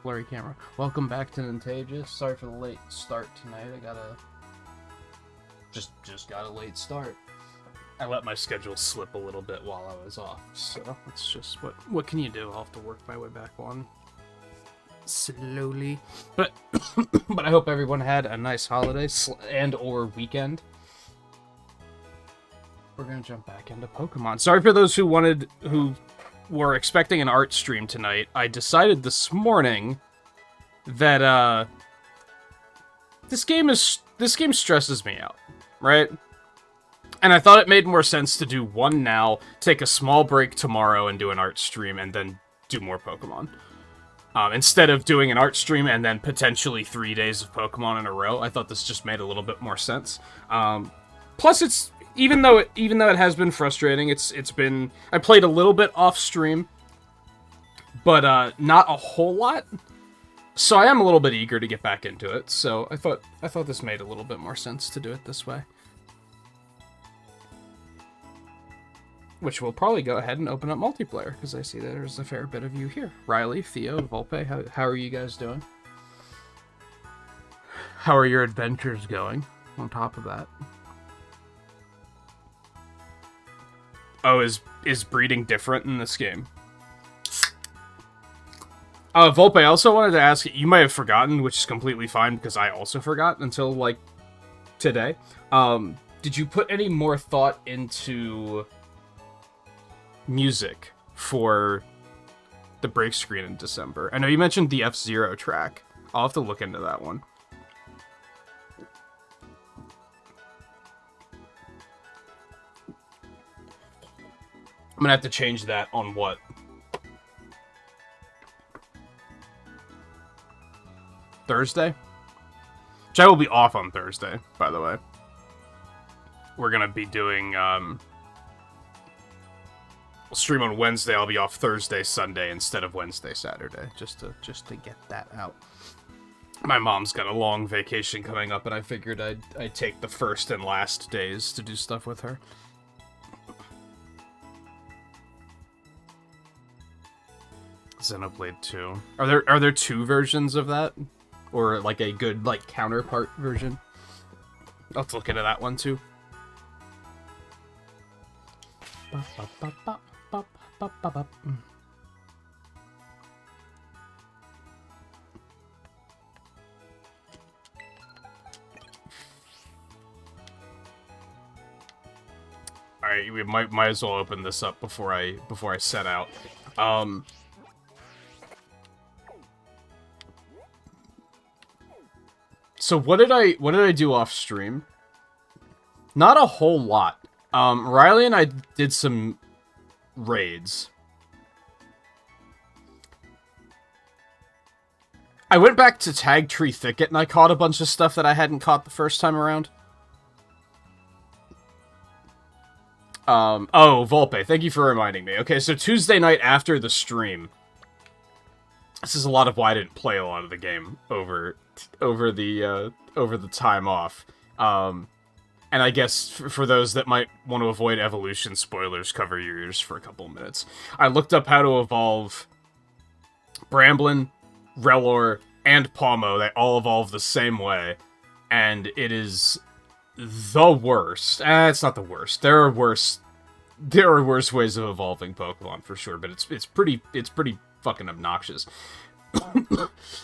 Blurry camera. Welcome back to Nintagious. Sorry for the late start tonight. I got a... Just got a late start. I let my schedule slip a little bit while I was off, so it's just... What can you do? I'll have to work my way back on. Slowly. But I hope everyone had a nice holiday and or weekend. We're gonna jump back into Pokemon. Sorry for those who were expecting an art stream tonight. I decided this morning that this game stresses me out, right? And I thought it made more sense to do one now, take a small break tomorrow and do an art stream, and then do more Pokemon. Instead of doing an art stream and then potentially 3 days of Pokemon in a row, I thought this just made a little bit more sense. Plus, it's even though it has been frustrating, I played a little bit off stream, but not a whole lot. So I am a little bit eager to get back into it. So I thought this made a little bit more sense to do it this way. Which will probably go ahead and open up multiplayer, because I see that there's a fair bit of you here. Riley, Theo, Volpe, how are you guys doing? How are your adventures going, on top of that? Oh, is breeding different in this game? Volpe, I also wanted to ask, you might have forgotten, which is completely fine, because I also forgot until, like, today. Did you put any more thought into music for the break screen in December? I know you mentioned the F-Zero track. I'll have to look into that one. I'm gonna have to change that on what? Thursday? Which I will be off on Thursday, by the way. We're gonna be doing, we'll stream on Wednesday. I'll be off Thursday, Sunday instead of Wednesday, Saturday, just to get that out. My mom's got a long vacation coming up, and I figured I'd take the first and last days to do stuff with her. Xenoblade 2. Are there two versions of that, or like a good counterpart version? I'll have to look into that one too. Alright, we might as well open this up before I set out. So what did I do off stream? Not a whole lot. Riley and I did some raids. I went back to Tag Tree Thicket and I caught a bunch of stuff that I hadn't caught the first time around. Oh, Volpe, thank you for reminding me. Okay, so Tuesday night after the stream. This is a lot of why I didn't play a lot of the game over the time off. And I guess for those that might want to avoid evolution spoilers, cover your ears for a couple of minutes. I looked up how to evolve Bramblin, Rellor, and Palmo. They all evolve the same way, and it is the worst. It's not the worst. There are worse ways of evolving Pokemon for sure, but it's pretty fucking obnoxious.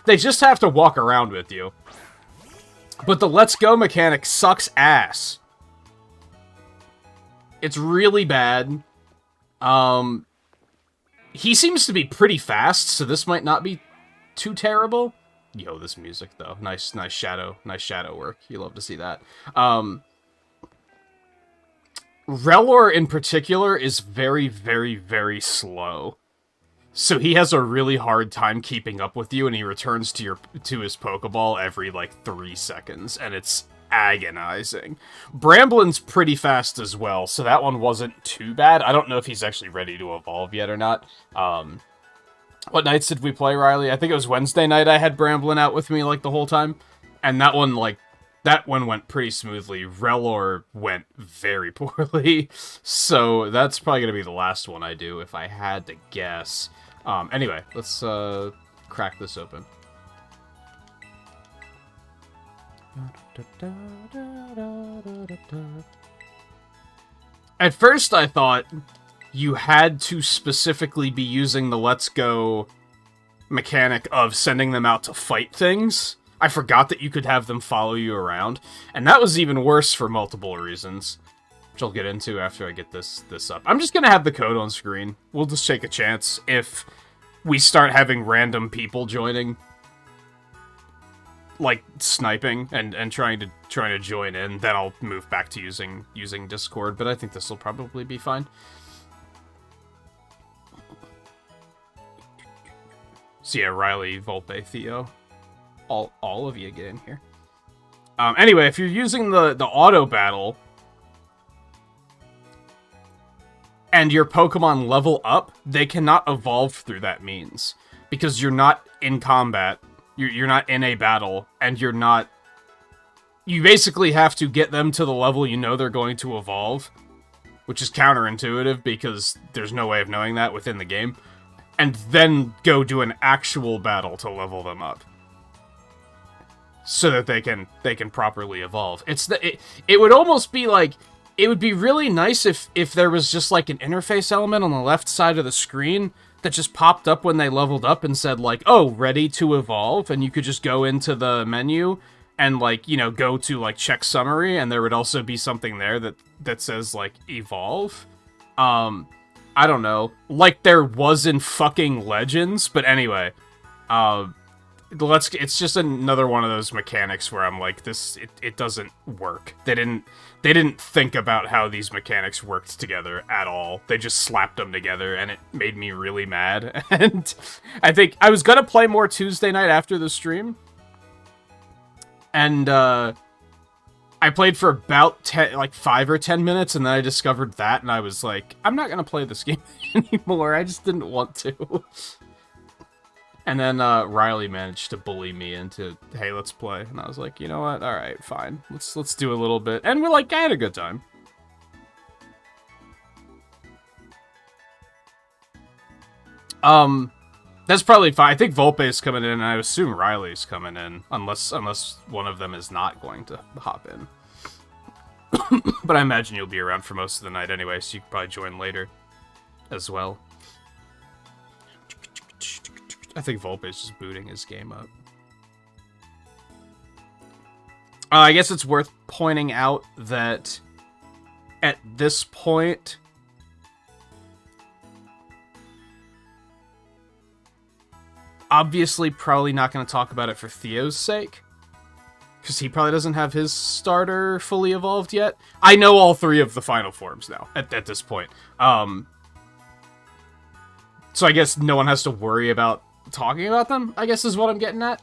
They just have to walk around with you. But the Let's Go mechanic sucks ass. It's really bad. He seems to be pretty fast, so this might not be too terrible. Yo, this music though. Nice shadow work. You love to see that. Rellor in particular is very, very, very slow. So he has a really hard time keeping up with you, and he returns to his Pokeball every, 3 seconds, and it's agonizing. Bramblin's pretty fast as well, so that one wasn't too bad. I don't know if he's actually ready to evolve yet or not. What nights did we play, Riley? I think it was Wednesday night I had Bramblin out with me, the whole time. And that one, That one went pretty smoothly. Relor went very poorly. So that's probably going to be the last one I do if I had to guess. Anyway, let's crack this open. At first I thought you had to specifically be using the Let's Go mechanic of sending them out to fight things. I forgot that you could have them follow you around, and that was even worse for multiple reasons, which I'll get into after I get this up. I'm just gonna have the code on screen. We'll just take a chance if we start having random people joining, like sniping and trying to join in. Then I'll move back to using Discord. But I think this will probably be fine. So yeah, Riley, Volpe, Theo. All of you get in here. Anyway, if you're using the auto battle and your Pokemon level up, they cannot evolve through that means because you're not in combat, you're not in a battle, and you're not. You basically have to get them to the level you know they're going to evolve, which is counterintuitive because there's no way of knowing that within the game, and then go do an actual battle to level them up, so that they can properly evolve. It would almost be like, it would be really nice if there was just like an interface element on the left side of the screen that just popped up when they leveled up and said like, oh, ready to evolve, and you could just go into the menu and like, you know, go to like check summary, and there would also be something there that says like evolve. I don't know, like there was in fucking Legends, but anyway, it's just another one of those mechanics where I'm like, it doesn't work. They didn't think about how these mechanics worked together at all. They just slapped them together, and it made me really mad. And I think I was gonna play more Tuesday night after the stream, and I played for about 5 or 10 minutes, and then I discovered that, and I was like, I'm not gonna play this game anymore. I just didn't want to. And then Riley managed to bully me into, hey, let's play. And I was like, you know what? All right, fine. Let's do a little bit. And we're like, I had a good time. That's probably fine. I think Volpe's coming in, and I assume Riley's coming in, unless one of them is not going to hop in. But I imagine you'll be around for most of the night anyway, so you can probably join later as well. I think Volpe's just booting his game up. I guess it's worth pointing out that at this point, obviously probably not going to talk about it for Theo's sake, because he probably doesn't have his starter fully evolved yet. I know all 3 of the final forms now at this point. So I guess no one has to worry about talking about them, I guess is what I'm getting at.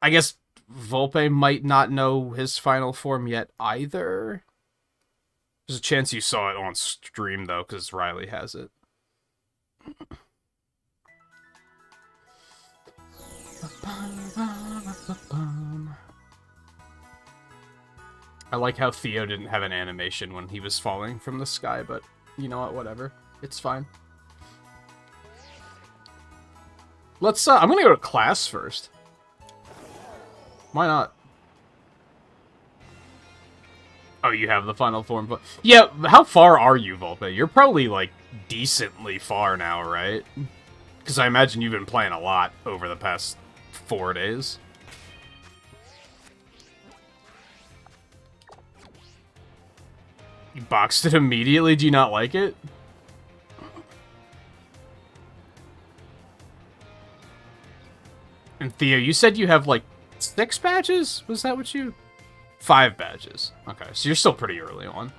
I guess Volpe might not know his final form yet either. There's a chance you saw it on stream though, because Riley has it. I like how Theo didn't have an animation when he was falling from the sky, but you know what, whatever. It's fine. Let's, I'm gonna go to class first. Why not? Oh, you have the final form, but yeah, how far are you, Volpe? You're probably, like, decently far now, right? Because I imagine you've been playing a lot over the past 4 days. You boxed it immediately? Do you not like it? And Theo, you said you have, like, 6 badges? Was that what you... 5 badges. Okay, so you're still pretty early on.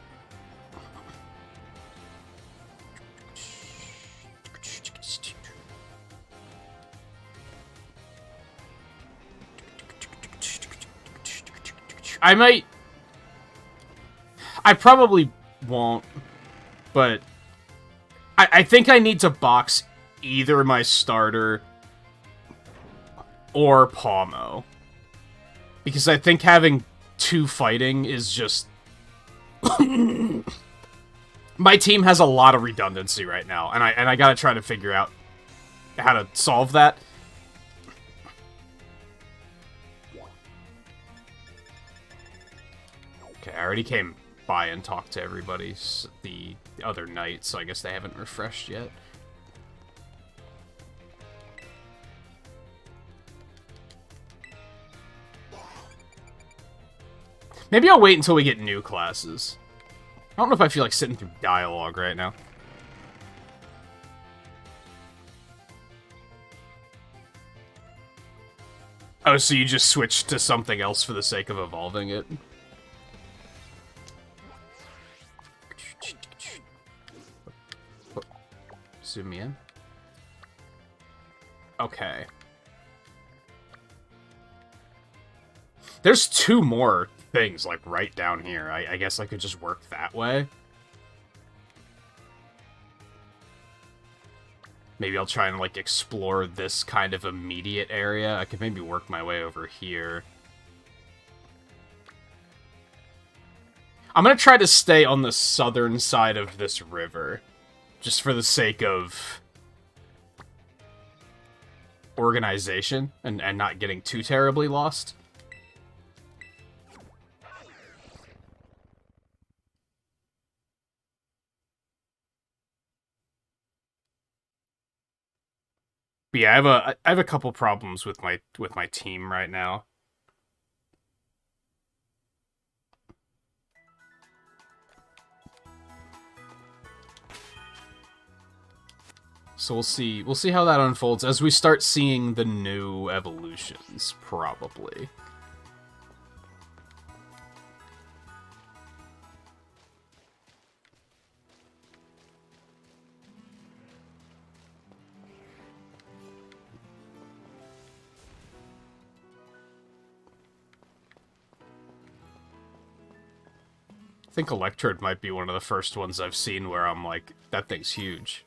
I probably won't, but I think I need to box either my starter or Pawmo. Because I think having 2 fighting is just... My team has a lot of redundancy right now, and I gotta try to figure out how to solve that. Okay, I already came by and talked to everybody the other night, so I guess they haven't refreshed yet. Maybe I'll wait until we get new classes. I don't know if I feel like sitting through dialogue right now. Oh, so you just switched to something else for the sake of evolving it? Zoom me in. Okay. There's 2 more things, like, right down here. I guess I could just work that way. Maybe I'll try and, like, explore this kind of immediate area. I could maybe work my way over here. I'm gonna try to stay on the southern side of this river. Just for the sake of organization and not getting too terribly lost. But yeah, I have a couple problems with my team right now. So we'll see how that unfolds as we start seeing the new evolutions, probably. I think Electrode might be one of the first ones I've seen where I'm like, that thing's huge.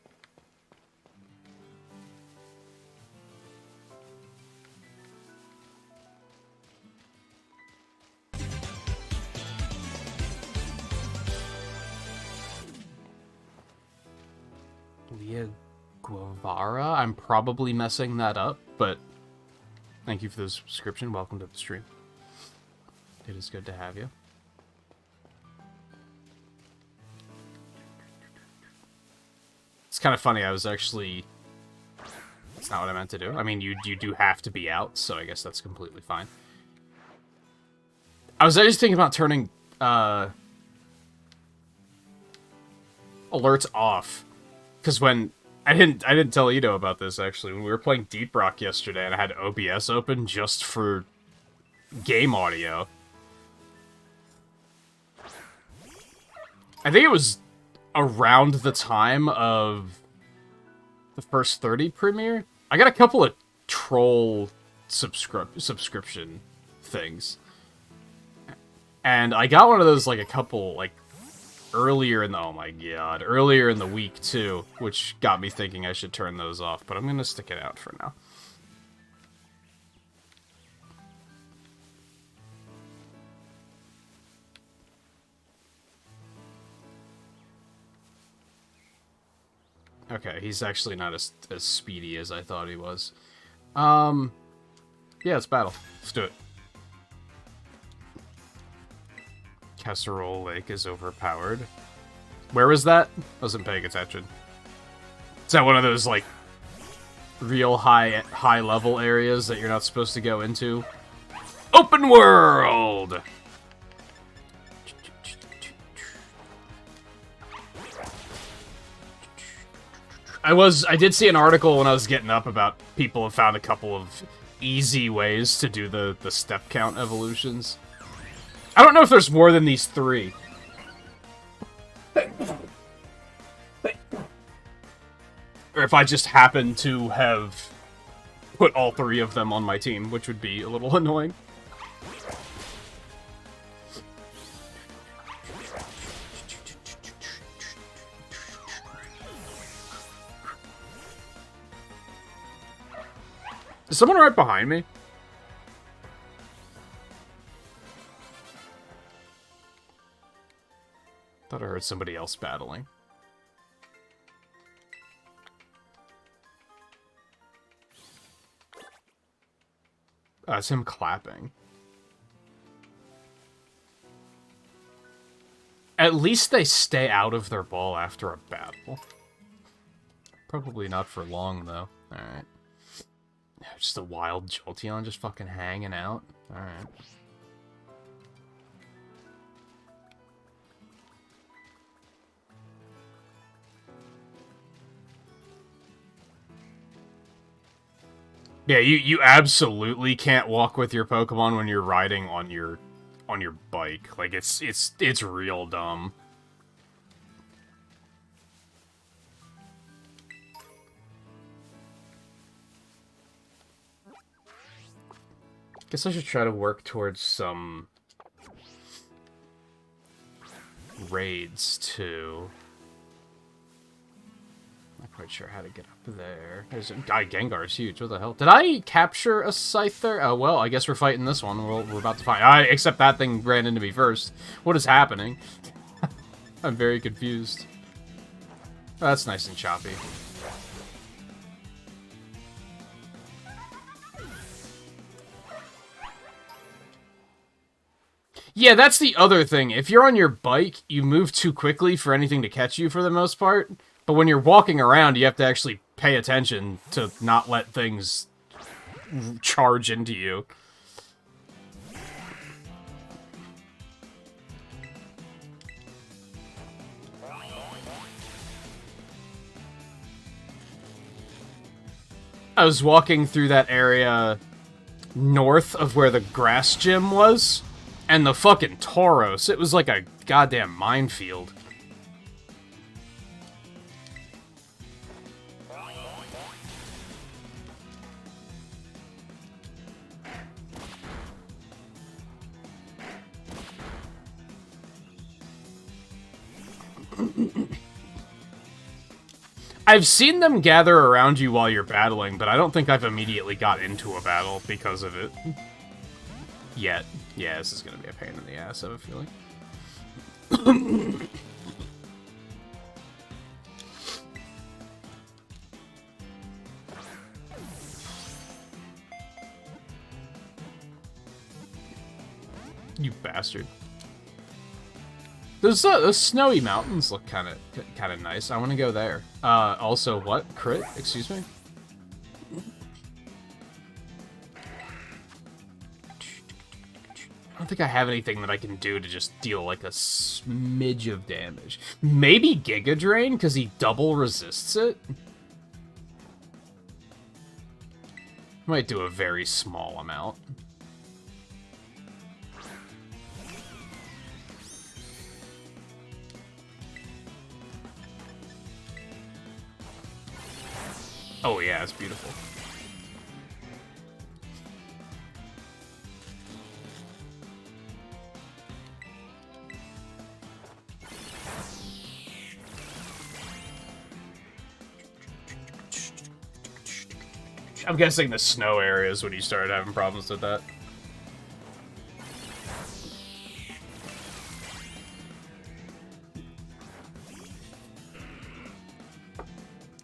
Guevara? I'm probably messing that up, but thank you for the subscription. Welcome to the stream. It is good to have you. It's kind of funny, I was actually... It's not what I meant to do. I mean, you do have to be out, so I guess that's completely fine. I was actually thinking about turning, alerts off. Because when... I didn't tell Ito about this, actually. When we were playing Deep Rock yesterday, and I had OBS open just for game audio. I think it was around the time of the first 30 premiere. I got a couple of troll subscription things. And I got one of those, like, a couple, like, earlier in the... Oh my god. Earlier in the week, too. Which got me thinking I should turn those off. But I'm gonna stick it out for now. Okay, he's actually not as speedy as I thought he was. Yeah, it's battle. Let's do it. Casserole Lake is overpowered. Where was that? Wasn't paying attention. Is that one of those, like, real high level areas that you're not supposed to go into? Open world! I did see an article when I was getting up about people have found a couple of easy ways to do the step count evolutions. I don't know if there's more than these 3. Or if I just happen to have put all 3 of them on my team, which would be a little annoying. Is someone right behind me? Thought I heard somebody else battling. It's him clapping. At least they stay out of their ball after a battle. Probably not for long, though. Alright. Just a wild Jolteon just fucking hanging out. Alright. Yeah, you absolutely can't walk with your Pokemon when you're riding on your bike. Like it's real dumb. Guess I should try to work towards some raids too. Not quite sure how to get up there. There's Gengar's huge. What the hell? Did I capture a Scyther? Oh, well, I guess we're fighting this one. We're about to fight. Except that thing ran into me first. What is happening? I'm very confused. Oh, that's nice and choppy. Yeah, that's the other thing. If you're on your bike, you move too quickly for anything to catch you for the most part. But when you're walking around, you have to actually pay attention to not let things charge into you. I was walking through that area north of where the grass gym was, and the fucking Tauros, it was like a goddamn minefield. I've seen them gather around you while you're battling, but I don't think I've immediately got into a battle because of it. Yet. Yeah, this is gonna be a pain in the ass, I have a feeling. You bastard. Those snowy mountains look kind of nice. I want to go there. Also, what? Crit? Excuse me? I don't think I have anything that I can do to just deal like a smidge of damage. Maybe Giga Drain, because he double resists it? Might do a very small amount. Oh yeah, it's beautiful. I'm guessing the snow area is when you started having problems with that.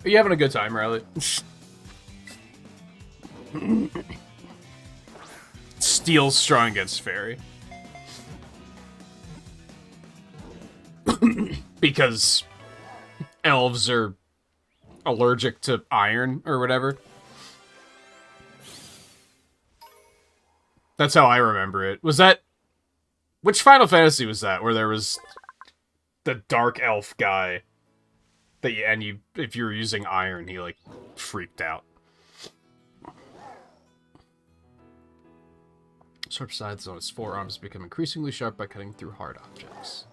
Are you having a good time, Riley? Steel's strong against Fairy. Because elves are allergic to iron or whatever. That's how I remember it. Was that... Which Final Fantasy was that? Where there was the dark elf guy that if you were using iron, he like freaked out. Sharp sides on his forearms become increasingly sharp by cutting through hard objects.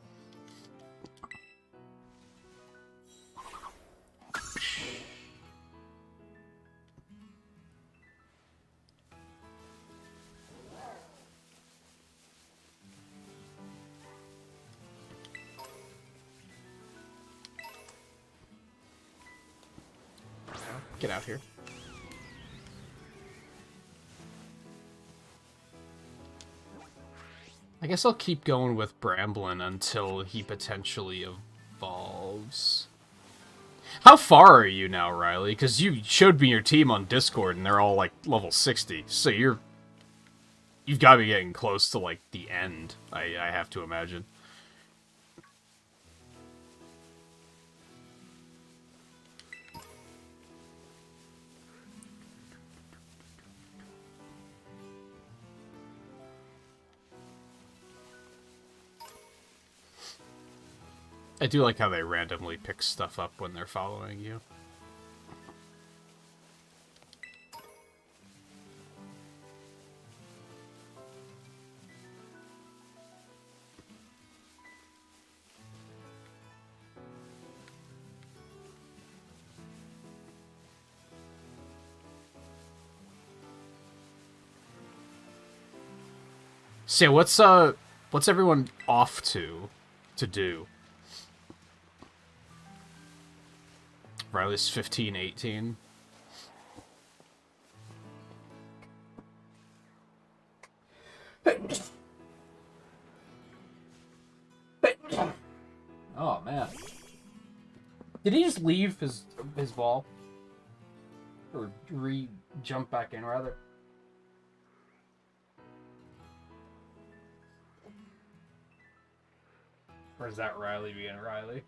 Get out here. I guess I'll keep going with Bramblin until he potentially evolves. How far are you now, Riley? Because you showed me your team on Discord, and they're all, like, level 60. So you've got to be getting close to, like, the end, I have to imagine. I do like how they randomly pick stuff up when they're following you. So what's everyone off to do? Riley's 15, 18. Oh man. Did he just leave his ball? Or jump back in rather? Or is that Riley being Riley?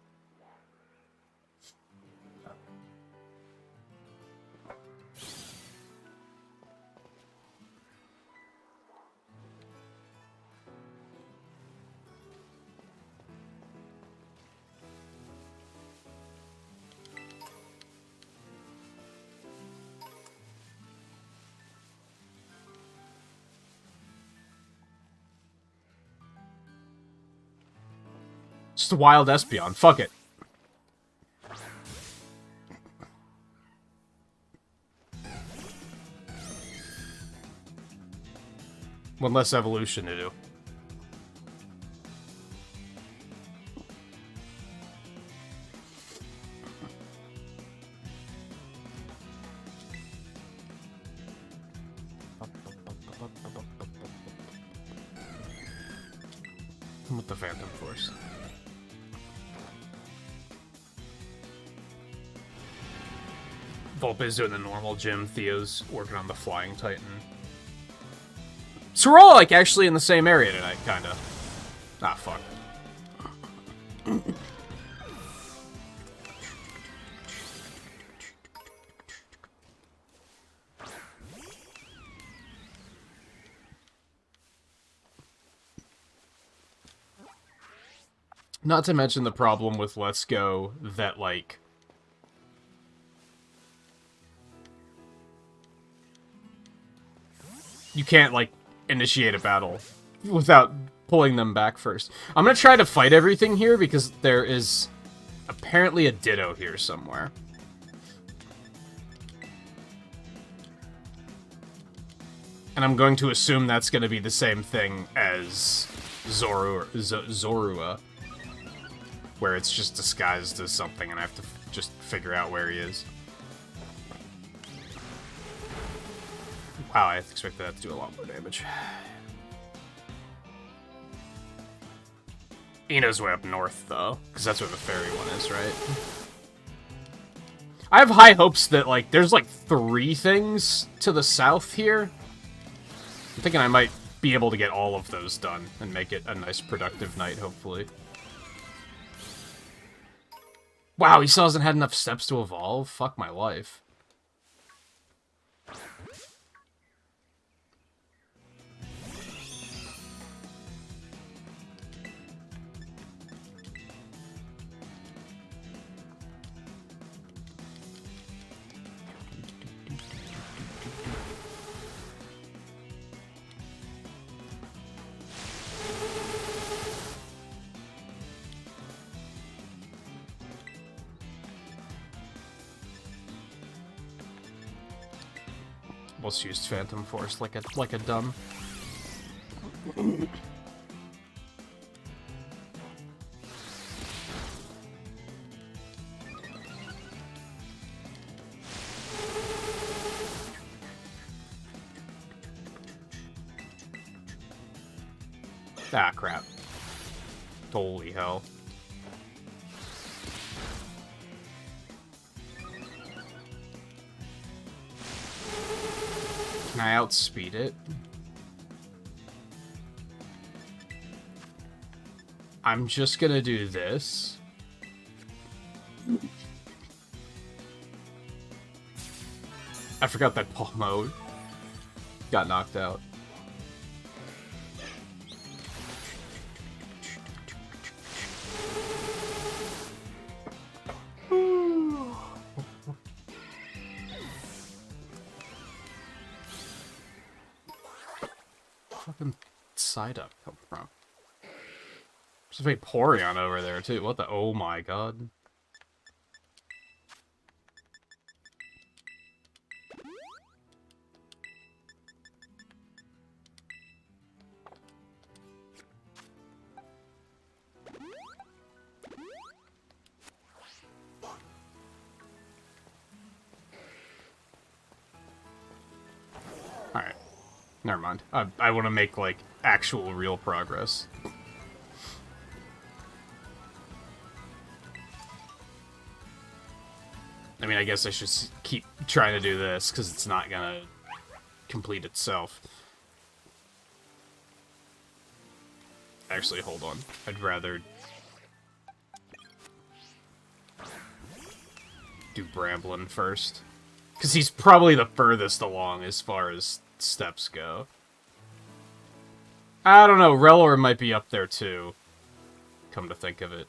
Just a wild Espeon. Fuck it. One less evolution to do. With the Phantom Force. Volpe's doing the normal gym. Theo's working on the Flying Titan. So we're all, like, actually in the same area tonight, kinda. Ah, fuck. Not to mention the problem with Let's Go that, like... you can't, like, initiate a battle without pulling them back first. I'm gonna try to fight everything here because there is apparently a Ditto here somewhere. And I'm going to assume that's going to be the same thing as Zorua, where it's just disguised as something and I have to just figure out where he is. Wow, I expected that to do a lot more damage. Ino's way up north, though, because that's where the fairy one is, right? I have high hopes that, like, there's, like, 3 things to the south here. I'm thinking I might be able to get all of those done and make it a nice, productive night, hopefully. Wow, he still hasn't had enough steps to evolve? Fuck my life. Almost used Phantom Force like a dumb. Ah, crap. Holy hell. Can I outspeed it? I'm just gonna do this. I forgot that Paul mode got knocked out. Fucking side up come from? There's a Vaporeon over there too. What the? Oh my god. Alright. Never mind. I want to make, like, actual real progress. I mean, I guess I should keep trying to do this, because it's not gonna complete itself. Actually, hold on. I'd rather do Bramblin first. Because he's probably the furthest along as far as steps go. I don't know, Rellor might be up there too, come to think of it.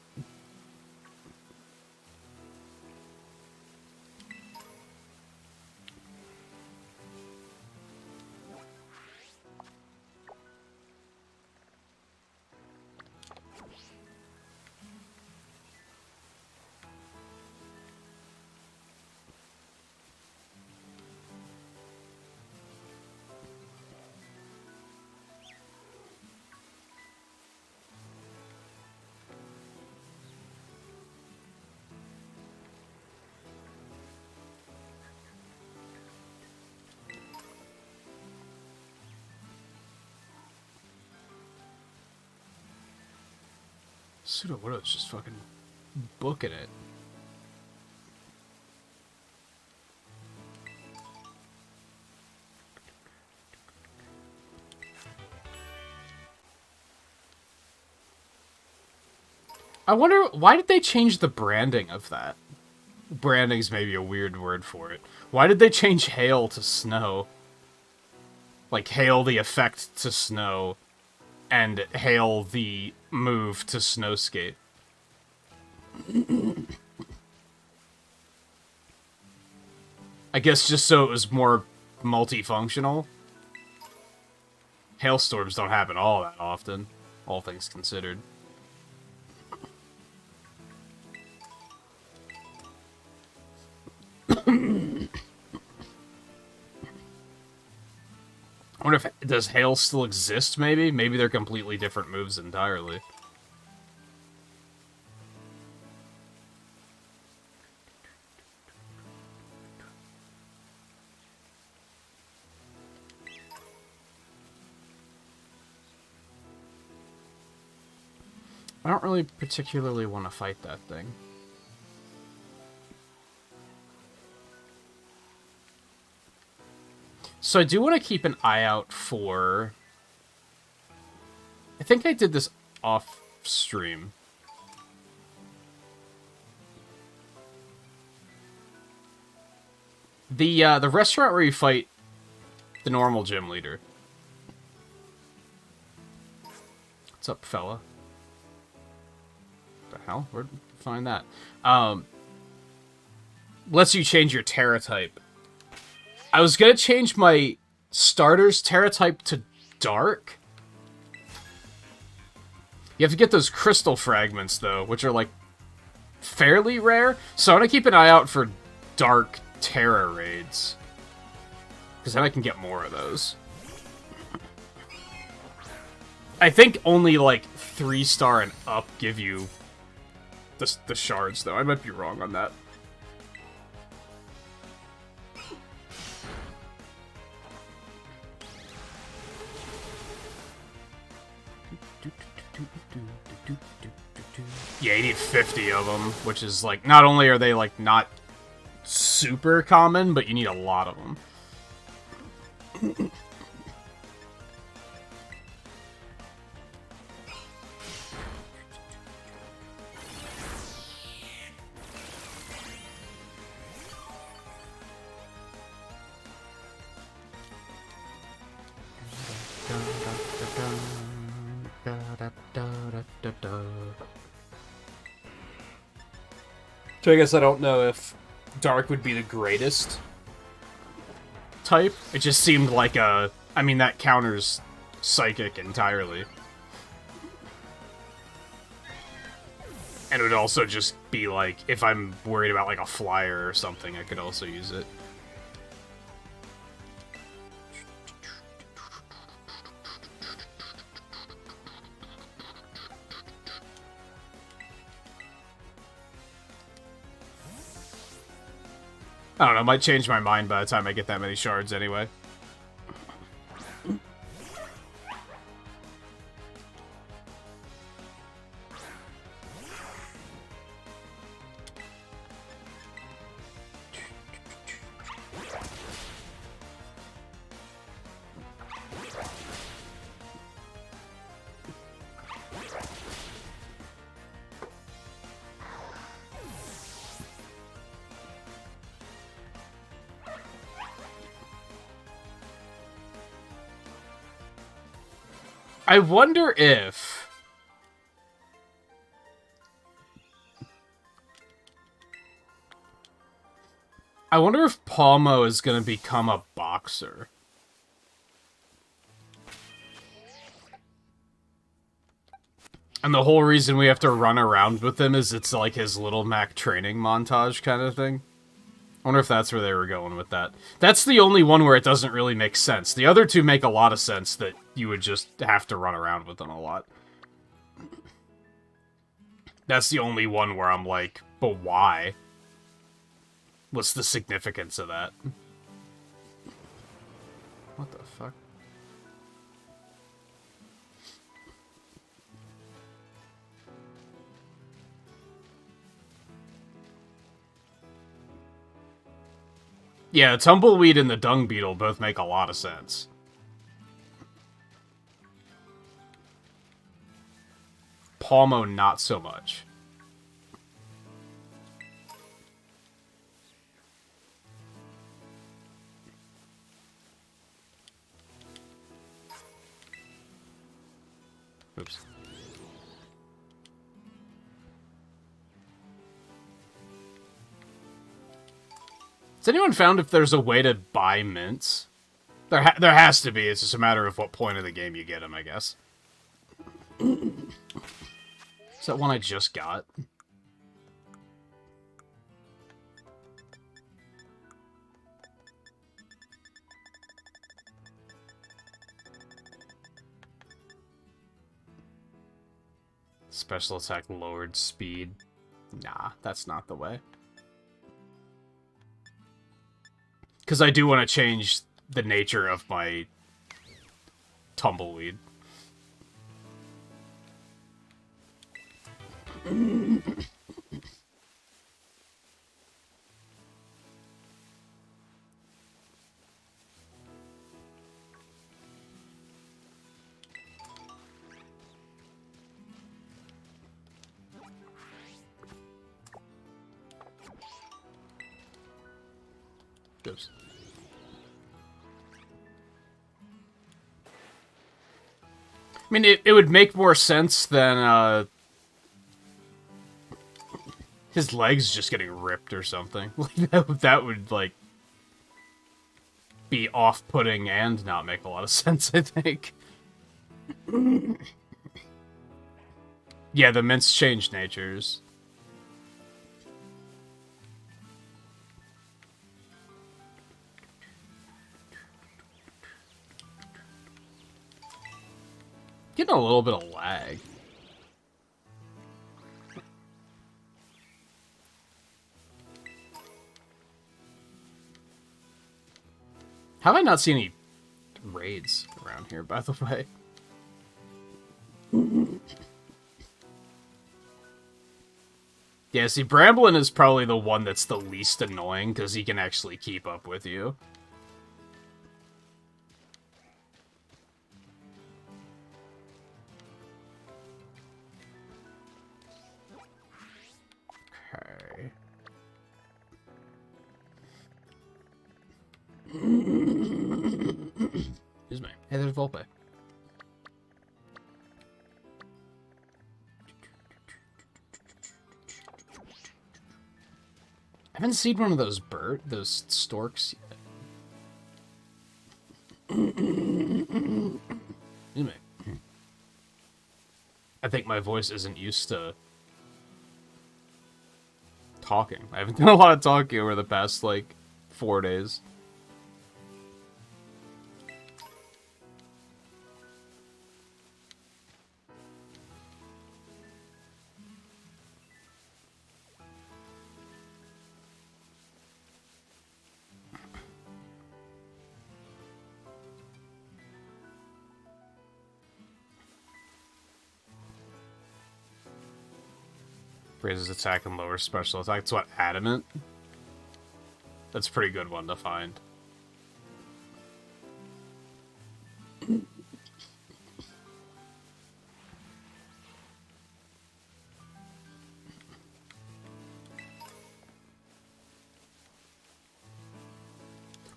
Sudowoodo's just fucking booking it. I wonder, why did they change the branding of that? Branding's maybe a weird word for it. Why did they change hail to snow? Like, hail the effect to snow, and hail the move to snow skate. I guess just so it was more multifunctional. Hailstorms don't happen all that often, all things considered. I wonder if, does hail still exist, maybe? Maybe they're completely different moves entirely. I don't really particularly want to fight that thing. So I do want to keep an eye out for... I think I did this off stream. The restaurant where you fight the normal gym leader. What's up, fella? What the hell? Where'd you find that? Lets you change your Terra type. I was gonna change my starter's Terra type to Dark. You have to get those crystal fragments, though, which are, like, fairly rare. So I'm gonna keep an eye out for Dark Terra raids. Because then I can get more of those. I think only, like, 3-star and up give you the shards, though. I might be wrong on that. Yeah, you need 50 of them, which is, like, not only are they, like, not super common, but you need a lot of them. So I guess I don't know if Dark would be the greatest type. It just seemed like a... I mean, that counters Psychic entirely. And it would also just be like, if I'm worried about like a flyer or something, I could also use it. I don't know, might change my mind by the time I get that many shards anyway. I wonder if... I wonder if Palmo is going to become a boxer. And the whole reason we have to run around with him is it's like his Little Mac training montage kind of thing. I wonder if that's where they were going with that. That's the only one where it doesn't really make sense. The other two make a lot of sense that you would just have to run around with them a lot. That's the only one where I'm like, but why? What's the significance of that? What the fuck? Yeah, Tumbleweed and the Dung Beetle both make a lot of sense. Palmo, not so much. Oops. Has anyone found if there's a way to buy mints? There has to be. It's just a matter of what point of the game you get them, I guess. Is that one I just got? Special attack lowered speed. Nah, that's not the way. Because I do want to change the nature of my Tumbleweed. Oops. I mean, it would make more sense than, his legs just getting ripped or something. That would, like, be off-putting and not make a lot of sense, I think. Yeah, the mints change natures. Getting a little bit of lag. Have I not seen any raids around here, by the way? Yeah, see, Bramblin is probably the one that's the least annoying, because he can actually keep up with you. Okay. Excuse me. Hey, there's Volpe. I haven't seen one of those those storks yet. Excuse me. I think my voice isn't used to talking. I haven't done a lot of talking over the past, like, 4 days. Raises attack and lowers special attack. It's what, adamant? That's a pretty good one to find.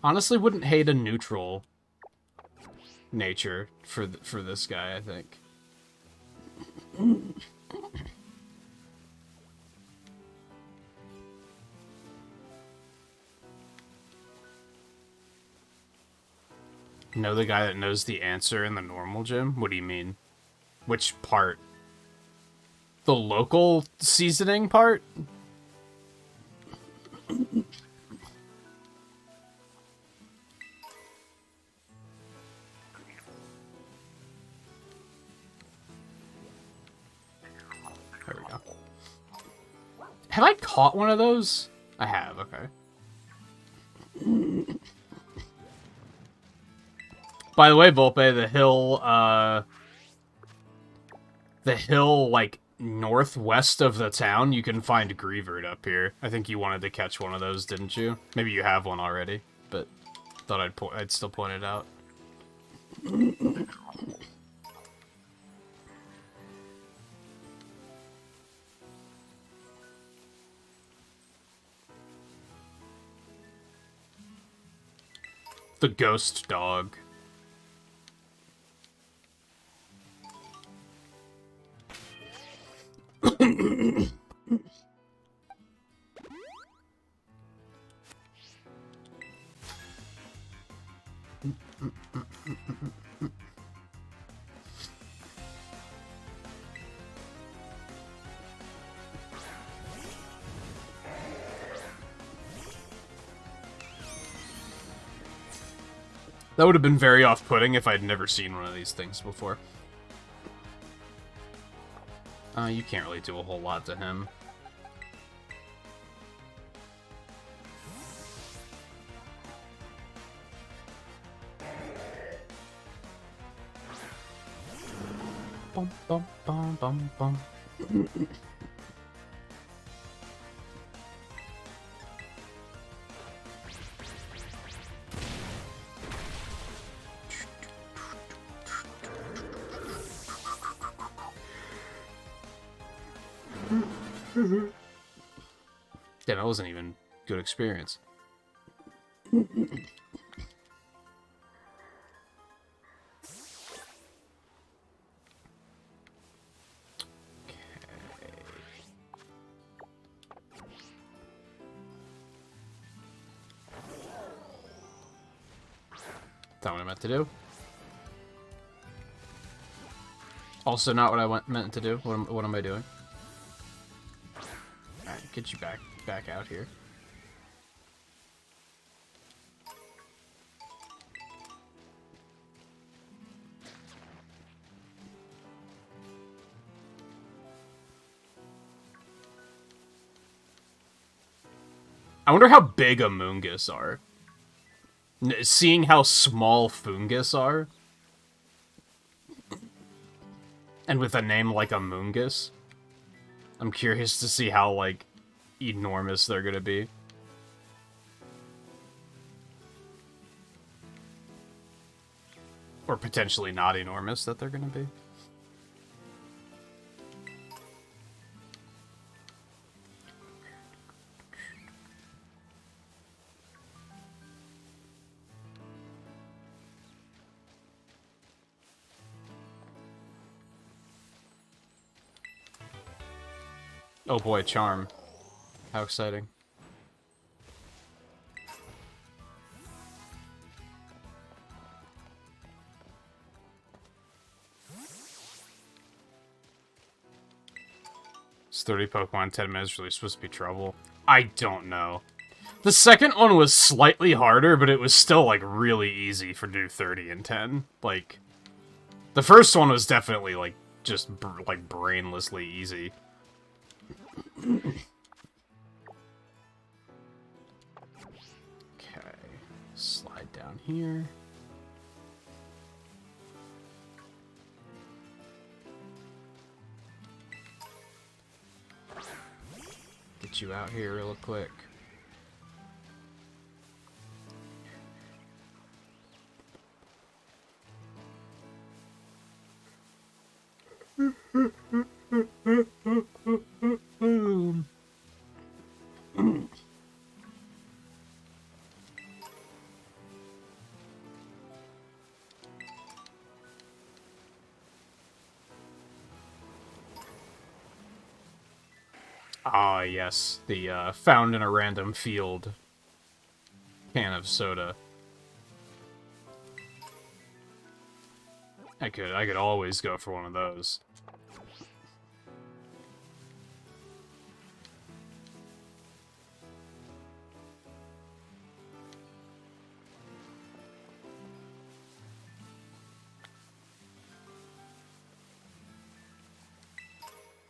Honestly, wouldn't hate a neutral nature for this guy, I think. Know the guy that knows the answer in the normal gym? What do you mean? Which part? The local seasoning part? There we go. Have I caught one of those? I have, okay. By the way, Volpe, the hill, like, northwest of the town, you can find Grievert up here. I think you wanted to catch one of those, didn't you? Maybe you have one already, but thought I'd still point it out. The ghost dog. That would have been very off-putting if I'd never seen one of these things before. You can't really do a whole lot to him. Bum, bum, bum, bum, bum. Yeah, that wasn't even a good experience. Not what I meant to do. Also not what I meant to do. What am I doing? Alright, get you back out here. I wonder how big Amoongus are. Seeing how small Fungus are. And with a name like Amoongus. I'm curious to see how, like, enormous they're gonna be. Or potentially not enormous that they're gonna be. Oh boy, Charm. How exciting. It's 30 Pokemon, 10 minutes, really supposed to be trouble. I don't know. The second one was slightly harder, but it was still, like, really easy for do 30 and 10. Like, the first one was definitely, like, just, like, brainlessly easy. Okay, slide down here. Get you out here real quick. Ah, yes, the found in a random field can of soda. I could always go for one of those.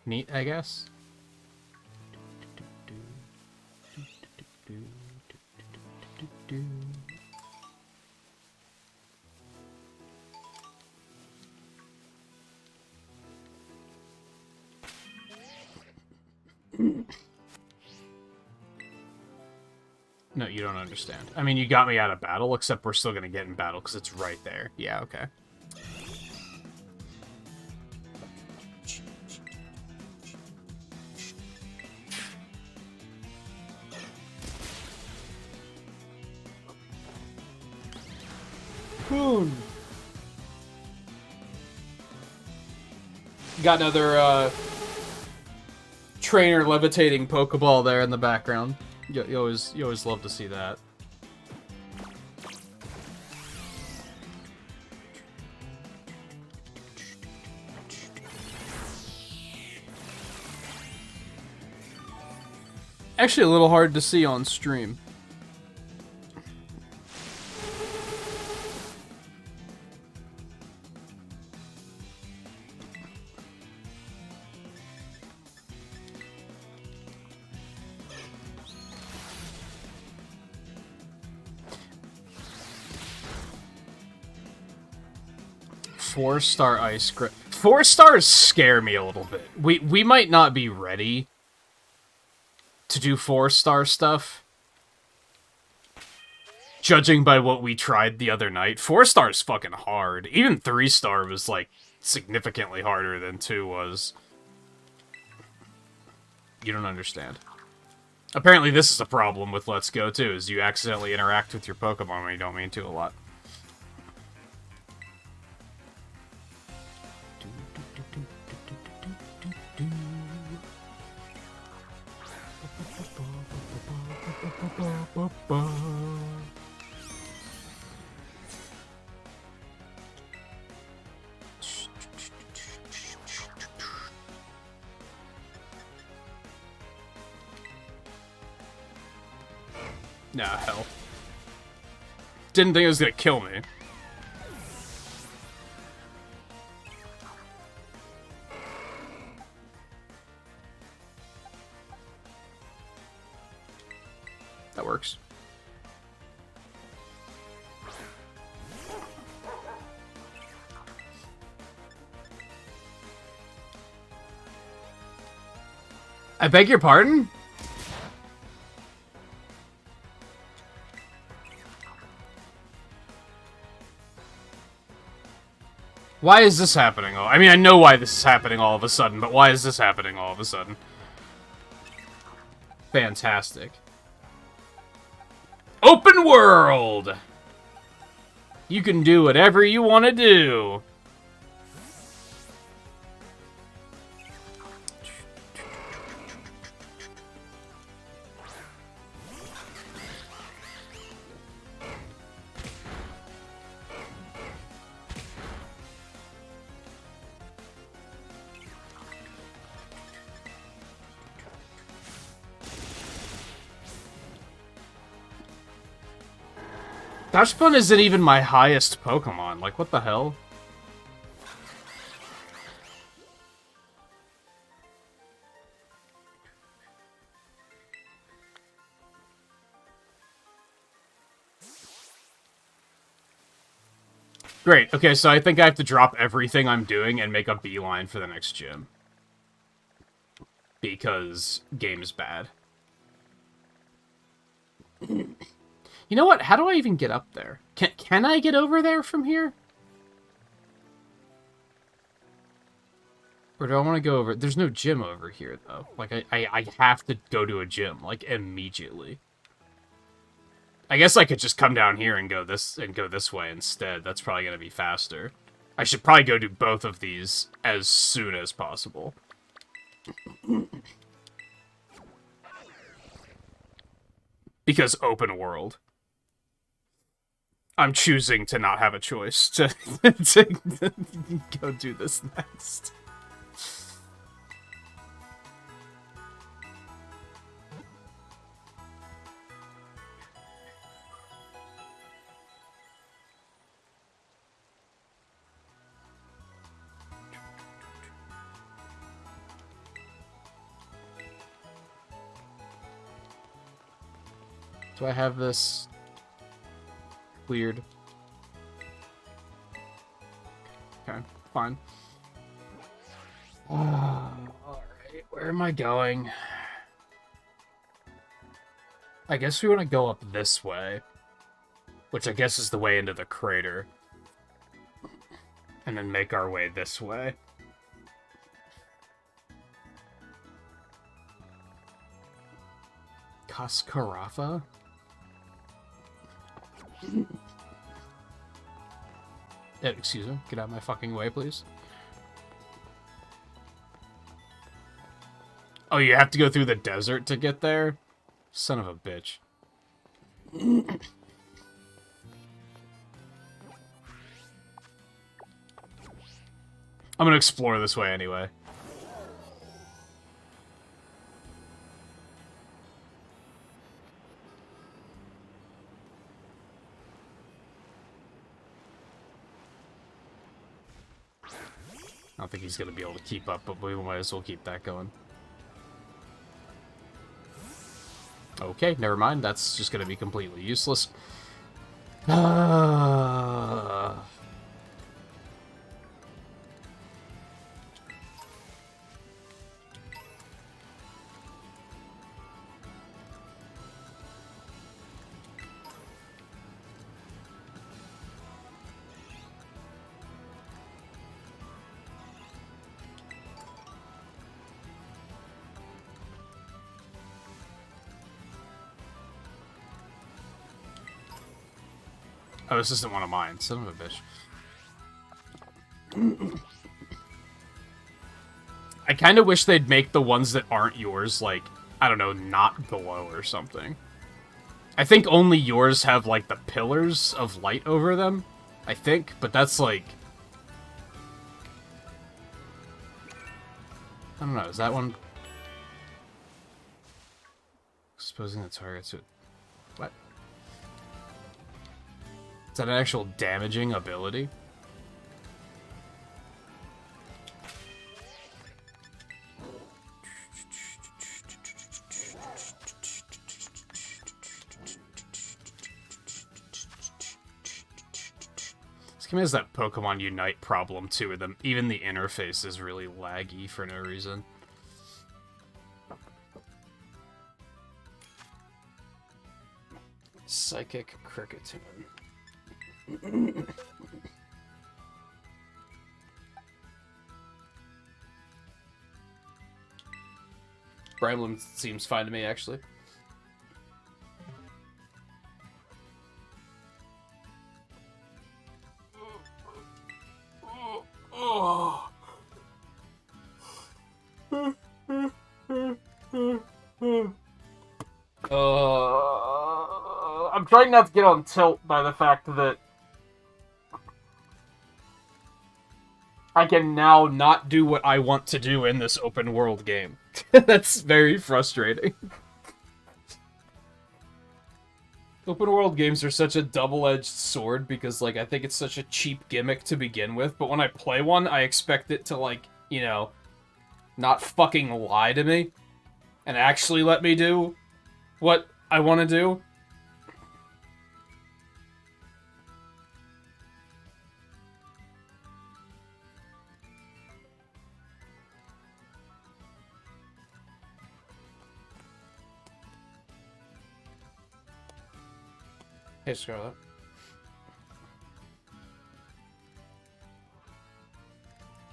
Neat, I guess. No, you don't understand. I mean, you got me out of battle, except we're still gonna get in battle because it's right there. Yeah, okay. Boom. Got another trainer levitating Pokeball there in the background. You always love to see that. Actually, a little hard to see on stream. Four-star ice grip. 4 stars scare me a little bit. We might not be ready to do 4-star stuff. Judging by what we tried the other night, 4-star's fucking hard. Even 3-star was, like, significantly harder than 2 was. You don't understand. Apparently this is a problem with Let's Go, too, is you accidentally interact with your Pokemon when you don't mean to a lot. Nah, hell. Didn't think it was gonna kill me. That works. I beg your pardon? Why is this happening? I mean, I know why this is happening all of a sudden, but why is this happening all of a sudden? Fantastic. Open world! You can do whatever you want to do. Dachshund isn't even my highest Pokemon. Like, what the hell? Great. Okay, so I think I have to drop everything I'm doing and make a beeline for the next gym. Because game is bad. You know what? How do I even get up there? Can I get over there from here? Or do I want to go over... There's no gym over here, though. Like, I have to go to a gym, like, immediately. I guess I could just come down here and go this way instead. That's probably going to be faster. I should probably go do both of these as soon as possible. Because open world. I'm choosing to not have a choice to go do this next. Do I have this weird? Okay, fine. Alright, where am I going? I guess we want to go up this way. Which I guess is the way into the crater. And then make our way this way. Kaskarafa? Excuse me, get out of my fucking way, please. Oh, you have to go through the desert to get there? Son of a bitch. I'm gonna explore this way anyway. I don't think he's going to be able to keep up, but we might as well keep that going. Okay, never mind. That's just going to be completely useless. Oh, this isn't one of mine. Son of a bitch. I kind of wish they'd make the ones that aren't yours, like, I don't know, not glow or something. I think only yours have, like, the pillars of light over them. I think, but that's, like... I don't know, is that one... Exposing the target to... What? Is that an actual damaging ability? This game has that Pokemon Unite problem too, where even the interface is really laggy for no reason. Psychic Cricketune. Brimloom seems fine to me, actually. I'm trying not to get on tilt by the fact that I can now not do what I want to do in this open world game. That's very frustrating. Open world games are such a double-edged sword because, like, I think it's such a cheap gimmick to begin with, but when I play one, I expect it to, like, you know, not fucking lie to me and actually let me do what I want to do. Hey, Scarlet.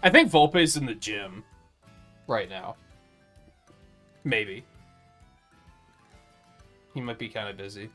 I think Volpe's in the gym right now. Maybe. He might be kind of busy.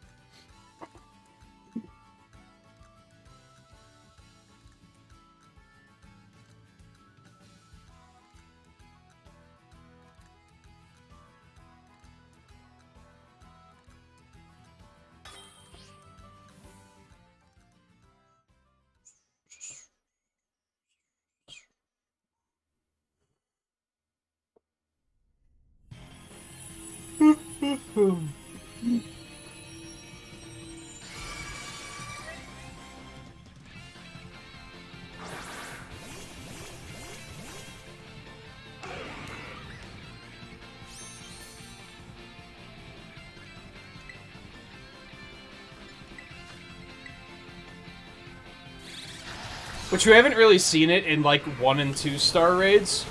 Which we haven't really seen it in, like, 1- and 2-star raids.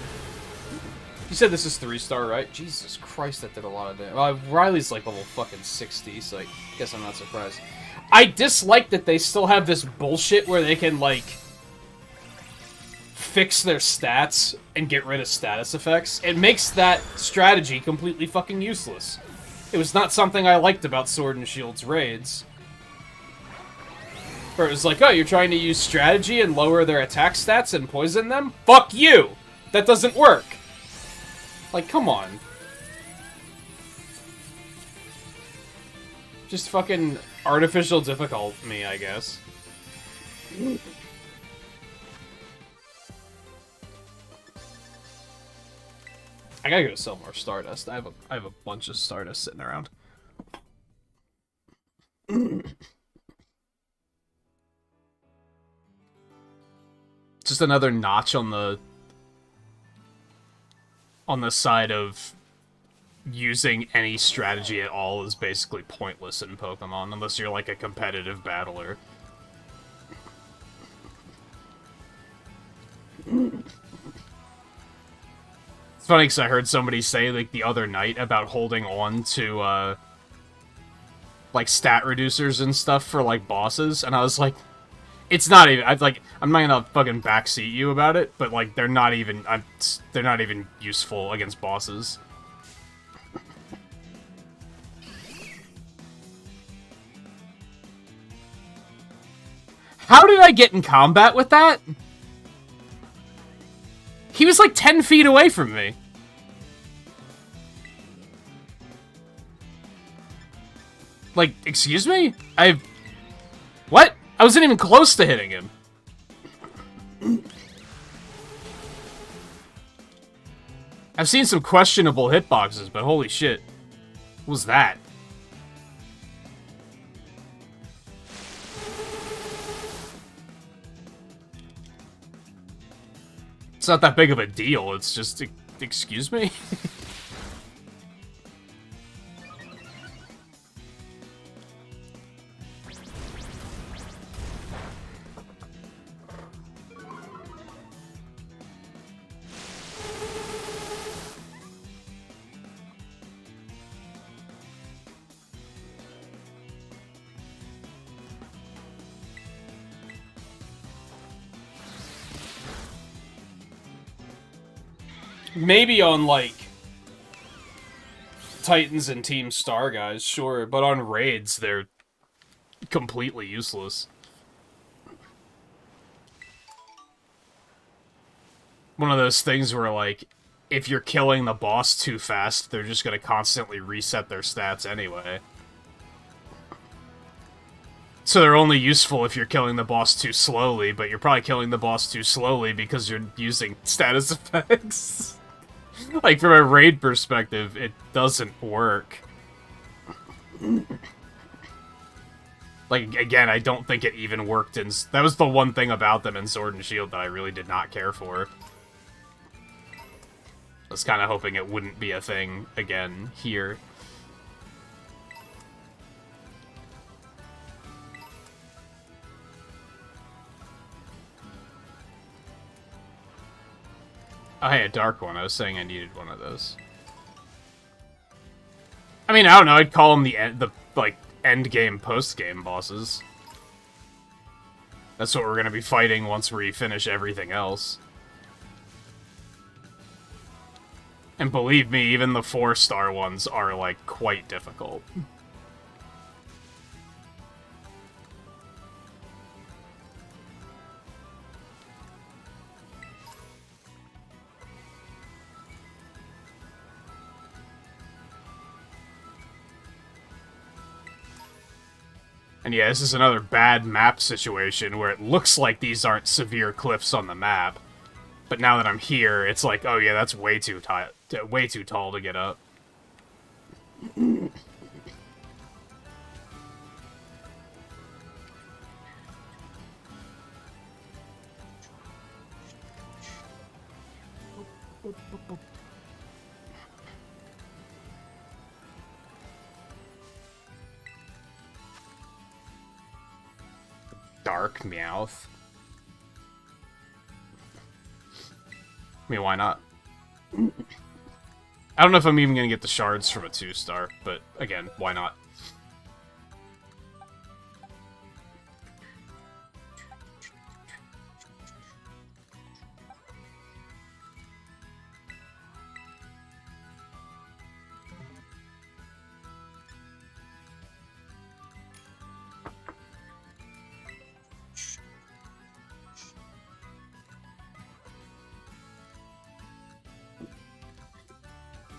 You said this is 3-star, right? Jesus Christ, that did a lot of damage. Well, Riley's, like, level fucking 60, so I guess I'm not surprised. I dislike that they still have this bullshit where they can, like, fix their stats and get rid of status effects. It makes that strategy completely fucking useless. It was not something I liked about Sword and Shield's raids. Where it was like, oh, you're trying to use strategy and lower their attack stats and poison them? Fuck you! That doesn't work! Like, come on. Just fucking artificial difficult me, I guess. I gotta go sell more Stardust. I have a bunch of Stardust sitting around. Just another notch on the side of using any strategy at all is basically pointless in Pokemon, unless you're like a competitive battler. It's funny because I heard somebody say, like, the other night about holding on to, like, stat reducers and stuff for, like, bosses, and I was like, it's not even, I'm not gonna fucking backseat you about it, but, like, they're not even useful against bosses. How did I get in combat with that? He was like 10 feet away from me. Like, excuse me? What? I wasn't even close to hitting him. I've seen some questionable hitboxes, but holy shit. What was that? It's not that big of a deal, it's just... Excuse me? Maybe on, like, Titans and Team Star guys, sure, but on raids, they're completely useless. One of those things where, like, if you're killing the boss too fast, they're just gonna constantly reset their stats anyway. So they're only useful if you're killing the boss too slowly, but you're probably killing the boss too slowly because you're using status effects. Like, from a raid perspective, it doesn't work. Like, again, I don't think it even worked in... That was the one thing about them in Sword and Shield that I really did not care for. I was kind of hoping it wouldn't be a thing again here. Oh, hey, a dark one. I was saying I needed one of those. I mean, I don't know. I'd call them the like, end-game, post-game bosses. That's what we're gonna be fighting once we finish everything else. And believe me, even the 4-star ones are, like, quite difficult. And yeah, this is another bad map situation where it looks like these aren't severe cliffs on the map. But now that I'm here, it's like, oh yeah, that's way too tall to get up. Dark Meowth. I mean, why not? I don't know if I'm even gonna get the shards from a 2-star, but again, why not?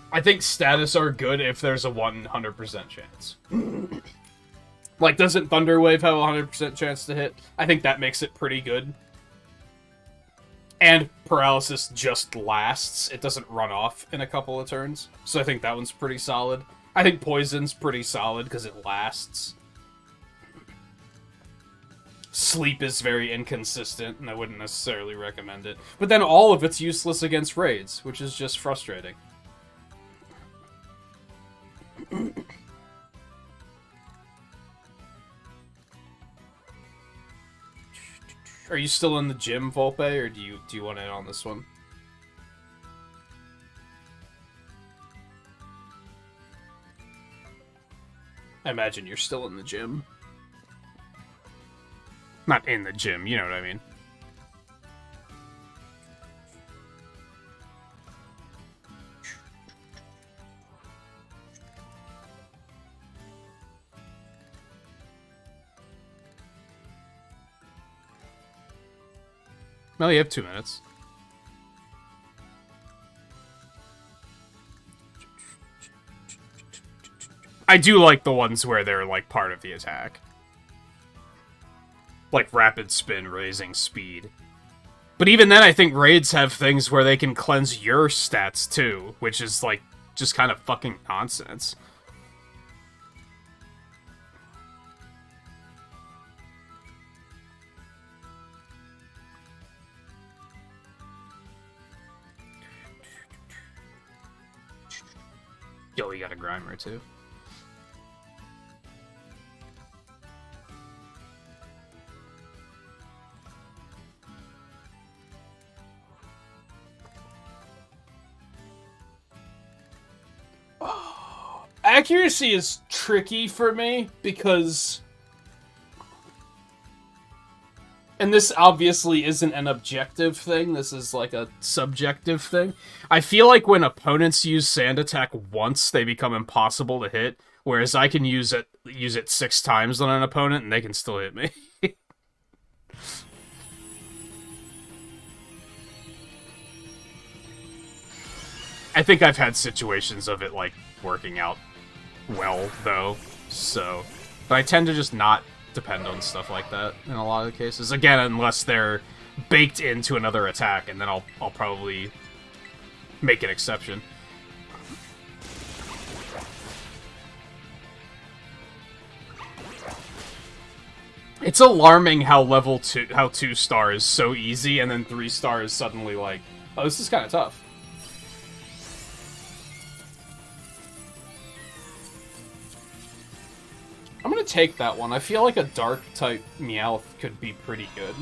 I think status are good if there's a 100% chance. Like, doesn't Thunderwave have a 100% chance to hit? I think that makes it pretty good. And Paralysis just lasts. It doesn't run off in a couple of turns. So I think that one's pretty solid. I think Poison's pretty solid because it lasts. Sleep is very inconsistent, and I wouldn't necessarily recommend it. But then all of it's useless against raids, which is just frustrating. Are you still in the gym, Volpe, or do you want in on this one? I imagine you're still in the gym. Not in the gym, you know what I mean. Well, you have 2 minutes. I do like the ones where they're, like, part of the attack. Like Rapid Spin, raising speed. But even then, I think raids have things where they can cleanse your stats, too. Which is, like, just kind of fucking nonsense. Yo, you got a Grimer, too. Accuracy is tricky for me, because And this obviously isn't an objective thing, this is like a subjective thing. I feel like when opponents use Sand Attack once, they become impossible to hit, whereas I can use it 6 times on an opponent and they can still hit me. I think I've had situations of it, like, working out well, though, so... But I tend to just not depend on stuff like that in a lot of the cases. Again, unless they're baked into another attack, and then I'll probably make an exception. It's alarming how level 2 star is so easy, and then 3 star is suddenly like, oh, this is kind of tough. I'm gonna take that one. I feel like a dark-type Meowth could be pretty good.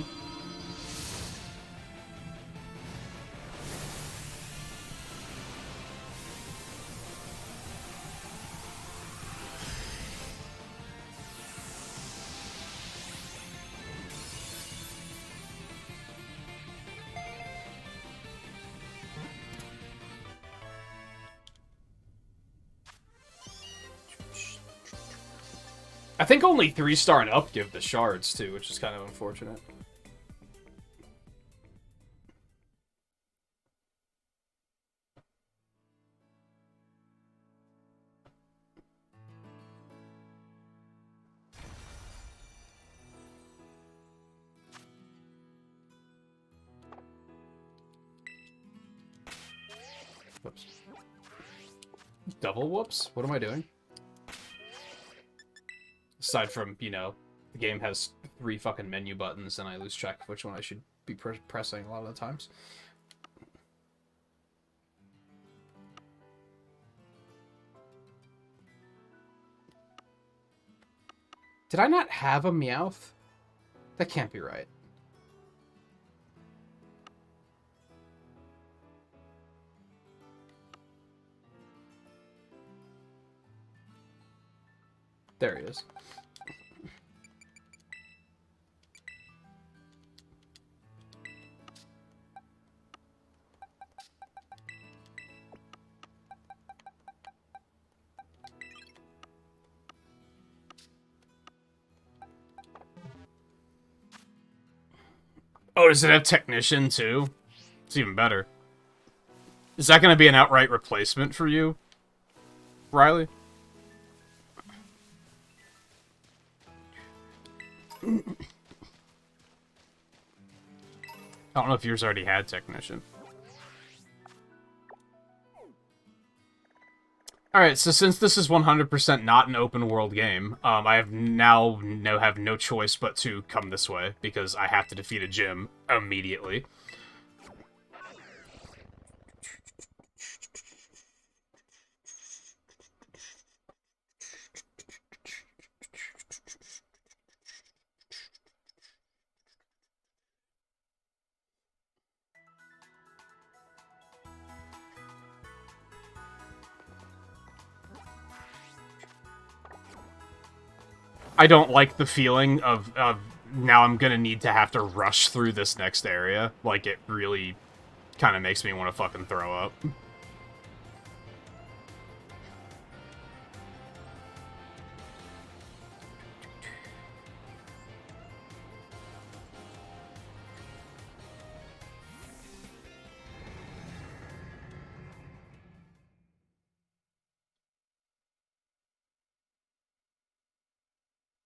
I think only 3 star and up give the shards, too, which is kind of unfortunate. Whoops. Double whoops? What am I doing? Aside from, you know, the game has 3 fucking menu buttons, and I lose track of which one I should be pressing a lot of the times. Did I not have a Meowth? That can't be right. There he is. Oh, does it have Technician, too? It's even better. Is that going to be an outright replacement for you, Riley? I don't know if yours already had Technician. Alright, so since this is 100% not an open world game, I have have no choice but to come this way, because I have to defeat a gym immediately. I don't like the feeling of now I'm gonna need to have to rush through this next area. Like, it really kind of makes me want to fucking throw up.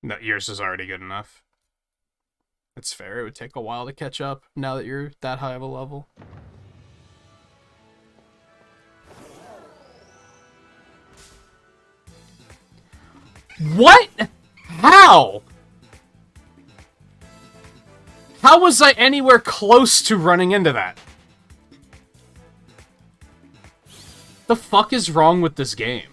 No, yours is already good enough. It's fair, it would take a while to catch up now that you're that high of a level. What? How? How was I anywhere close to running into that? The fuck is wrong with this game?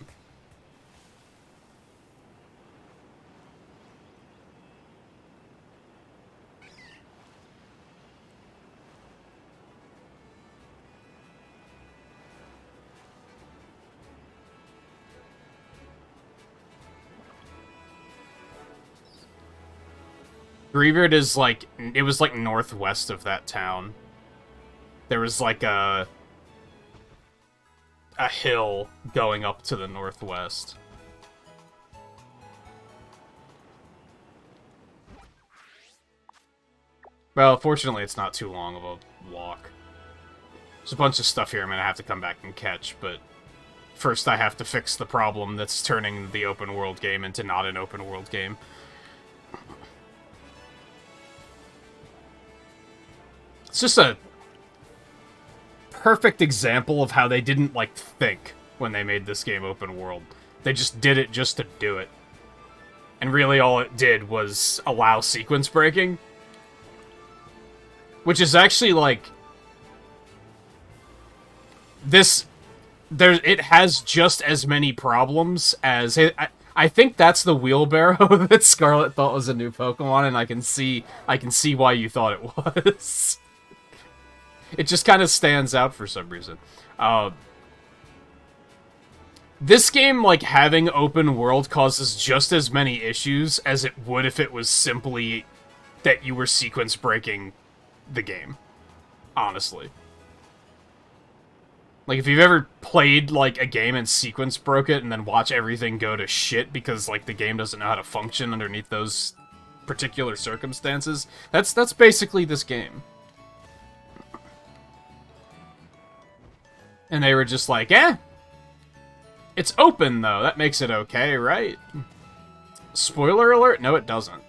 Greavyard is like, it was like northwest of that town. There was like a hill going up to the northwest. Well, fortunately, it's not too long of a walk. There's a bunch of stuff here I'm gonna have to come back and catch, but first I have to fix the problem that's turning the open world game into not an open world game. It's just a perfect example of how they didn't, like, think when they made this game open world. They just did it just to do it. And really all it did was allow sequence breaking. Which is actually, like... It has just as many problems as... I think that's the wheelbarrow that Scarlet thought was a new Pokemon, and I can see why you thought it was. It just kind of stands out for some reason. This game, like, having open world causes just as many issues as it would if it was simply that you were sequence breaking the game. Honestly. Like, if you've ever played, like, a game and sequence broke it and then watch everything go to shit because, like, the game doesn't know how to function underneath those particular circumstances, that's basically this game. And they were just like, eh. It's open, though. That makes it okay, right? Spoiler alert? No, it doesn't.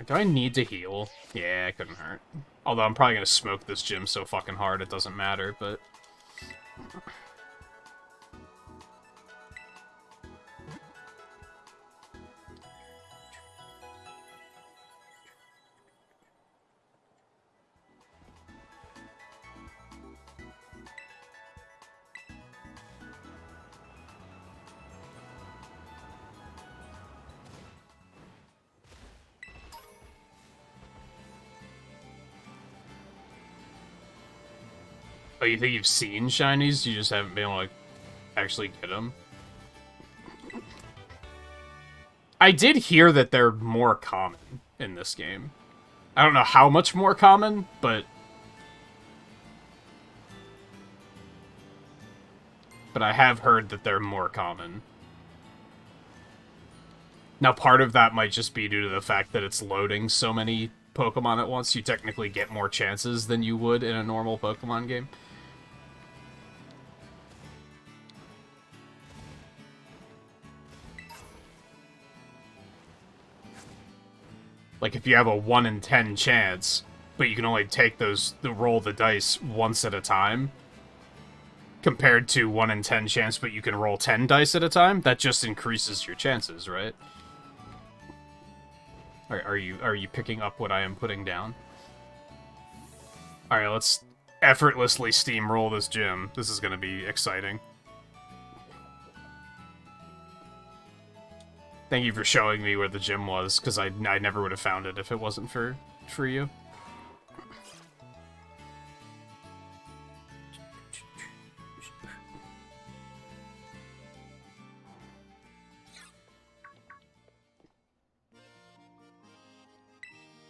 Do I need to heal? Yeah, it couldn't hurt. Although I'm probably gonna smoke this gym so fucking hard it doesn't matter, but... Oh, you think you've seen shinies? You just haven't been able to actually get them? I did hear that they're more common in this game. I don't know how much more common, but... But I have heard that they're more common. Now, part of that might just be due to the fact that it's loading so many Pokemon at once. You technically get more chances than you would in a normal Pokemon game. Like, if you have a 1 in 10 chance, but you can only take roll the dice once at a time, compared to 1 in 10 chance, but you can roll 10 dice at a time, that just increases your chances, right? Are you picking up what I am putting down? Alright, let's effortlessly steamroll this gym. This is gonna be exciting. Thank you for showing me where the gym was, because I never would have found it if it wasn't for you.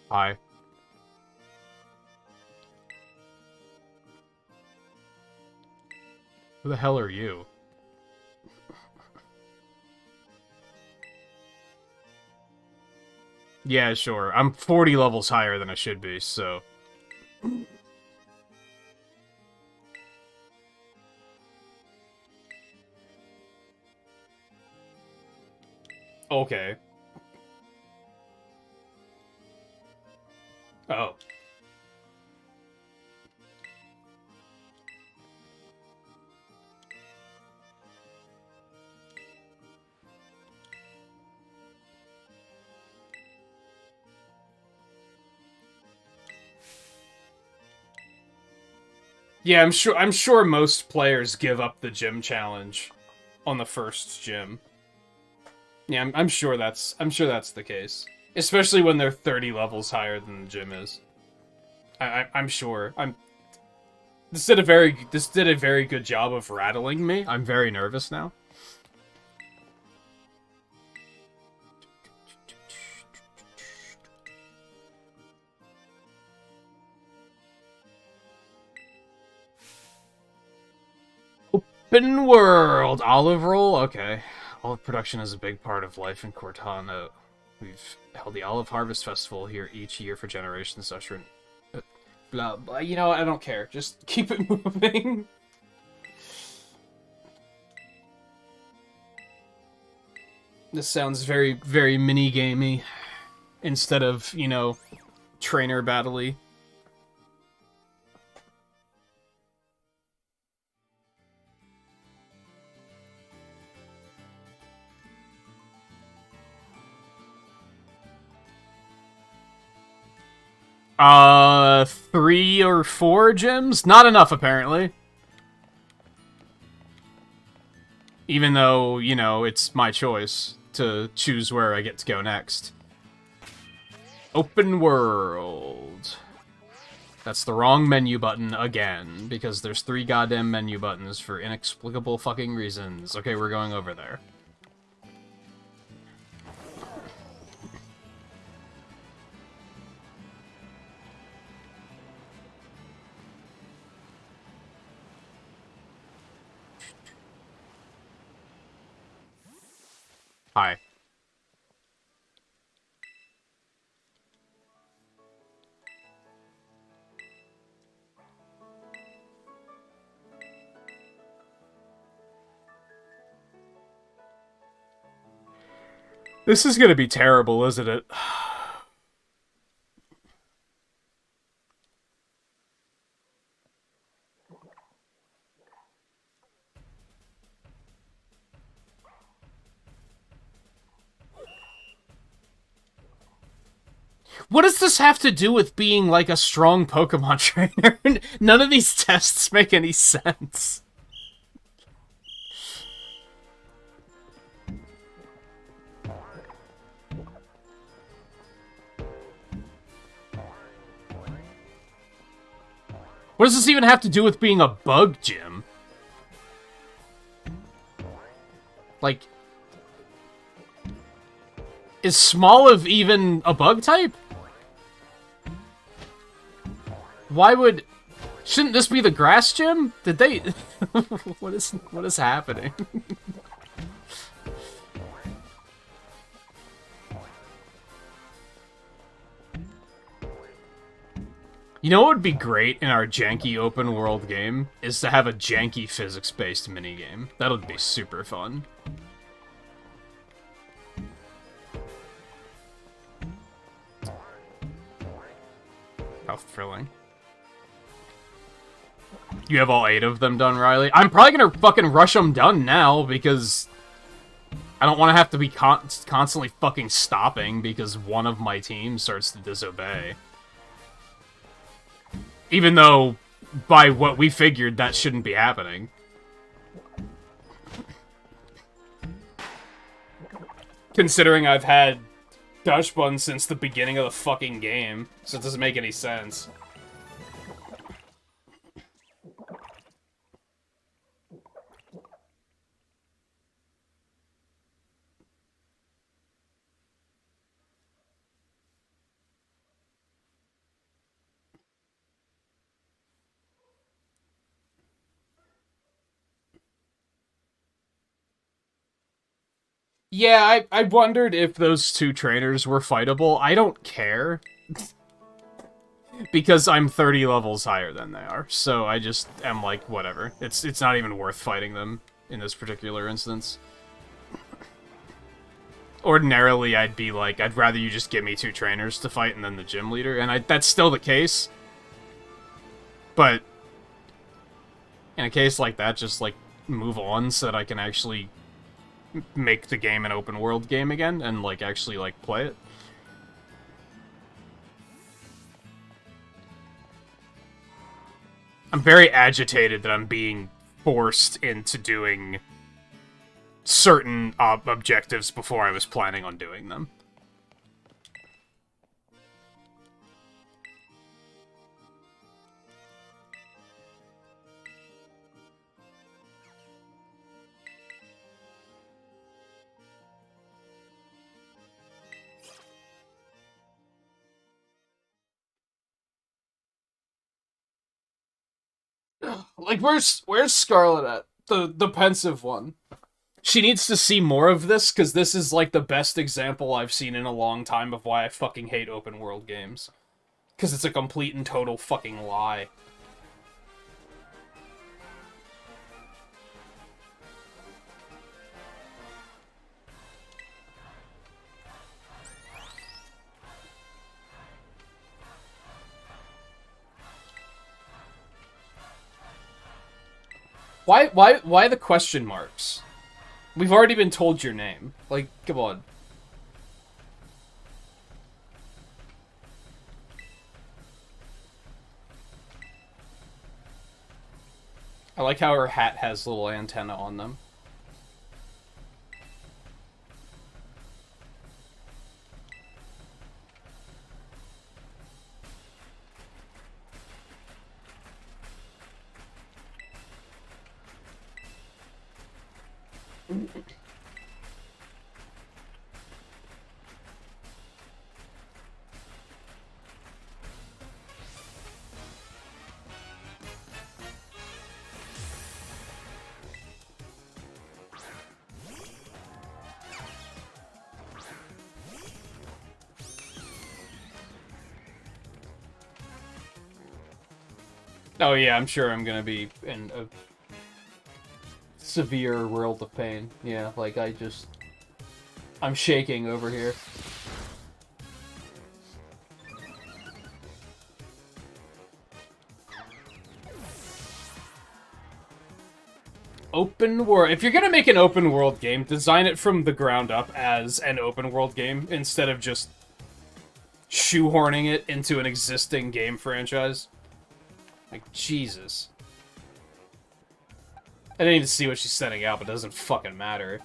Hi. Who the hell are you? Yeah, sure. I'm 40 levels higher than I should be, so... Okay. Oh. Yeah, I'm sure most players give up the gym challenge on the first gym. Yeah, I'm sure that's the case. Especially when they're 30 levels higher than the gym is. I'm sure. This did a very good job of rattling me. I'm very nervous now. Open world! Olive roll? Okay. Olive production is a big part of life in Cortana. We've held the Olive Harvest Festival here each year for generations, ushering... blah, blah. You know, I don't care. Just keep it moving. This sounds very, very mini-gamey. Instead of, you know, trainer battle-y. Three or four gems? Not enough, apparently. Even though, you know, it's my choice to choose where I get to go next. Open world. That's the wrong menu button again, because there's 3 goddamn menu buttons for inexplicable fucking reasons. Okay, we're going over there. Hi. This is gonna be terrible, isn't it? What does this have to do with being, like, a strong Pokemon trainer? None of these tests make any sense. What does this even have to do with being a bug gym? Like... Is Smoliv even a bug type? Why would... Shouldn't this be the grass gym? Did they... What is happening? You know what would be great in our janky open world game? Is to have a janky physics-based minigame. That would be super fun. How thrilling. You have all 8 of them done, Riley? I'm probably gonna fucking rush them done now, because I don't want to have to be constantly fucking stopping because one of my team starts to disobey. Even though, by what we figured, that shouldn't be happening. Considering I've had Dashbun since the beginning of the fucking game, so it doesn't make any sense. Yeah, I wondered if those 2 trainers were fightable. I don't care. Because I'm 30 levels higher than they are. So I just am like, whatever. It's not even worth fighting them in this particular instance. Ordinarily, I'd be like, I'd rather you just give me 2 trainers to fight and then the gym leader. And that's still the case. But in a case like that, just like move on so that I can actually make the game an open world game again and like actually like play it. I'm very agitated that I'm being forced into doing certain objectives before I was planning on doing them. Like, where's Scarlet at? The pensive one. She needs to see more of this, because this is, like, the best example I've seen in a long time of why I fucking hate open world games. Because it's a complete and total fucking lie. Why the question marks? We've already been told your name. Like, come on. I like how her hat has little antenna on them. Oh yeah, I'm sure I'm gonna be in a severe world of pain. Yeah, like I'm shaking over here. Open world. If you're gonna make an open world game, design it from the ground up as an open world game instead of just shoehorning it into an existing game franchise. Like, Jesus. I didn't even see what she's setting out, but it doesn't fucking matter.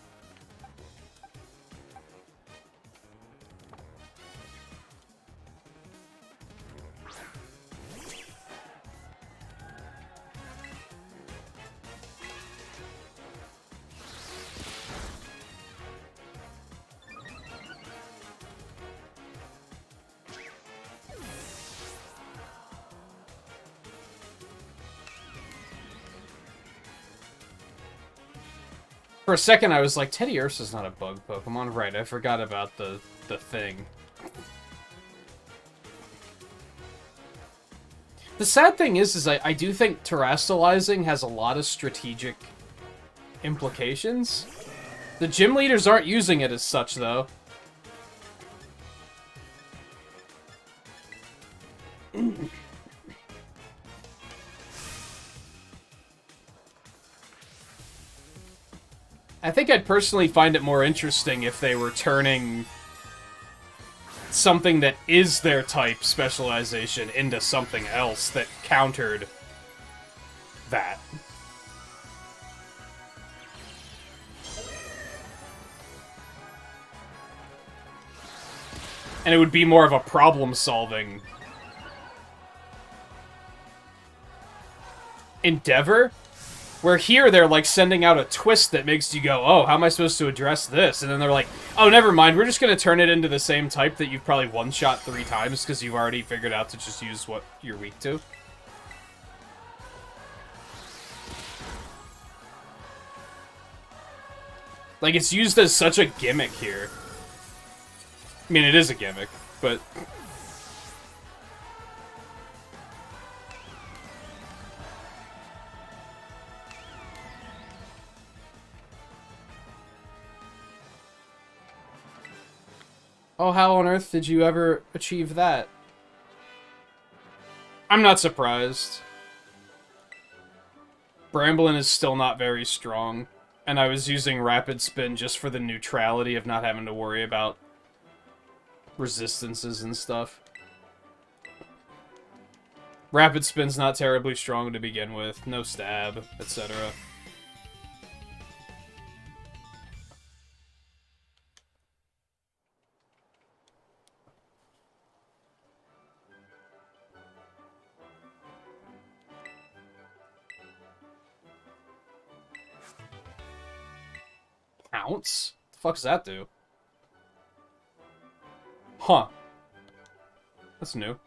For a second, I was like, Teddy Ursa's not a bug Pokemon. Right, I forgot about the thing. The sad thing is I do think terastallizing has a lot of strategic implications. The gym leaders aren't using it as such, though. I think I'd personally find it more interesting if they were turning something that is their type specialization into something else that countered that. And it would be more of a problem-solving endeavor. Where here, they're, like, sending out a twist that makes you go, oh, how am I supposed to address this? And then they're like, oh, never mind, we're just gonna turn it into the same type that you've probably one-shot 3 times because you've already figured out to just use what you're weak to. Like, it's used as such a gimmick here. I mean, it is a gimmick, but... Oh, how on earth did you ever achieve that? I'm not surprised. Bramblin is still not very strong, and I was using Rapid Spin just for the neutrality of not having to worry about resistances and stuff. Rapid Spin's not terribly strong to begin with, no stab, etc. Pounce? What the fuck does that do? Huh. That's new.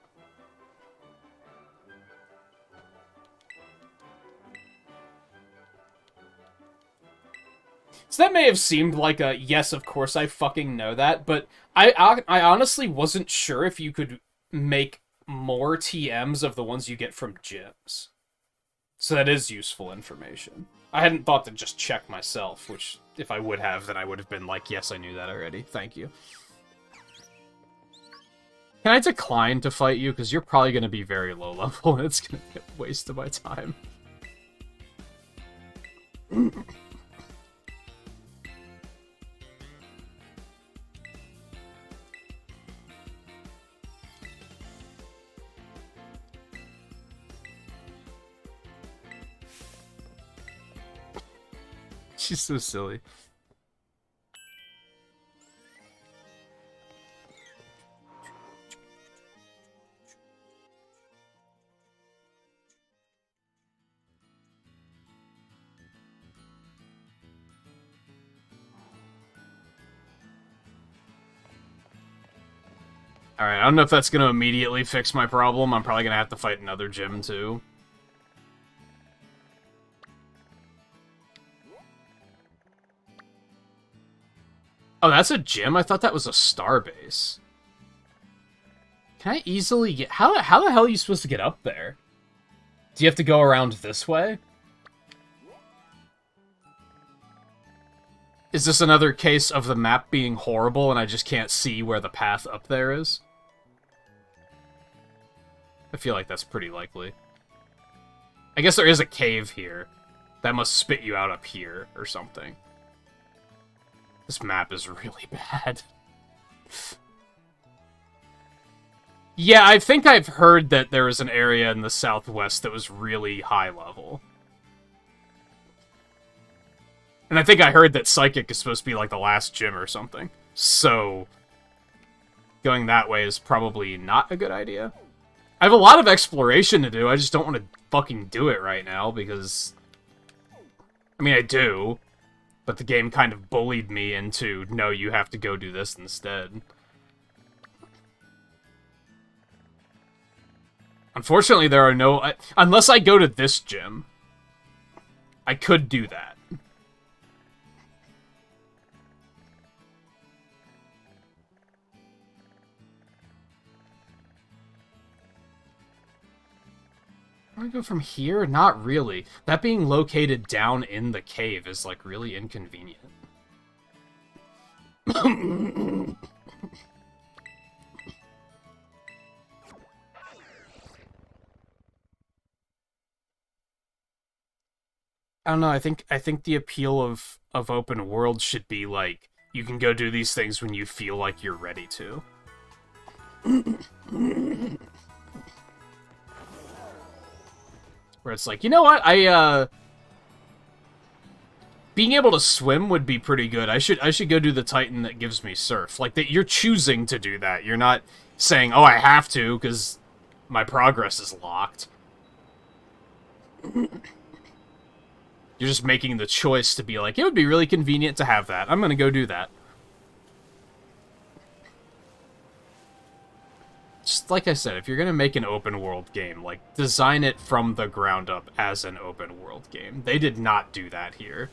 So that may have seemed like a, yes, of course I fucking know that, but I honestly wasn't sure if you could make more TMs of the ones you get from gyms. So that is useful information. I hadn't thought to just check myself, which, if I would have, then I would have been like, yes, I knew that already. Thank you. Can I decline to fight you? Because you're probably going to be very low level, and it's going to be a waste of my time. She's so silly. Alright, I don't know if that's going to immediately fix my problem. I'm probably going to have to fight another gym, too. Oh, that's a gym? I thought that was a star base. Can I easily get... How the hell are you supposed to get up there? Do you have to go around this way? Is this another case of the map being horrible and I just can't see where the path up there is? I feel like that's pretty likely. I guess there is a cave here. That must spit you out up here or something. This map is really bad. Yeah, I think I've heard that there is an area in the southwest that was really high level. And I think I heard that Psychic is supposed to be like the last gym or something. So, going that way is probably not a good idea. I have a lot of exploration to do, I just don't want to fucking do it right now, because... I mean, I do, but the game kind of bullied me into, no, you have to go do this instead. Unfortunately, there are no... unless I go to this gym, I could do that. Can I go from here? Not really. That being located down in the cave is, like, really inconvenient. I don't know, I think the appeal of open world should be, like, you can go do these things when you feel like you're ready to. Where it's like, you know what, being able to swim would be pretty good. I should go do the Titan that gives me surf. Like, that you're choosing to do that. You're not saying, oh, I have to, because my progress is locked. You're just making the choice to be like, it would be really convenient to have that. I'm gonna go do that. Just like I said, if you're gonna make an open world game, like, design it from the ground up as an open world game. They did not do that here.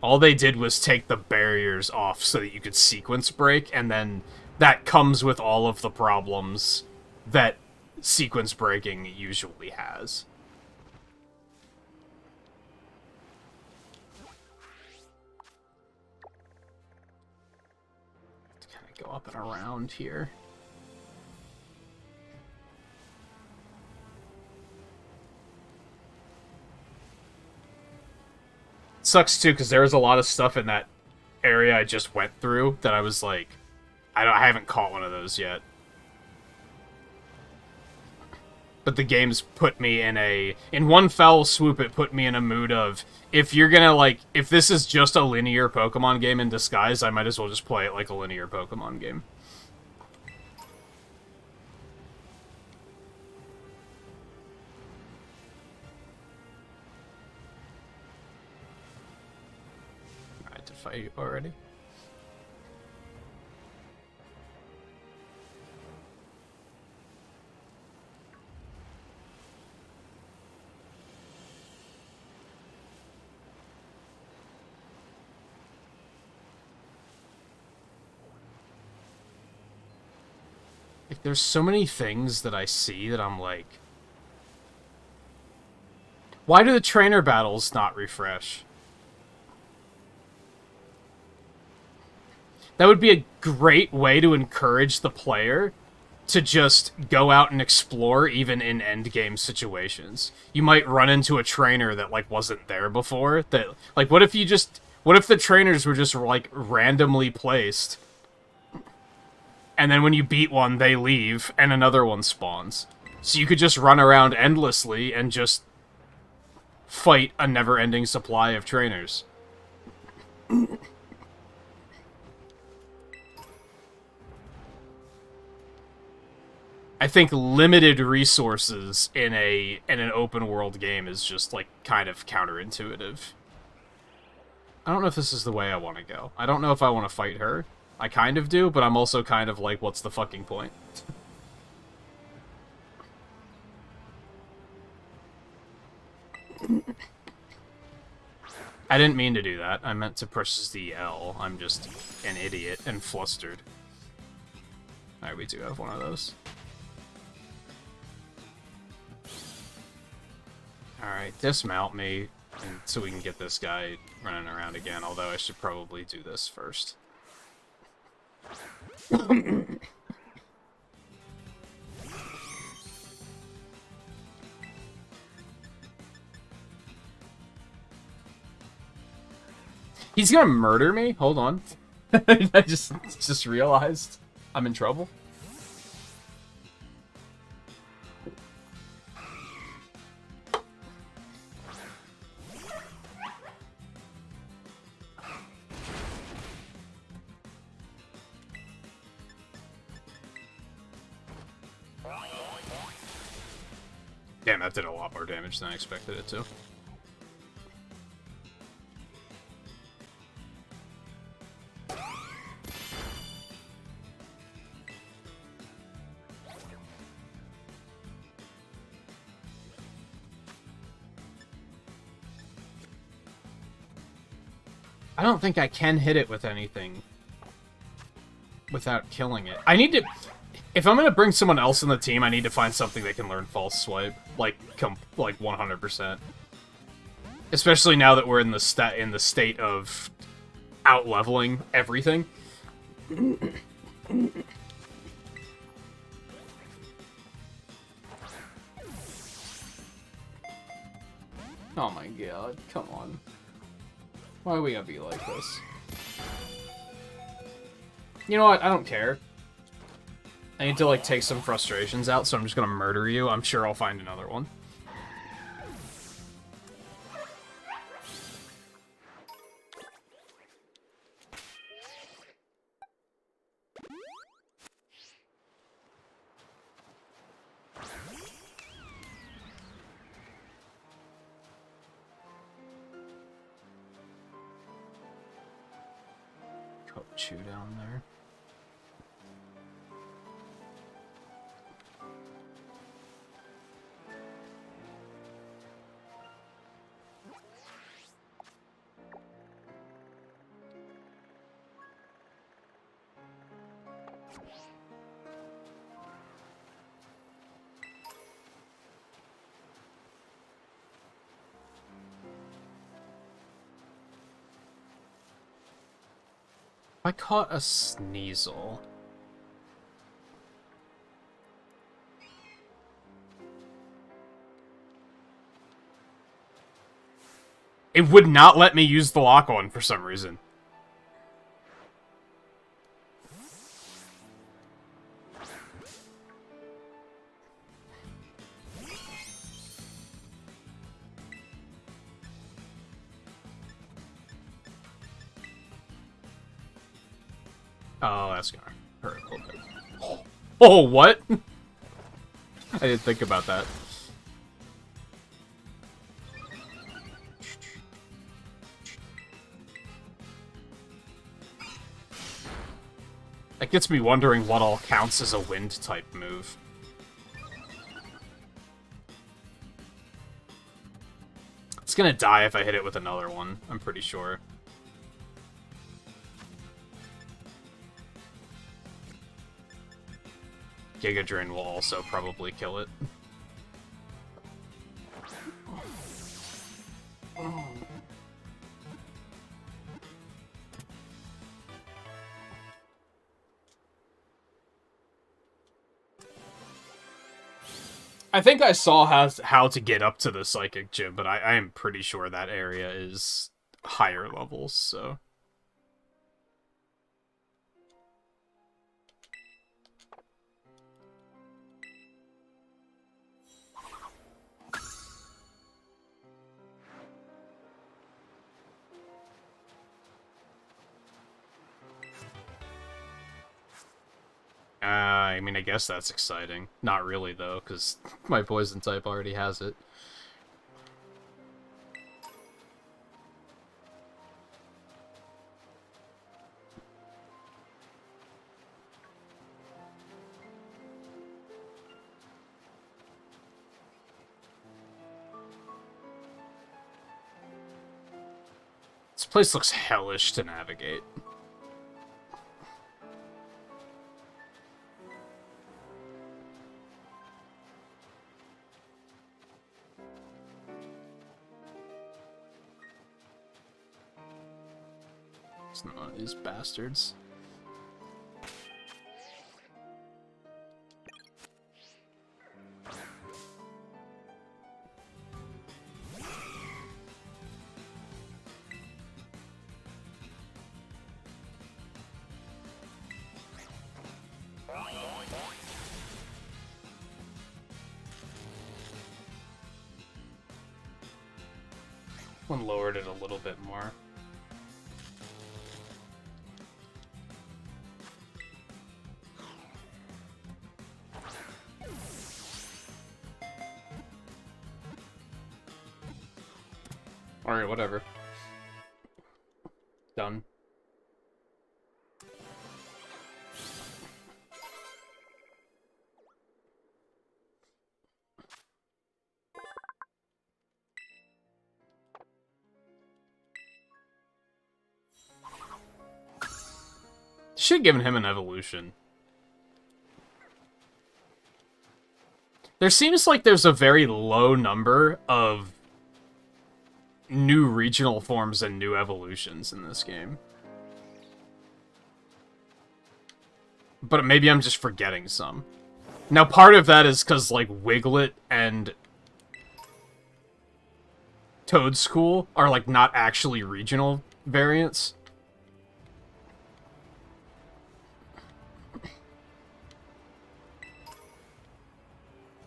All they did was take the barriers off so that you could sequence break, and then that comes with all of the problems that sequence breaking usually has. Go up and around here. It sucks too, because there was a lot of stuff in that area I just went through that I was like, I haven't caught one of those yet. But the game's put me in one fell swoop, it put me in a mood of, if you're gonna, like, if this is just a linear Pokemon game in disguise, I might as well just play it like a linear Pokemon game. I had to fight you already. Like, there's so many things that I see that I'm like... Why do the trainer battles not refresh? That would be a great way to encourage the player to just go out and explore even in endgame situations. You might run into a trainer that, like, wasn't there before. That, like, what if the trainers were just, like, randomly placed? And then when you beat one, they leave, and another one spawns. So you could just run around endlessly and just fight a never-ending supply of trainers. I think limited resources in an open world game is just, like, kind of counterintuitive. I don't know if this is the way I want to go. I don't know if I want to fight her. I kind of do, but I'm also kind of like, what's the fucking point? I didn't mean to do that. I meant to push the L. I'm just an idiot and flustered. Alright, we do have one of those. Alright, dismount me so we can get this guy running around again, although I should probably do this first. He's gonna murder me? Hold on. I just realized I'm in trouble. Damn, that did a lot more damage than I expected it to. I don't think I can hit it with anything without killing it. I need to... If I'm gonna bring someone else in the team, I need to find something that can learn false swipe, like 100%. Especially now that we're in the state of out-leveling everything. Oh my god, come on. Why are we gonna be like this? You know what? I don't care. I need to, like, take some frustrations out, so I'm just gonna murder you. I'm sure I'll find another one. Coach you down there. I caught a Sneasel. It would not let me use the lock on for some reason. Oh, that's gonna hurt a little bit. Oh, what? I didn't think about that. That gets me wondering what all counts as a wind-type move. It's gonna die if I hit it with another one, I'm pretty sure. Giga Drain will also probably kill it. I think I saw how to get up to the Psychic Gym, but I am pretty sure that area is higher levels, so... I mean, I guess that's exciting. Not really, though, because my Poison type already has it. This place looks hellish to navigate. It's not these bastards. One lowered it a little bit more. Alright, whatever. Done. Should have given him an evolution. There seems like there's a very low number of new regional forms and new evolutions in this game. But maybe I'm just forgetting some. Now, part of that is because, like, Wiglet and Toadschool are, like, not actually regional variants.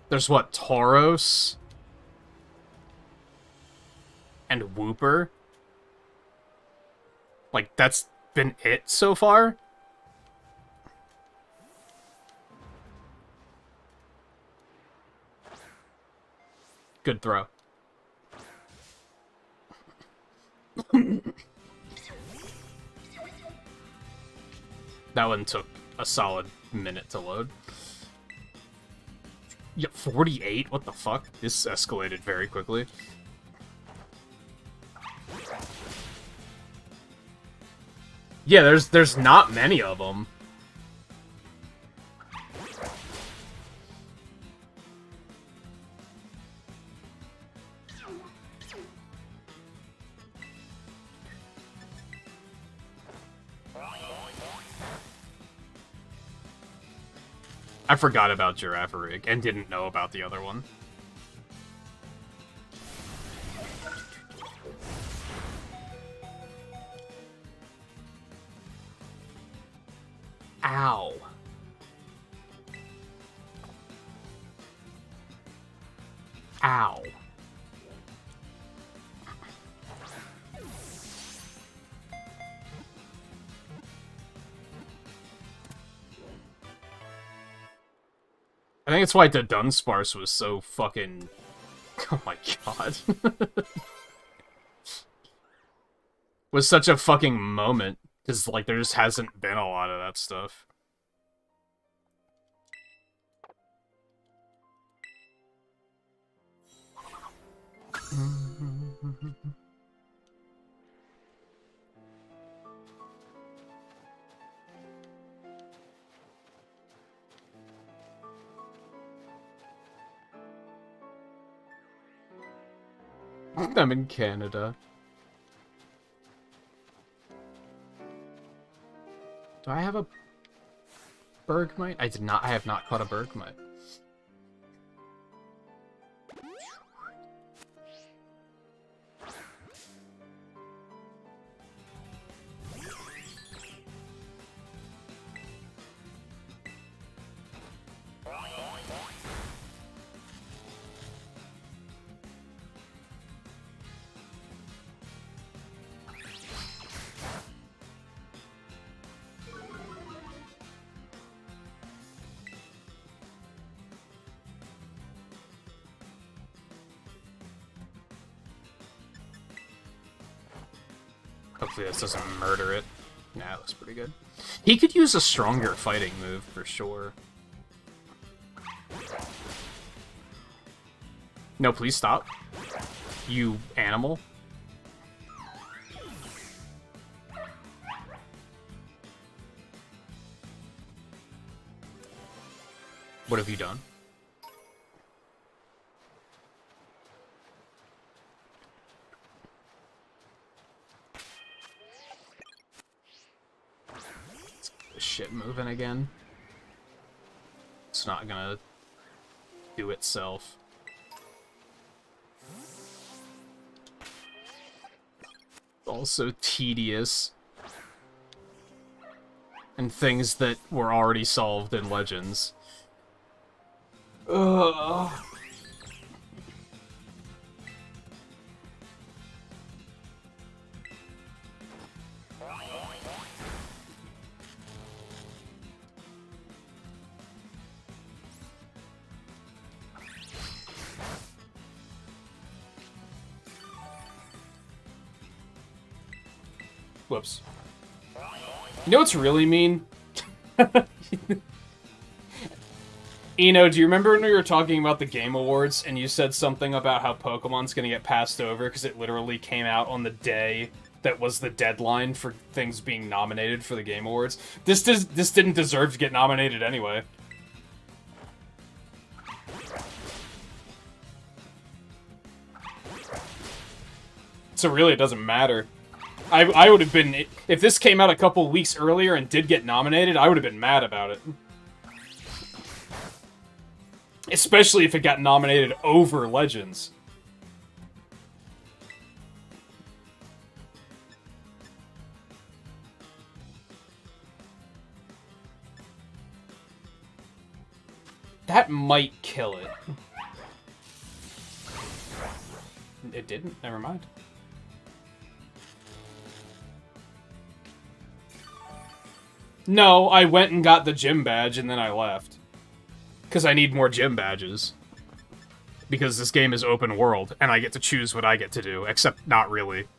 There's, what, Tauros? And Wooper? Like, that's been it so far? Good throw. That one took a solid minute to load. Yeah, 48? What the fuck? This escalated very quickly. Yeah, there's not many of them. I forgot about Girafarig and didn't know about the other one. Ow. Ow. I think it's why the Dunsparce was so fucking... Oh my god. Was such a fucking moment. Because, like, there just hasn't been a lot of that stuff. I'm in Canada. Do I have a Bergmite? I did not. I have not caught a Bergmite. Hopefully this doesn't murder it. Nah, that looks pretty good. He could use a stronger fighting move, for sure. No, please stop. You animal. What have you done? Shit moving again. It's not gonna do itself. Also tedious. And things that were already solved in Legends. Ugh. Whoops. You know what's really mean? Eno, do you remember when we were talking about the Game Awards and you said something about how Pokemon's gonna get passed over because it literally came out on the day that was the deadline for things being nominated for the Game Awards? This didn't deserve to get nominated anyway. So really, it doesn't matter. I would have been... If this came out a couple weeks earlier and did get nominated, I would have been mad about it. Especially if it got nominated over Legends. That might kill it. It didn't? Never mind. No, I went and got the gym badge and then I left. Because I need more gym badges. Because this game is open world, and I get to choose what I get to do. Except, not really.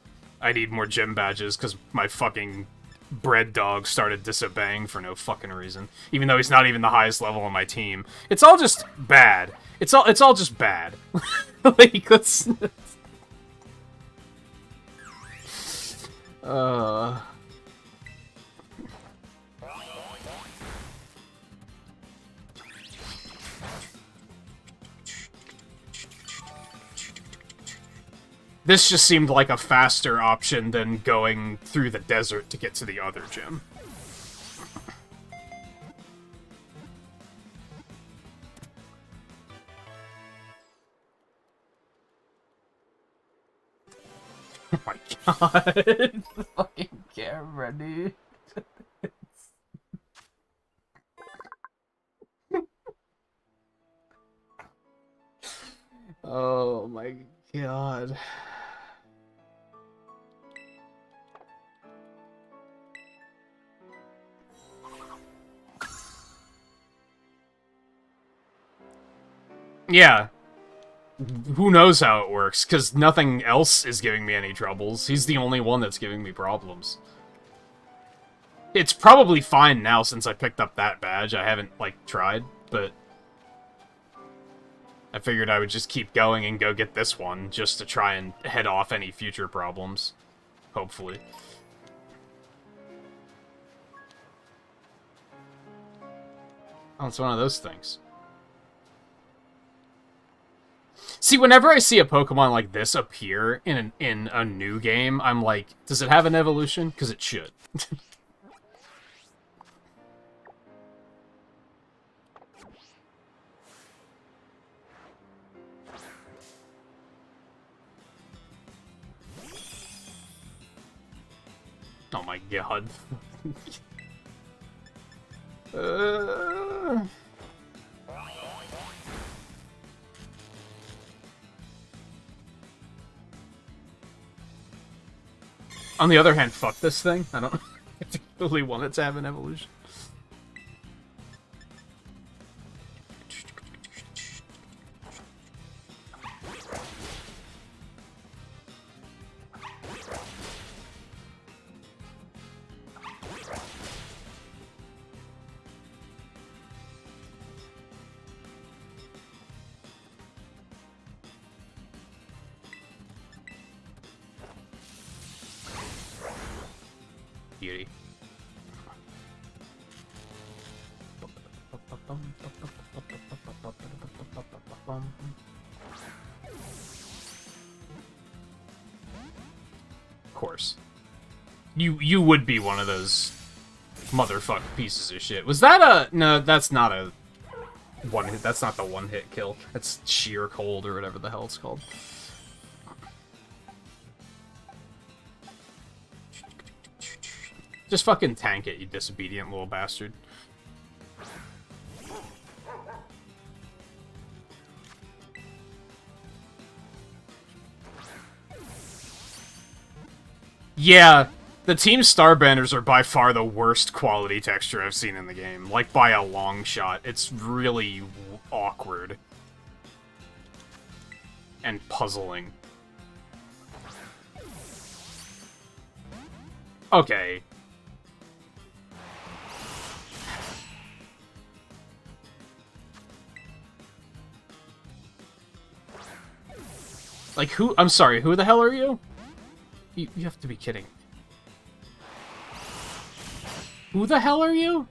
I need more gym badges because my fucking bread dog started disobeying for no fucking reason. Even though he's not even the highest level on my team. It's all just bad. It's all just bad. Like, let's... This just seemed like a faster option than going through the desert to get to the other gym. Oh my god. Fucking camera, dude. Oh my god. Yeah. Who knows how it works, because nothing else is giving me any troubles. He's the only one that's giving me problems. It's probably fine now since I picked up that badge. I haven't, like, tried, but... I figured I would just keep going and go get this one, just to try and head off any future problems. Hopefully. Oh, it's one of those things. See, whenever I see a Pokemon like this appear in a new game, I'm like, does it have an evolution? Because it should. Oh my god. On the other hand, fuck this thing. I don't particularly want it to have an evolution. Beauty. Of course. You would be one of those motherfucking pieces of shit. Was that a... No, that's not a one hit. That's not the one-hit kill. That's sheer cold or whatever the hell it's called. Just fucking tank it, you disobedient little bastard. Yeah, the Team Starbenders are by far the worst quality texture I've seen in the game. Like, by a long shot. It's really awkward. And puzzling. Okay. Like, who? I'm sorry, who the hell are you? You have to be kidding. Who the hell are you?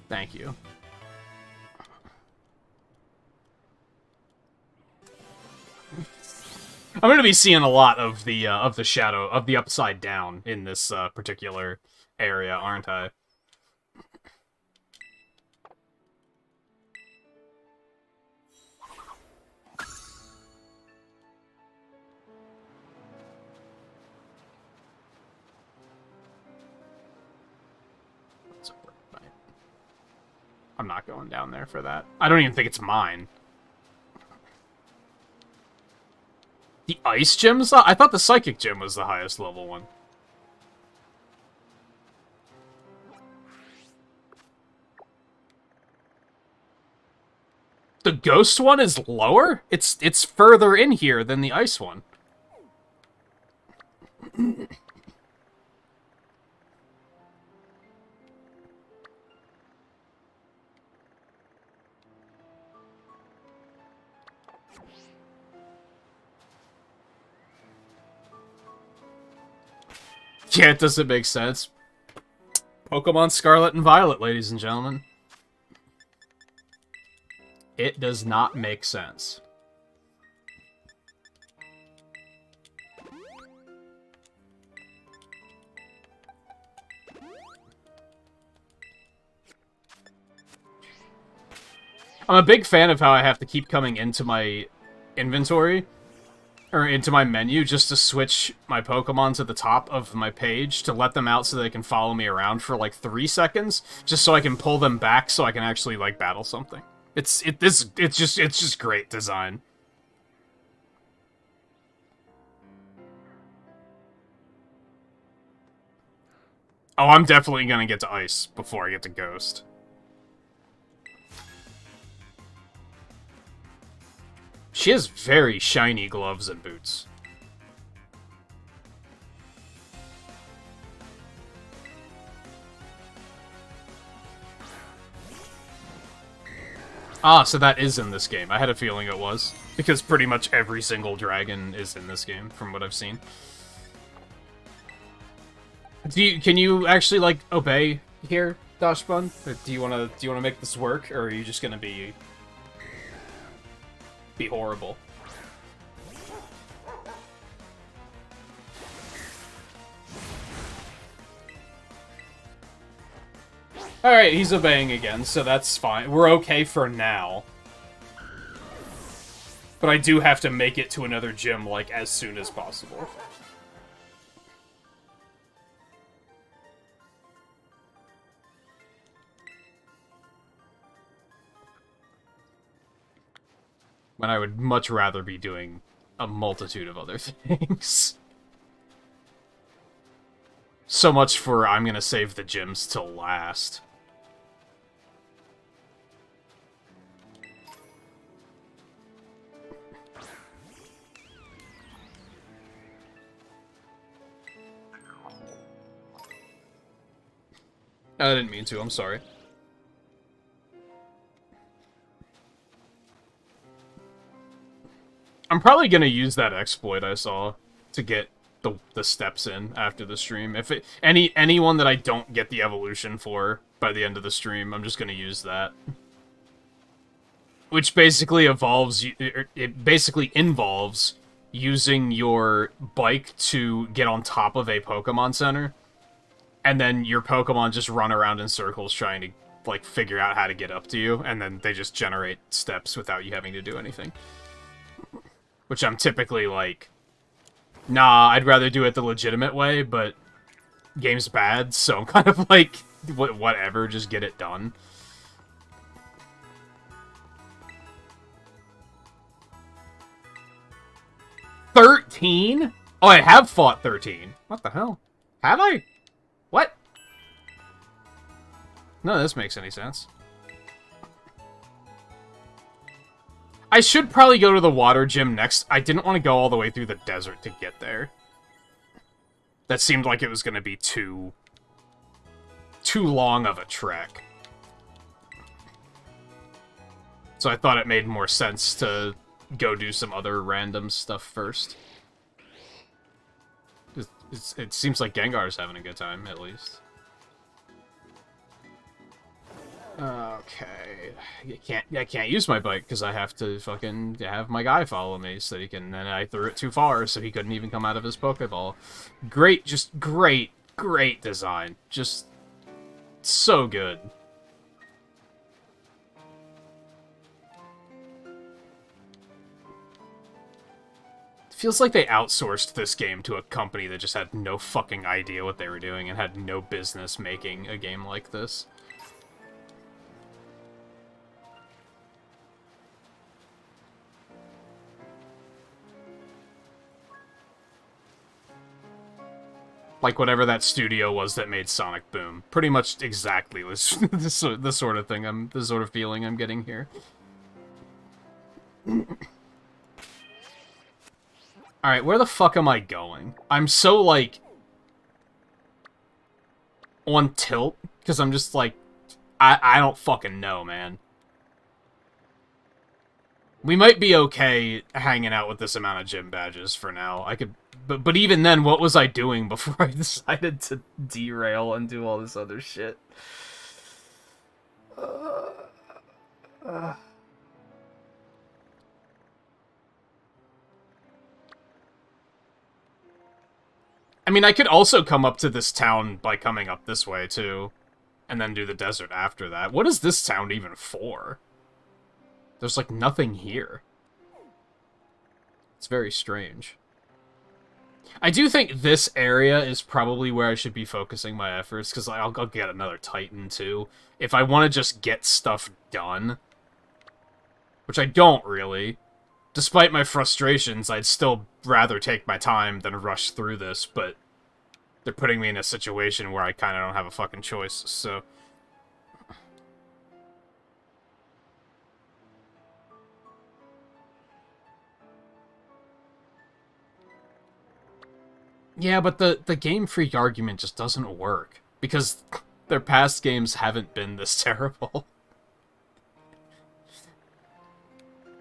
Thank you. I'm gonna be seeing a lot of the shadow of the upside down in this particular area, aren't I? I'm not going down there for that. I don't even think it's mine. The Ice Gym's I thought the Psychic Gym was the highest level one. The Ghost one is lower? It's further in here than the Ice one. Yeah, it doesn't make sense. Pokemon Scarlet and Violet, ladies and gentlemen. It does not make sense. I'm a big fan of how I have to keep coming into my inventory, or into my menu, just to switch my Pokemon to the top of my page to let them out so they can follow me around for like 3 seconds, just so I can pull them back so I can actually like battle something. It's just great design. Oh, I'm definitely gonna get to Ice before I get to Ghost. She has very shiny gloves and boots. Ah, so that is in this game. I had a feeling it was. Because pretty much every single dragon is in this game, from what I've seen. Can you actually, like, obey here, Dashbun? Do you wanna make this work, or are you just gonna be horrible? Alright, he's obeying again, so that's fine. We're okay for now. But I do have to make it to another gym, like, as soon as possible. When I would much rather be doing a multitude of other things. So much for I'm gonna save the gyms till last. I didn't mean to, I'm sorry. I'm probably gonna use that exploit I saw to get the steps in after the stream. If anyone that I don't get the evolution for by the end of the stream, I'm just gonna use that. Which basically it basically involves using your bike to get on top of a Pokemon Center, and then your Pokemon just run around in circles trying to, like, figure out how to get up to you, and then they just generate steps without you having to do anything. Which I'm typically like, nah, I'd rather do it the legitimate way, but game's bad, so I'm kind of like, whatever, just get it done. $13? Oh, I have fought 13. What the hell? Have I? What? None of this makes any sense. I should probably go to the water gym next. I didn't want to go all the way through the desert to get there. That seemed like it was going to be too long of a trek. So I thought it made more sense to go do some other random stuff first. It seems like Gengar's having a good time, at least. Okay, I can't use my bike because I have to fucking have my guy follow me so he can. And I threw it too far, so he couldn't even come out of his Pokeball. Great, just great design, just so good. Feels like they outsourced this game to a company that just had no fucking idea what they were doing and had no business making a game like this. Like whatever that studio was that made Sonic Boom. Pretty much exactly the sort of thing the sort of feeling I'm getting here. Alright, where the fuck am I going? I'm so, like, on tilt, because I'm just, like, I don't fucking know, man. We might be okay hanging out with this amount of gym badges for now. I could, but even then, what was I doing before I decided to derail and do all this other shit? I mean, I could also come up to this town by coming up this way, too. And then do the desert after that. What is this town even for? There's, like, nothing here. It's very strange. I do think this area is probably where I should be focusing my efforts, because I'll get another Titan, too. If I want to just get stuff done. Which I don't, really. Despite my frustrations, I'd still rather take my time than rush through this, but they're putting me in a situation where I kind of don't have a fucking choice, so... Yeah, but the Game Freak argument just doesn't work, because their past games haven't been this terrible.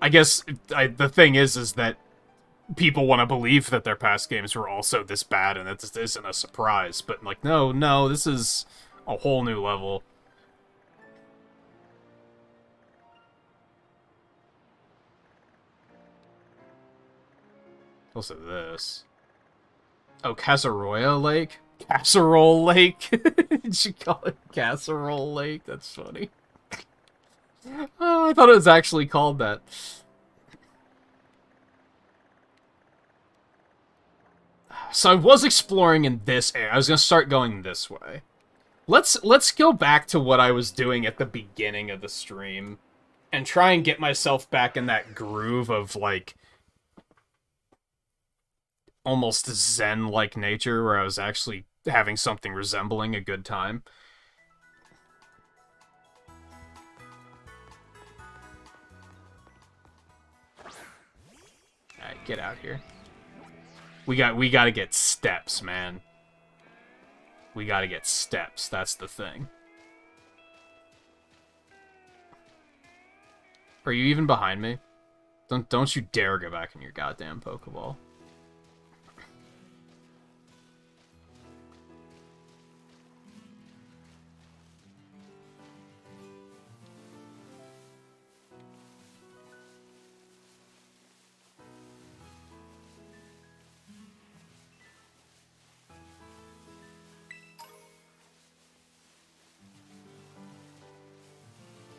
I guess the thing is that people want to believe that their past games were also this bad and that this isn't a surprise. But, like, no, this is a whole new level. Also this. Oh, Casseroya Lake? Casserole Lake? Did you call it Casserole Lake? That's funny. Oh, I thought it was actually called that. So I was exploring in this area. I was going to start going this way. Let's go back to what I was doing at the beginning of the stream and try and get myself back in that groove of, like, almost zen-like nature where I was actually having something resembling a good time. Alright, get out here. We gotta get steps, man. We gotta get steps, that's the thing. Are you even behind me? Don't you dare go back in your goddamn Pokeball.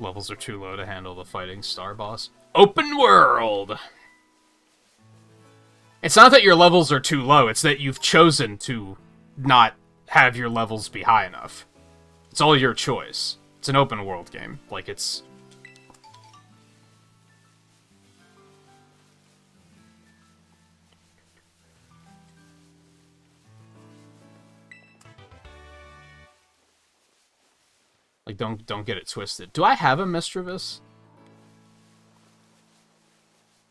Levels are too low to handle the fighting star boss. Open world! It's not that your levels are too low, it's that you've chosen to not have your levels be high enough. It's all your choice. It's an open world game. Like, it's... Like, don't get it twisted. Do I have a Mischievous?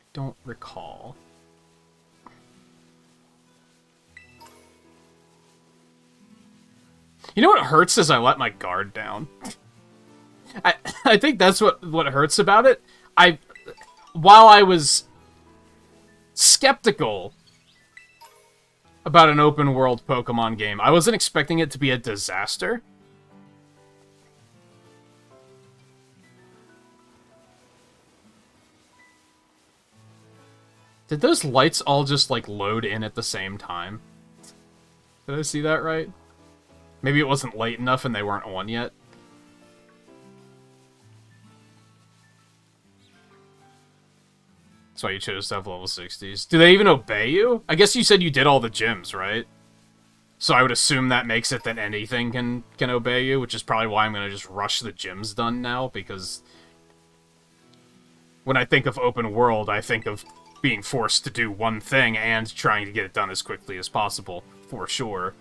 I don't recall. You know what hurts is I let my guard down. I think that's what hurts about it. While I was skeptical about an open world Pokemon game, I wasn't expecting it to be a disaster. Did those lights all just, like, load in at the same time? Did I see that right? Maybe it wasn't late enough and they weren't on yet. That's why you chose to have level 60s. Do they even obey you? I guess you said you did all the gyms, right? So I would assume that makes it that anything can obey you, which is probably why I'm going to just rush the gyms done now, because when I think of open world, I think of being forced to do one thing and trying to get it done as quickly as possible, for sure.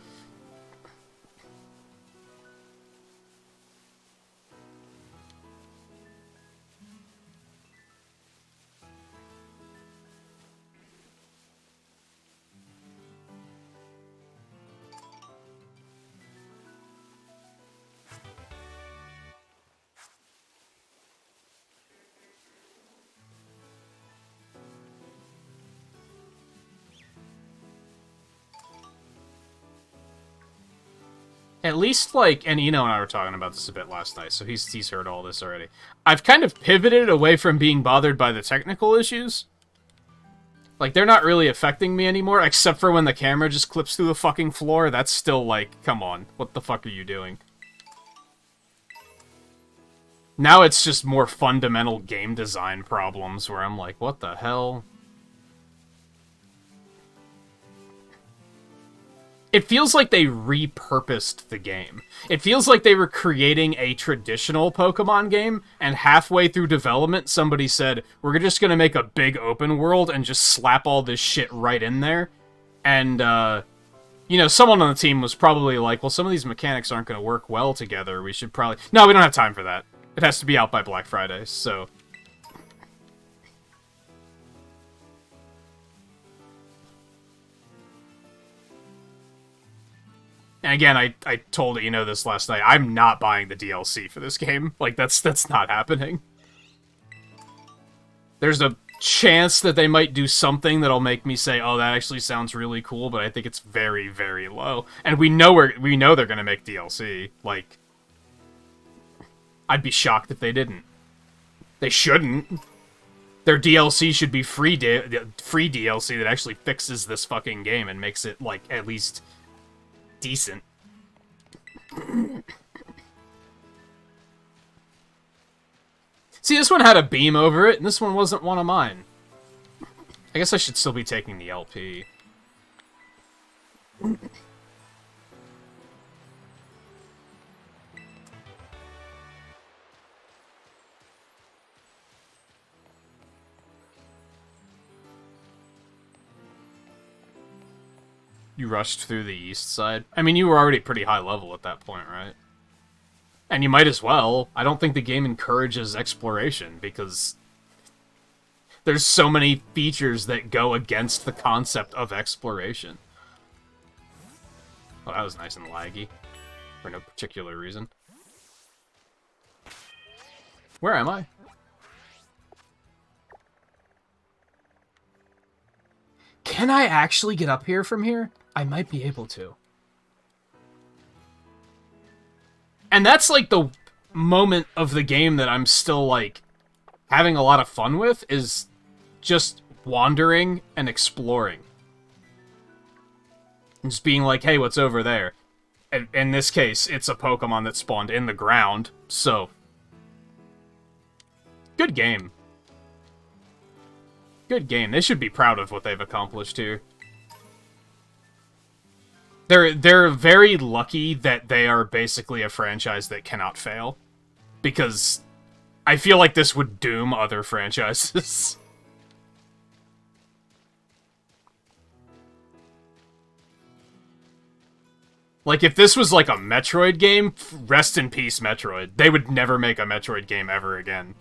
At least, like, and Eno and I were talking about this a bit last night, so he's heard all this already. I've kind of pivoted away from being bothered by the technical issues. Like, they're not really affecting me anymore, except for when the camera just clips through the fucking floor. That's still, like, come on, what the fuck are you doing? Now it's just more fundamental game design problems where I'm like, what the hell? It feels like they repurposed the game. It feels like they were creating a traditional Pokemon game, and halfway through development, somebody said, we're just gonna make a big open world and just slap all this shit right in there. And, you know, someone on the team was probably like, well, some of these mechanics aren't gonna work well together. We should probably... No, we don't have time for that. It has to be out by Black Friday, so... And again, I told Eno this last night. I'm not buying the DLC for this game. Like, that's not happening. There's a chance that they might do something that'll make me say, oh, that actually sounds really cool, but I think it's very, very low. And we know they're gonna make DLC. Like, I'd be shocked if they didn't. They shouldn't. Their DLC should be free DLC that actually fixes this fucking game and makes it, like, at least decent. See, this one had a beam over it, and this one wasn't one of mine. I guess I should still be taking the LP. You rushed through the east side? I mean, you were already pretty high level at that point, right? And you might as well. I don't think the game encourages exploration, because there's so many features that go against the concept of exploration. Oh, that was nice and laggy. For no particular reason. Where am I? Can I actually get up here from here? I might be able to. And that's, like, the moment of the game that I'm still, like, having a lot of fun with, is just wandering and exploring. And just being like, hey, what's over there? And in this case, it's a Pokemon that spawned in the ground, so... Good game. Good game. They should be proud of what they've accomplished here. They're very lucky that they are basically a franchise that cannot fail. Because I feel like this would doom other franchises. Like, if this was like a Metroid game, rest in peace, Metroid. They would never make a Metroid game ever again.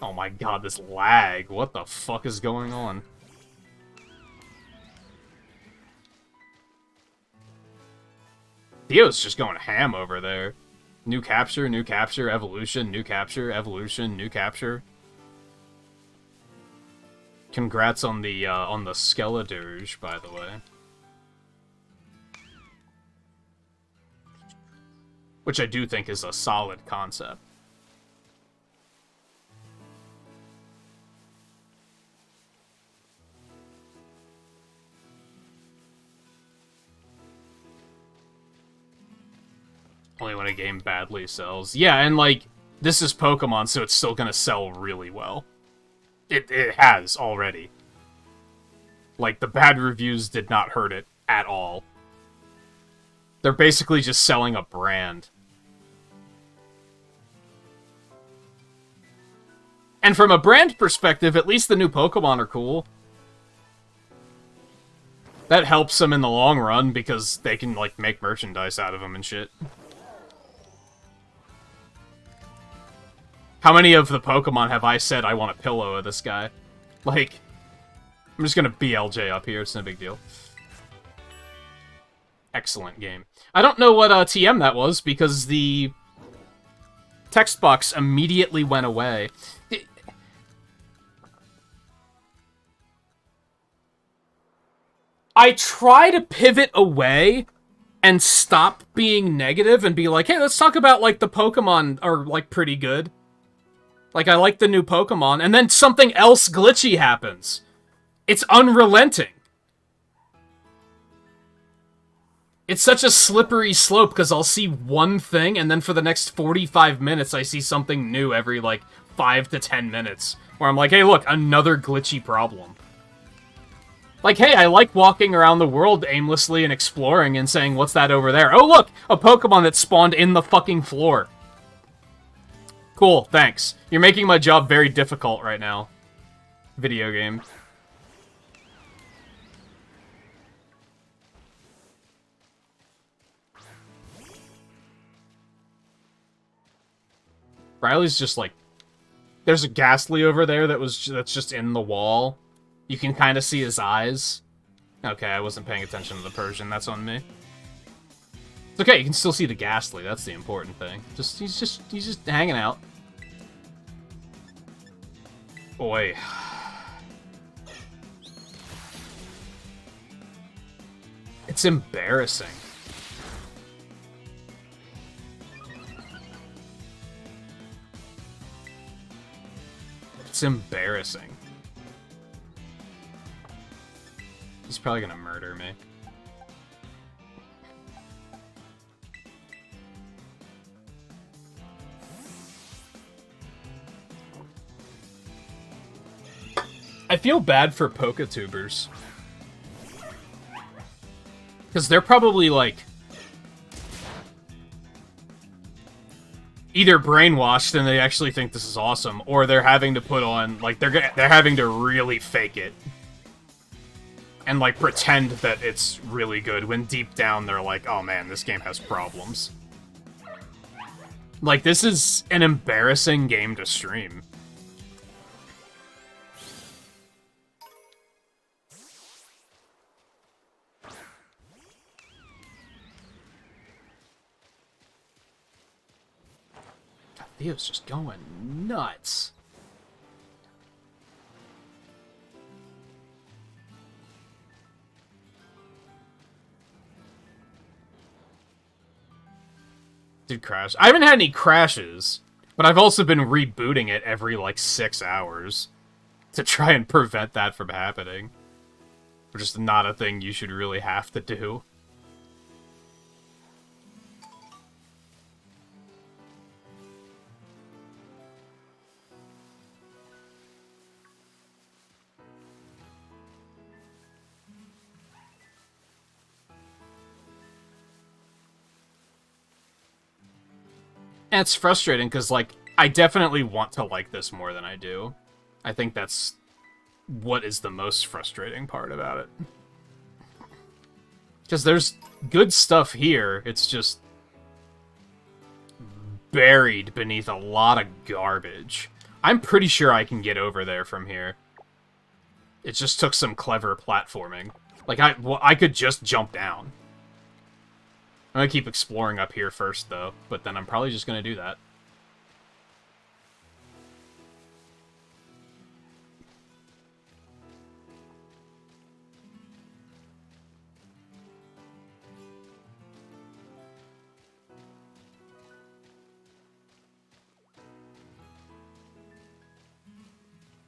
Oh my god, this lag. What the fuck is going on? Theo's just going ham over there. New capture, evolution, new capture, evolution, new capture. Congrats on the Skeledirge, by the way. Which I do think is a solid concept. Only when a game badly sells. Yeah, and, like, this is Pokemon, so it's still gonna sell really well. It has already. Like, the bad reviews did not hurt it at all. They're basically just selling a brand. And from a brand perspective, at least the new Pokemon are cool. That helps them in the long run, because they can, like, make merchandise out of them and shit. How many of the Pokemon have I said I want a pillow of this guy? Like, I'm just gonna BLJ up here, it's no big deal. Excellent game. I don't know what TM that was, because the text box immediately went away. I try to pivot away and stop being negative and be like, hey, let's talk about, like, the Pokemon are, like, pretty good. Like, I like the new Pokemon, and then something else glitchy happens. It's unrelenting. It's such a slippery slope, because I'll see one thing, and then for the next 45 minutes, I see something new every, like, 5 to 10 minutes. Where I'm like, hey, look, another glitchy problem. Like, hey, I like walking around the world aimlessly and exploring and saying, what's that over there? Oh, look, a Pokemon that spawned in the fucking floor. Cool, thanks. You're making my job very difficult right now. Video game. Riley's just like... There's a Ghastly over there that's just in the wall. You can kind of see his eyes. Okay, I wasn't paying attention to the Persian. That's on me. It's okay, you can still see the Ghastly. That's the important thing. He's just hanging out. Boy. It's embarrassing. It's embarrassing. He's probably gonna murder me. I feel bad for Poketubers. Because they're probably, like, either brainwashed and they actually think this is awesome, or they're having to put on, like, they're having to really fake it. And, like, pretend that it's really good, when deep down they're like, oh man, this game has problems. Like, this is an embarrassing game to stream. Theo's just going nuts. Did crash? I haven't had any crashes, but I've also been rebooting it every, like, 6 hours to try and prevent that from happening. Which is not a thing you should really have to do. And it's frustrating, because, like, I definitely want to like this more than I do. I think that's what is the most frustrating part about it. Because there's good stuff here, it's just buried beneath a lot of garbage. I'm pretty sure I can get over there from here. It just took some clever platforming. Like, I could just jump down. I'm gonna keep exploring up here first, though, but then I'm probably just gonna do that.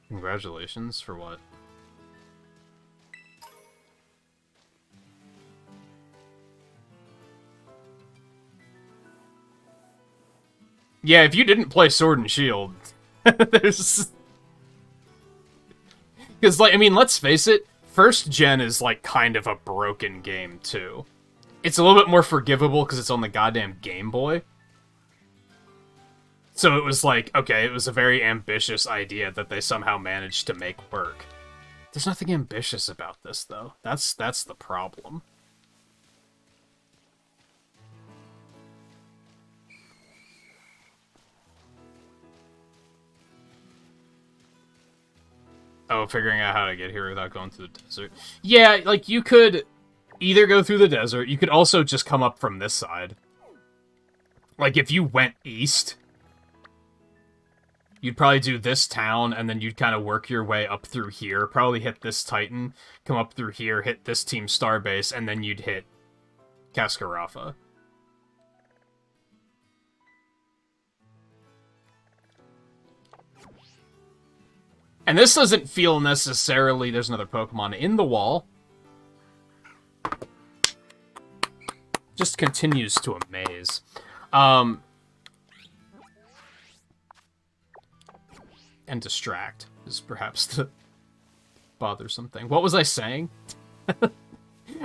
Congratulations, for what? Yeah, if you didn't play Sword and Shield, there's... Because, like, I mean, let's face it, first gen is, like, kind of a broken game, too. It's a little bit more forgivable because it's on the goddamn Game Boy. So it was like, okay, it was a very ambitious idea that they somehow managed to make work. There's nothing ambitious about this, though. That's the problem. Oh, figuring out how to get here without going through the desert. Yeah, like, you could either go through the desert, you could also just come up from this side. Like, if you went east, you'd probably do this town, and then you'd kind of work your way up through here, probably hit this Titan, come up through here, hit this Team Starbase, and then you'd hit Cascarafa. And this doesn't feel necessarily... There's another Pokemon in the wall. Just continues to amaze. And distract is perhaps the bothersome thing. What was I saying?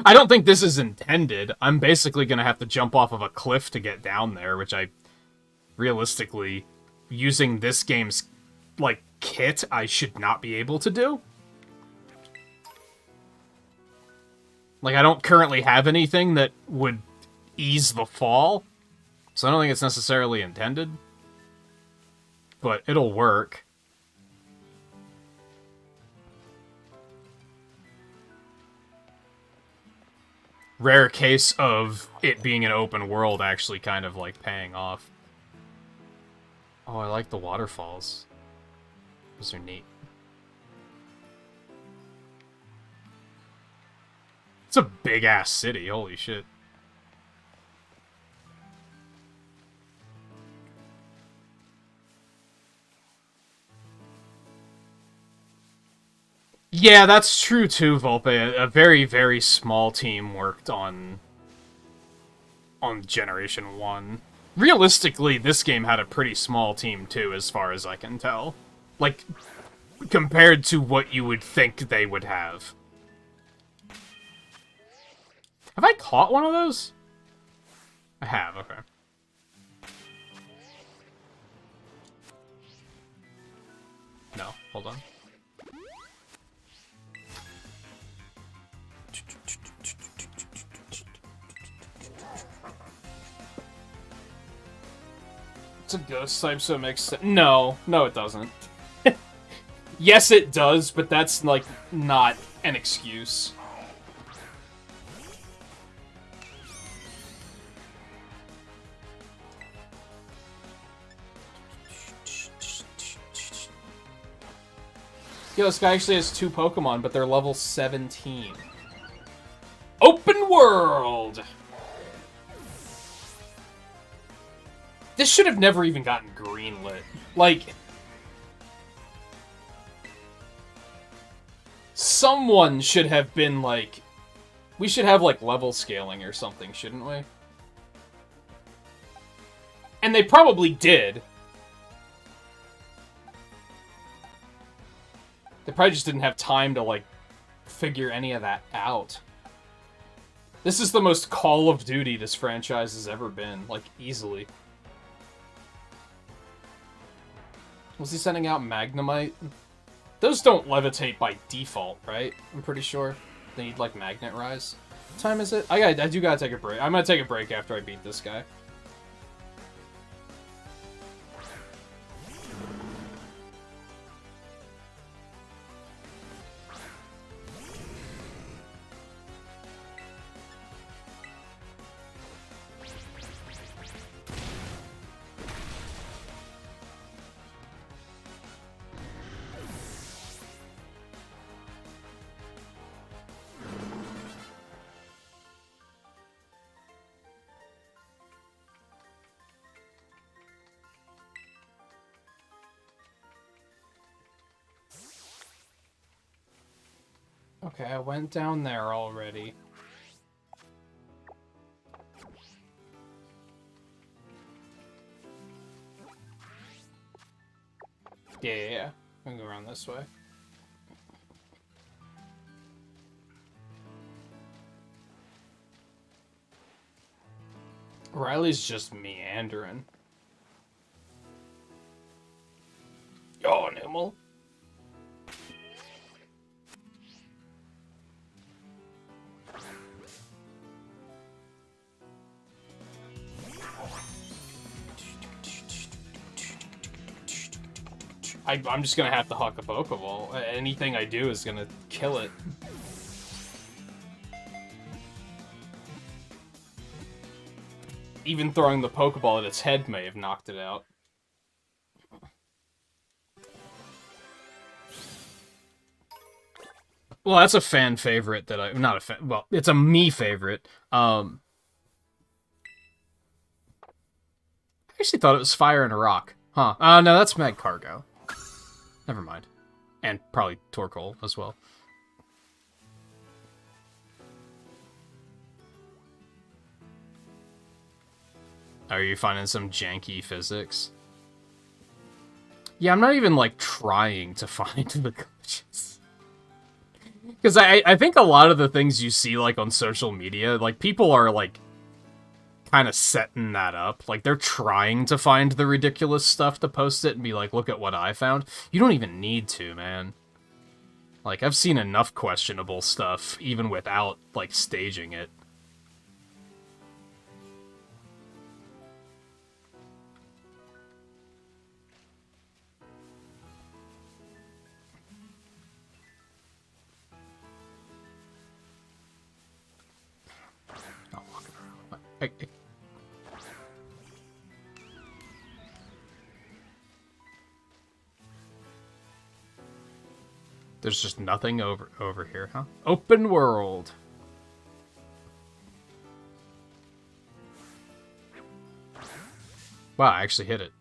I don't think this is intended. I'm basically going to have to jump off of a cliff to get down there, which I... Realistically, using this game's, like, kit, I should not be able to do. Like, I don't currently have anything that would ease the fall, so I don't think it's necessarily intended. But it'll work. rare case of it being an open world actually kind of, like, paying off. Oh, I like the waterfalls. Those are neat. It's a big-ass city, holy shit. Yeah, that's true too, Volpe. A very, very small team worked on Generation 1. Realistically, this game had a pretty small team too, as far as I can tell. Like, compared to what you would think they would have. Have I caught one of those? I have, okay. No, hold on. It's a ghost type, so it makes sense. No, it doesn't. Yes, it does, but that's, like, not an excuse. Yo, this guy actually has 2 Pokemon, but they're level 17. Open world! This should have never even gotten greenlit. Like, someone should have been like, we should have like level scaling or something, shouldn't we? And they probably did. They probably just didn't have time to like figure any of that out. This is the most Call of Duty this franchise has ever been, like, easily. Was he sending out Magnemite? Those don't levitate by default, right? I'm pretty sure. They need, like, Magnet Rise. What time is it? I do gotta take a break. I'm gonna take a break after I beat this guy. Okay, I went down there already. Yeah. I'm gonna go around this way. Riley's just meandering. Yo, animal. I'm just gonna have to huck a Pokeball. Anything I do is gonna kill it. Even throwing the Pokeball at its head may have knocked it out. Well, that's a fan favorite that not a fan, well, it's a me favorite. I actually thought it was Fire and a Rock. Huh. No, that's Magcargo. Never mind. And probably Torkoal as well. Are you finding some janky physics? Yeah, I'm not even, like, trying to find the glitches. Because I think a lot of the things you see, like, on social media, like, people are, like, kind of setting that up. Like, they're trying to find the ridiculous stuff to post it and be like, look at what I found. You don't even need to, man. Like, I've seen enough questionable stuff, even without, like, staging it. There's just nothing over here, huh? Open world. Wow, I actually hit it.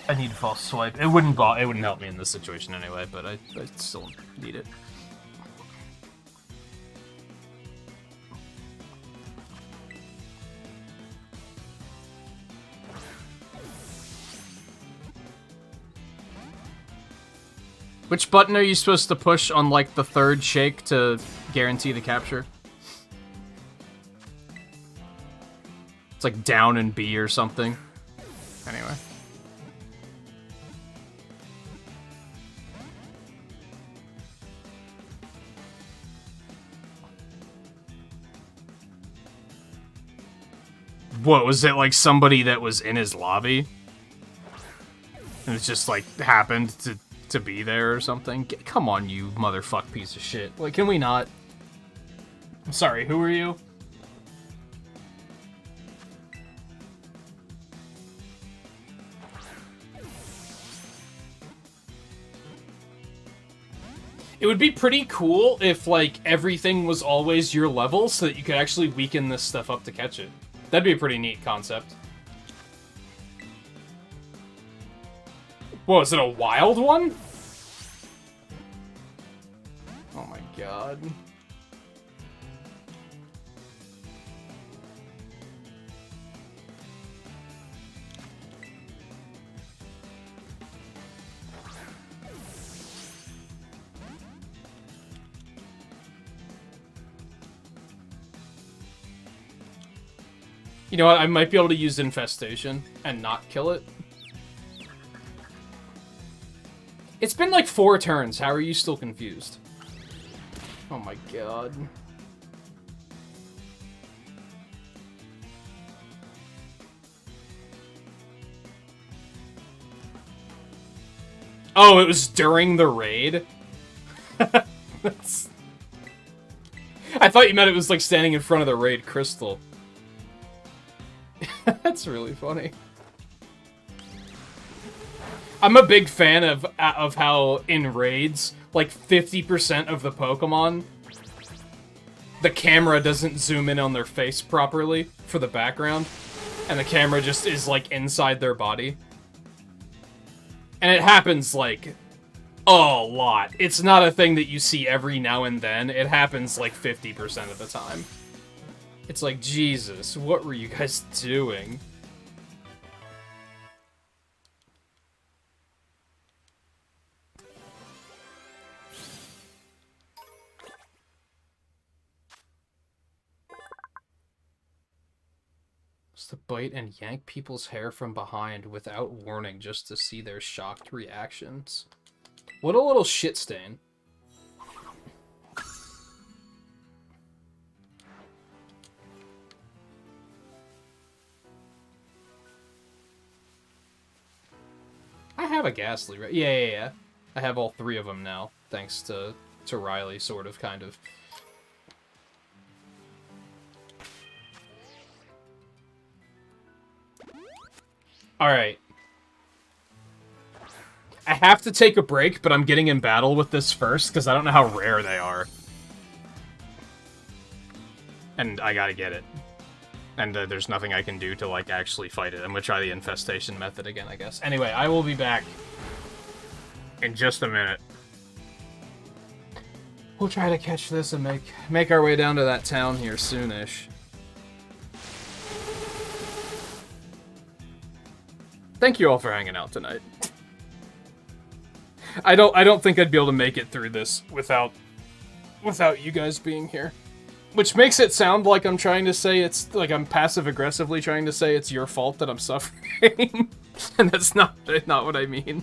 I need false swipe. It wouldn't help me in this situation anyway, but I still need it. Which button are you supposed to push on, like, the third shake to guarantee the capture? It's like down and B or something. Anyway. What, was it like somebody that was in his lobby? And it just, like, happened to be there or something? Come on, you motherfuck piece of shit. Like, can we not? I'm sorry, who are you? It would be pretty cool if, like, everything was always your level so that you could actually weaken this stuff up to catch it. That'd be a pretty neat concept. Whoa, is it a wild one? Oh my god. You know what, I might be able to use Infestation and not kill it. It's been like 4 turns, how are you still confused? Oh my god. Oh, it was during the raid? I thought you meant it was like standing in front of the raid crystal. That's really funny. I'm a big fan of how in raids, like 50% of the Pokemon, the camera doesn't zoom in on their face properly for the background, and the camera just is like inside their body. And it happens like a lot. It's not a thing that you see every now and then. It happens like 50% of the time. It's like, Jesus, what were you guys doing? To bite and yank people's hair from behind without warning just to see their shocked reactions. What a little shit stain. I have a Ghastly, right? Yeah. I have all 3 of them now, thanks to Riley, sort of, kind of. Alright. I have to take a break, but I'm getting in battle with this first, because I don't know how rare they are. And I gotta get it. And there's nothing I can do to, like, actually fight it. I'm gonna try the infestation method again, I guess. Anyway, I will be back in just a minute. We'll try to catch this and make our way down to that town here soonish. Thank you all for hanging out tonight. I don't think I'd be able to make it through this without you guys being here. Which makes it sound like I'm trying to say it's like I'm passive-aggressively trying to say it's your fault that I'm suffering. And that's not what I mean.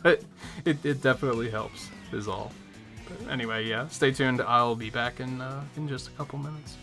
But it definitely helps, is all. But anyway, yeah, stay tuned. I'll be back in just a couple minutes.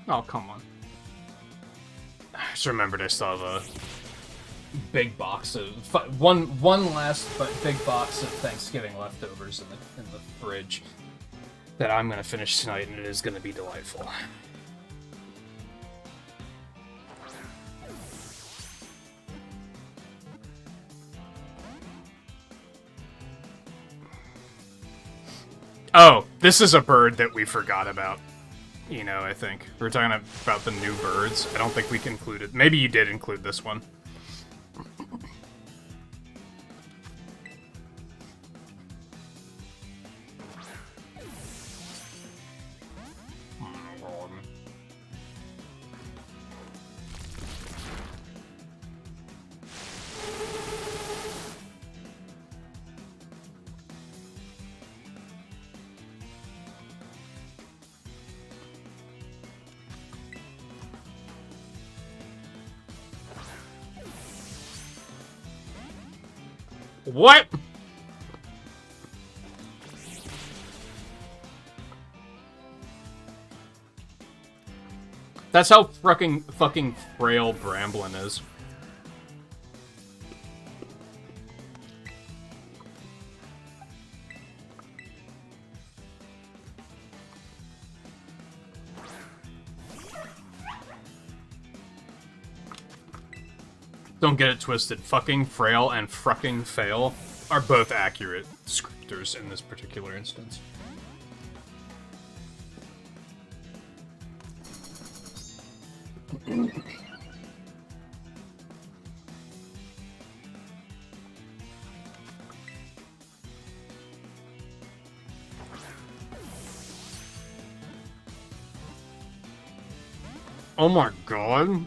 Oh, come on. I just remembered I still have a big box of... One last but big box of Thanksgiving leftovers in the fridge that I'm going to finish tonight, and it is going to be delightful. Oh, this is a bird that we forgot about. You know, I think. We were talking about the new birds. I don't think we included... Maybe you did include this one. What? That's how fucking frail Bramblin is. Don't get it twisted. Fucking frail and fucking fail are both accurate descriptors in this particular instance. Oh my god.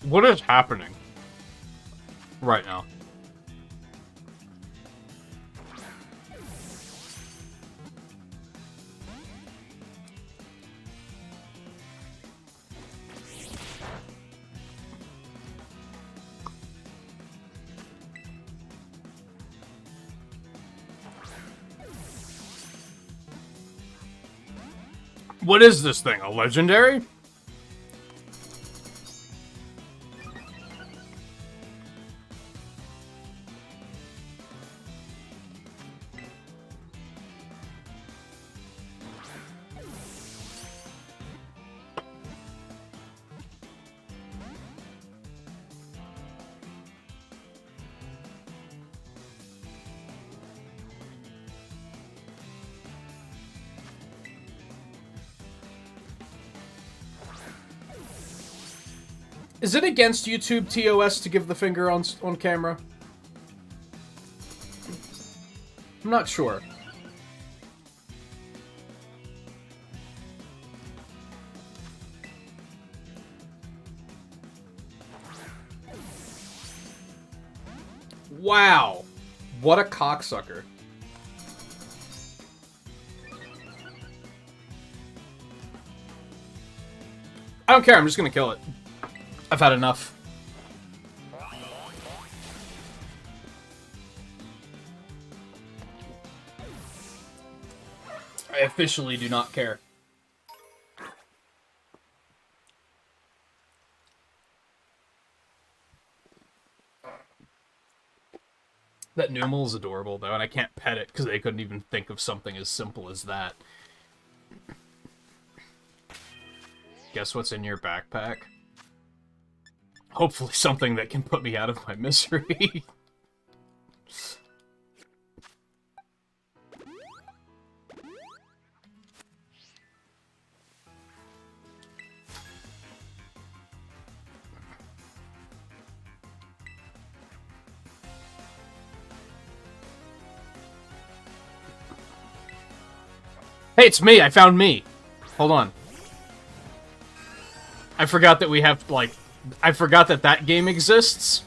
What is happening right now? What is this thing? A legendary? Is it against YouTube TOS to give the finger on camera? I'm not sure. Wow. What a cocksucker. I don't care, I'm just gonna kill it. I've had enough. I officially do not care. That Numel is adorable, though, and I can't pet it because they couldn't even think of something as simple as that. Guess what's in your backpack? Hopefully something that can put me out of my misery. Hey, it's me! I found me! Hold on. I forgot that we have, like... I forgot that that game exists.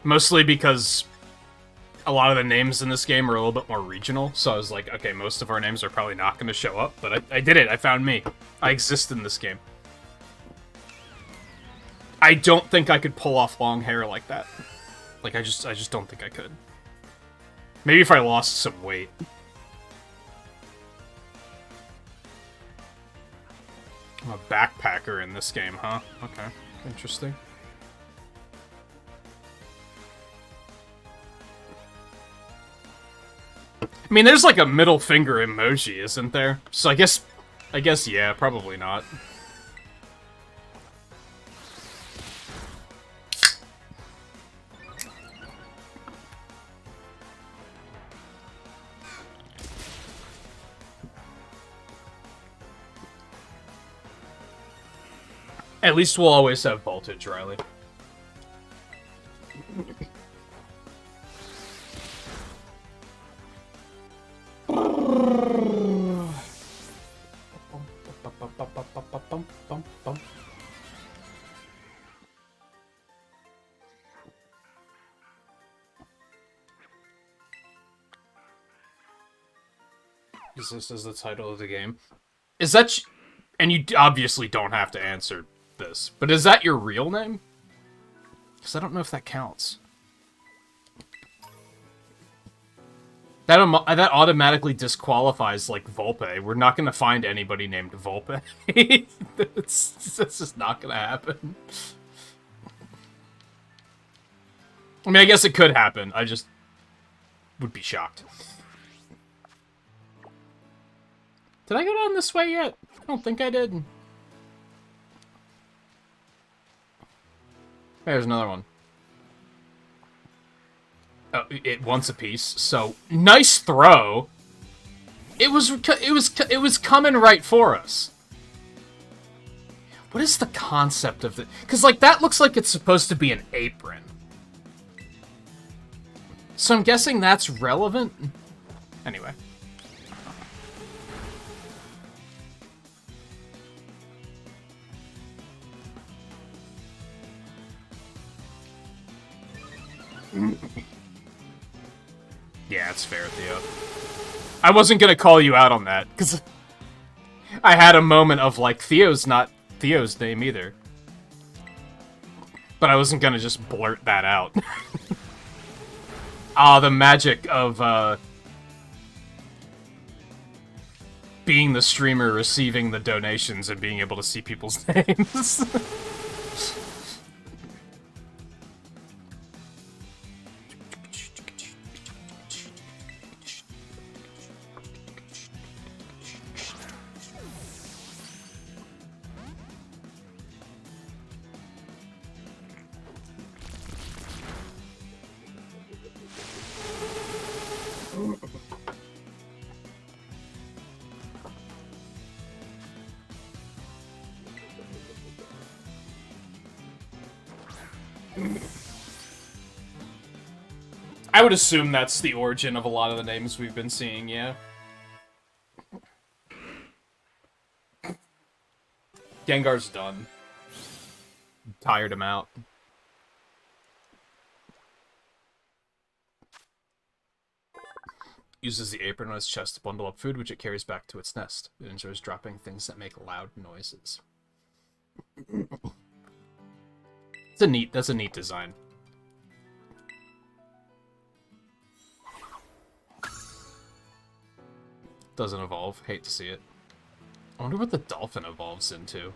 Mostly because a lot of the names in this game are a little bit more regional, so I was like, okay, most of our names are probably not going to show up, but I did it. I found me. I exist in this game. I don't think I could pull off long hair like that. Like, I just don't think I could. Maybe if I lost some weight. I'm a backpacker in this game, huh? Okay, interesting. I mean, there's like a middle finger emoji, isn't there? So I guess, yeah, probably not. At least we'll always have voltage, Riley. Is this as the title of the game? Is that... And you obviously don't have to answer this, but is that your real name? Because I don't know if that counts. That automatically disqualifies, like, Volpe. We're not going to find anybody named Volpe. That's just not going to happen. I mean, I guess it could happen. I just would be shocked. Did I go down this way yet? I don't think I did. There's another one. Oh, it wants a piece. So nice throw. It was coming right for us. What is the concept of it? Because like that looks like it's supposed to be an apron. So I'm guessing that's relevant. Anyway. Yeah, it's fair, Theo. I wasn't gonna call you out on that, because I had a moment of, like, Theo's not Theo's name either. But I wasn't gonna just blurt that out. Ah, the magic of, being the streamer, receiving the donations, and being able to see people's names. I would assume that's the origin of a lot of the names we've been seeing, yeah. Gengar's done. Tired him out. Uses the apron on its chest to bundle up food, which it carries back to its nest. It enjoys dropping things that make loud noises. That's a neat design. Doesn't evolve. Hate to see it. I wonder what the dolphin evolves into.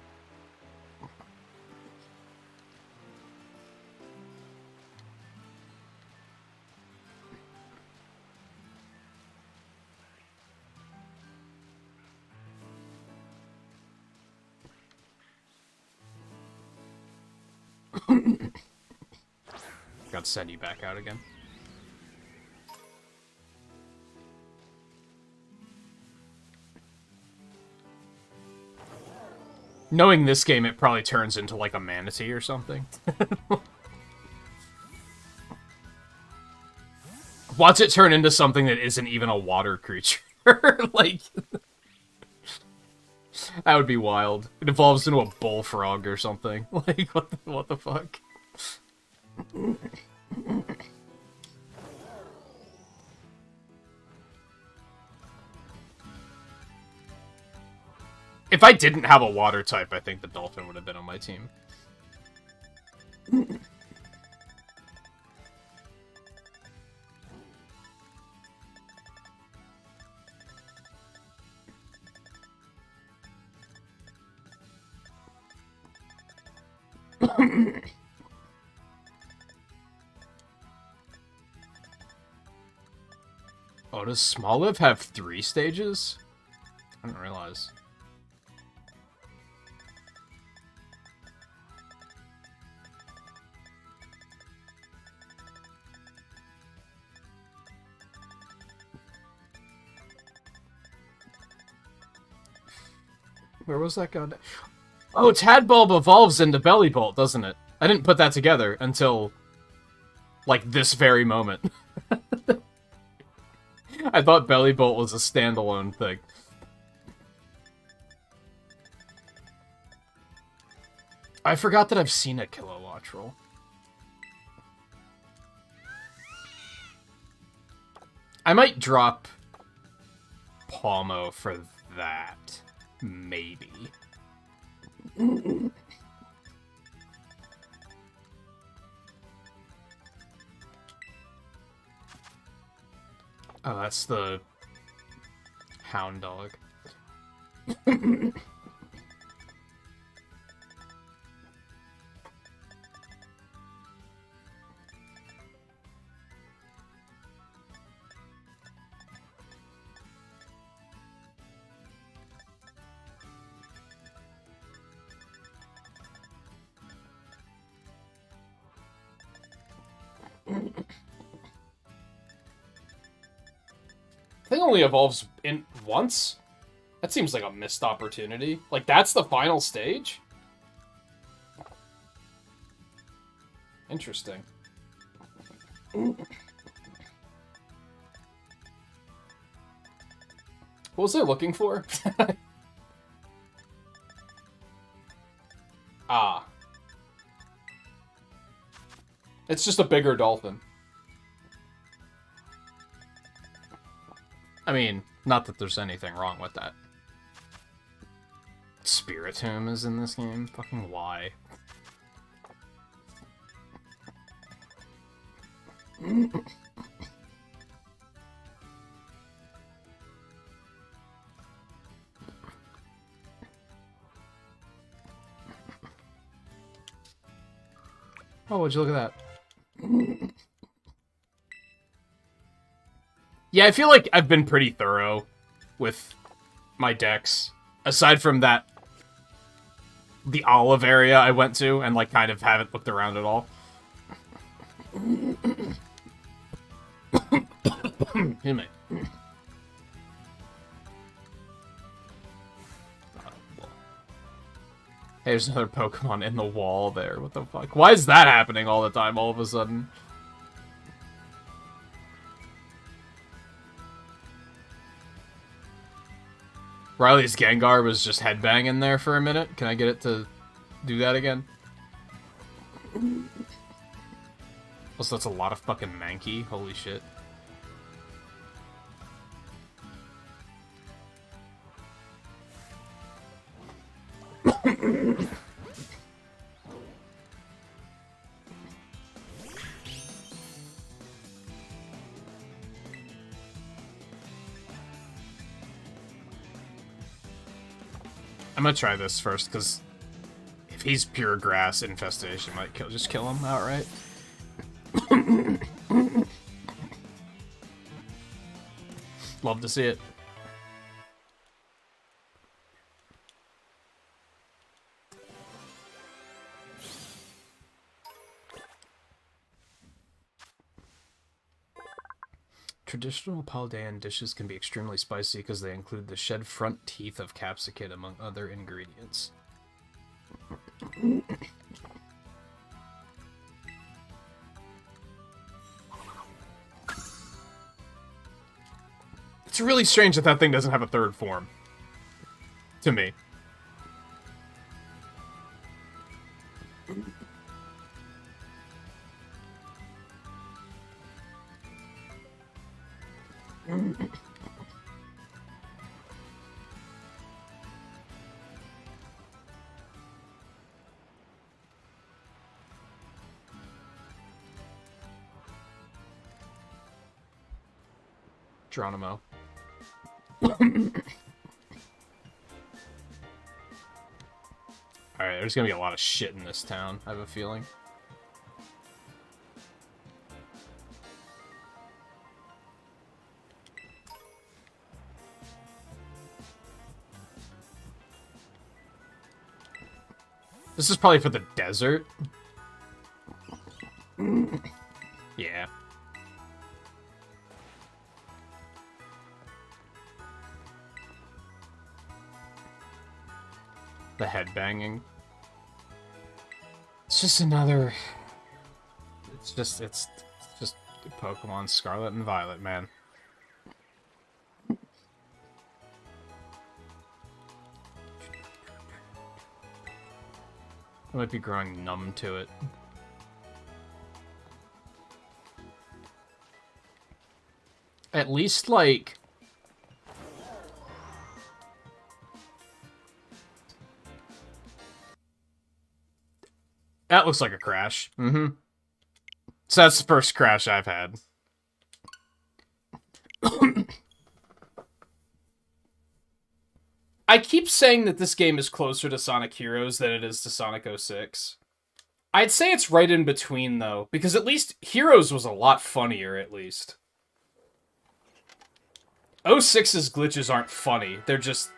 Got to send you back out again. Knowing this game, it probably turns into, like, a manatee or something. Watch it turn into something that isn't even a water creature. Like, that would be wild. It evolves into a bullfrog or something. Like, what the fuck? If I didn't have a water type, I think the dolphin would have been on my team. Oh, does Smoliv have 3 stages? I didn't realize. Where was that going? Oh, Tadbulb evolves into Bellybolt, doesn't it? I didn't put that together until, like, this very moment. I thought Bellybolt was a standalone thing. I forgot that I've seen a Kilowattrel. I might drop Palmo for that. Maybe. Oh, that's the hound dog. Thing only evolves in once? That seems like a missed opportunity. Like, that's the final stage? Interesting. What was I looking for? Ah. It's just a bigger dolphin. I mean, not that there's anything wrong with that. Spiritomb is in this game? Fucking why? Oh, would you look at that? Yeah, I feel like I've been pretty thorough with my decks. Aside from that, the olive area I went to and, like, kind of haven't looked around at all. Excuse me. Hey, there's another Pokemon in the wall there. What the fuck? Why is that happening all the time, all of a sudden? Riley's Gengar was just headbanging there for a minute. Can I get it to do that again? Also, that's a lot of fucking Mankey. Holy shit. I'm gonna try this first, because if he's pure grass, infestation might just kill him outright. Love to see it. Traditional Paldean dishes can be extremely spicy because they include the shed front teeth of capsicum among other ingredients. It's really strange that that thing doesn't have a third form. To me. Geronimo. Alright, there's gonna be a lot of shit in this town, I have a feeling. This is probably for the desert. Yeah. The headbanging. It's just another... It's just Pokemon Scarlet and Violet, man. I might be growing numb to it. At least, like, That looks like a crash. Mm-hmm. So that's the first crash I've had. I keep saying that this game is closer to Sonic Heroes than it is to Sonic 06. I'd say it's right in between, though, because at least Heroes was a lot funnier, at least. 06's glitches aren't funny, they're just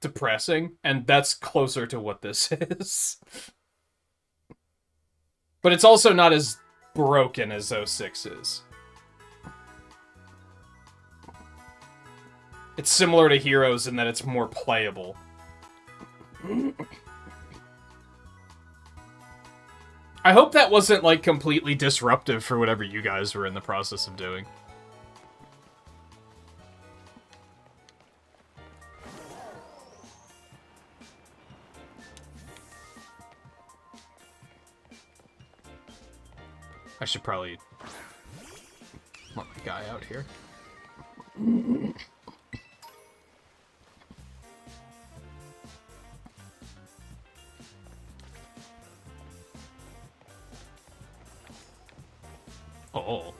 depressing, and that's closer to what this is. But it's also not as broken as 06 is. It's similar to Heroes in that it's more playable. I hope that wasn't, like, completely disruptive for whatever you guys were in the process of doing. I should probably want my guy out here. Oh.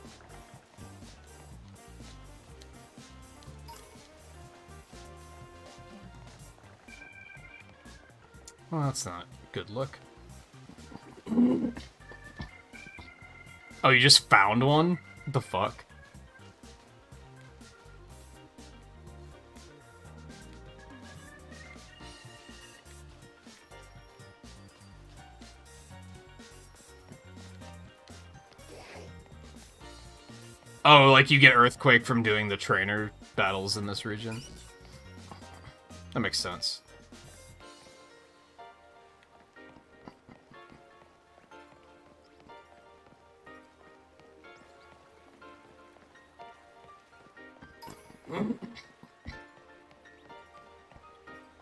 Well, that's not a good look. Oh, you just found one? What the fuck? Oh, like you get Earthquake from doing the trainer battles in this region? That makes sense.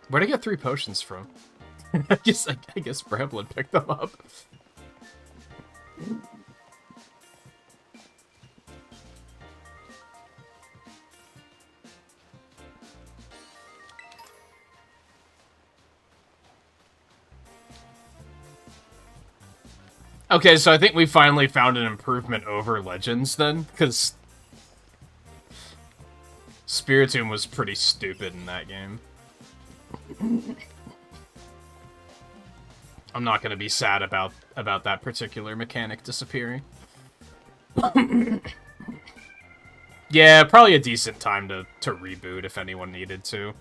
Where'd I get 3 potions from? I guess Bramblin picked them up. Okay, so I think we finally found an improvement over Legends then, because Spiritomb was pretty stupid in that game. I'm not going to be sad about that particular mechanic disappearing. Yeah, probably a decent time to reboot if anyone needed to.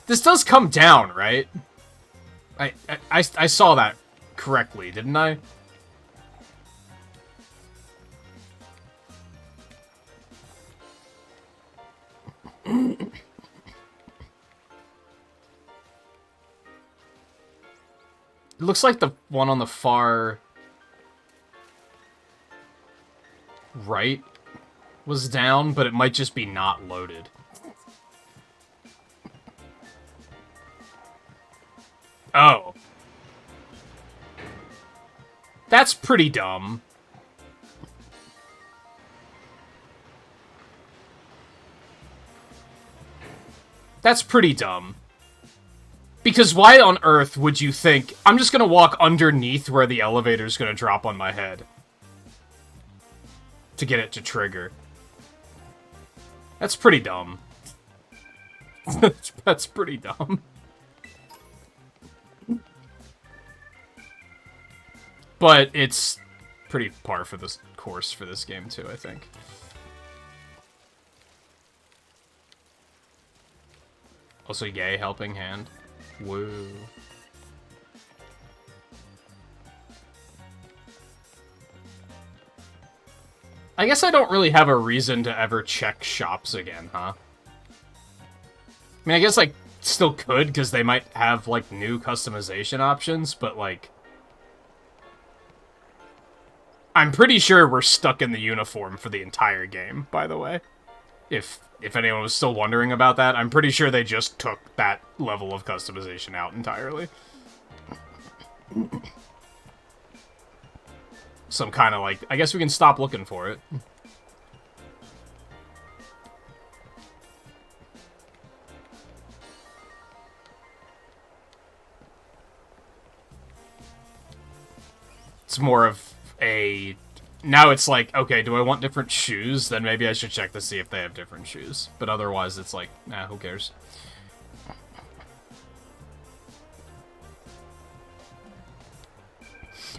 This does come down, right? I saw that correctly, didn't I? It looks like the one on the far right was down, but it might just be not loaded. Oh. That's pretty dumb. That's pretty dumb. Because why on earth would you think, I'm just gonna walk underneath where the elevator's gonna drop on my head to get it to trigger? That's pretty dumb. That's pretty dumb. But it's pretty par for this course for this game too, I think. Also, yay, helping hand. Woo. I guess I don't really have a reason to ever check shops again, huh? I mean, I guess I still could, because they might have, like, new customization options, but, like... I'm pretty sure we're stuck in the uniform for the entire game, by the way. If anyone was still wondering about that, I'm pretty sure they just took that level of customization out entirely. So I'm kind of like, I guess we can stop looking for it. It's more of a... Now it's like, okay, do I want different shoes? Then maybe I should check to see if they have different shoes. But otherwise, it's like, nah, who cares?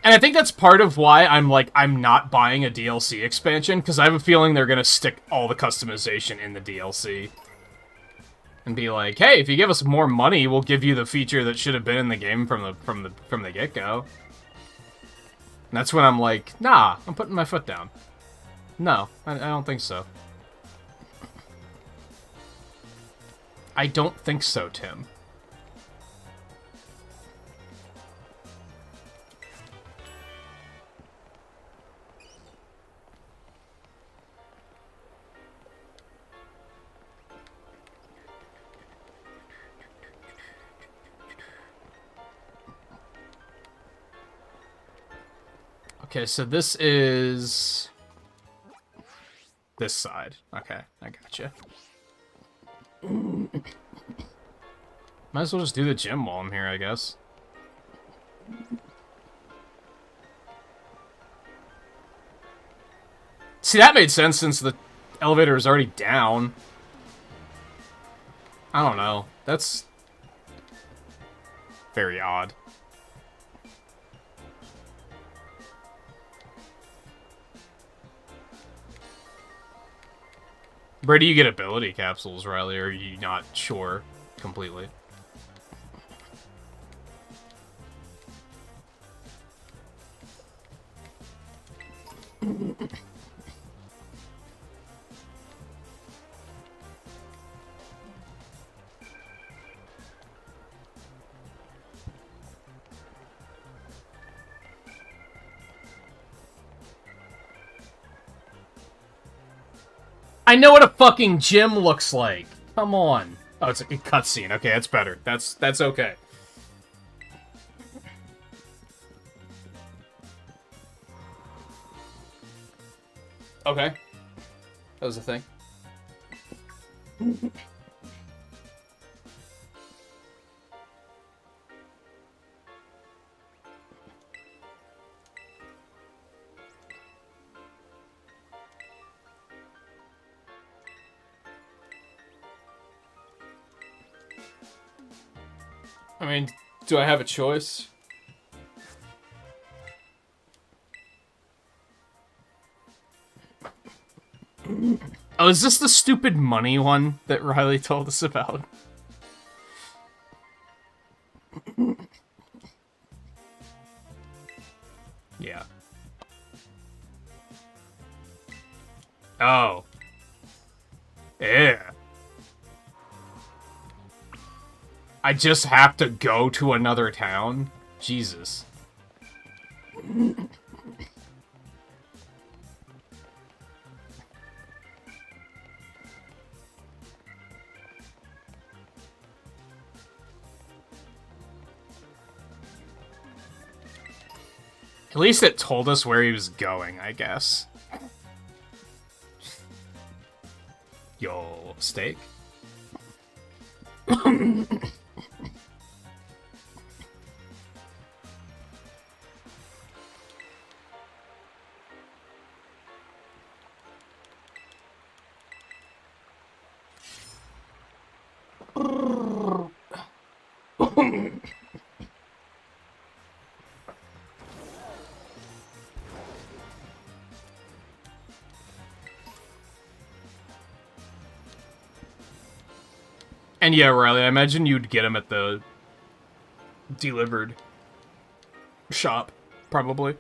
And I think that's part of why I'm not buying a DLC expansion, because I have a feeling they're gonna stick all the customization in the DLC. And be like, hey, if you give us more money, we'll give you the feature that should have been in the game from the get-go. And that's when I'm like, nah, I'm putting my foot down. No, I don't think so. I don't think so, Tim. Okay, so this is... this side. Okay, I gotcha. Might as well just do the gym while I'm here, I guess. See, that made sense since the elevator is already down. I don't know. That's... very odd. Where do you get ability capsules, Riley? Or are you not sure completely? I know what a fucking gym looks like. Come on. Oh, it's a cutscene. Okay, that's better. That's okay. Okay. That was a thing. I mean, do I have a choice? Oh, is this the stupid money one that Riley told us about? Yeah. Oh. Yeah. I just have to go to another town? Jesus. At least it told us where he was going, I guess. Yo, steak? And yeah, Riley, I imagine you'd get them at the delivered shop, probably.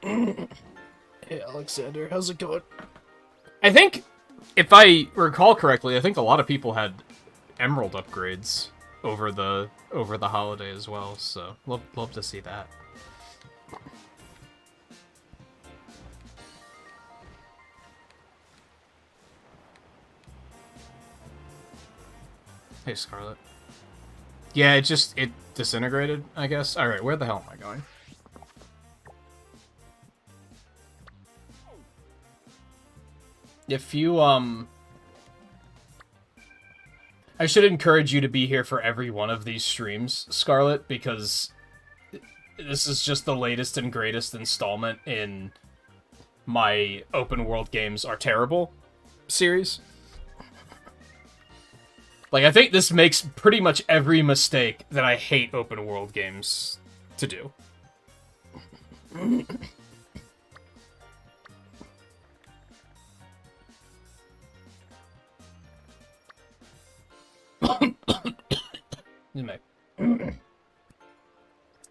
Hey, Alexander, how's it going? I think, if I recall correctly, I think a lot of people had emerald upgrades over the holiday as well, so love to see that. Hey, Scarlet. Yeah, it disintegrated, I guess. Alright, where the hell am I going? If you, I should encourage you to be here for every one of these streams, Scarlet, because this is just the latest and greatest installment in my open world games are terrible series. Like, I think this makes pretty much every mistake that I hate open world games to do.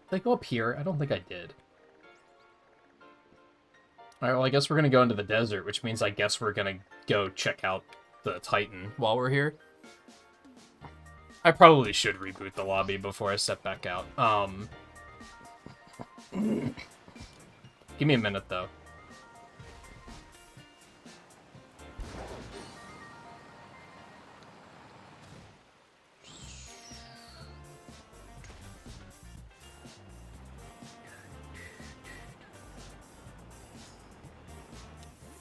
Did I go up here? I don't think I did. Alright, well, I guess we're gonna go into the desert, which means I guess we're gonna go check out the Titan while we're here. I probably should reboot the lobby before I step back out. Give me a minute, though.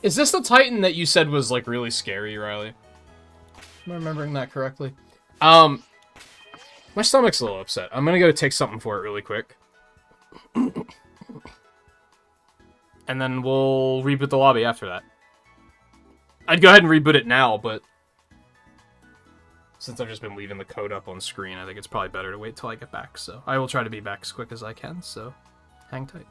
Is this the Titan that you said was, like, really scary, Riley? Am I remembering that correctly? My stomach's a little upset. I'm gonna go take something for it really quick. And then we'll reboot the lobby after that. I'd go ahead and reboot it now, but since I've just been leaving the code up on screen, I think it's probably better to wait till I get back. So I will try to be back as quick as I can, so hang tight.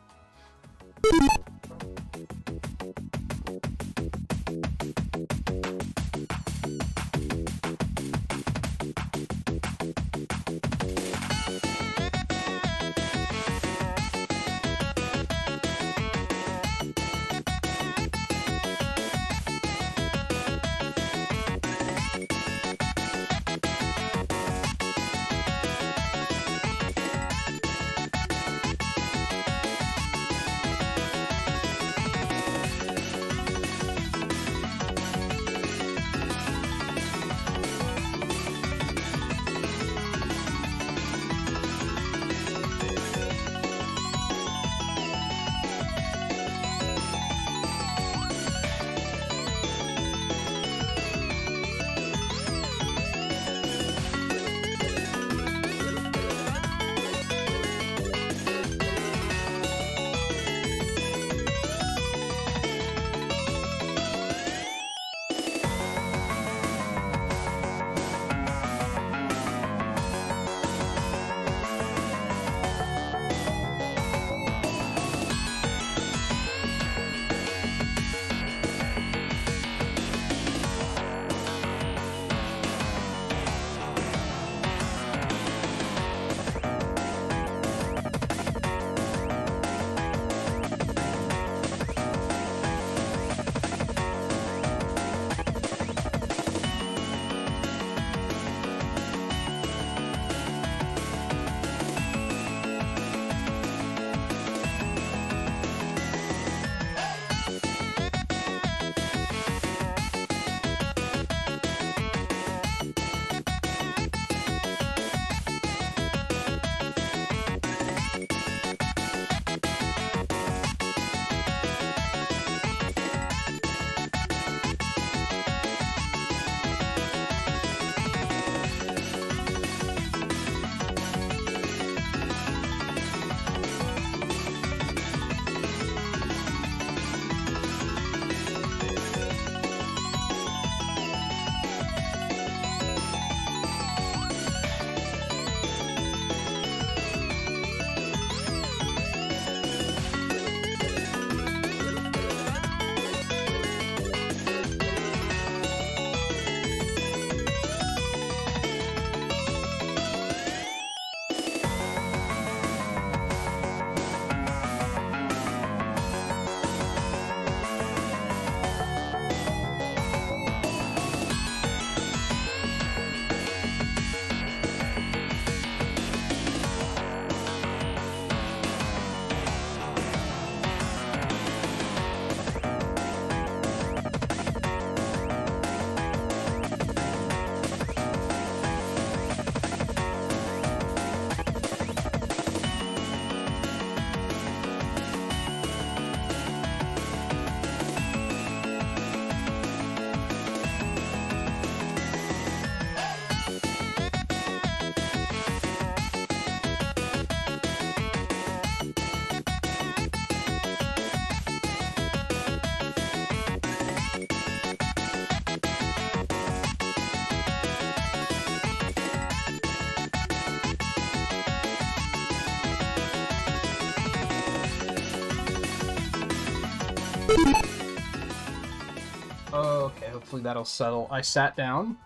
Okay, hopefully that'll settle. I sat down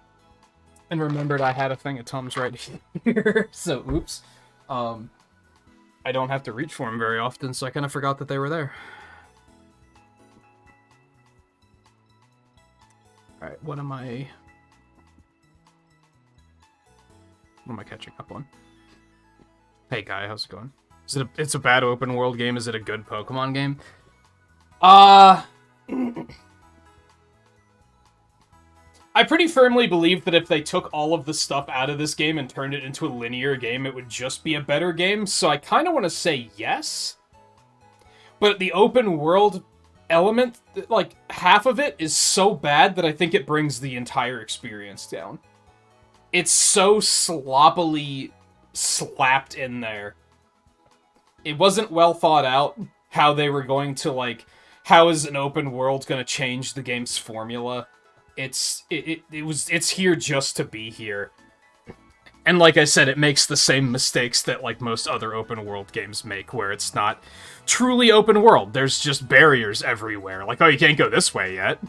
and remembered I had a thing of Tums right here. So, oops. I don't have to reach for them very often, so I kind of forgot that they were there. Alright, what am I catching up on? Hey, guy, how's it going? It's a bad open world game. Is it a good Pokemon game? I pretty firmly believe that if they took all of the stuff out of this game and turned it into a linear game, it would just be a better game, so I kind of want to say yes. But the open world element, like, half of it is so bad that I think it brings the entire experience down. It's so sloppily slapped in there. It wasn't well thought out how they were going to, like, how is an open world going to change the game's formula? It's here just to be here. And like I said, it makes the same mistakes that, like, most other open world games make, where it's not truly open world. There's just barriers everywhere. Like, oh, you can't go this way yet.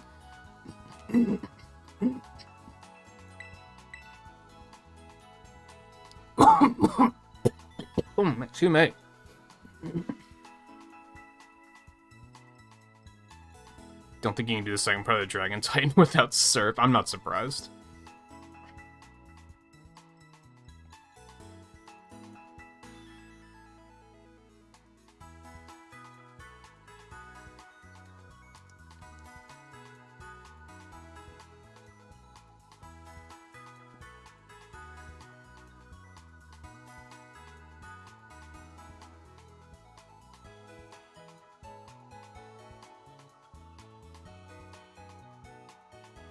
Too mate. Don't think you can do the second part of the Dragon Titan without Surf. I'm not surprised.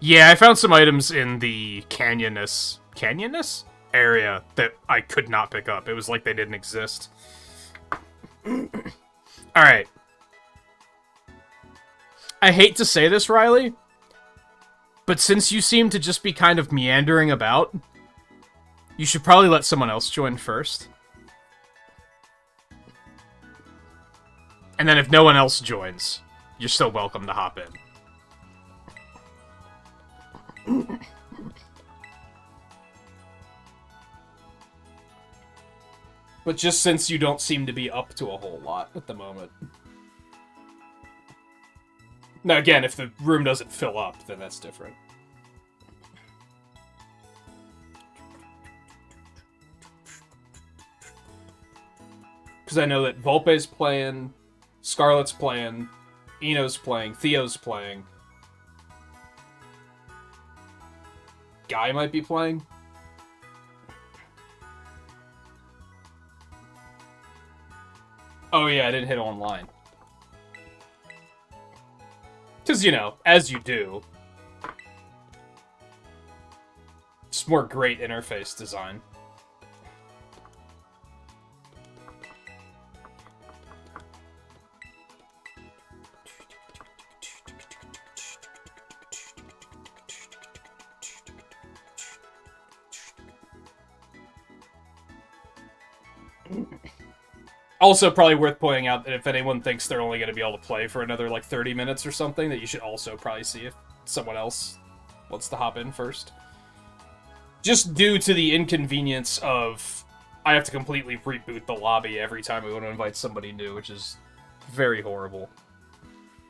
Yeah, I found some items in the Canyonus area that I could not pick up. It was like they didn't exist. Alright. I hate to say this, Riley, but since you seem to just be kind of meandering about, you should probably let someone else join first. And then if no one else joins, you're still welcome to hop in. But just since you don't seem to be up to a whole lot at the moment. Now again, if the room doesn't fill up, then that's different. Because I know that Volpe's playing, Scarlet's playing, Eno's playing, Theo's playing. Guy might be playing. Oh yeah, I didn't hit online. Because, you know, as you do. It's more great interface design. Also, probably worth pointing out that if anyone thinks they're only going to be able to play for another, like, 30 minutes or something, that you should also probably see if someone else wants to hop in first. Just due to the inconvenience of I have to completely reboot the lobby every time we want to invite somebody new, which is very horrible.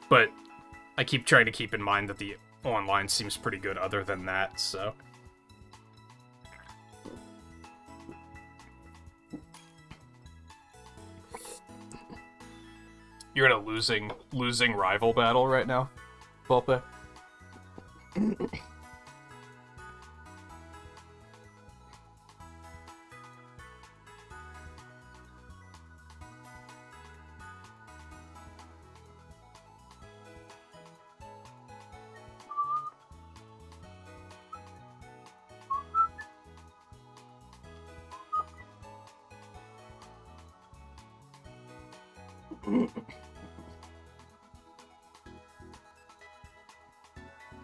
But I keep trying to keep in mind that the online seems pretty good other than that, so... You're in a losing rival battle right now, Volpe.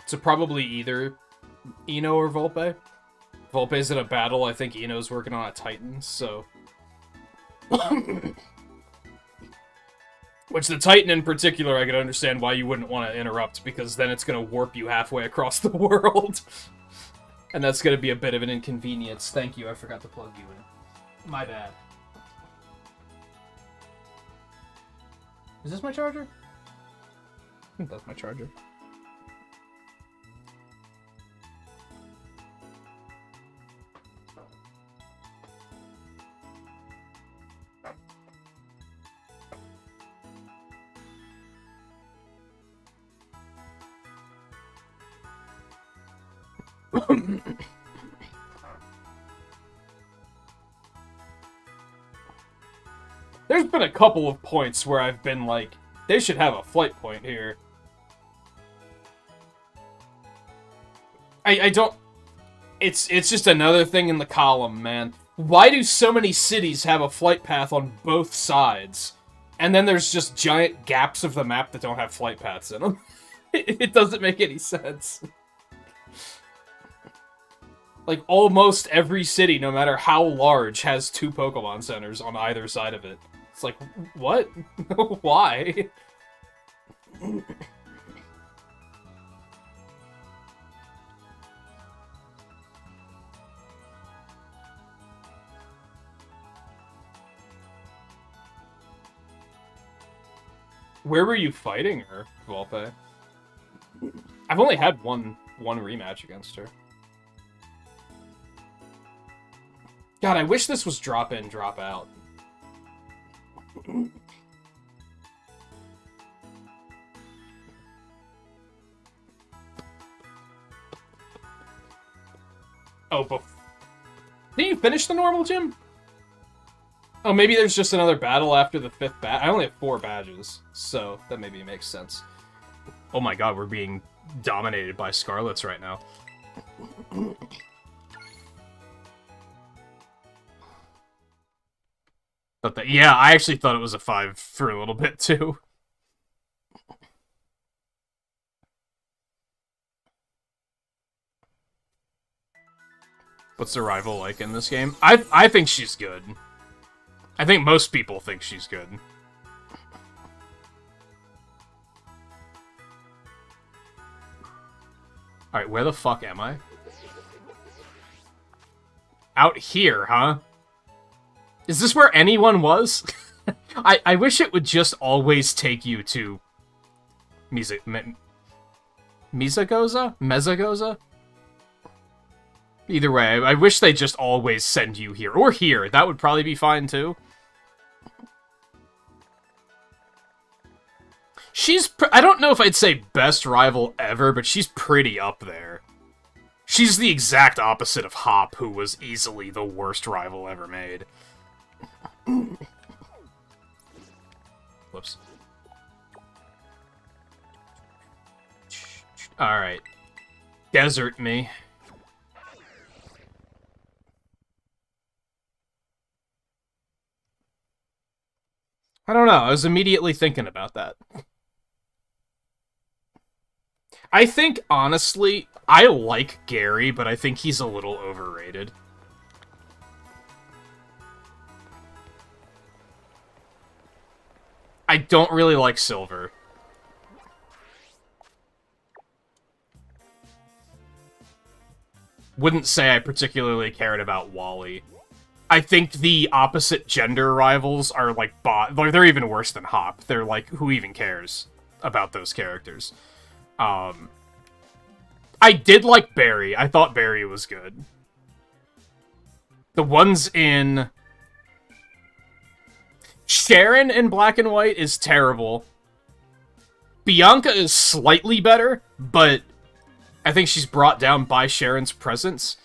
So probably either Eno or Volpe. Volpe's in a battle, I think Eno's working on a Titan, so... Which the Titan in particular, I could understand why you wouldn't want to interrupt, because then it's going to warp you halfway across the world. And that's going to be a bit of an inconvenience. Thank you, I forgot to plug you in. My bad. Is this my charger? I think that's my charger. There's been a couple of points where I've been like, they should have a flight point here. I don't... It's just another thing in the column, man. Why do so many cities have a flight path on both sides? And then there's just giant gaps of the map that don't have flight paths in them. It doesn't make any sense. Like, almost every city, no matter how large, has 2 Pokemon centers on either side of it. It's like, what? Why? Where were you fighting her, Volpe? I've only had one rematch against her. God, I wish this was drop in, drop out. Oh, did you finish the normal gym? Oh, maybe there's just another battle after the 5th badge. I only have 4 badges, so that maybe makes sense. Oh my god, we're being dominated by Scarlets right now. But yeah, I actually thought it was a 5 for a little bit, too. What's the rival like in this game? I think she's good. I think most people think she's good. Alright, where the fuck am I? Out here, huh? Is this where anyone was? I wish it would just always take you to... Mezagoza? Mezagoza? Either way, I wish they just always send you here. Or here. That would probably be fine, too. I don't know if I'd say best rival ever, but she's pretty up there. She's the exact opposite of Hop, who was easily the worst rival ever made. Whoops. Alright. Desert me. I don't know, I was immediately thinking about that. I think, honestly, I like Gary, but I think he's a little overrated. I don't really like Silver. Wouldn't say I particularly cared about Wally. I think the opposite gender rivals are like they're even worse than Hop. They're like, who even cares about those characters? I did like Barry. I thought Barry was good. The ones in... Sharon in Black and White is terrible. Bianca is slightly better, but I think she's brought down by Sharon's presence.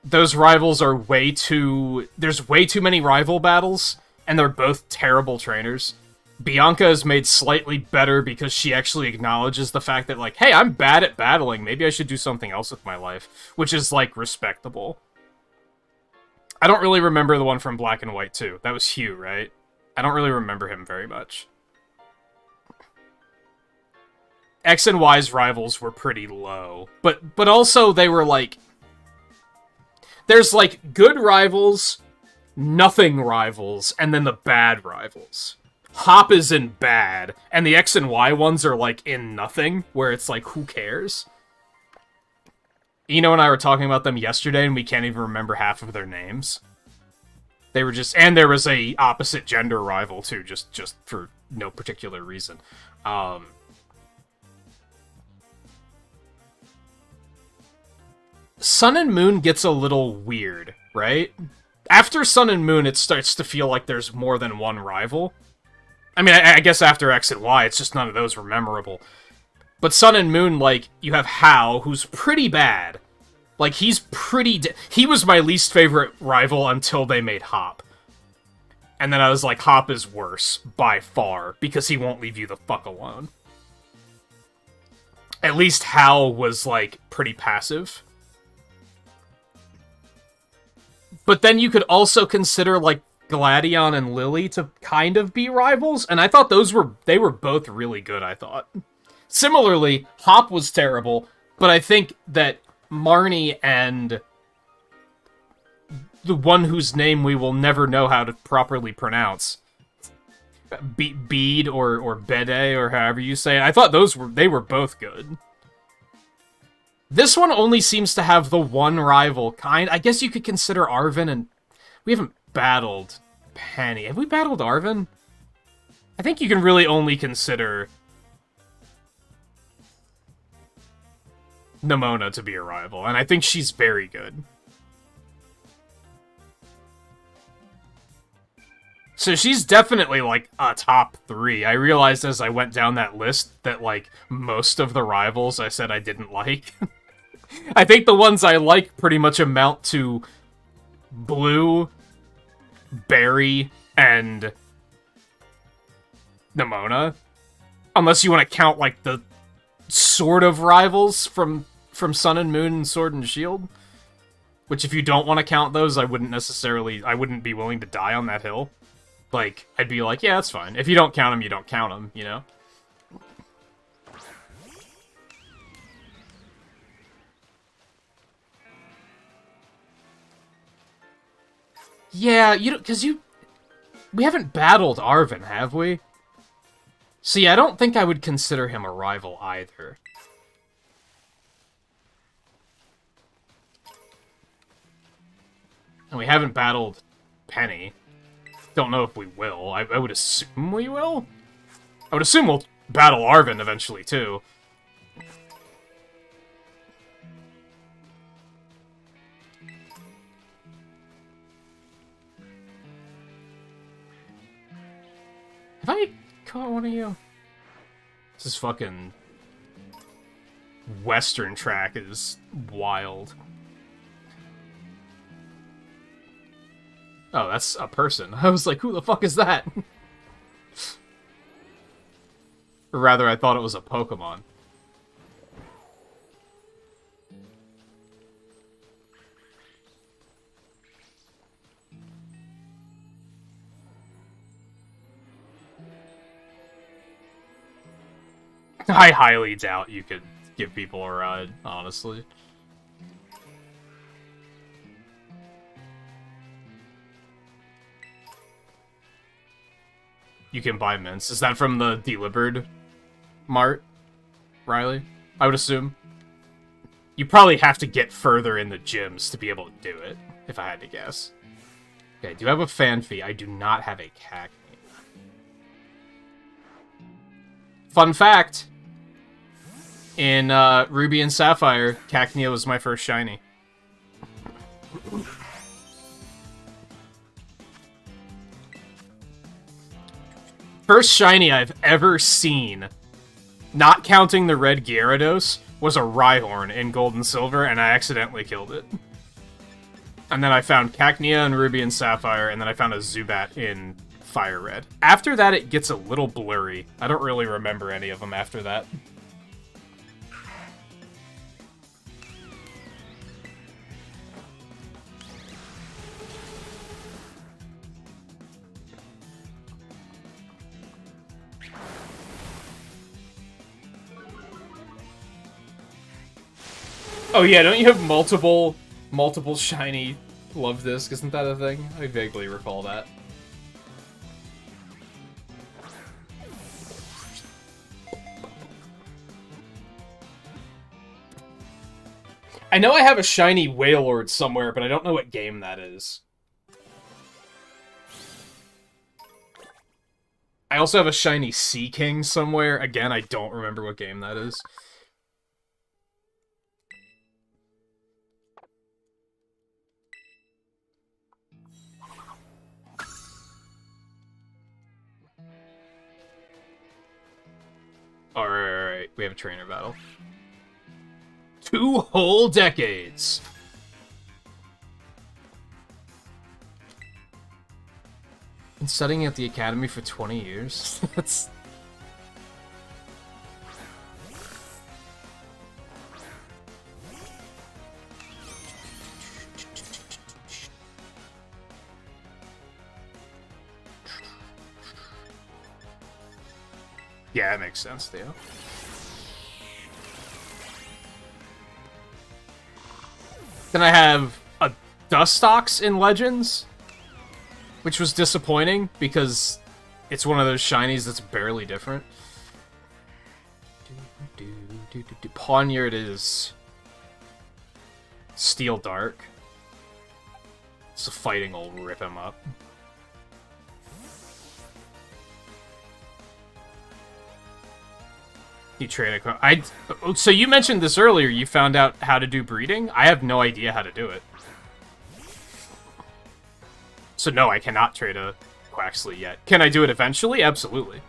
Those rivals are way too... There's way too many rival battles, and they're both terrible trainers. Bianca is made slightly better because she actually acknowledges the fact that, like, hey, I'm bad at battling, maybe I should do something else with my life, which is, like, respectable. I don't really remember the one from Black and White, too. That was Hugh, right? I don't really remember him very much. X and Y's rivals were pretty low, but also they were, like... There's, like, good rivals, nothing rivals, and then the bad rivals. Hop is in bad, and the X and Y ones are, like, in nothing, where it's like, who cares? Eno and I were talking about them yesterday, and we can't even remember half of their names. They were just... And there was a opposite gender rival, too, just for no particular reason. Sun and Moon gets a little weird, right? After Sun and Moon, it starts to feel like there's more than one rival. I mean, I guess after X and Y, it's just none of those were memorable. But Sun and Moon, like, you have Hao, who's pretty bad. Like, he's pretty... He was my least favorite rival until they made Hop. And then I was like, Hop is worse, by far, because he won't leave you the fuck alone. At least Hao was, like, pretty passive. But then you could also consider, like, Gladion and Lily to kind of be rivals, and I thought they were both really good, I thought. Similarly, Hop was terrible, but I think that Marnie and the one whose name we will never know how to properly pronounce, Bede or Bede or however you say it, I thought they were both good. This one only seems to have the one rival kind. I guess you could consider Arven, and we haven't battled Penny. Have we battled Arven? I think you can really only consider Nimona to be a rival, and I think she's very good. So she's definitely, like, a top 3. I realized as I went down that list that, like, most of the rivals I said I didn't like. I think the ones I like pretty much amount to Blue, Barry, and Nimona. Unless you want to count, like, the sort of rivals from Sun and Moon and Sword and Shield. Which, if you don't want to count those, I wouldn't be willing to die on that hill. Like, I'd be like, yeah, that's fine. If you don't count them, you don't count them, you know? Yeah, we haven't battled Arven, have we? See, I don't think I would consider him a rival either. And we haven't battled Penny. Don't know if we will. I would assume we will? I would assume we'll battle Arven eventually, too. Have I caught one of you? This fucking Western track is wild. Oh, that's a person. I was like, who the fuck is that? Or rather, I thought it was a Pokemon. I highly doubt you could give people a ride, honestly. You can buy mints. Is that from the Delivered Mart, Riley? I would assume. You probably have to get further in the gyms to be able to do it, if I had to guess. Okay, do you have a Fanfy? I do not have a Cacnea. Fun fact! In Ruby and Sapphire, Cacnea was my first shiny. First shiny I've ever seen, not counting the red Gyarados, was a Rhyhorn in Gold and Silver, and I accidentally killed it. And then I found Cacnea in Ruby and Sapphire, and then I found a Zubat in Fire Red. After that, it gets a little blurry. I don't really remember any of them after that. Oh yeah, don't you have multiple shiny Love Disc? Isn't that a thing? I vaguely recall that. I know I have a shiny Wailord somewhere, but I don't know what game that is. I also have a shiny Sea King somewhere. Again, I don't remember what game that is. Alright, we have a trainer battle. 2 whole decades! Been studying at the academy for 20 years? That's... Yeah, that makes sense, Theo. Then I have a Dustox in Legends, which was disappointing because it's one of those shinies that's barely different. Pawniard is Steel Dark, so fighting will rip him up. You trade a... So you mentioned this earlier, you found out how to do breeding? I have no idea how to do it. So no, I cannot trade a Quaxley yet. Can I do it eventually? Absolutely.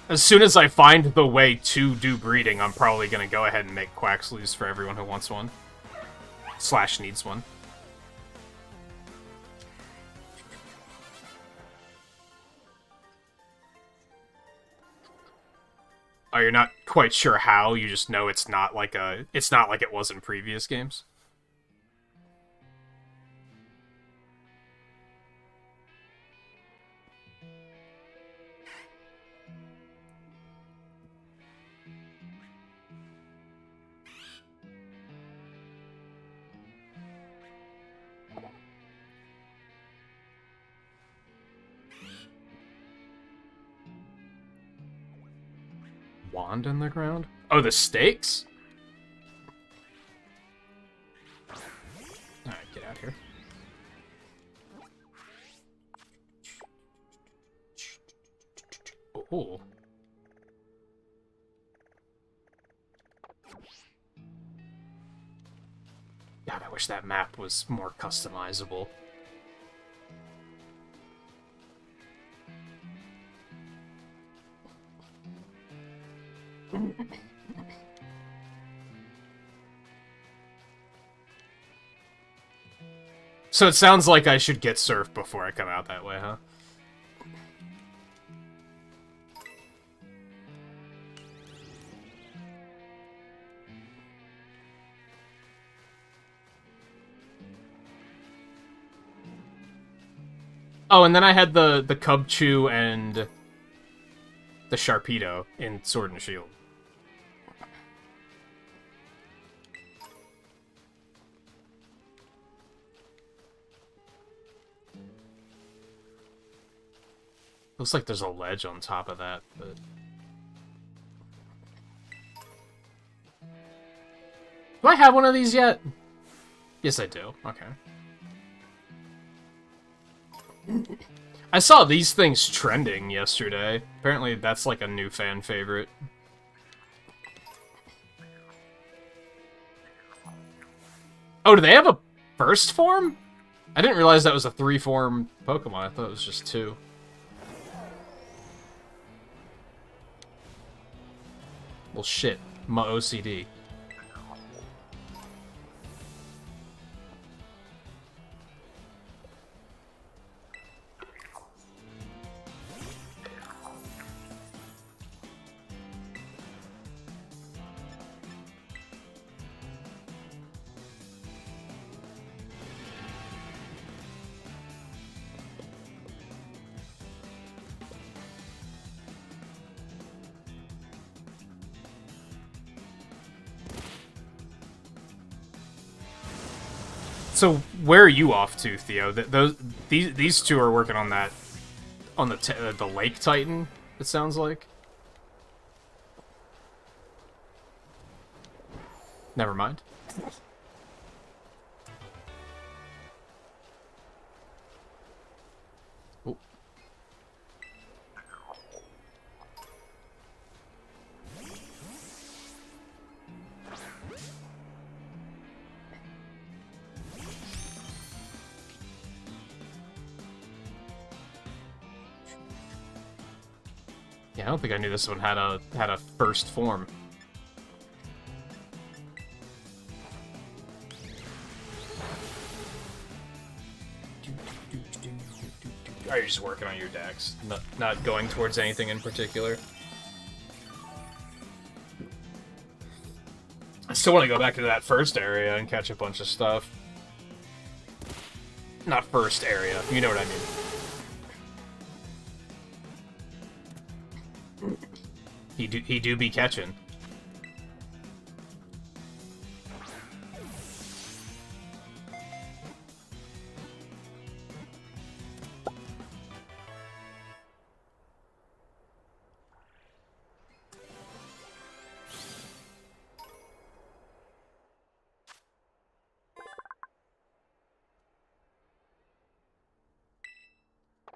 As soon as I find the way to do breeding, I'm probably going to go ahead and make Quaxleys for everyone who wants one. / needs one. Oh, you're not quite sure how, you just know it's not like it was in previous games? Wand in the ground? Oh, the stakes? Alright, get out here. Oh. God, I wish that map was more customizable. So it sounds like I should get surf before I come out that way, huh? Oh, and then I had the Cubchoo and the Sharpedo in Sword and Shield. Looks like there's a ledge on top of that, but... Do I have one of these yet? Yes, I do. Okay. I saw these things trending yesterday. Apparently that's like a new fan favorite. Oh, do they have a first form? I didn't realize that was a 3-form Pokemon. I thought it was just 2. Well, shit. My OCD. So where are you off to, Theo? These two are working on that, on the Lake Titan. It sounds like. Never mind. Oh. Yeah, I don't think I knew this one had a first form. Are you just working on your decks? Not going towards anything in particular? I still want to go back into that first area and catch a bunch of stuff. Not first area, you know what I mean. He do be catching.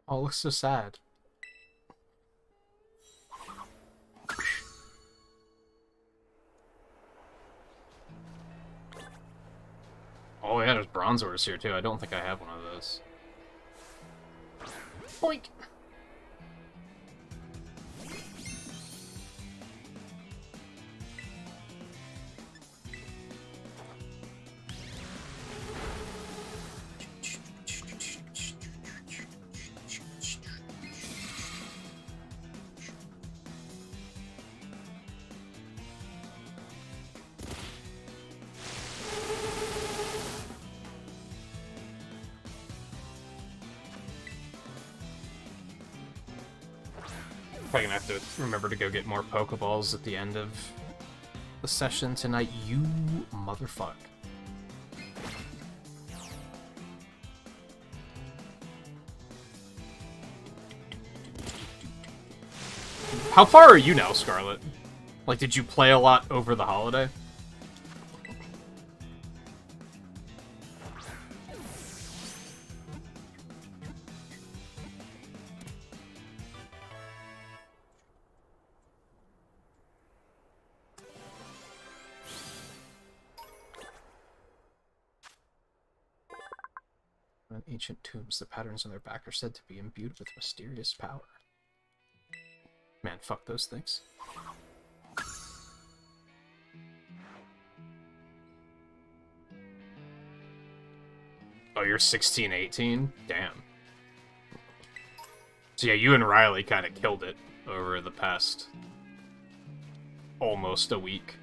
Oh, it looks so sad. Oh yeah, there's bronze ores here too. I don't think I have one of those. Boink! Probably gonna have to remember to go get more Pokeballs at the end of the session tonight, you motherfuck. How far are you now, Scarlet? Like, did you play a lot over the holiday? In ancient tombs, the patterns on their back are said to be imbued with mysterious power. Man, fuck those things. Oh, you're 16, 18? Damn. So yeah, you and Riley kind of killed it over the past almost a week.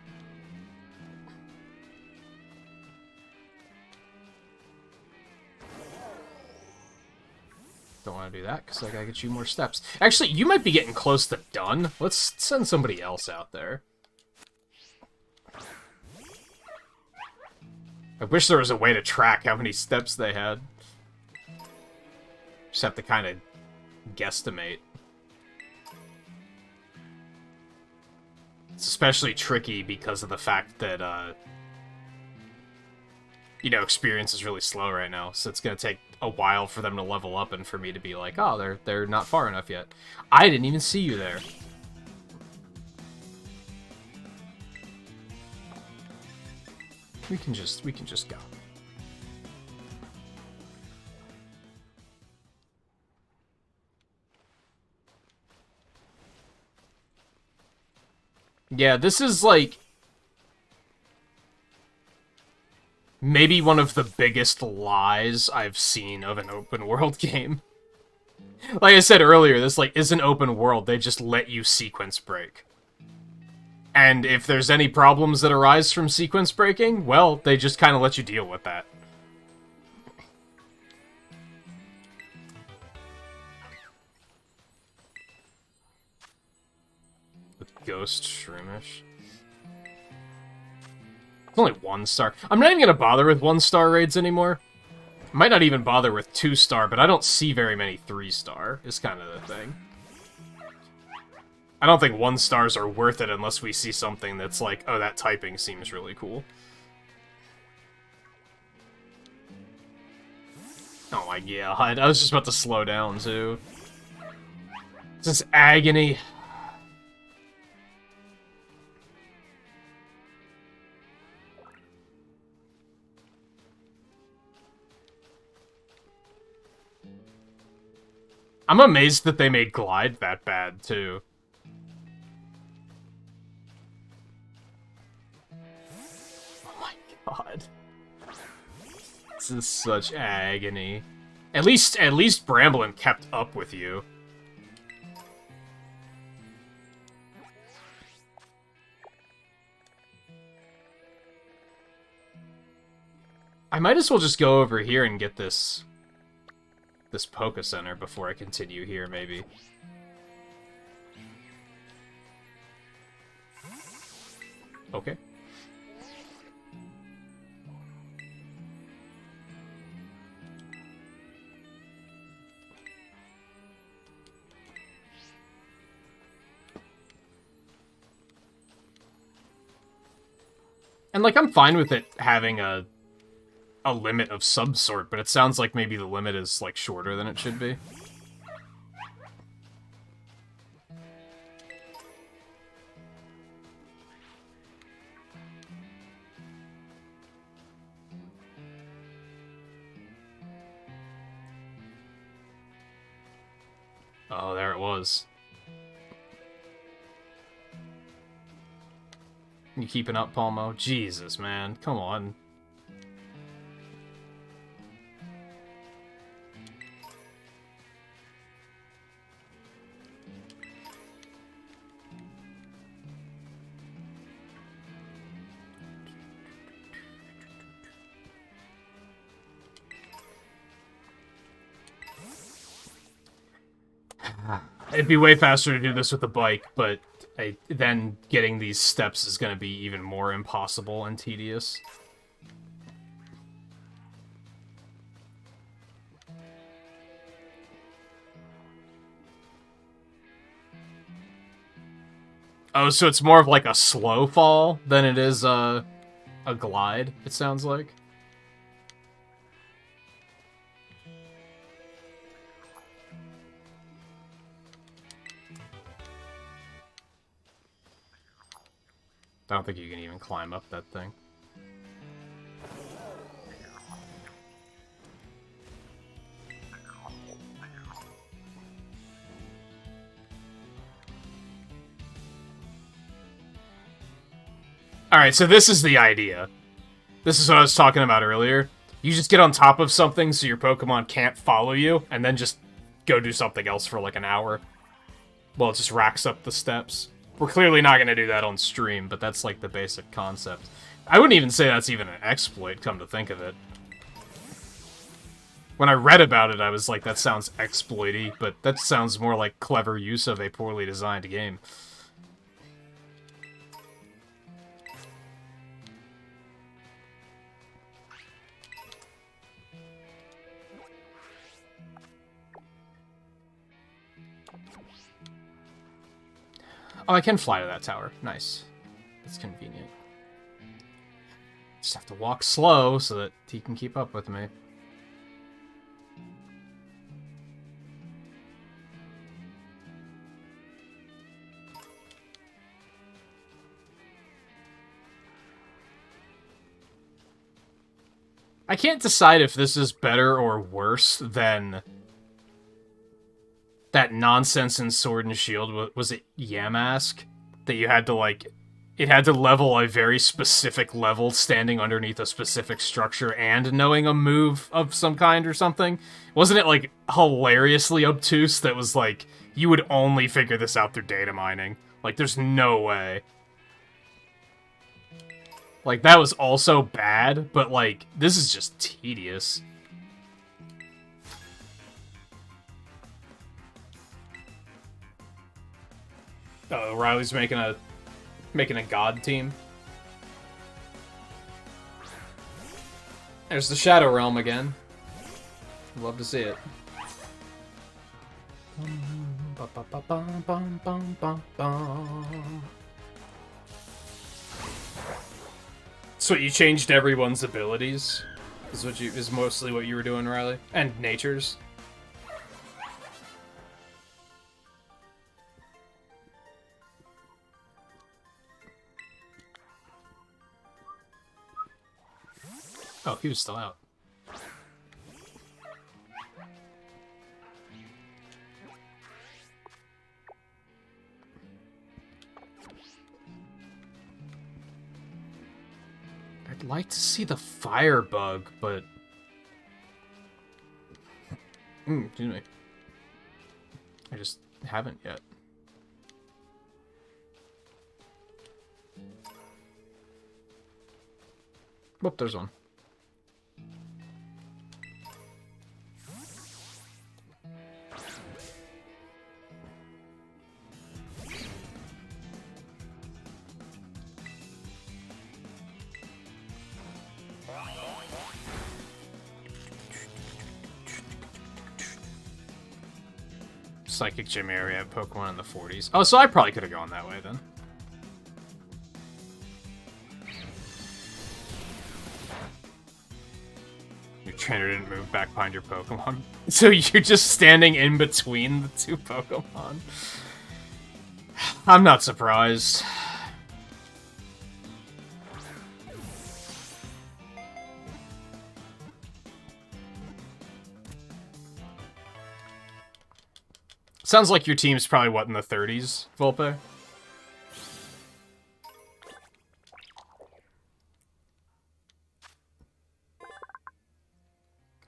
Don't want to do that, because I gotta get you more steps. Actually, you might be getting close to done. Let's send somebody else out there. I wish there was a way to track how many steps they had. Just have to kind of guesstimate. It's especially tricky because of the fact that, you know, experience is really slow right now, so it's gonna take a while for them to level up and for me to be like, oh, they're not far enough yet. I didn't even see you there. We can just go. Yeah, this is like maybe one of the biggest lies I've seen of an open world game. Like I said earlier, this like isn't open world, they just let you sequence break. And if there's any problems that arise from sequence breaking, well, they just kind of let you deal with that. With Ghost Shroomish. It's only 1-star. I'm not even gonna bother with 1-star raids anymore. Might not even bother with 2-star, but I don't see very many 3-star, is kind of the thing. I don't think 1 stars are worth it unless we see something that's like, oh, that typing seems really cool. Oh my god, I was just about to slow down, too. This is agony. I'm amazed that they made Glide that bad, too. Oh my god. This is such agony. At least Bramblin kept up with you. I might as well just go over here and get this Poké Center before I continue here, maybe. Okay. And, like, I'm fine with it having a limit of some sort, but it sounds like maybe the limit is, like, shorter than it should be. Oh, there it was. You keeping up, Palmo? Jesus, man. Come on. It'd be way faster to do this with a bike, but then getting these steps is going to be even more impossible and tedious. Oh, so it's more of like a slow fall than it is a glide, it sounds like. I don't think you can even climb up that thing. Alright, so this is the idea. This is what I was talking about earlier. You just get on top of something so your Pokemon can't follow you, and then just go do something else for like an hour. Well, it just racks up the steps. We're clearly not going to do that on stream, but that's like the basic concept. I wouldn't even say that's even an exploit, come to think of it. When I read about it, I was like, that sounds exploity, but that sounds more like clever use of a poorly designed game. Oh, I can fly to that tower. Nice. That's convenient. Just have to walk slow so that he can keep up with me. I can't decide if this is better or worse than that nonsense in Sword and Shield. Was it Yamask? That you had to, like, it had to level a very specific level standing underneath a specific structure and knowing a move of some kind or something? Wasn't it, like, hilariously obtuse that was, like, you would only figure this out through data mining? Like, there's no way. Like, that was also bad, but, like, this is just tedious. Oh, Riley's making a god team. There's the Shadow Realm again. Love to see it. So you changed everyone's abilities? Is mostly what you were doing, Riley? And nature's? Oh, he was still out. I'd like to see the firebug, but... excuse me. I just haven't yet. Whoop, there's one. Psychic Gym area, Pokemon in the 40s. Oh, so I probably could have gone that way then. Your trainer didn't move back behind your Pokemon. So you're just standing in between the two Pokemon. I'm not surprised. Sounds like your team's probably, what, in the 30s, Volpe?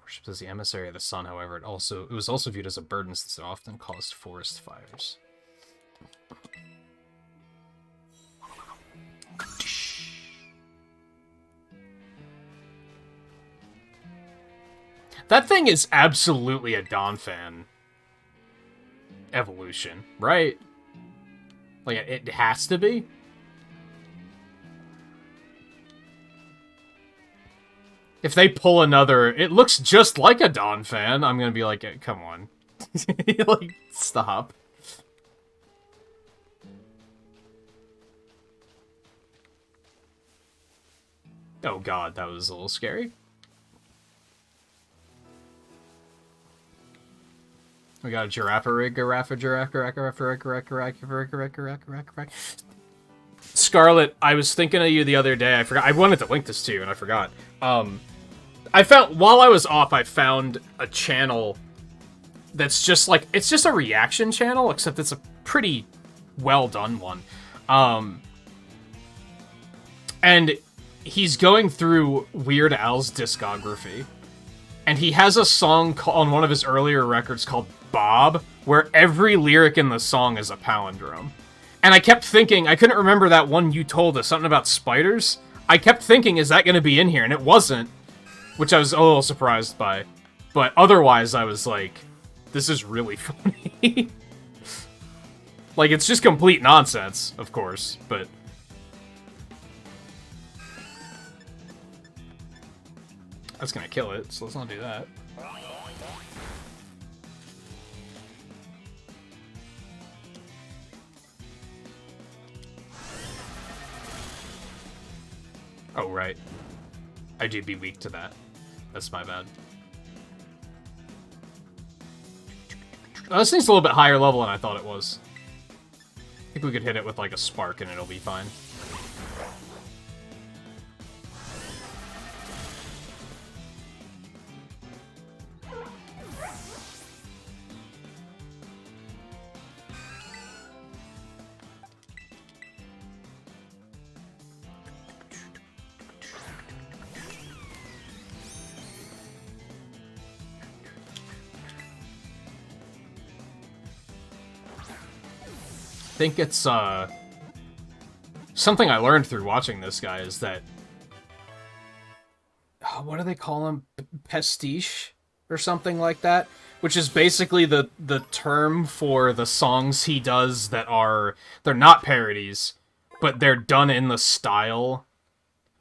Worshipped as the emissary of the sun, however, it was also viewed as a burden since it often caused forest fires. That thing is absolutely a Donphan evolution, right? Like, it has to be? If they pull another, it looks just like a Donphan, I'm gonna be like, come on. Like, stop. Oh god, that was a little scary. We got a Scarlet, I was thinking of you the other day. I forgot. I wanted to link this to you, and I forgot. I found, while I was off, I found a channel that's just like, it's just a reaction channel, except it's a pretty well done one. And he's going through Weird Al's discography. And he has a song on one of his earlier records called Bob, where every lyric in the song is a palindrome. And I kept thinking, I couldn't remember that one you told us, something about spiders. I kept thinking, is that going to be in here? And it wasn't, which I was a little surprised by. But otherwise, I was like, this is really funny. Like, it's just complete nonsense, of course, but... That's gonna kill it, so let's not do that. Oh, right. I do be weak to that. That's my bad. Oh, this thing's a little bit higher level than I thought it was. I think we could hit it with, like, a spark and it'll be fine. I think it's, something I learned through watching this guy is that... what do they call him? Pastiche? Or something like that? Which is basically the term for the songs he does that are... They're not parodies, but they're done in the style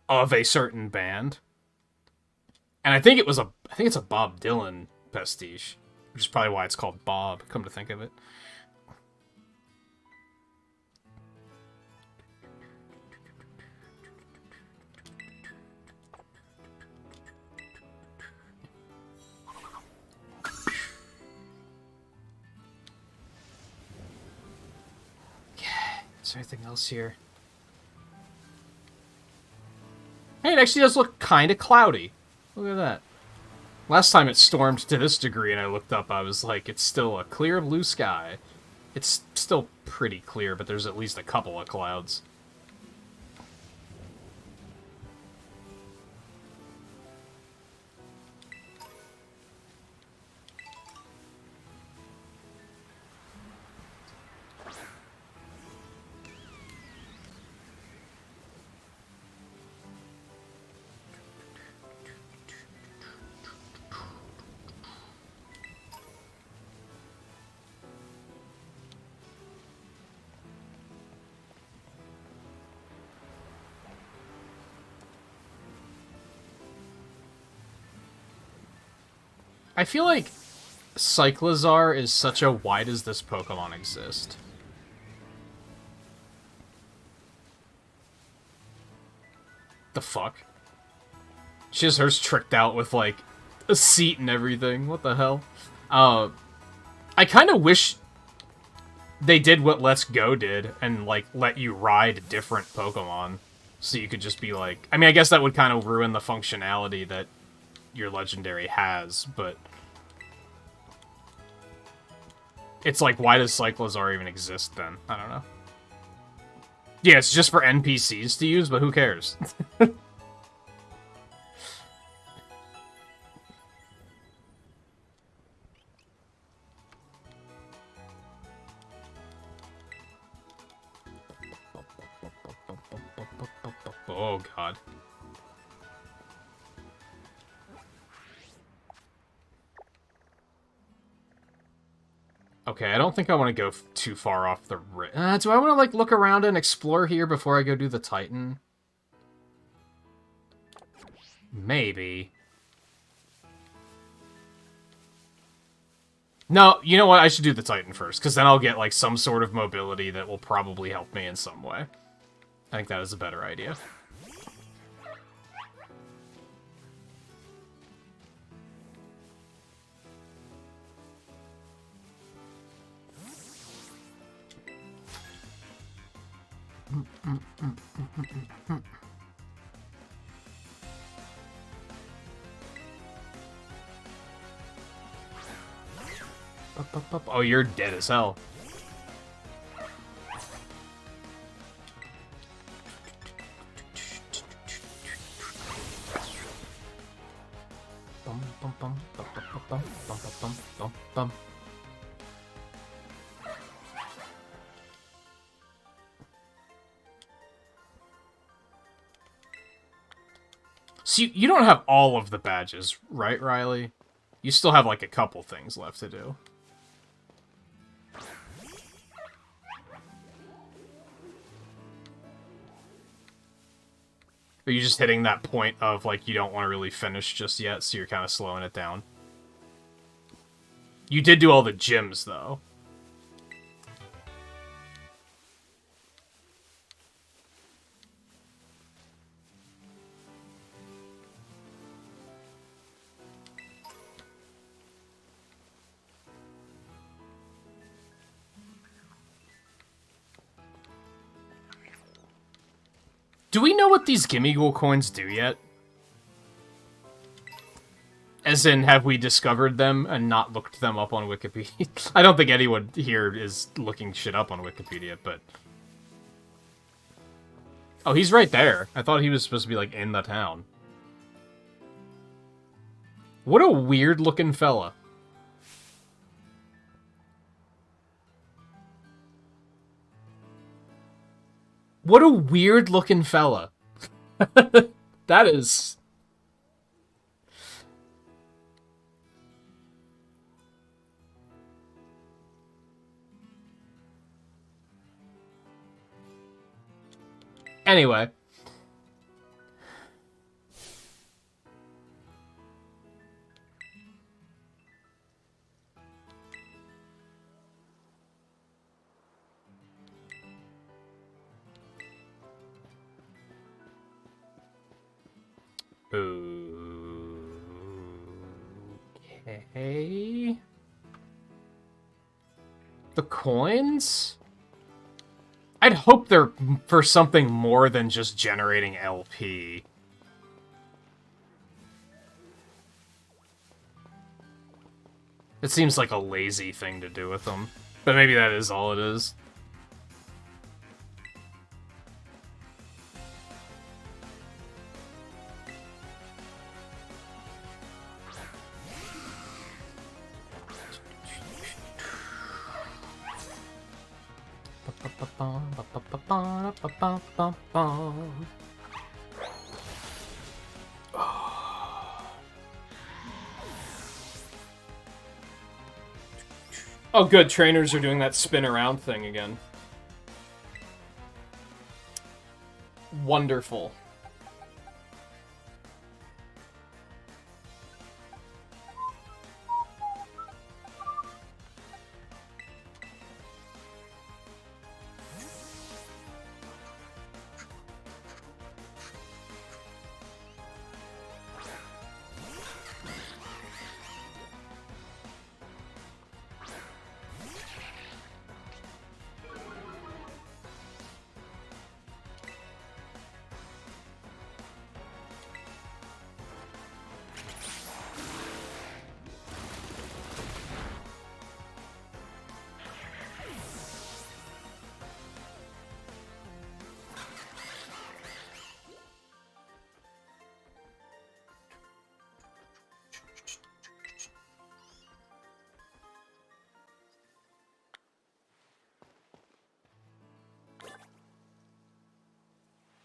of a certain band. And I think it's a Bob Dylan pastiche, which is probably why it's called Bob, come to think of it. there anything else here? Hey, it actually does look kind of cloudy. Look at that. Last time it stormed to this degree and I looked up, I was like, it's still a clear blue sky. It's still pretty clear, but there's at least a couple of clouds. I feel like Cyclizar is such a why does this Pokemon exist? The fuck? She has hers tricked out with, like, a seat and everything. What the hell? I kind of wish they did what Let's Go did and, like, let you ride different Pokemon. So you could just be like... I mean, I guess that would kind of ruin the functionality that your Legendary has, but... It's like, why does Cyclizar even exist then? I don't know. Yeah, it's just for NPCs to use, but who cares? Oh, God. Okay, I don't think I want to go too far off the do I want to, like, look around and explore here before I go do the Titan? Maybe. No, you know what? I should do the Titan first, because then I'll get, like, some sort of mobility that will probably help me in some way. I think that is a better idea. Oh, you're dead as hell. So you don't have all of the badges, right, Riley? You still have, like, a couple things left to do. Are you just hitting that point of, like, you don't want to really finish just yet, so you're kind of slowing it down? You did do all the gyms, though. Do we know what these Gimmighoul coins do yet? As in, have we discovered them and not looked them up on Wikipedia? I don't think anyone here is looking shit up on Wikipedia, but... Oh, he's right there. I thought he was supposed to be, like, in the town. What a weird-looking fella. What a weird-looking fella. That is... Anyway. Okay. The coins? I'd hope they're for something more than just generating LP. It seems like a lazy thing to do with them. But maybe that is all it is. Oh, good. Trainers are doing that spin around thing again. Wonderful.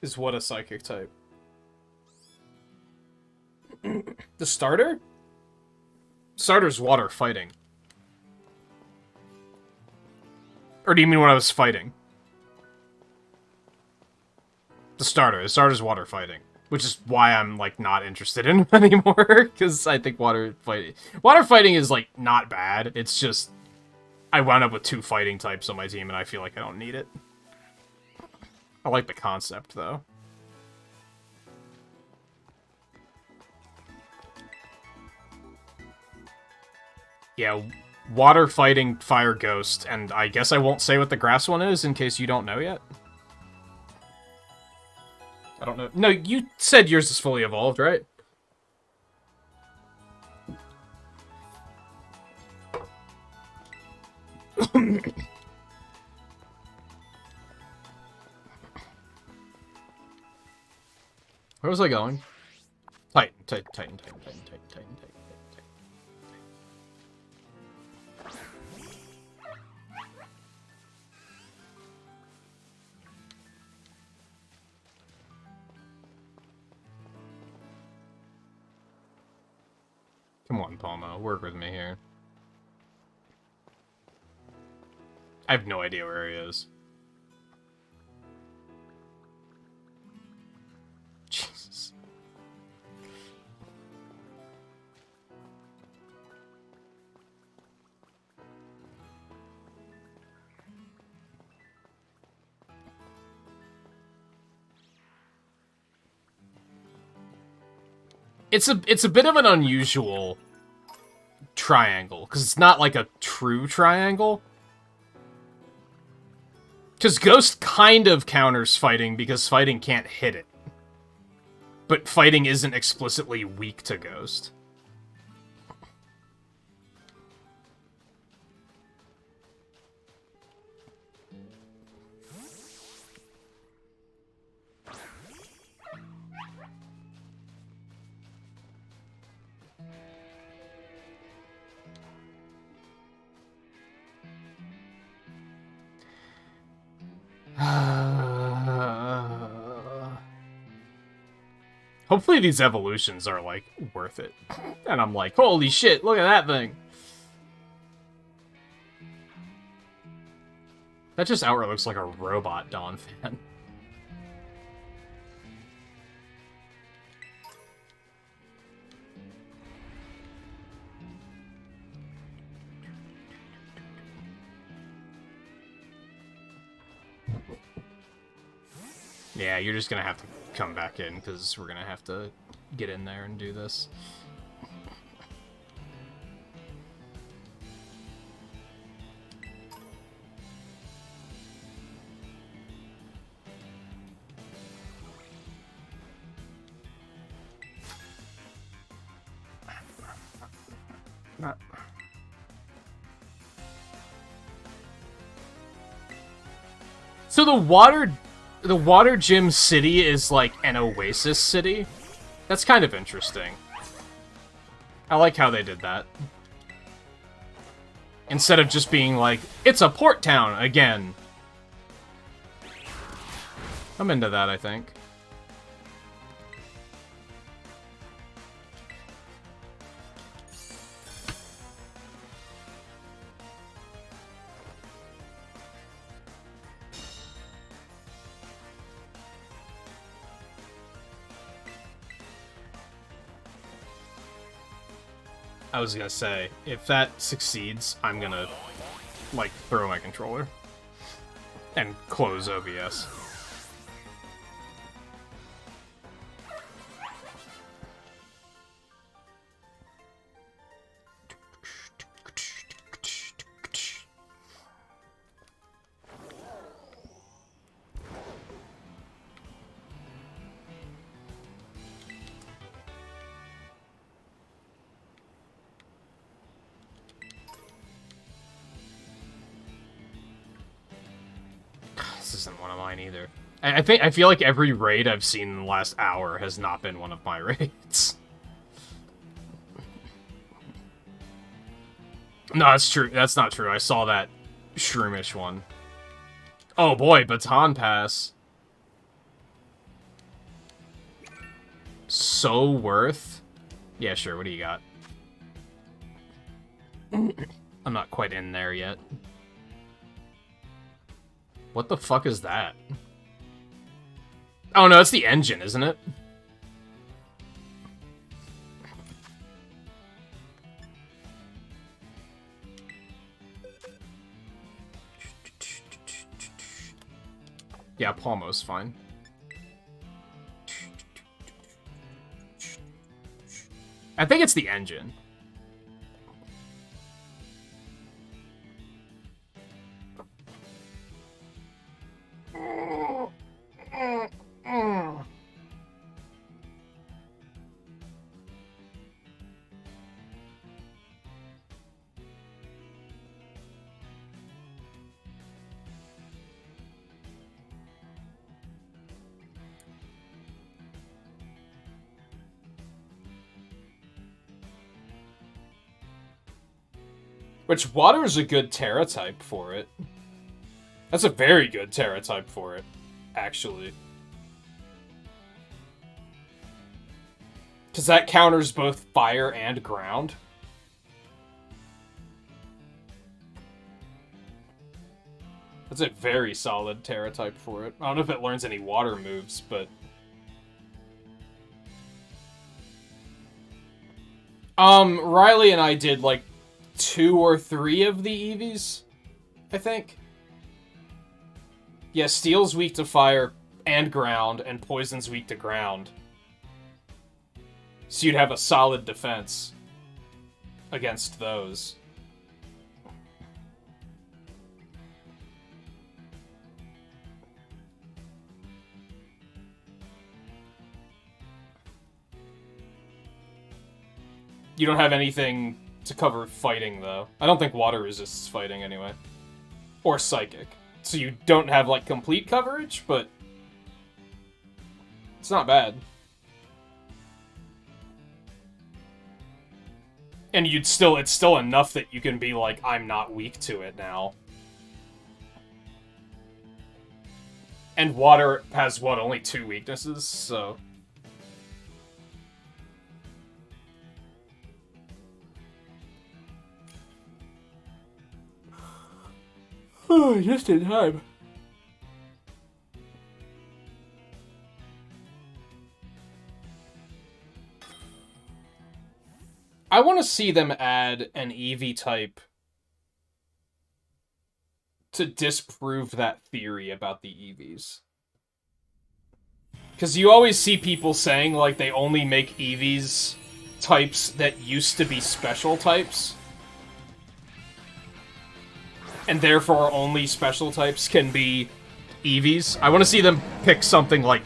Is what a psychic type? The starter? Starter's water fighting. Or do you mean when I was fighting? The starter's water fighting. Which is why I'm, like, not interested in him anymore. Because I think water fighting is, like, not bad. It's just, I wound up with 2 fighting types on my team, and I feel like I don't need it. I like the concept, though. Yeah, water fighting fire ghost, and I guess I won't say what the grass one is in case you don't know yet. I don't know. No, you said yours is fully evolved, right? Where was I going? Titan. Come on, Palma, work with me here. I have no idea where he is. Jesus. It's a bit of an unusual triangle, because it's not like a true triangle. Because Ghost kind of counters fighting, because fighting can't hit it. But fighting isn't explicitly weak to Ghost. Hopefully these evolutions are, like, worth it. And I'm like, holy shit, look at that thing! That just outright looks like a robot Dawn fan. Yeah, you're just gonna have to come back in, because we're gonna have to get in there and do this. Not... So the water gym city is like an oasis city? That's kind of interesting. I like how they did that. Instead of just being like, it's a port town again. I'm into that, I think. I was gonna say, if that succeeds, I'm gonna, like, throw my controller. And close OBS. This isn't one of mine either. I feel like every raid I've seen in the last hour has not been one of my raids. No, that's true. That's not true. I saw that shroomish one. Oh boy, Baton Pass. So worth? Yeah, sure. What do you got? I'm not quite in there yet. What the fuck is that? Oh no, it's the engine, isn't it? Yeah, Palmo's fine. I think it's the engine. Which, water is a good Terra type for it. That's a very good Terra type for it, actually. Because that counters both fire and ground. That's a very solid Terra type for it. I don't know if it learns any water moves, but... Riley and I did, like, 2 or 3 of the EVs, I think. Yeah, Steel's weak to fire and ground, and Poison's weak to ground. So you'd have a solid defense against those. You don't have anything to cover fighting, though. I don't think water resists fighting, anyway. Or psychic. So you don't have, like, complete coverage, but... it's not bad. And it's still enough that you can be like, I'm not weak to it now. And water has, what, only 2 weaknesses, so... Oh, just in time. I want to see them add an EV type to disprove that theory about the EVs. Because you always see people saying, like, they only make EVs types that used to be special types. And therefore only special types can be EVs. I want to see them pick something, like,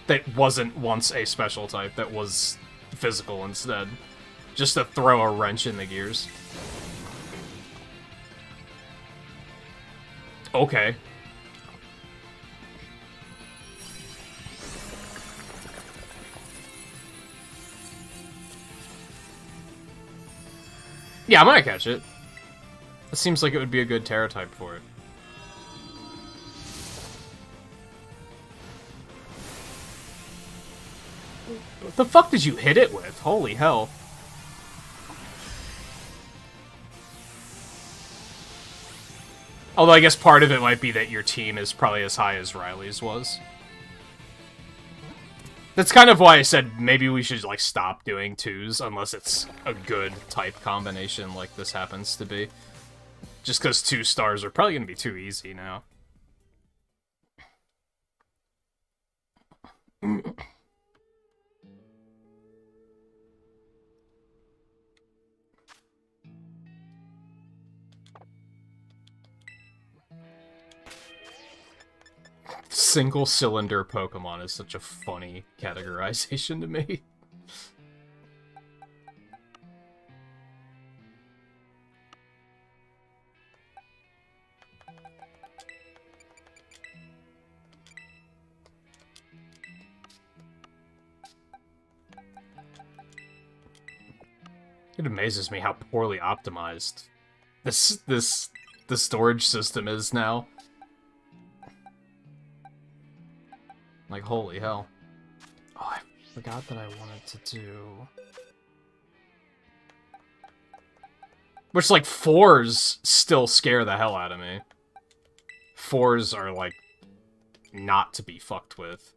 that wasn't once a special type, that was physical instead. Just to throw a wrench in the gears. Okay. Yeah, I'm gonna catch it. It seems like it would be a good Terra type for it. What the fuck did you hit it with? Holy hell. Although I guess part of it might be that your team is probably as high as Riley's was. That's kind of why I said maybe we should, like, stop doing 2s unless it's a good type combination like this happens to be. Just because 2 stars are probably going to be too easy now. Single-cylinder Pokemon is such a funny categorization to me. It amazes me how poorly optimized the storage system is now. Like, holy hell. Oh, I forgot that I wanted to do... Which, like, 4s still scare the hell out of me. 4s are, like, not to be fucked with.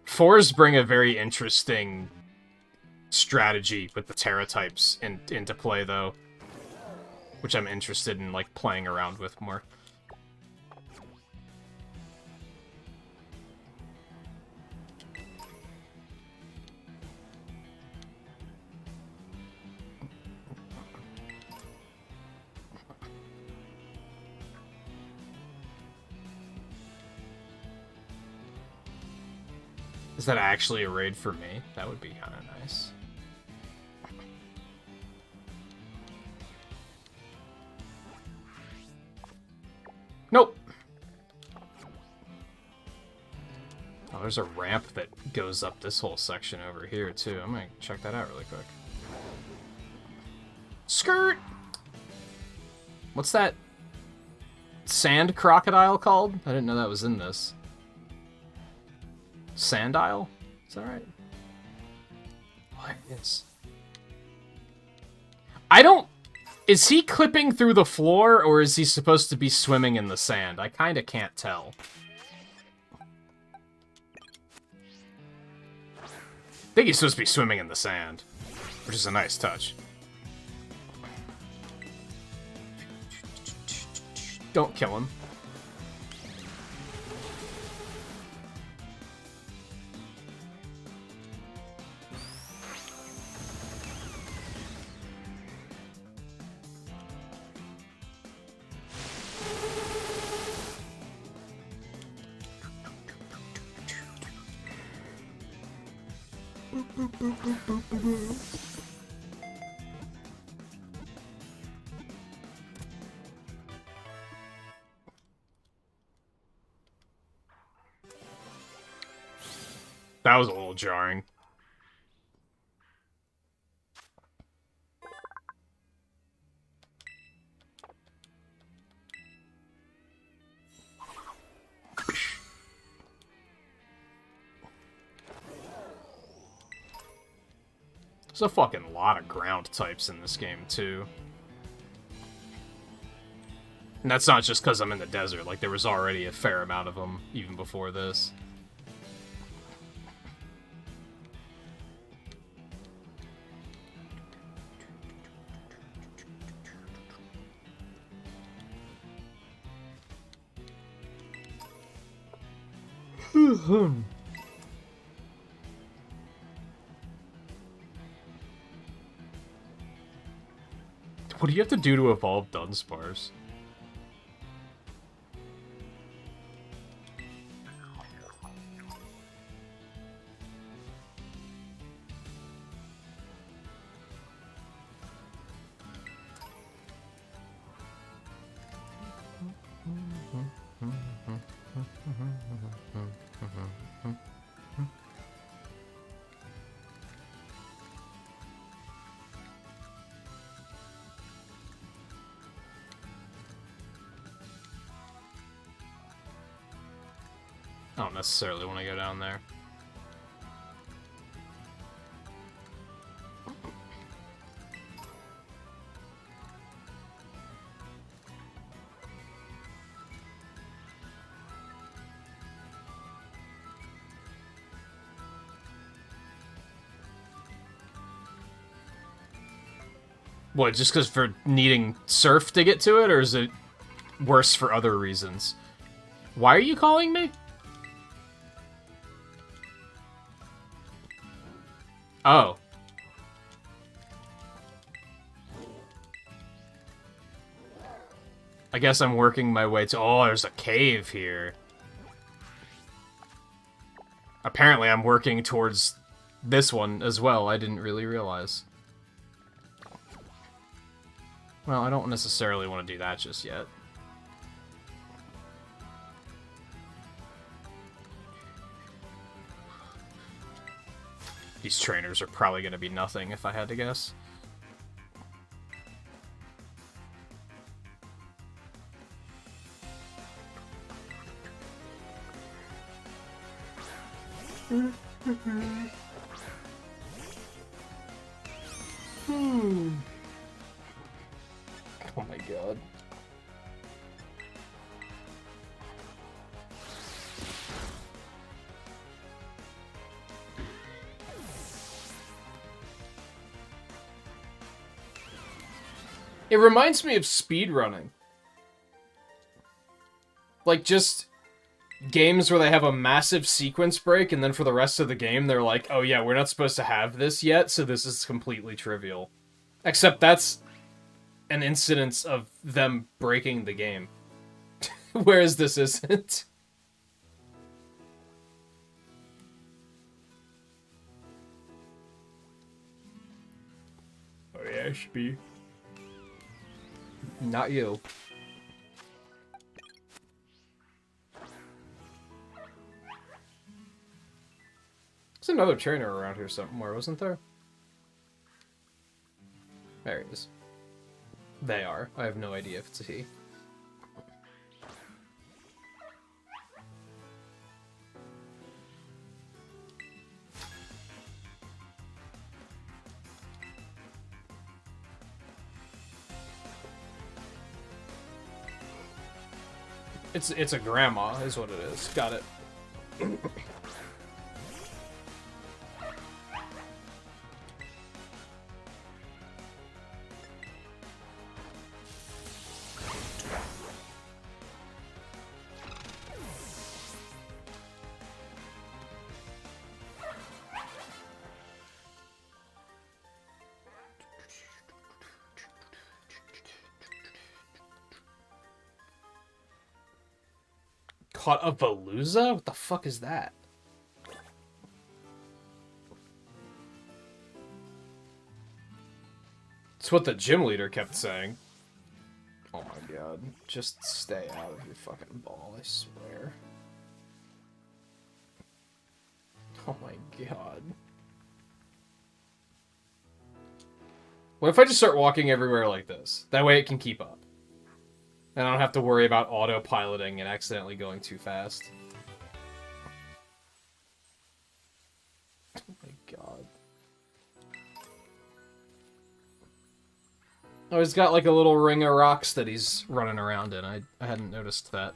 Fours bring a very interesting strategy with the Terra types into play, though. Which I'm interested in, like, playing around with more. Is that actually a raid for me? That would be kind of nice. Nope. Oh, there's a ramp that goes up this whole section over here, too. I'm gonna check that out really quick. Skirt! What's that sand crocodile called? I didn't know that was in this. Sandile? Is that right? Oh, there it is. I don't... Is he clipping through the floor, or is he supposed to be swimming in the sand? I kinda can't tell. I think he's supposed to be swimming in the sand, which is a nice touch. Don't kill him. That was a little jarring. There's a fucking lot of ground types in this game, too. And that's not just because I'm in the desert. Like, there was already a fair amount of them even before this. What do you have to do to evolve Dunsparce? I don't necessarily want to go down there. What, just because for needing surf to get to it, or is it worse for other reasons? Why are you calling me? Oh. I guess I'm working my way to... Oh, there's a cave here. Apparently I'm working towards this one as well. I didn't really realize. Well, I don't necessarily want to do that just yet. These trainers are probably going to be nothing, if I had to guess. Oh my god. It reminds me of speedrunning. Like, just games where they have a massive sequence break, and then for the rest of the game, they're like, oh yeah, we're not supposed to have this yet, so this is completely trivial. Except that's an incidence of them breaking the game. Whereas this isn't. Oh yeah, Ashby. Not you. There's another trainer around here somewhere, wasn't there? There he is. They are. I have no idea if it's a he. It's a grandma, is what it is. Got it. Caught a Veluza? What the fuck is that? It's what the gym leader kept saying. Oh my god. Just stay out of your fucking ball, I swear. Oh my god. What if I just start walking everywhere like this? That way it can keep up. And I don't have to worry about autopiloting and accidentally going too fast. Oh my god. Oh, he's got like a little ring of rocks that he's running around in. I hadn't noticed that.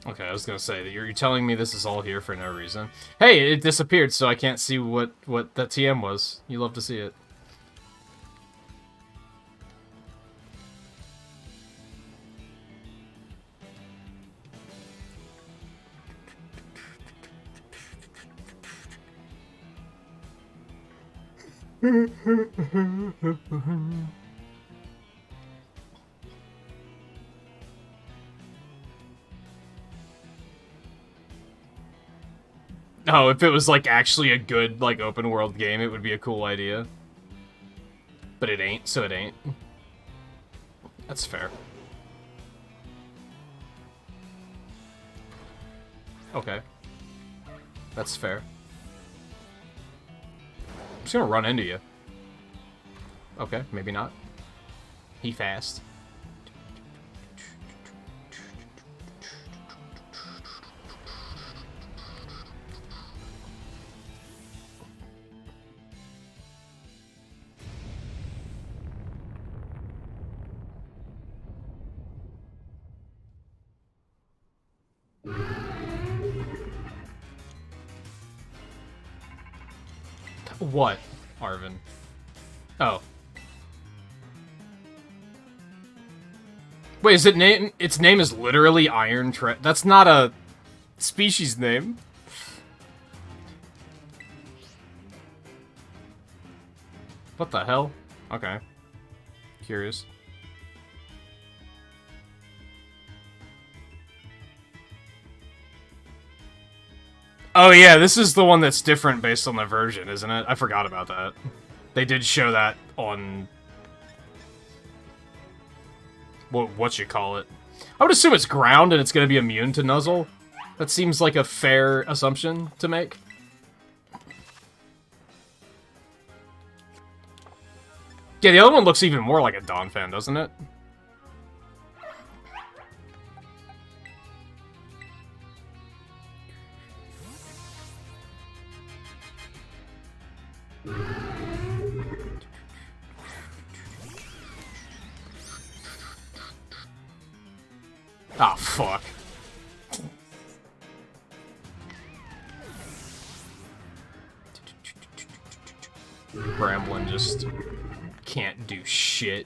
Okay, I was gonna say that you're telling me this is all here for no reason. Hey, it disappeared, so I can't see what that TM was. You love to see it. Oh, if it was, like, actually a good, like, open world game, it would be a cool idea. But it ain't, so it ain't. That's fair. Okay. That's fair. I'm just gonna run into you. Okay, maybe not. He fast. What, Arvin? Oh. Wait, is it name? Its name is literally Iron Tre- That's not a species name. What the hell? Okay. Curious. Oh yeah, this is the one that's different based on the version, isn't it? I forgot about that. They did show that on... what you call it. I would assume it's ground and it's gonna be immune to Nuzzle. That seems like a fair assumption to make. Yeah, the other one looks even more like a Donphan, doesn't it? Ah, fuck. Bramblin just can't do shit.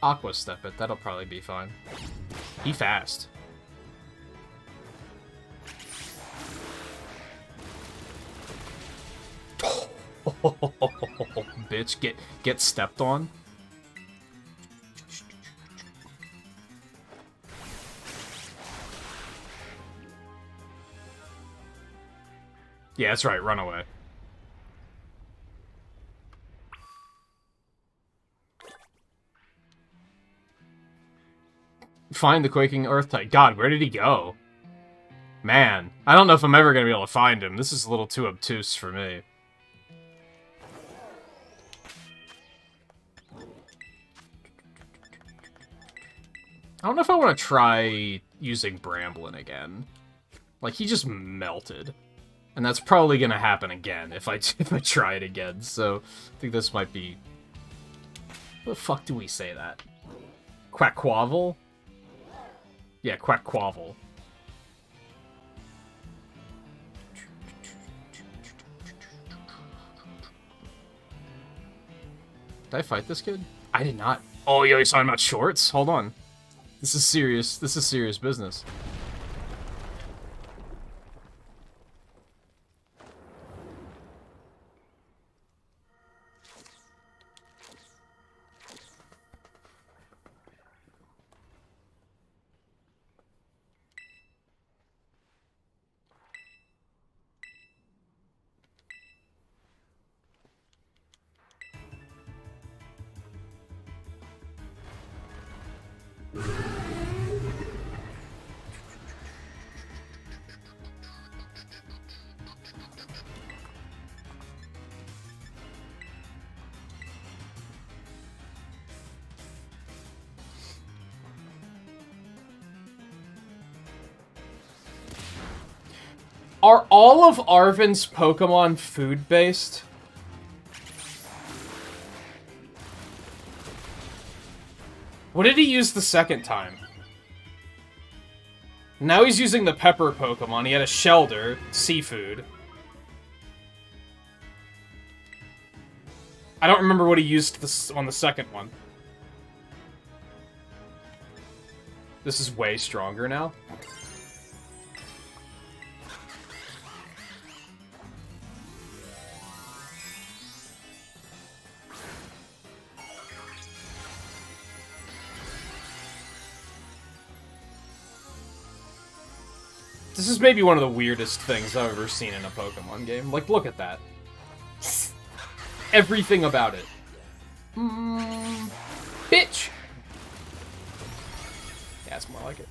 Aqua step it, that'll probably be fine. He fast. Bitch, get stepped on. Yeah, that's right, run away. Find the Quaking Earth type. God, where did he go? Man, I don't know if I'm ever gonna be able to find him. This is a little too obtuse for me. I don't know if I want to try using Bramblin again. Like, he just melted. And that's probably going to happen again if I try it again. So, I think this might be... What the fuck do we say that? Quackquavel? Yeah, Quackquavel. Did I fight this kid? I did not. Oh, yo, he's talking about shorts? Hold on. This is serious. This is serious business. Are all of Arvin's Pokemon food-based? What did he use the second time? Now he's using the pepper Pokemon. He had a Shelder, seafood. I don't remember what he used on the second one. This is way stronger now. This is maybe one of the weirdest things I've ever seen in a Pokemon game. Like, look at that. Everything about it. Bitch! Yeah, it's more like it.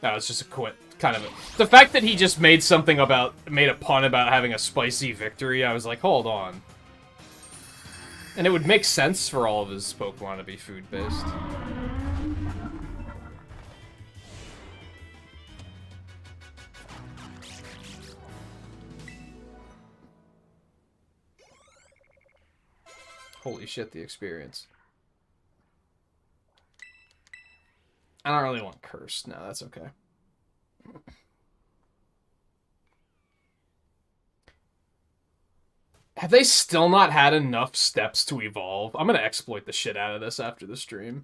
No, it's just a kind of a... The fact that he just made a pun about having a spicy victory, I was like, hold on. And it would make sense for all of his Pokemon to be food-based. Holy shit, the experience. I don't really want Cursed. No, that's okay. Have they still not had enough steps to evolve? I'm gonna exploit the shit out of this after the stream.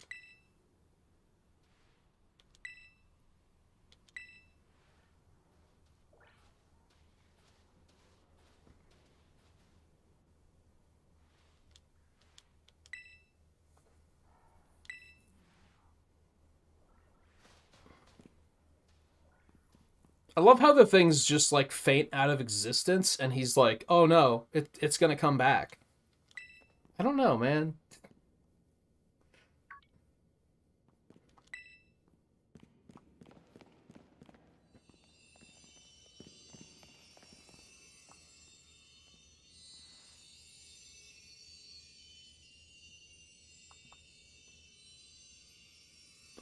I love how the things just, like, faint out of existence, and he's like, oh no, it's gonna come back. I don't know, man.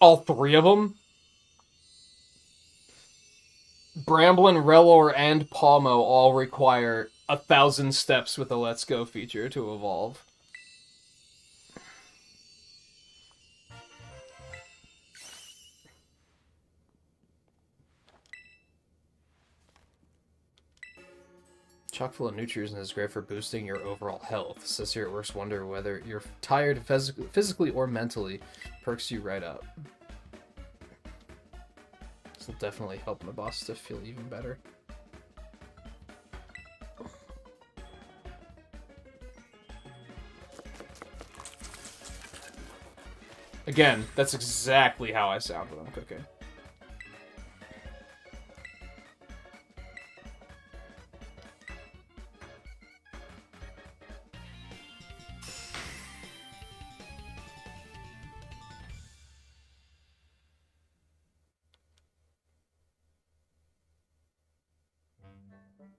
All three of them? Bramblin, Relor, and Palmo all require 1,000 steps with the Let's Go feature to evolve. Chock full of nutrients is great for boosting your overall health. It says here it works wonder whether you're tired physically or mentally. Perks you right up. This will definitely help my boss to feel even better. Again, that's exactly how I sound when I'm cooking.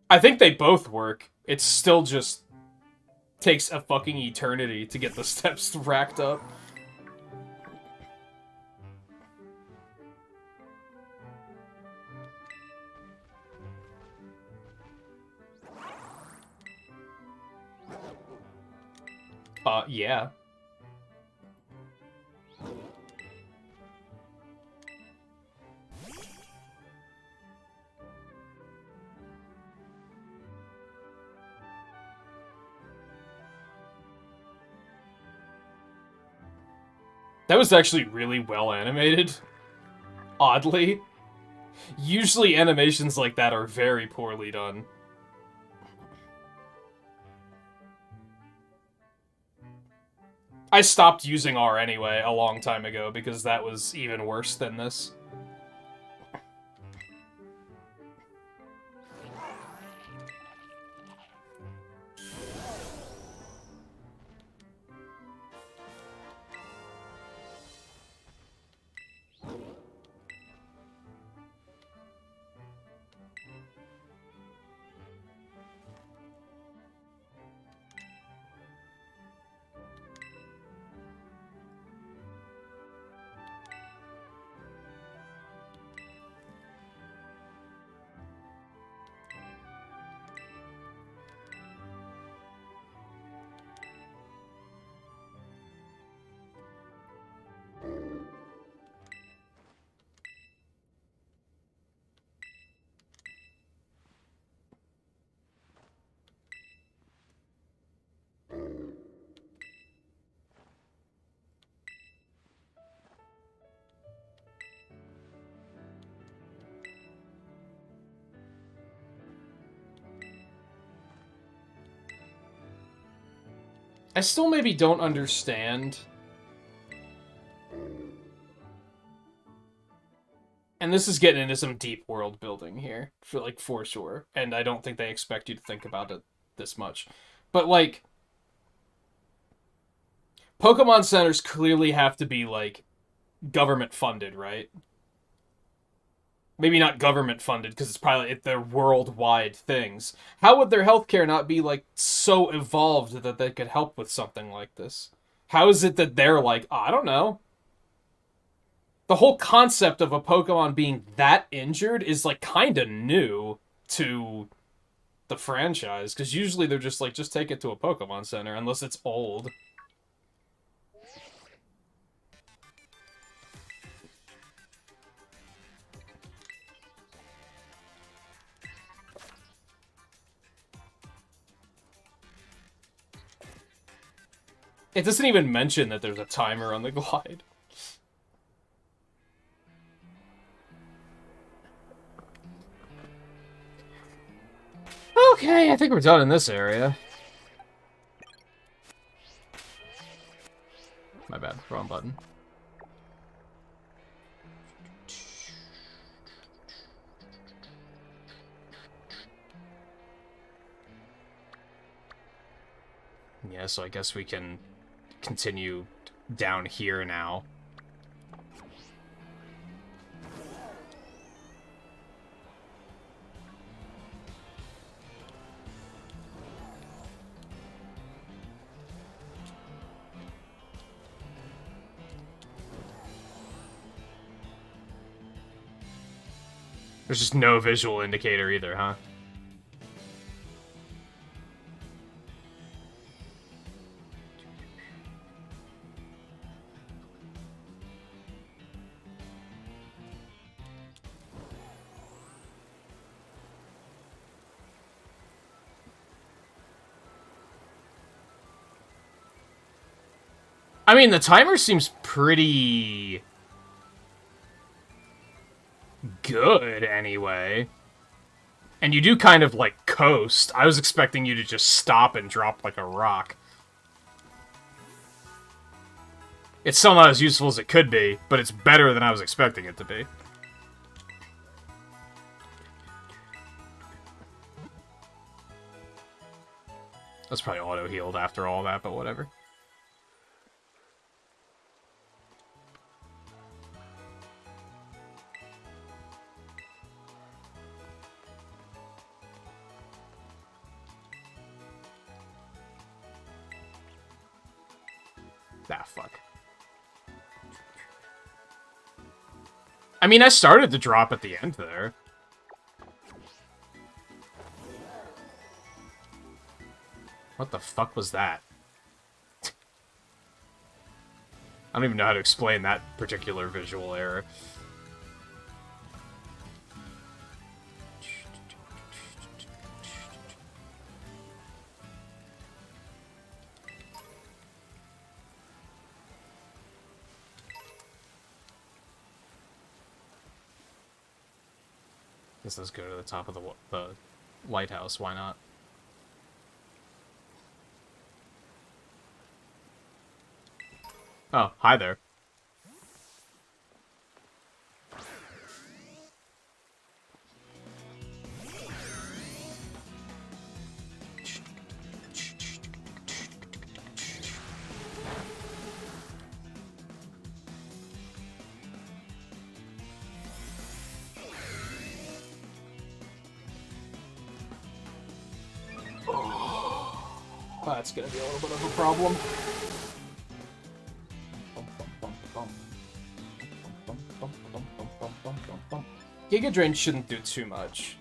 I think they both work. It still just takes a fucking eternity to get the steps racked up. Yeah. That was actually really well animated. Oddly. Usually animations like that are very poorly done. I stopped using R anyway a long time ago because that was even worse than this. I still maybe don't understand. And this is getting into some deep world building here, for sure. And I don't think they expect you to think about it this much. But, like, Pokemon centers clearly have to be, like, government funded, right? Maybe not government funded, because it's probably they're worldwide things. How would their healthcare not be, like, so evolved that they could help with something like this? How is it that they're like, oh, I don't know. The whole concept of a Pokemon being that injured is, like, kind of new to the franchise, because usually they're just like, just take it to a Pokemon Center, unless it's old. It doesn't even mention that there's a timer on the glide. Okay, I think we're done in this area. My bad, wrong button. Yeah, so I guess we can continue down here now. There's just no visual indicator either, huh? I mean, the timer seems pretty good, anyway. And you do kind of, like, coast. I was expecting you to just stop and drop like a rock. It's still not as useful as it could be, but it's better than I was expecting it to be. That's probably auto-healed after all that, but whatever. Ah, fuck. I mean, I started to drop at the end there. What the fuck was that? I don't even know how to explain that particular visual error. Guess let's go to the top of the lighthouse. Why not? Oh, hi there. That's gonna be a little bit of a problem. Giga Drain shouldn't do too much.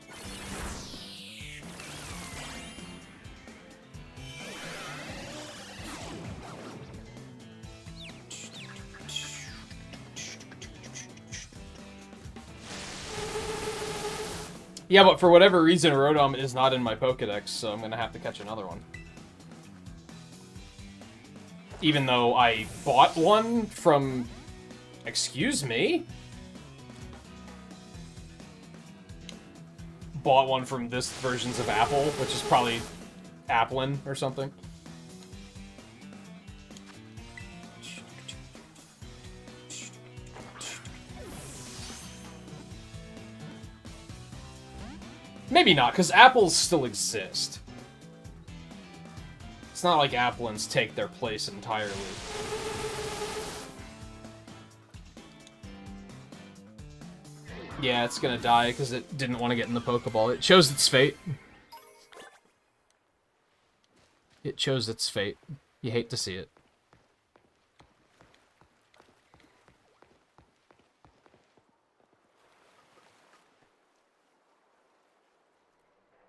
Yeah, but for whatever reason, Rotom is not in my Pokedex, so I'm gonna have to catch another one. Even though I bought one from... Excuse me? Bought one from this versions of Apple, which is probably Applin or something. Maybe not, because apples still exist. It's not like applins take their place entirely. Yeah, it's gonna die because it didn't want to get in the Pokeball. It chose its fate. It chose its fate. You hate to see it.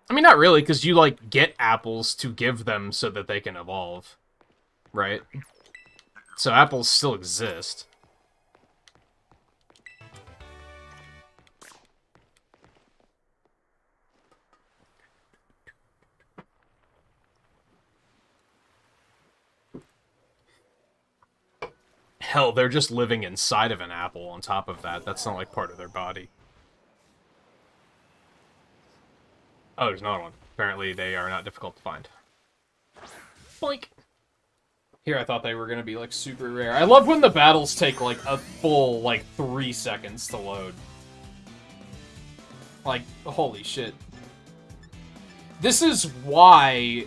I mean, not really, because you, like, get apples to give them so that they can evolve. Right? So apples still exist. Hell, they're just living inside of an apple on top of that. That's not, like, part of their body. Oh, there's another one. Apparently they are not difficult to find. Boink! Here I thought they were gonna be, like, super rare. I love when the battles take, like, a full, like, 3 seconds to load. Like, holy shit. This is why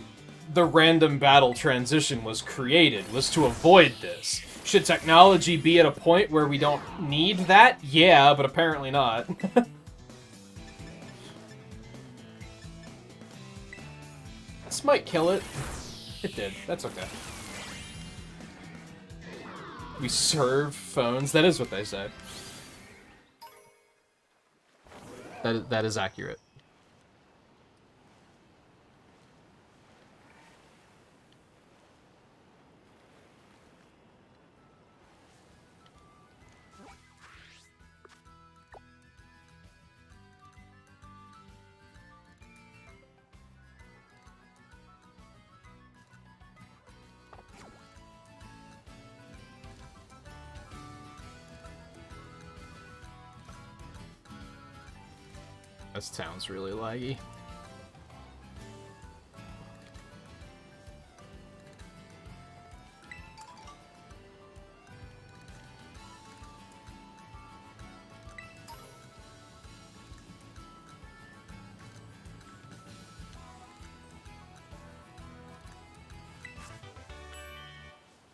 the random battle transition was created, was to avoid this. Should technology be at a point where we don't need that? Yeah, but apparently not. This might kill it. It did. That's okay. We serve phones. That is what they say. That is accurate. This town's really laggy.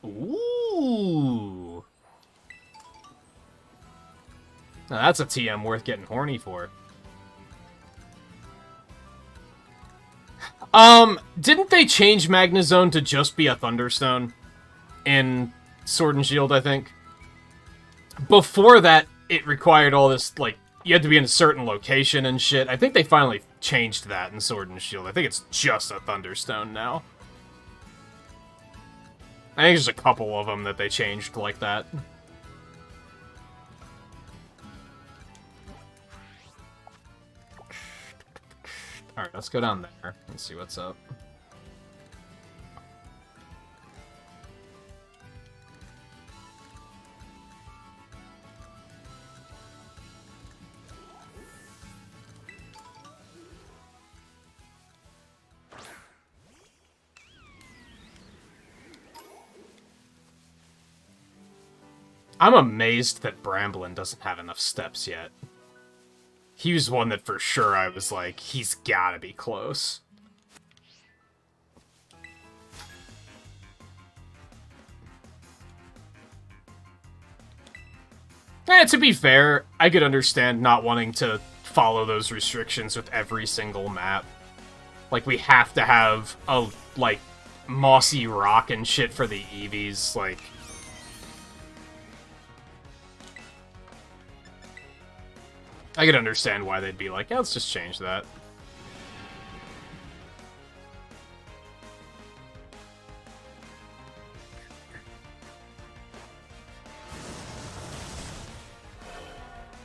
Ooh. Now that's a TM worth getting horny for. Didn't they change Magnezone to just be a Thunderstone in Sword and Shield, I think? Before that, it required all this, like, you had to be in a certain location and shit. I think they finally changed that in Sword and Shield. I think it's just a Thunderstone now. I think there's a couple of them that they changed like that. Alright, let's go down there and see what's up. I'm amazed that Bramblin doesn't have enough steps yet. He was one that for sure I was like, he's gotta be close. To be fair, I could understand not wanting to follow those restrictions with every single map. Like, we have to have a, like, mossy rock and shit for the Eevees, like... I could understand why they'd be like, yeah, let's just change that.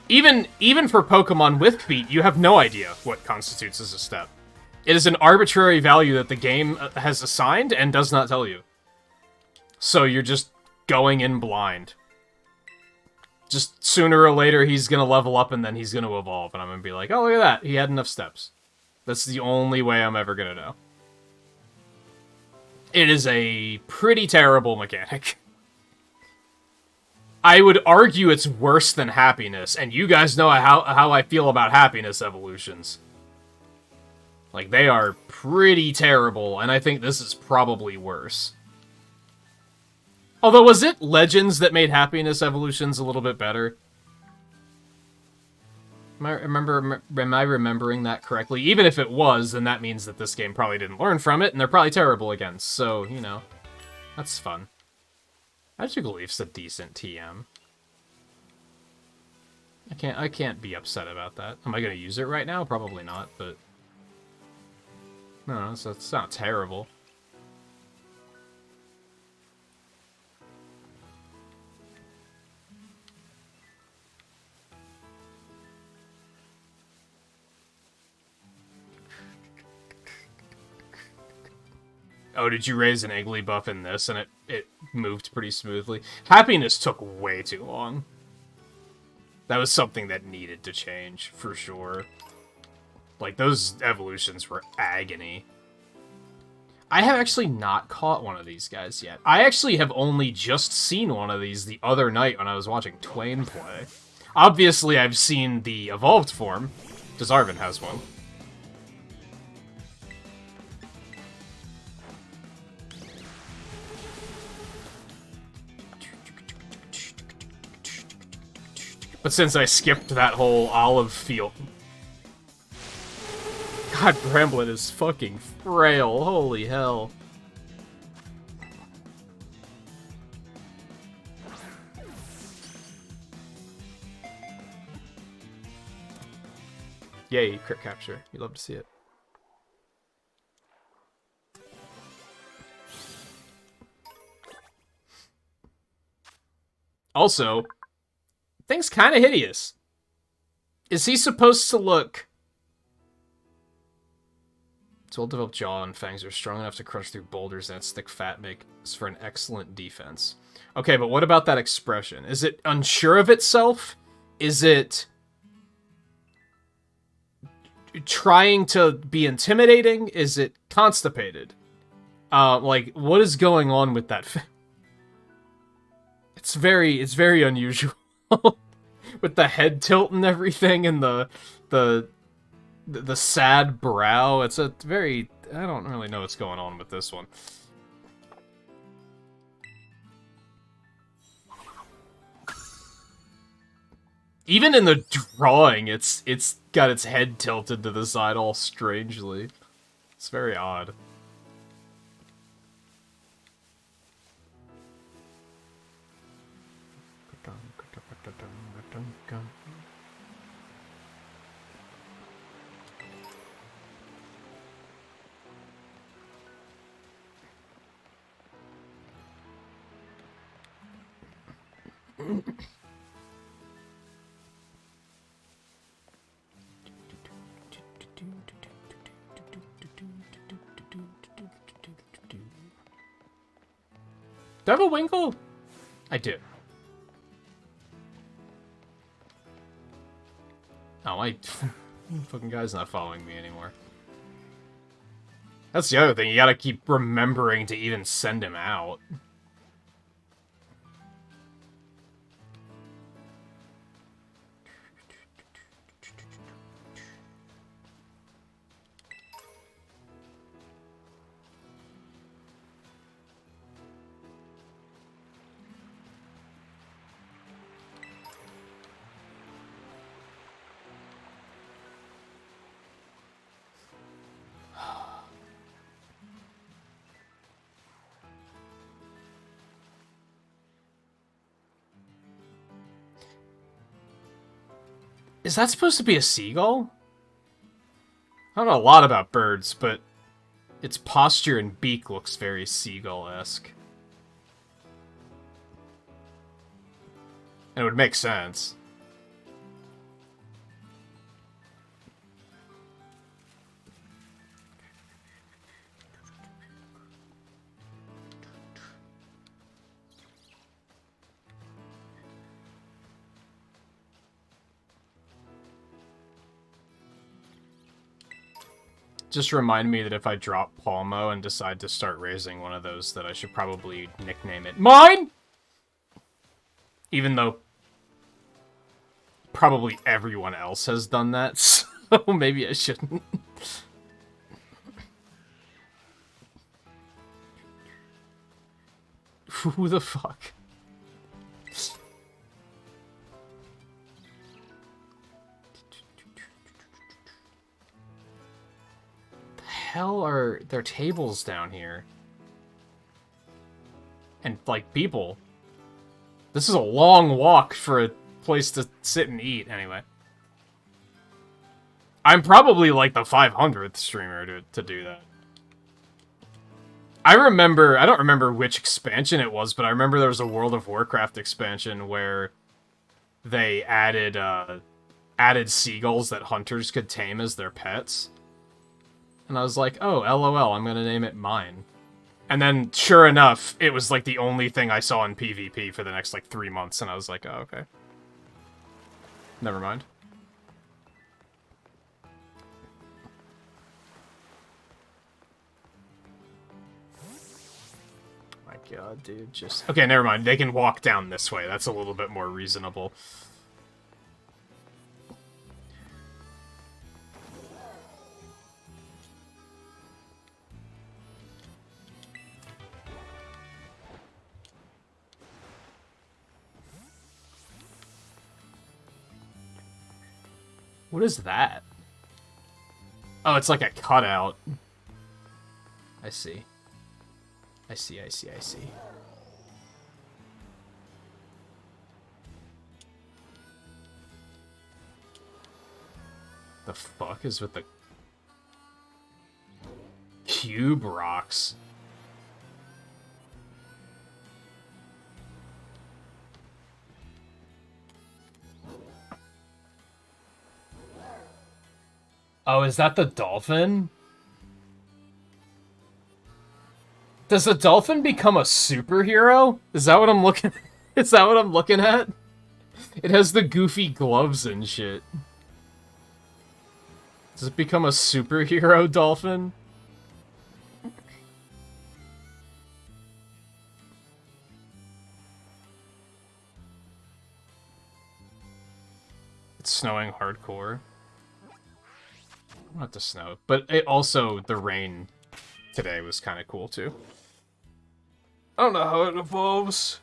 Even for Pokemon with feet, you have no idea what constitutes as a step. It is an arbitrary value that the game has assigned and does not tell you. So you're just going in blind. Just sooner or later, he's gonna level up and then he's gonna evolve. And I'm gonna be like, oh, look at that. He had enough steps. That's the only way I'm ever gonna know. It is a pretty terrible mechanic. I would argue it's worse than happiness, and you guys know how I feel about happiness evolutions. Like, they are pretty terrible, and I think this is probably worse. Although, was it Legends that made Happiness Evolutions a little bit better? Am I remembering that correctly? Even if it was, then that means that this game probably didn't learn from it, and they're probably terrible again. So, you know, that's fun. Magical Leaf's a decent TM. I can't be upset about that. Am I gonna use it right now? Probably not, but no, it's not terrible. Oh, did you raise an Iggly buff in this, and it moved pretty smoothly? Happiness took way too long. That was something that needed to change, for sure. Like, those evolutions were agony. I have actually not caught one of these guys yet. I actually have only just seen one of these the other night when I was watching Twain play. Obviously, I've seen the evolved form, because Arvin has one. But since I skipped that whole olive field... God, Bramblett is fucking frail. Holy hell. Yay, crit capture. You love to see it. Also, thing's kind of hideous. Is he supposed to look... Its well-developed jaw and fangs are strong enough to crunch through boulders, and its thick fat makes for an excellent defense. Okay, but what about that expression? Is it unsure of itself? Is it trying to be intimidating? Is it constipated? Like, what is going on with that? It's very unusual. With the head tilt and everything, and the sad brow. It's a very... I don't really know what's going on with this one. Even in the drawing, it's got its head tilted to the side all strangely. It's very odd. Do I have a Winkle? I do. Oh, my fucking guy's not following me anymore. That's the other thing, you gotta keep remembering to even send him out. Is that supposed to be a seagull? I don't know a lot about birds, but its posture and beak looks very seagull-esque. And it would make sense. Just remind me that if I drop Palmo and decide to start raising one of those, that I should probably nickname it Mine! Even though probably everyone else has done that, so maybe I shouldn't. Who the fuck? The hell are there tables down here? And, like, people. This is a long walk for a place to sit and eat, anyway. I'm probably, like, the 500th streamer to do that. I don't remember which expansion it was, but I remember there was a World of Warcraft expansion where they added seagulls that hunters could tame as their pets. And I was like, oh, LOL, I'm gonna name it mine. And then, sure enough, it was, like, the only thing I saw in PvP for the next, like, 3 months, and I was like, oh, okay. Never mind. My god, dude, just... Okay, never mind. They can walk down this way. That's a little bit more reasonable. What is that? Oh, it's like a cutout. I see. I see. The fuck is with the cube rocks? Oh, is that the dolphin? Does the dolphin become a superhero? Is that what I'm looking Is that what I'm looking at? It has the goofy gloves and shit. Does it become a superhero dolphin? It's snowing hardcore. Not the snow, but it also, the rain today was kind of cool too. I don't know how it evolves.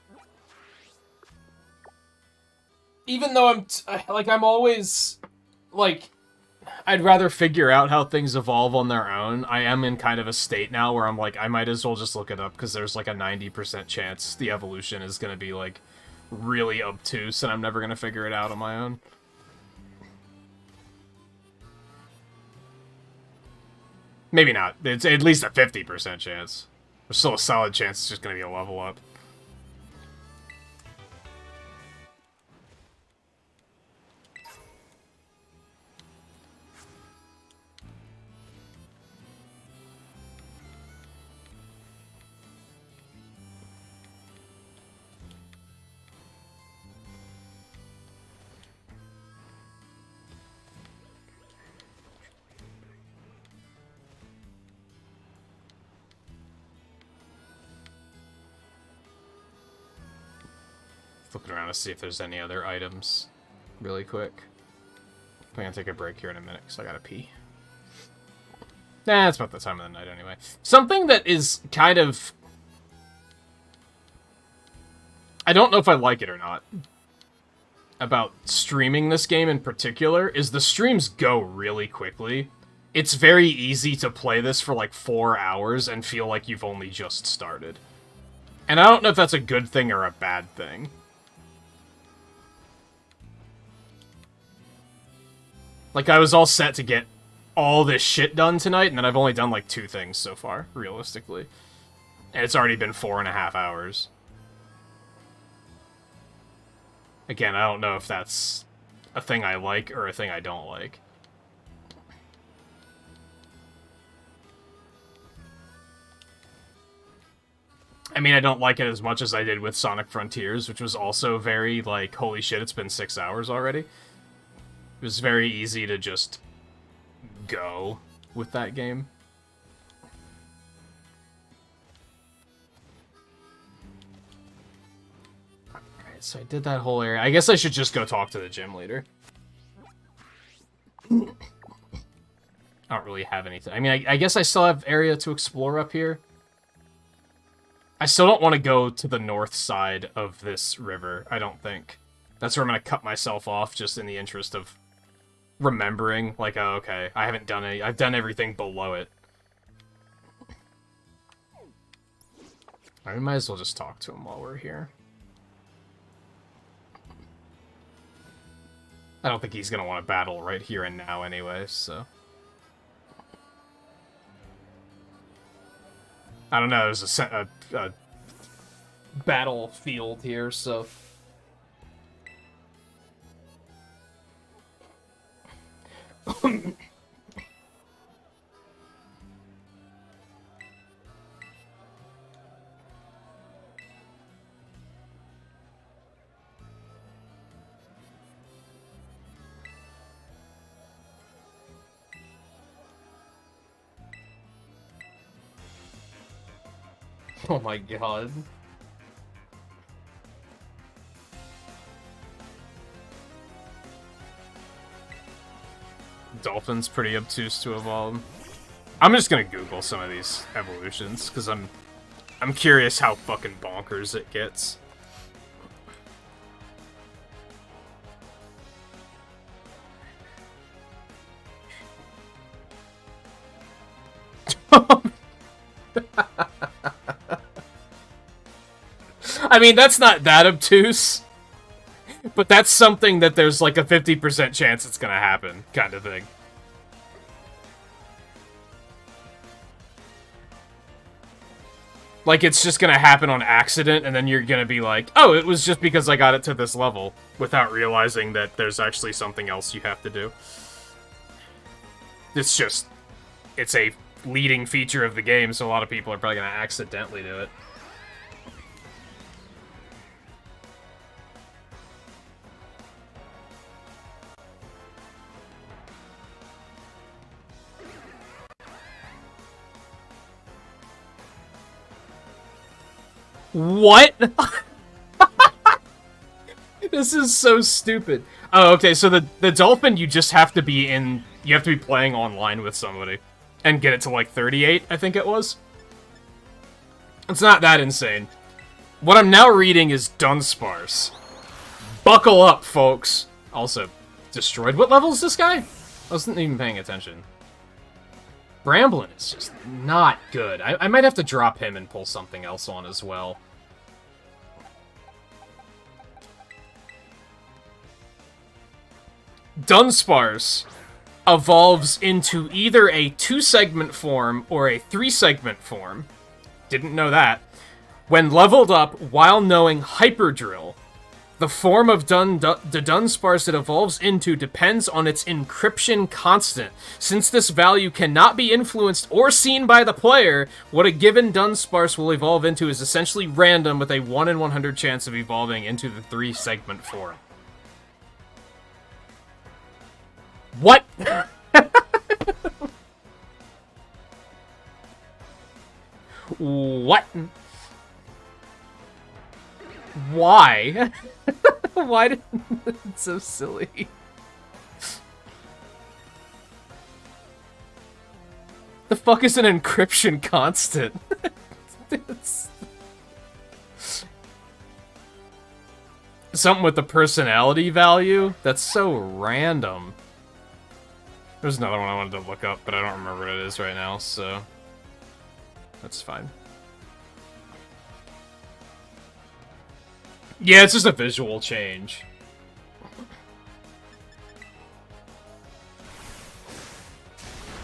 Even though I'm always, like, I'd rather figure out how things evolve on their own. I am in kind of a state now where I'm like, I might as well just look it up because there's like a 90% chance the evolution is going to be like really obtuse and I'm never going to figure it out on my own. Maybe not. It's at least a 50% chance. There's still a solid chance it's just going to be a level up. Looking around to see if there's any other items really quick. I'm gonna take a break here in a minute because I gotta pee. Nah, it's about the time of the night anyway. Something that is kind of... I don't know if I like it or not. About streaming this game in particular is the streams go really quickly. It's very easy to play this for like 4 hours and feel like you've only just started. And I don't know if that's a good thing or a bad thing. Like, I was all set to get all this shit done tonight, and then I've only done, like, 2 things so far, realistically. And it's already been 4.5 hours. Again, I don't know if that's a thing I like or a thing I don't like. I mean, I don't like it as much as I did with Sonic Frontiers, which was also very, like, holy shit, it's been 6 hours already. It was very easy to just go with that game. Alright, so I did that whole area. I guess I should just go talk to the gym leader. I don't really have anything. I mean, I guess I still have area to explore up here. I still don't want to go to the north side of this river, I don't think. That's where I'm going to cut myself off, just in the interest of remembering, like, oh, okay, I haven't done any, I've done everything below it. I might as well just talk to him while we're here. I don't think he's going to want to battle right here and now anyway, so... I don't know, there's a battlefield here, so... Oh my god. Dolphin's pretty obtuse to evolve. I'm just gonna Google some of these evolutions, because I'm curious how fucking bonkers it gets. I mean, that's not that obtuse, but that's something that there's like a 50% chance it's gonna happen, kind of thing. Like, it's just gonna happen on accident, and then you're gonna be like, oh, it was just because I got it to this level, without realizing that there's actually something else you have to do. It's a leading feature of the game, so a lot of people are probably gonna accidentally do it. What? This is so stupid. Oh, okay, so the dolphin, you just have to be in... You have to be playing online with somebody. And get it to, like, 38, I think it was. It's not that insane. What I'm now reading is Dunsparce. Buckle up, folks. Also, destroyed. What level is this guy? I wasn't even paying attention. Bramblin is just not good. I might have to drop him and pull something else on as well. Dunsparce evolves into either a 2-segment form or a 3-segment form. Didn't know that. When leveled up while knowing Hyper Drill. The form of the Dunsparce it evolves into depends on its encryption constant. Since this value cannot be influenced or seen by the player, what a given Dunsparce will evolve into is essentially random with a 1 in 100 chance of evolving into the 3-segment form. What? What? Why? Why did it's so silly? The fuck is an encryption constant? It's... Something with the personality value? That's so random. There's another one I wanted to look up, but I don't remember what it is right now, so... That's fine. Yeah, it's just a visual change.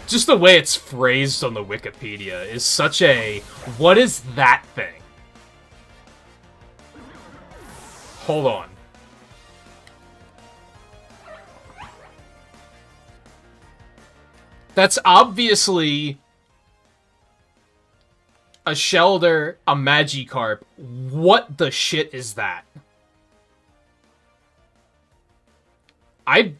Just the way it's phrased on the Wikipedia is such a... What is that thing? Hold on. That's obviously... a Shelder, a Magikarp. What the shit is that? I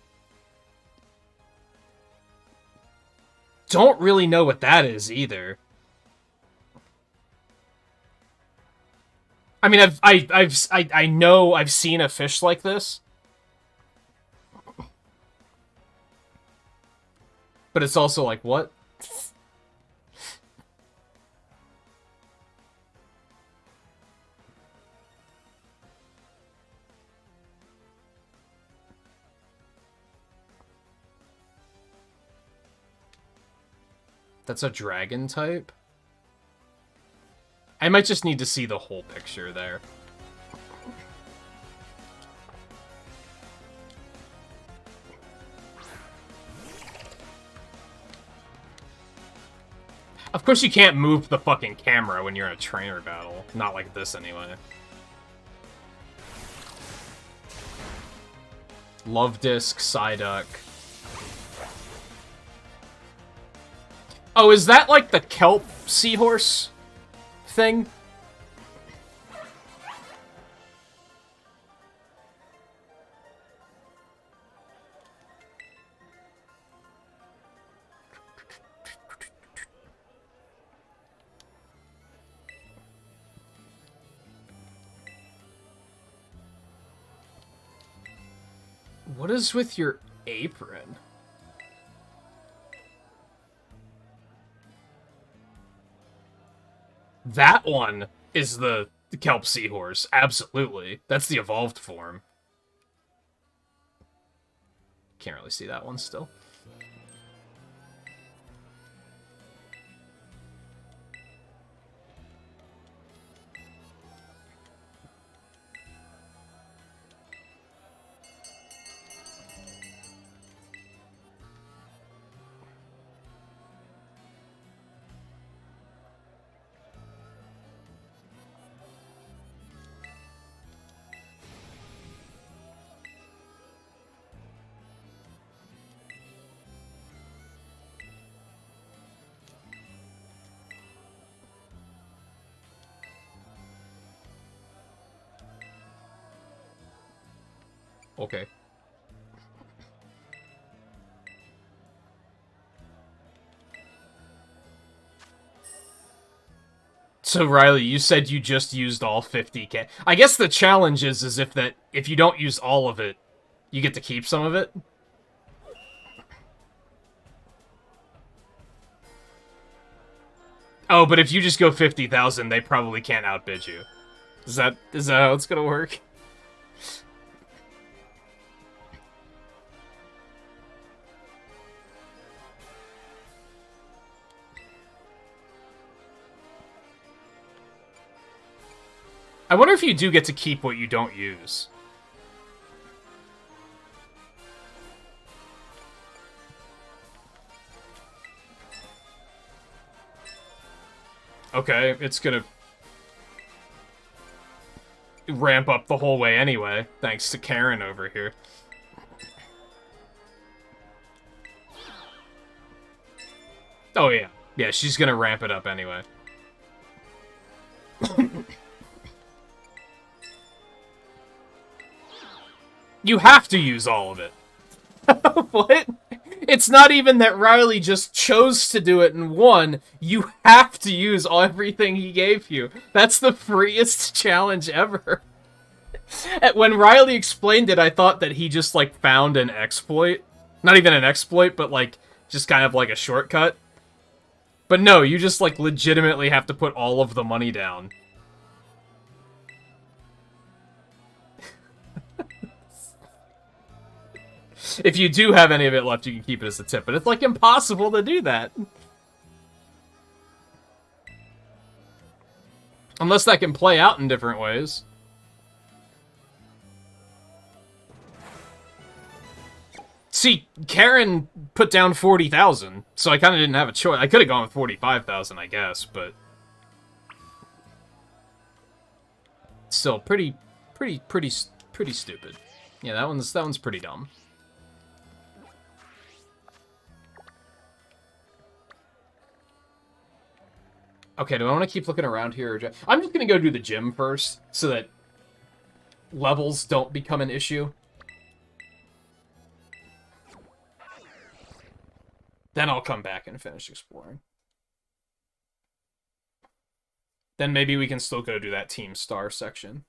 don't really know what that is either. I mean, I know I've seen a fish like this. But it's also like, what? That's a dragon type? I might just need to see the whole picture there. Of course you can't move the fucking camera when you're in a trainer battle. Not like this, anyway. Love Disc, Psyduck. Oh, is that like the kelp seahorse thing? What is with your apron? That one is the kelp seahorse. Absolutely. That's the evolved form. Can't really see that one still. Okay. So Riley, you said you just used all 50k. I guess the challenge is if you don't use all of it, you get to keep some of it. Oh, but if you just go 50,000, they probably can't outbid you. Is that how it's gonna work? I wonder if you do get to keep what you don't use. Okay, it's gonna ramp up the whole way anyway, thanks to Karen over here. Oh yeah. Yeah, she's gonna ramp it up anyway. You have to use all of it. What? It's not even that Riley just chose to do it and won. You have to use everything he gave you. That's the freest challenge ever. When Riley explained it, I thought that he just, like, found an exploit. Not even an exploit, but, like, just kind of like a shortcut. But no, you just, like, legitimately have to put all of the money down. If you do have any of it left, you can keep it as a tip. But it's, like, impossible to do that. Unless that can play out in different ways. See, Karen put down 40,000, so I kind of didn't have a choice. I could have gone with 45,000, I guess, but... Still, pretty stupid. Yeah, that one's pretty dumb. Okay, do I want to keep looking around here? I'm just going to go do the gym first, so that levels don't become an issue. Then I'll come back and finish exploring. Then maybe we can still go do that Team Star section.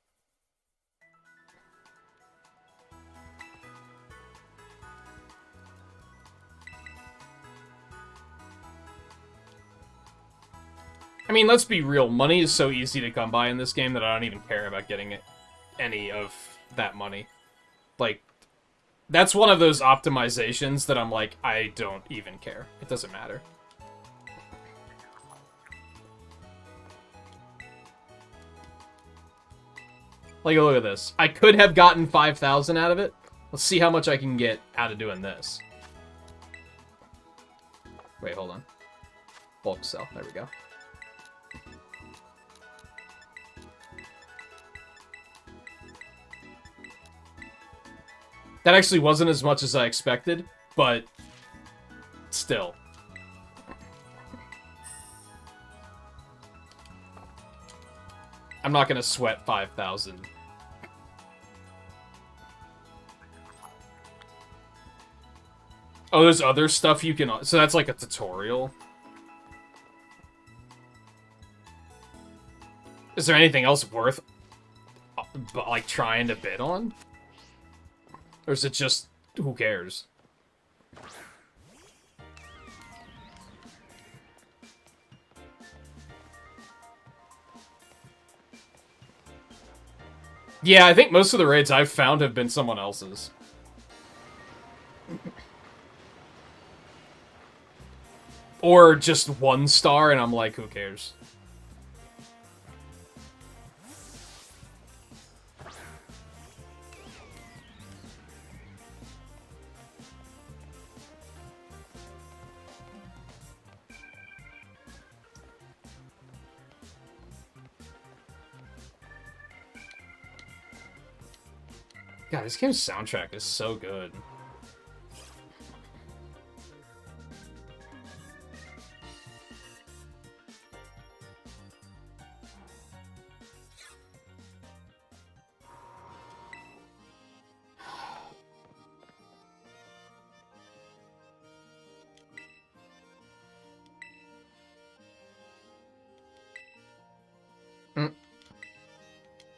I mean, let's be real. Money is so easy to come by in this game that I don't even care about getting any of that money. Like, that's one of those optimizations that I'm like, I don't even care. It doesn't matter. Like, look at this. I could have gotten 5,000 out of it. Let's see how much I can get out of doing this. Wait, hold on. Bulk sell. There we go. That actually wasn't as much as I expected, but still. I'm not gonna sweat 5,000. Oh, there's other stuff you can... So that's like a tutorial? Is there anything else worth, like, trying to bid on? Or is it just, who cares? Yeah, I think most of the raids I've found have been someone else's. Or just 1 star, and I'm like, who cares? God, this game's soundtrack is so good.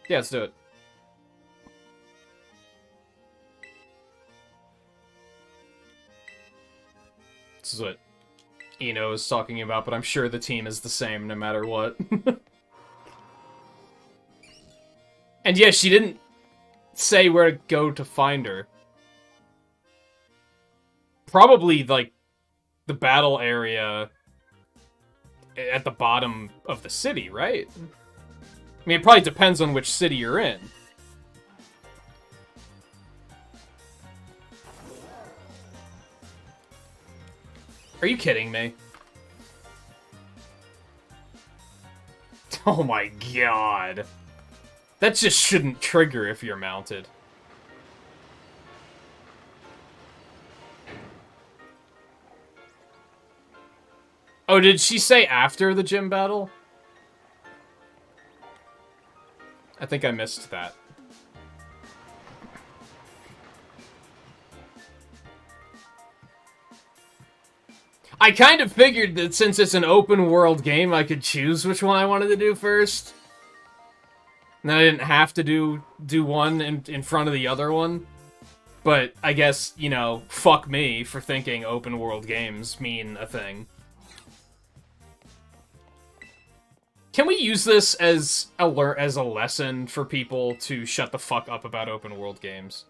Yeah, let's do it. This is what Eno is talking about, but I'm sure the team is the same no matter what. And yeah, she didn't say where to go to find her. Probably, like, the battle area at the bottom of the city, right? I mean, it probably depends on which city you're in. Are you kidding me? Oh my god. That just shouldn't trigger if you're mounted. Oh, did she say after the gym battle? I think I missed that. I kind of figured that since it's an open world game, I could choose which one I wanted to do first. And then I didn't have to do one in front of the other one. But I guess, you know, fuck me for thinking open world games mean a thing. Can we use this as a lesson for people to shut the fuck up about open world games?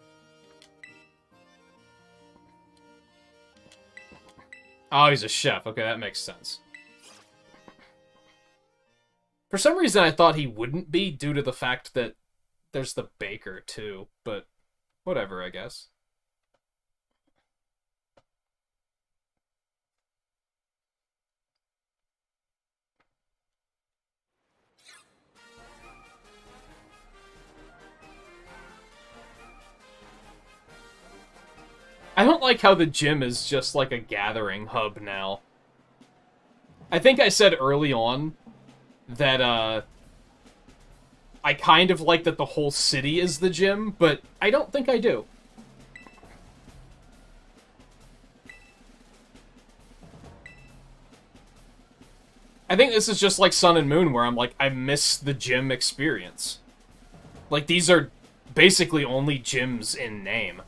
Oh, he's a chef. Okay, that makes sense. For some reason, I thought he wouldn't be due to the fact that there's the baker, too. But whatever, I guess. I don't like how the gym is just like a gathering hub now. I think I said early on that, I kind of like that the whole city is the gym, but I don't think I do. I think this is just like Sun and Moon, where I'm like, I miss the gym experience. Like, these are basically only gyms in name.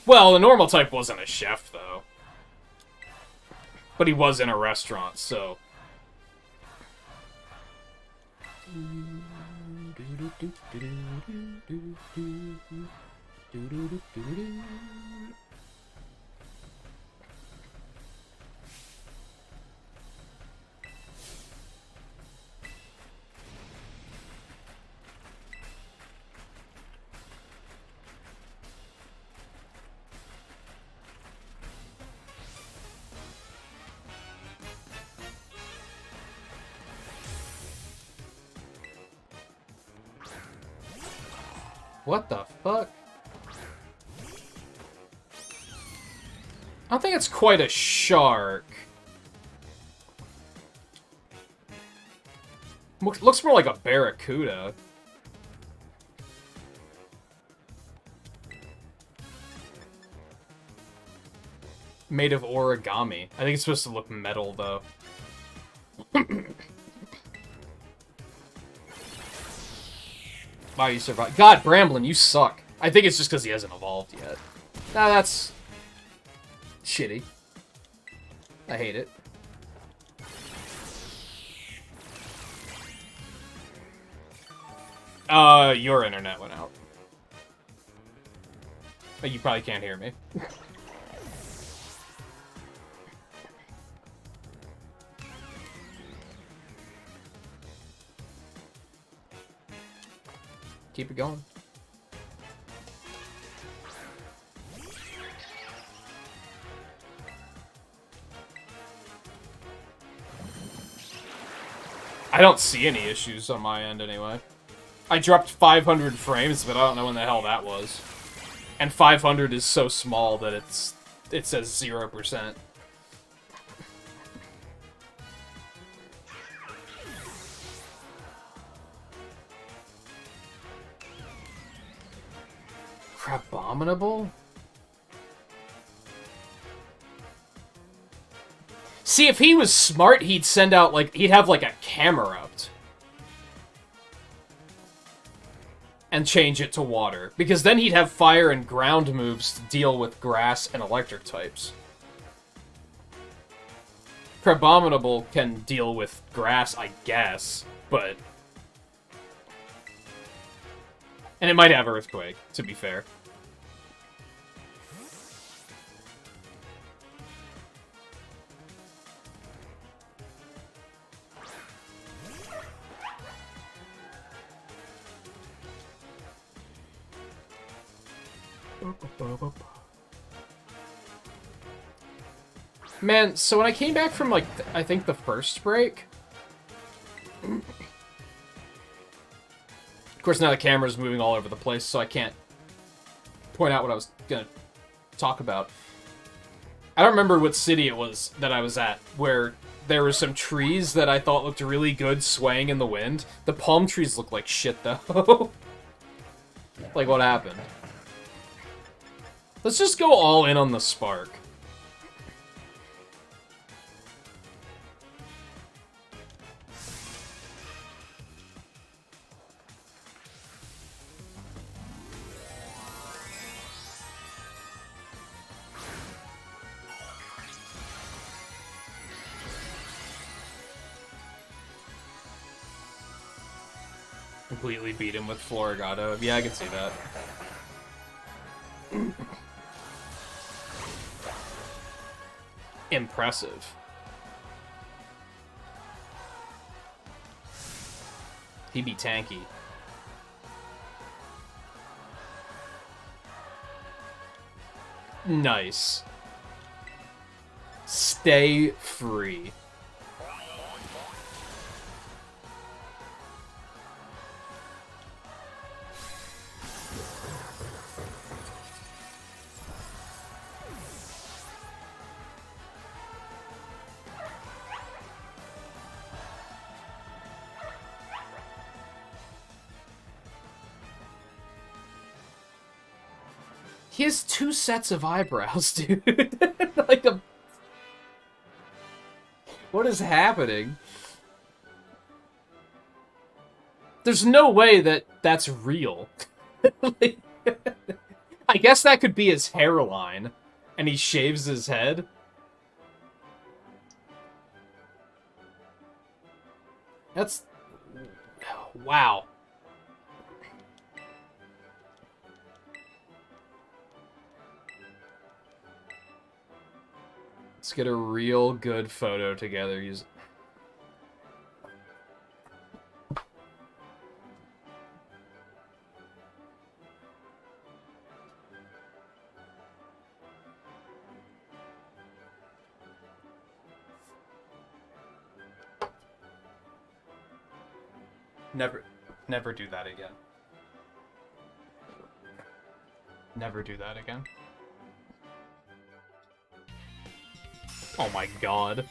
Well, the normal type wasn't a chef, though. But he was in a restaurant, so... What the fuck? I don't think it's quite a shark. Looks more like a barracuda. Made of origami. I think it's supposed to look metal, though. Wow, you survived. God, Bramblin, you suck. I think it's just because he hasn't evolved yet. Nah, that's... shitty. I hate it. Your internet went out. But you probably can't hear me. Keep it going. I don't see any issues on my end anyway. I dropped 500 frames, but I don't know when the hell that was. And 500 is so small that it says 0%. Crabominable? See, if he was smart, he'd send out, like, he'd have, like, a camera up. And change it to water. Because then he'd have fire and ground moves to deal with grass and electric types. Crabominable can deal with grass, I guess, but... And it might have Earthquake, to be fair. Man, so when I came back from, like, I think the first break... Of course, now the camera's moving all over the place, so I can't point out what I was gonna talk about. I don't remember what city it was that I was at, where there were some trees that I thought looked really good swaying in the wind. The palm trees look like shit, though. Like, what happened? Let's just go all in on the spark. Completely beat him with Florigato. Yeah, I can see that. Impressive. He be tanky. Nice. Stay free. He has 2 sets of eyebrows, dude. Like a... What is happening? There's no way that that's real. I guess that could be his hairline, and he shaves his head. That's... Wow. Let's get a real good photo together. Never do that again. Never do that again. Oh my god.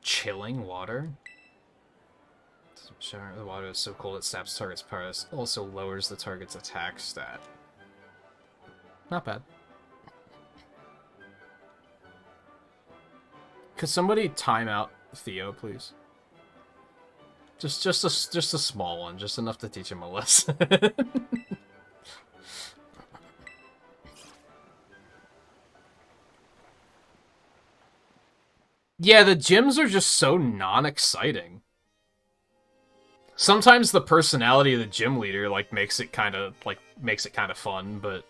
Chilling water? The water is so cold it saps target's powers. Also lowers the target's attack stat. Not bad. Could somebody time out Theo, please? Just a small one, just enough to teach him a lesson. Yeah, the gyms are just so non-exciting. Sometimes the personality of the gym leader like makes it kind of fun, but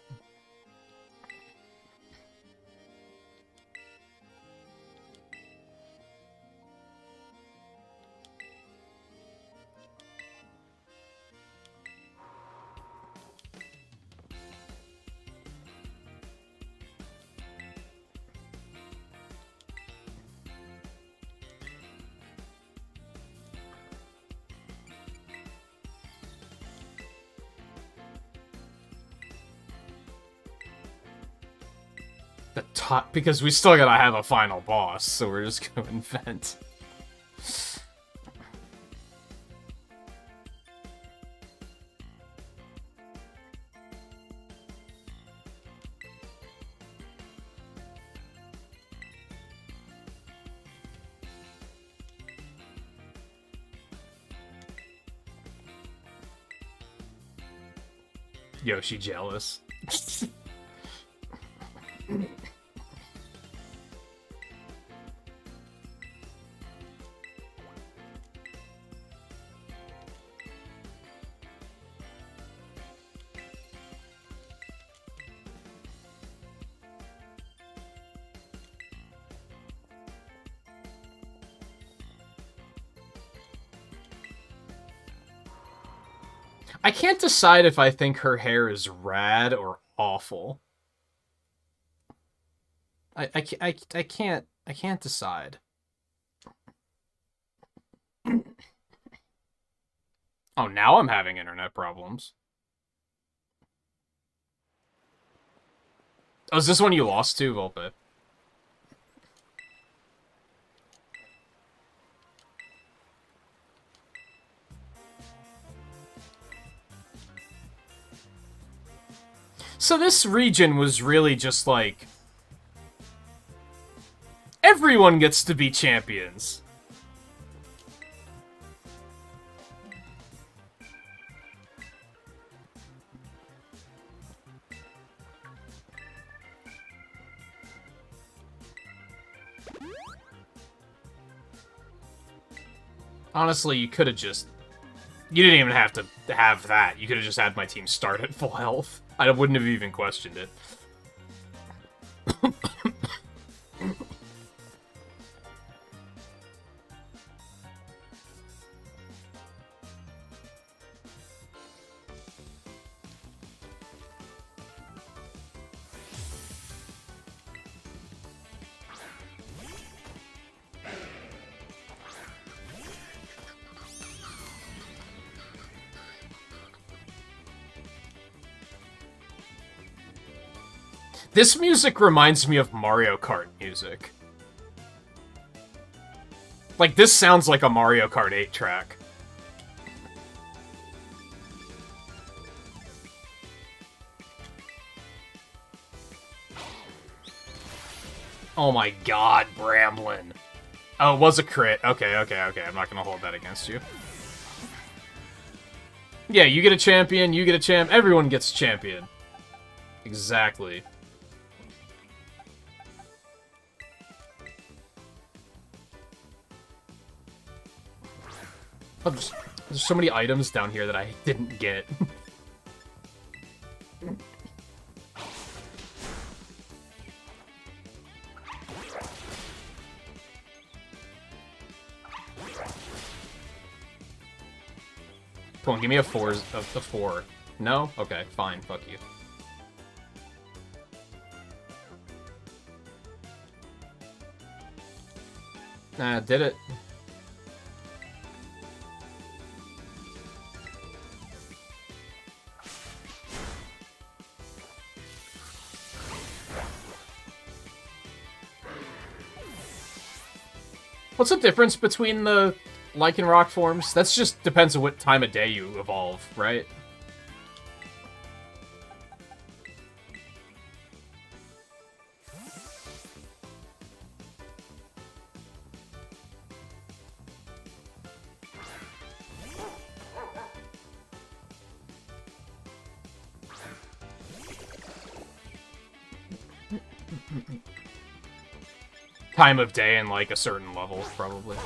the top, because we still gotta have a final boss, so we're just gonna invent. Yoshi jealous. I can't decide if I think her hair is rad or awful. I can't decide. Oh, now I'm having internet problems. Oh, is this one you lost to, Volpe? So this region was really just like... everyone gets to be champions. Honestly, you could have just... you didn't even have to have that. You could have just had my team start at full health. I wouldn't have even questioned it. This music reminds me of Mario Kart music. Like, this sounds like a Mario Kart 8 track. Oh my god, Bramblin. Oh, it was a crit. Okay. I'm not gonna hold that against you. Yeah, you get a champion, you get a champ, everyone gets a champion. Exactly. Oh, there's so many items down here that I didn't get. Come on, give me a 4. No? Okay, fine, fuck you. Nah, did it. What's the difference between the Lycanroc forms? That's just depends on what time of day you evolve, right? Time of day and, like, a certain level, probably.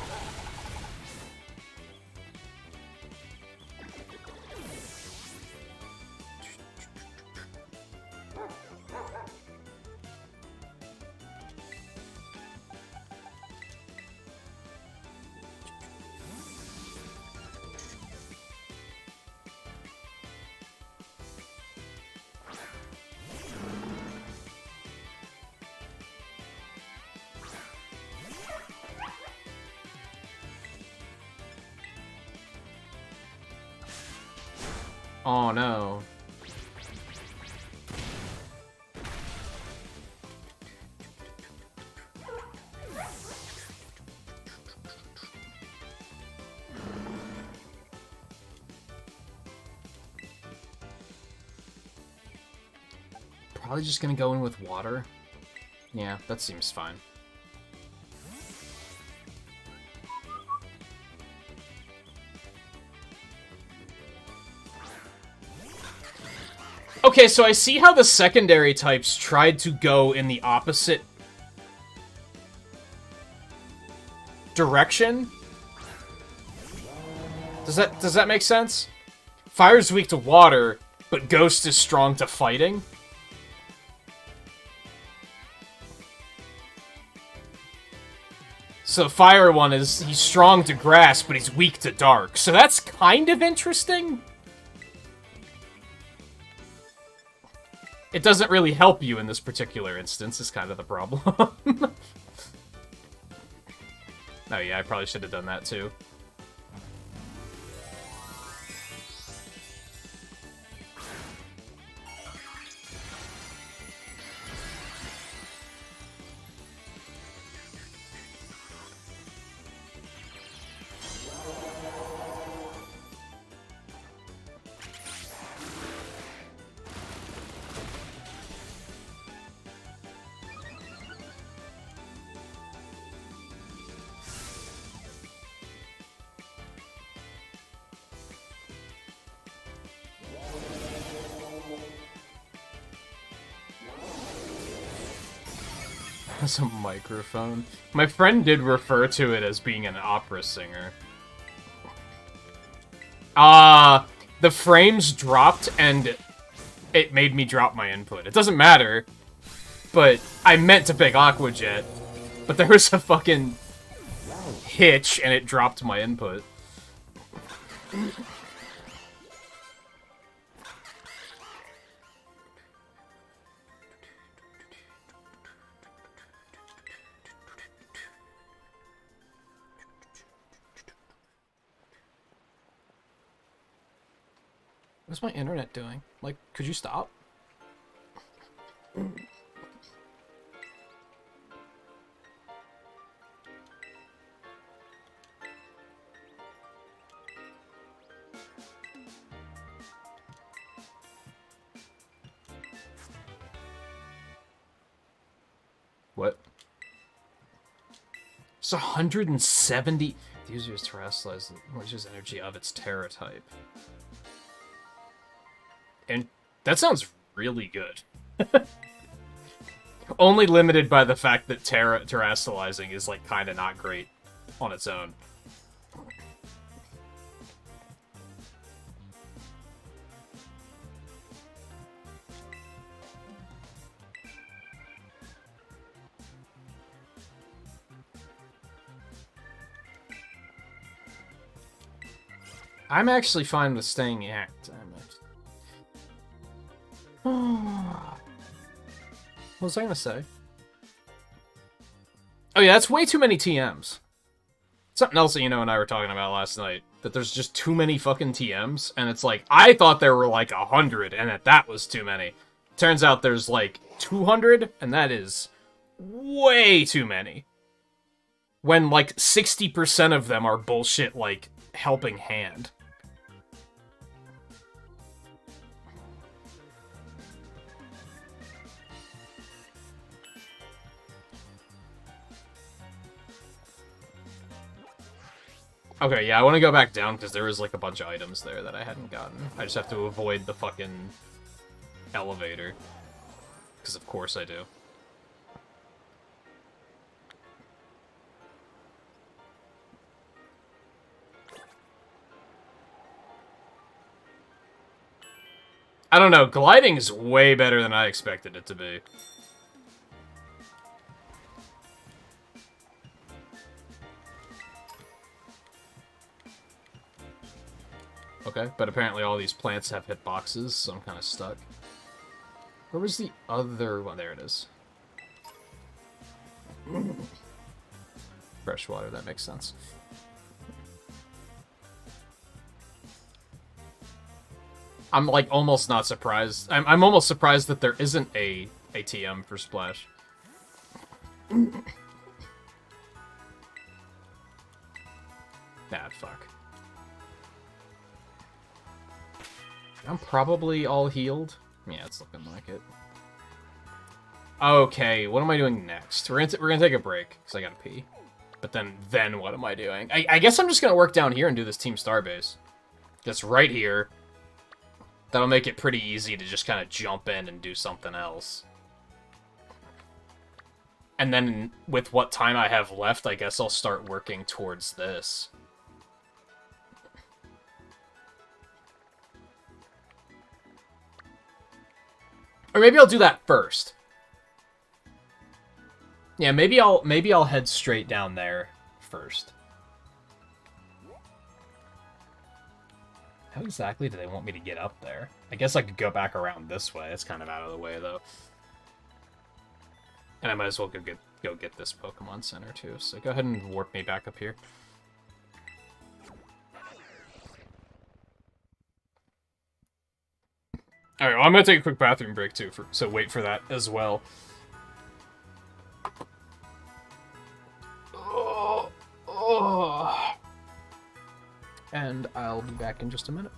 Oh no. Probably just gonna go in with water. Yeah, that seems fine. Okay, so I see how the secondary types tried to go in the opposite direction. Does that make sense? Fire's weak to water, but Ghost is strong to fighting. So Fire one he's strong to grass, but he's weak to dark. So that's kind of interesting. It doesn't really help you in this particular instance, is kind of the problem. Oh yeah, I probably should have done that too. As a microphone. My friend did refer to it as being an opera singer. The frames dropped and it made me drop my input. It doesn't matter, but I meant to pick Aqua Jet, but there was a fucking hitch and it dropped my input. What's my internet doing? Like, could you stop? What? It's 170. The user is terrestrialized the malicious energy of its Terra type. And that sounds really good. Only limited by the fact that terrestrializing is, like, kind of not great on its own. I'm actually fine with staying active. What was I gonna say? Oh yeah, that's way too many TMs. Something else that and I were talking about last night, that there's just too many fucking TMs, and it's like, I thought there were like 100, and that was too many. Turns out there's like 200, and that is way too many. When like 60% of them are bullshit like helping hand. Okay, yeah, I want to go back down because there was like a bunch of items there that I hadn't gotten. I just have to avoid the fucking elevator. Because of course I do. I don't know, gliding is way better than I expected it to be. Okay, but apparently all these plants have hitboxes, so I'm kind of stuck. Where was the other one? There it is. Fresh water, that makes sense. I'm like almost not surprised. I'm almost surprised that there isn't a ATM for Splash. Bad fuck. I'm probably all healed. Yeah, it's looking like it. Okay, what am I doing next? We're gonna take a break because I gotta pee. But then what am I doing? I guess I'm just gonna work down here and do this Team Starbase. Just right here. That'll make it pretty easy to just kind of jump in and do something else. And then with what time I have left, I guess I'll start working towards this. Or maybe I'll do that first. Yeah, maybe I'll head straight down there first. How exactly do they want me to get up there? I guess I could go back around this way. It's kind of out of the way though. And I might as well go get this Pokemon Center too. So go ahead and warp me back up here. Alright, well, I'm gonna take a quick bathroom break too, so wait for that as well. And I'll be back in just a minute.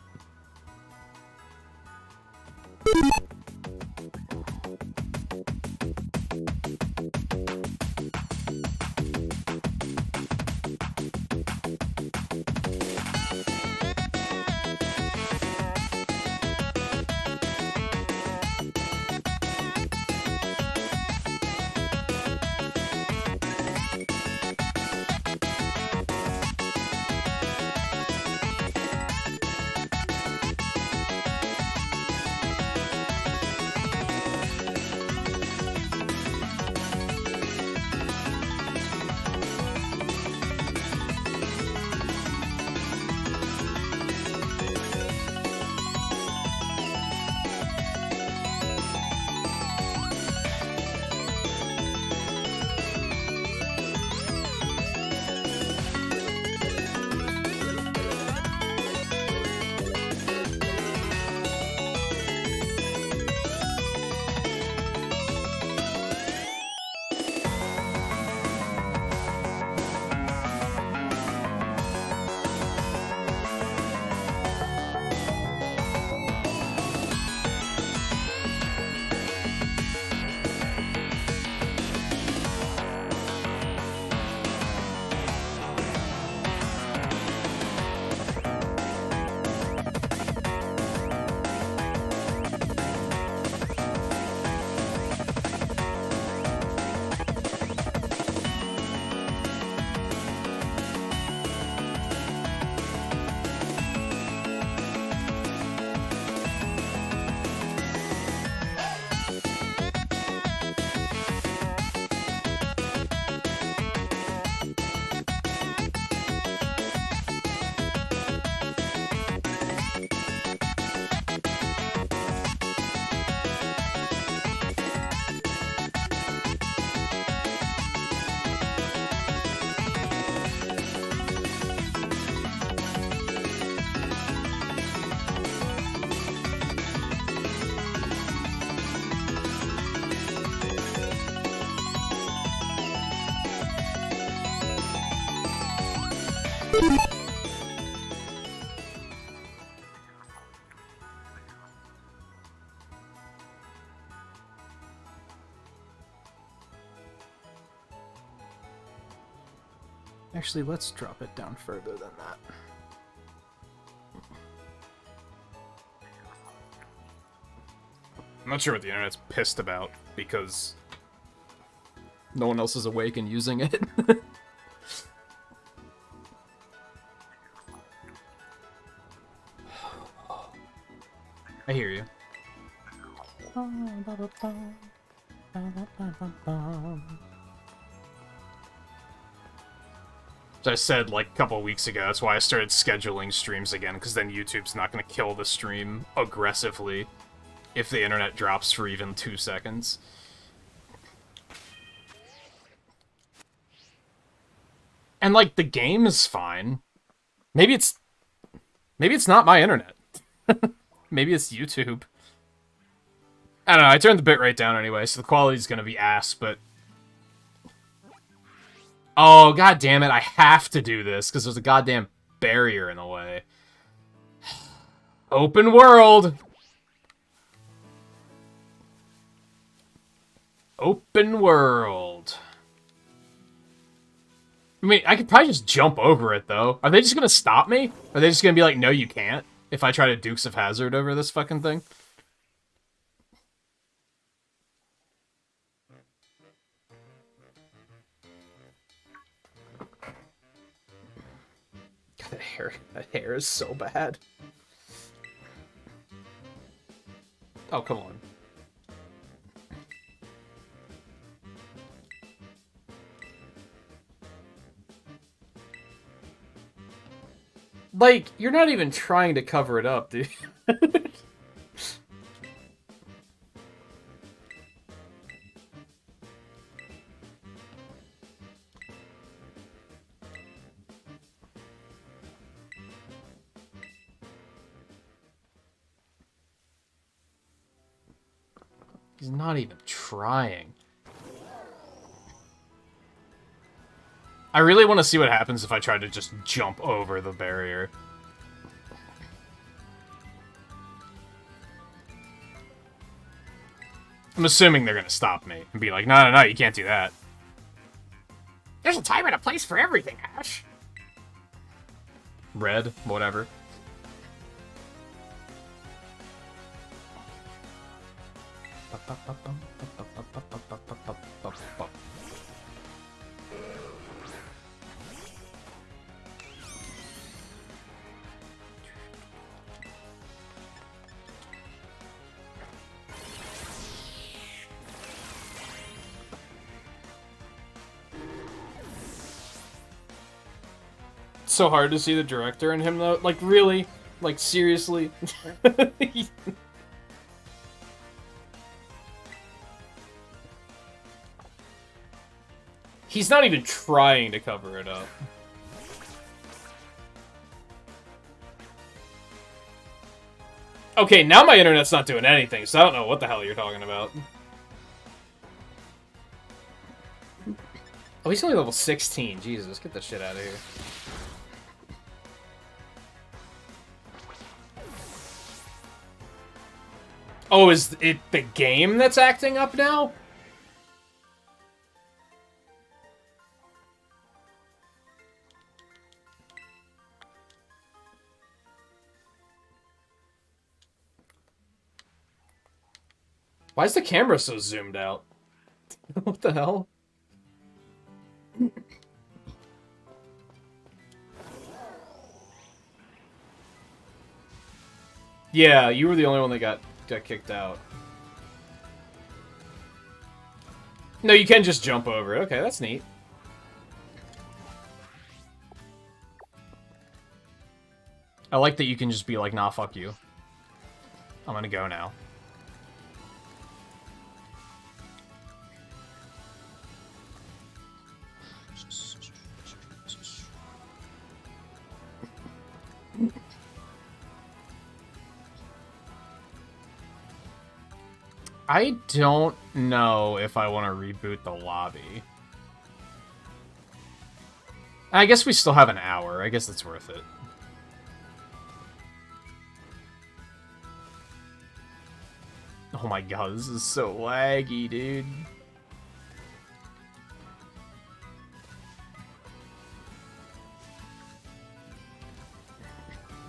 Actually, let's drop it down further than that. I'm not sure what the internet's pissed about, because no one else is awake and using it. I hear you. As I said, like, a couple of weeks ago, that's why I started scheduling streams again, because then YouTube's not going to kill the stream aggressively if the internet drops for even 2 seconds. And, like, the game is fine. Maybe it's not my internet. Maybe it's YouTube. I don't know, I turned the bitrate down anyway, so the quality's gonna be ass, but... Oh, god damn it, I have to do this, because there's a goddamn barrier in the way. Open world! Open world. I mean, I could probably just jump over it, though. Are they just gonna stop me? Are they just gonna be like, no, you can't? If I try to Dukes of Hazzard over this fucking thing? God, that hair is so bad. Oh, come on. Like, you're not even trying to cover it up, dude. He's not even trying. I really want to see what happens if I try to just jump over the barrier. I'm assuming they're going to stop me and be like, no, no, no, you can't do that. There's a time and a place for everything, Ash. Red, whatever. So hard to see the director in him, though. Like, really? Like, seriously? He's not even trying to cover it up. Okay, now my internet's not doing anything, so I don't know what the hell you're talking about. Oh, he's only level 16. Jesus, get that shit out of here. Oh, is it the game that's acting up now? Why is the camera so zoomed out? What the hell? Yeah, you were the only one that got kicked out. No, you can just jump over it. Okay, that's neat. I like that you can just be like, nah, fuck you. I'm gonna go now. I don't know if I want to reboot the lobby. I guess we still have an hour. I guess it's worth it. Oh my god, this is so laggy, dude.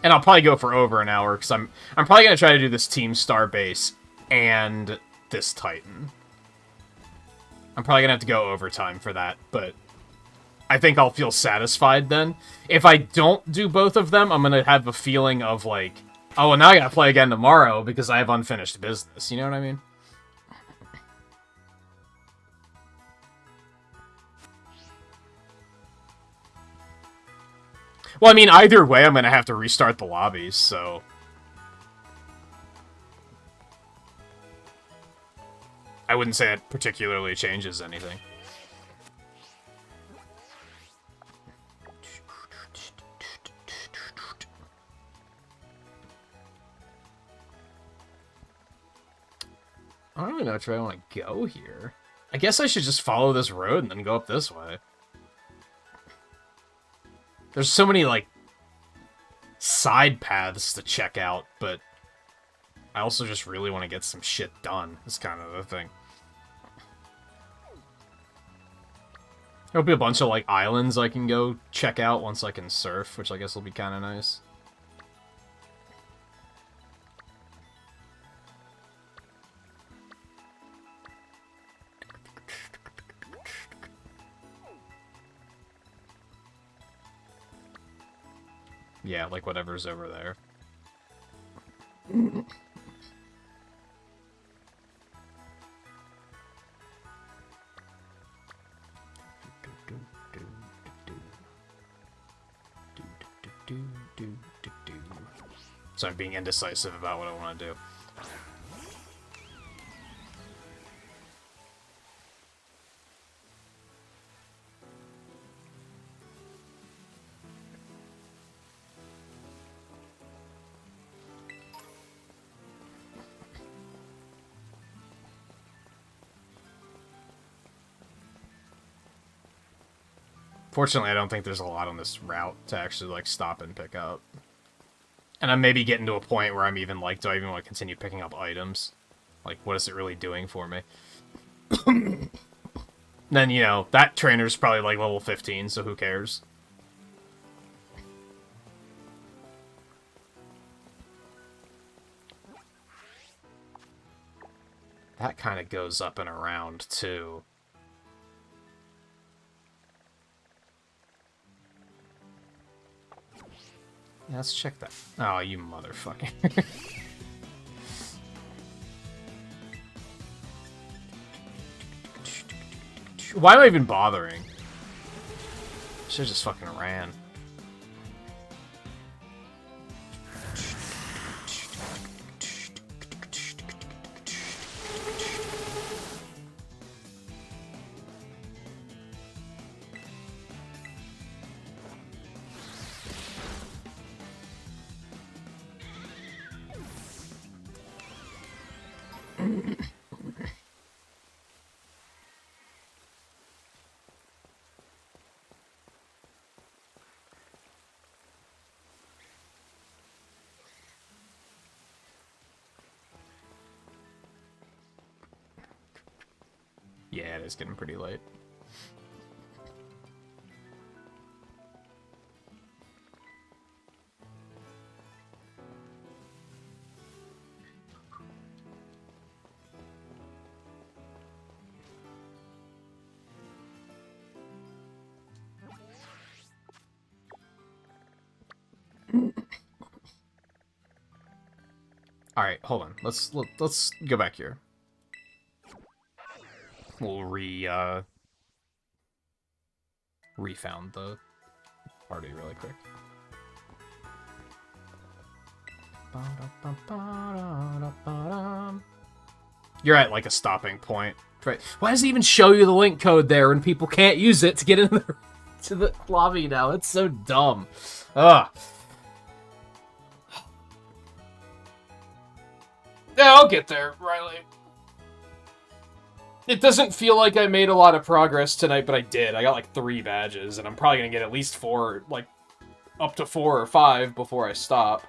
And I'll probably go for over an hour, because I'm probably going to try to do this Team Star base and this Titan. I'm probably going to have to go overtime for that, but I think I'll feel satisfied then. If I don't do both of them, I'm going to have a feeling of, like, oh, well, now I got to play again tomorrow because I have unfinished business. You know what I mean? Well, I mean, either way, I'm going to have to restart the lobbies, so... I wouldn't say it particularly changes anything. I don't really know which way I want to go here. I guess I should just follow this road and then go up this way. There's so many, like, side paths to check out, but I also just really want to get some shit done, is kind of the thing. There'll be a bunch of, like, islands I can go check out once I can surf, which I guess will be kind of nice. Yeah, like whatever's over there. So I'm being indecisive about what I want to do. Fortunately, I don't think there's a lot on this route to actually, like, stop and pick up. And I'm maybe getting to a point where I'm even like, do I even want to continue picking up items? Like, what is it really doing for me? Then, you know, that trainer's probably, like, level 15, so who cares? That kind of goes up and around, too. Yeah, let's check that. Oh, you motherfucker. Why am I even bothering? Should've just fucking ran. Yeah, it is getting pretty late. All right, hold on. Let's go back here. We'll refound the party really quick. You're at like a stopping point. Right. Why does it even show you the link code there when people can't use it to get into the lobby now? It's so dumb. Ugh. Yeah, I'll get there, Riley. It doesn't feel like I made a lot of progress tonight, but I did. I got like 3 badges, and I'm probably gonna get at least 4, like, up to 4 or 5 before I stop.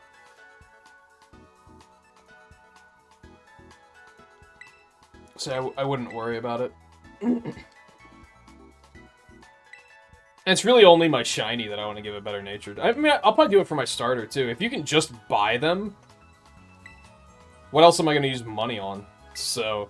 So I wouldn't worry about it. And it's really only my shiny that I want to give a better nature. I mean, I'll probably do it for my starter, too. If you can just buy them, what else am I going to use money on? So...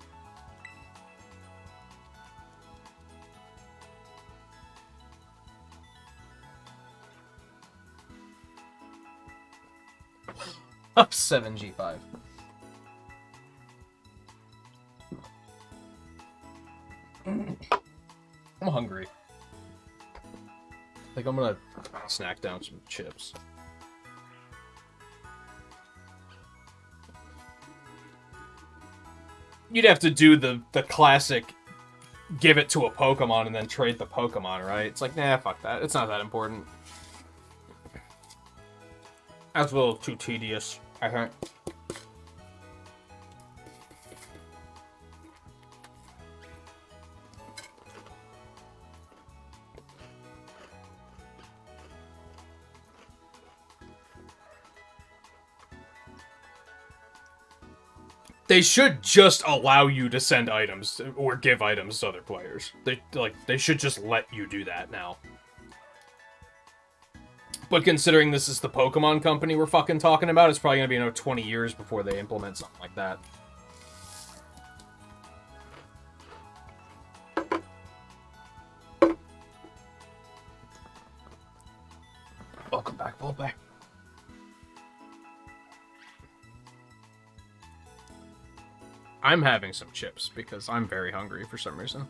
Up 7G5. I'm hungry. I think I'm gonna snack down some chips. You'd have to do the classic give it to a Pokemon and then trade the Pokemon, right? It's like, nah, fuck that. It's not that important. That's a little too tedious, I think. They should just allow you to send items or give items to other players. They should just let you do that now. But considering this is the Pokemon company we're fucking talking about, it's probably gonna be another 20 years before they implement something like that. Welcome back, Volpe. I'm having some chips because I'm very hungry for some reason.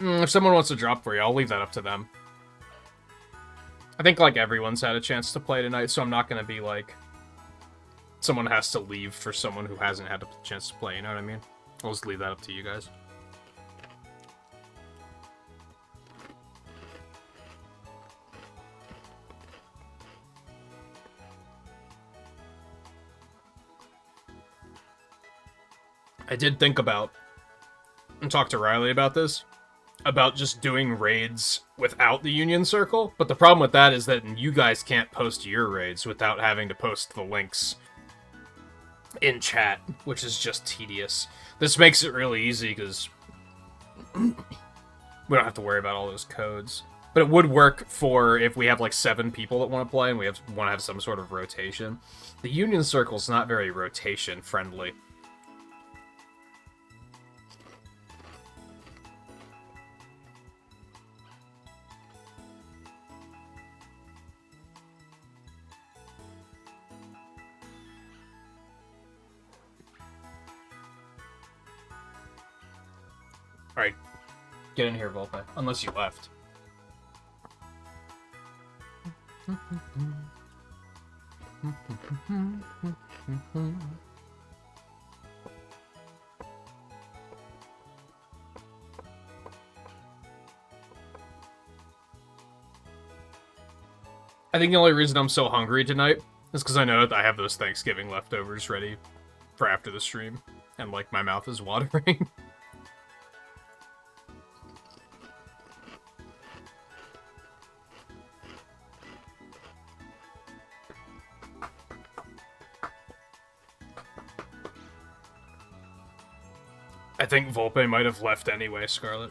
If someone wants to drop for you, I'll leave that up to them. I think, like, everyone's had a chance to play tonight, so I'm not going to be, like, someone has to leave for someone who hasn't had a chance to play, you know what I mean? I'll just leave that up to you guys. I did think about, and talk to Riley about this, about just doing raids without the Union Circle, but the problem with that is that you guys can't post your raids without having to post the links in chat, which is just tedious. This makes it really easy because we don't have to worry about all those codes. But it would work for if we have like 7 people that want to play and we want to have some sort of rotation. The Union Circle's not very rotation friendly. Alright, get in here, Volpe. Unless you left. I think the only reason I'm so hungry tonight is because I know that I have those Thanksgiving leftovers ready for after the stream. And, like, my mouth is watering. I think Volpe might have left anyway, Scarlet.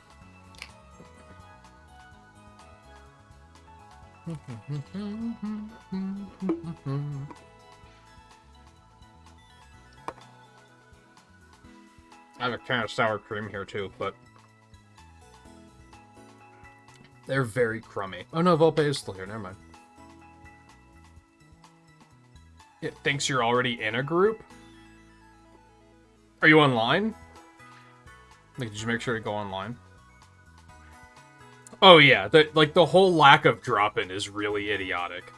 I have a can of sour cream here too, but they're very crummy. Oh no, Volpe is still here, never mind. It thinks you're already in a group? Are you online? Like, did you make sure to go online? Oh yeah, the whole lack of drop-in is really idiotic.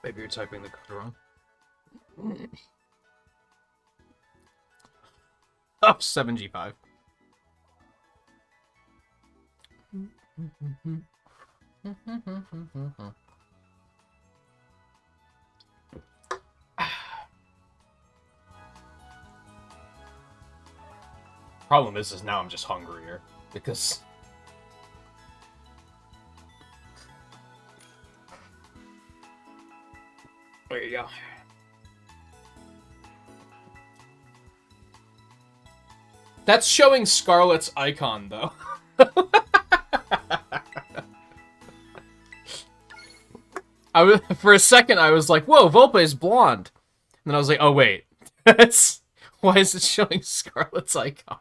Maybe you're typing the code wrong. Oh, 7G5. Problem is now I'm just hungrier because there you go. That's showing Scarlet's icon, though. For a second, I was like, whoa, Volpe's blonde. And then I was like, oh, wait. Why is it showing Scarlet's icon?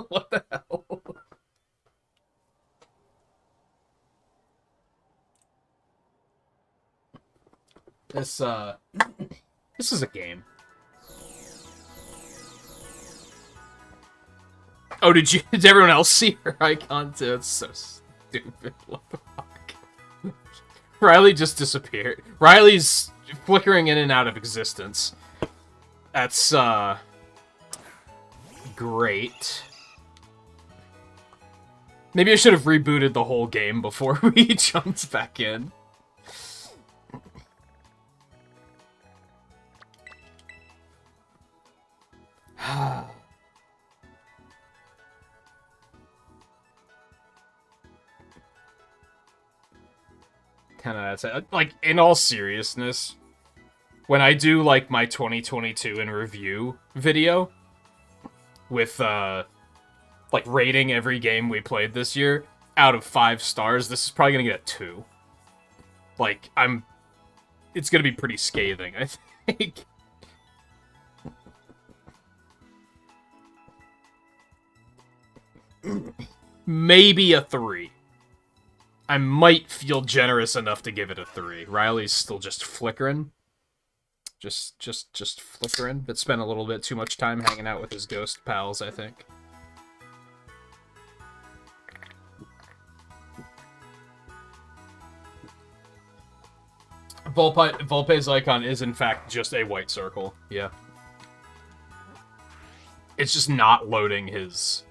What the hell? This is a game. Oh, did everyone else see her icon too? It's so stupid. What the fuck? Riley just disappeared. Riley's flickering in and out of existence. That's, great. Maybe I should have rebooted the whole game before we jumped back in. Like, in all seriousness, when I do, like, my 2022 in review video with, like, rating every game we played this year out of 5 stars, this is probably gonna get a 2. Like, it's gonna be pretty scathing, I think. Maybe a 3. I might feel generous enough to give it a 3. Riley's still just flickering. Just flickering. But spent a little bit too much time hanging out with his ghost pals, I think. Volpe's icon is, in fact, just a white circle. Yeah. It's just not loading his...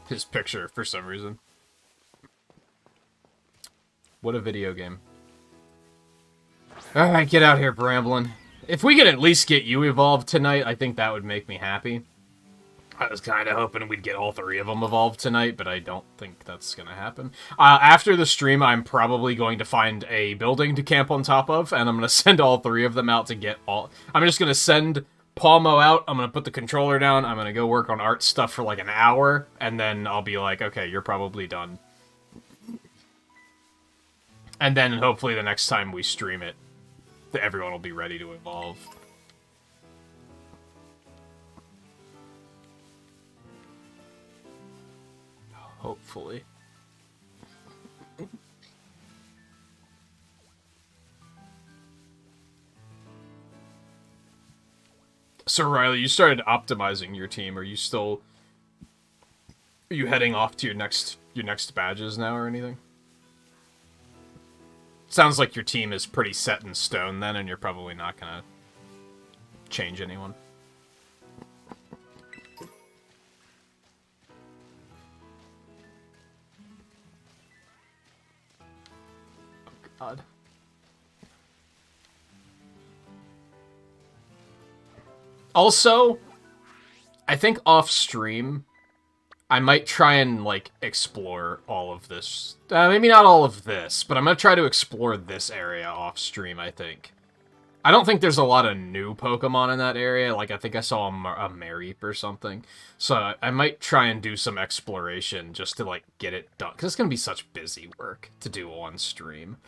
his picture for some reason. What a video game. Alright, get out here, Bramblin'. If we could at least get you evolved tonight, I think that would make me happy. I was kind of hoping we'd get all 3 of them evolved tonight, but I don't think that's going to happen. After the stream, I'm probably going to find a building to camp on top of, and I'm going to send all 3 of them out to get all... I'm just going to send Palmo out, I'm going to put the controller down, I'm going to go work on art stuff for like an hour, and then I'll be like, okay, you're probably done. And then hopefully the next time we stream it, everyone will be ready to evolve. Hopefully. So Riley, you started optimizing your team. Are you heading off to your next badges now or anything? Sounds like your team is pretty set in stone then, and you're probably not gonna change anyone. Oh god. Also, I think off-stream, I might try and, like, explore all of this. Maybe not all of this, but I'm gonna try to explore this area off-stream, I think. I don't think there's a lot of new Pokemon in that area. Like, I think I saw a Mareep or something. So I might try and do some exploration just to, like, get it done. Because it's gonna be such busy work to do on stream.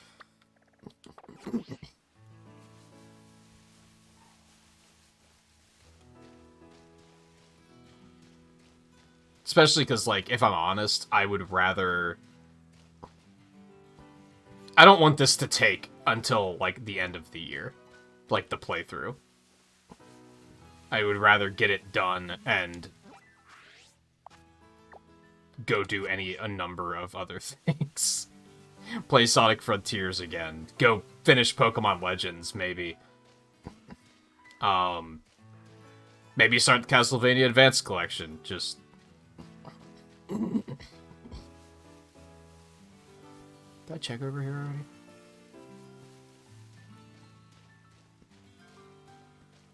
Especially because, like, if I'm honest, I would rather... I don't want this to take until, like, the end of the year. Like, the playthrough. I would rather get it done and go do a number of other things. Play Sonic Frontiers again. Go finish Pokemon Legends, maybe. Maybe start the Castlevania Advanced Collection. Just... Did I check over here already?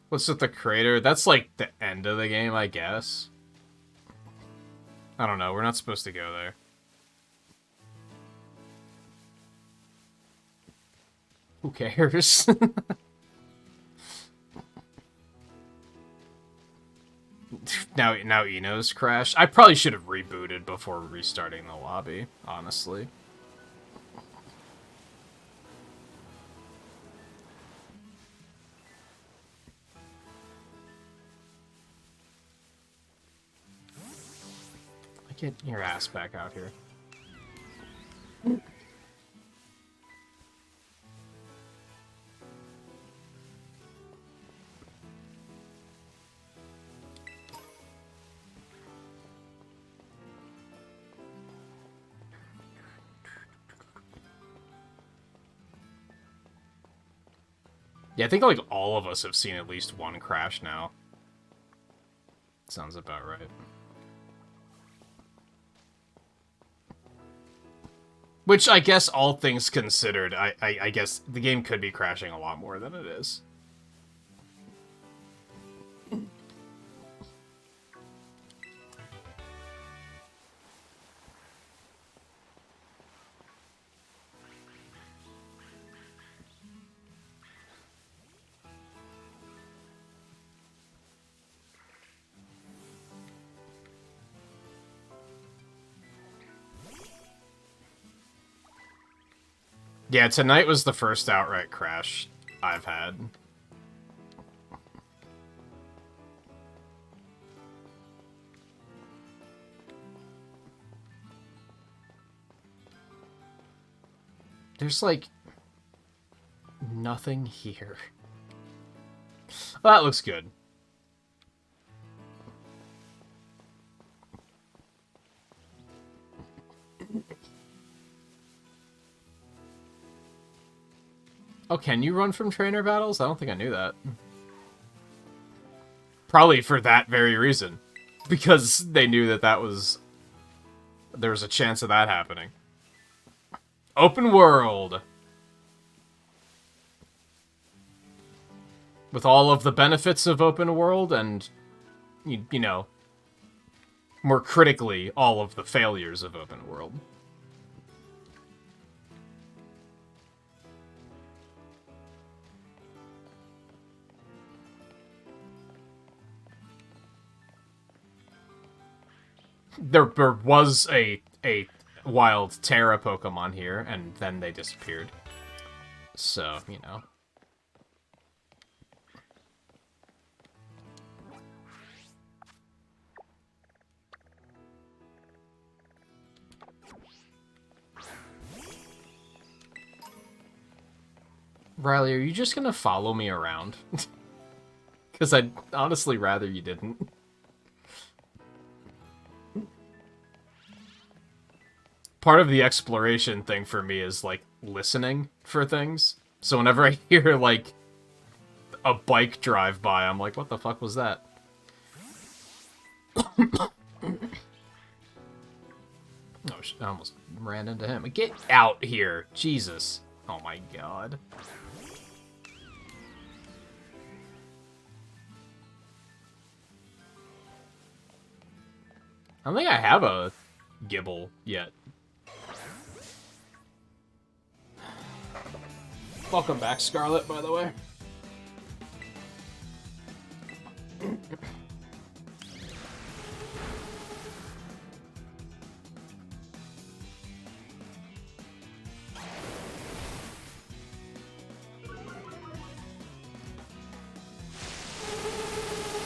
What's with the crater? That's like the end of the game, I guess. I don't know. We're not supposed to go there. Who cares? Now Eno's crashed. I probably should have rebooted before restarting the lobby, honestly. Get your ass back out here. Yeah, I think like all of us have seen at least one crash now. Sounds about right. Which, I guess, all things considered, I guess the game could be crashing a lot more than it is. Yeah, tonight was the first outright crash I've had. There's, like, nothing here. Well, that looks good. Oh, can you run from trainer battles? I don't think I knew that. Probably for that very reason. Because they knew that there was a chance of that happening. Open world! With all of the benefits of open world and, you know, more critically, all of the failures of open world. There was a wild Terra Pokemon here, and then they disappeared. So, you know. Riley, are you just gonna follow me around? Because I'd honestly rather you didn't. Part of the exploration thing for me is, like, listening for things. So whenever I hear, like, a bike drive by, I'm like, what the fuck was that? Oh, I almost ran into him. Get out here! Jesus. Oh my god. I don't think I have a Gibble yet. Welcome back, Scarlet, by the way.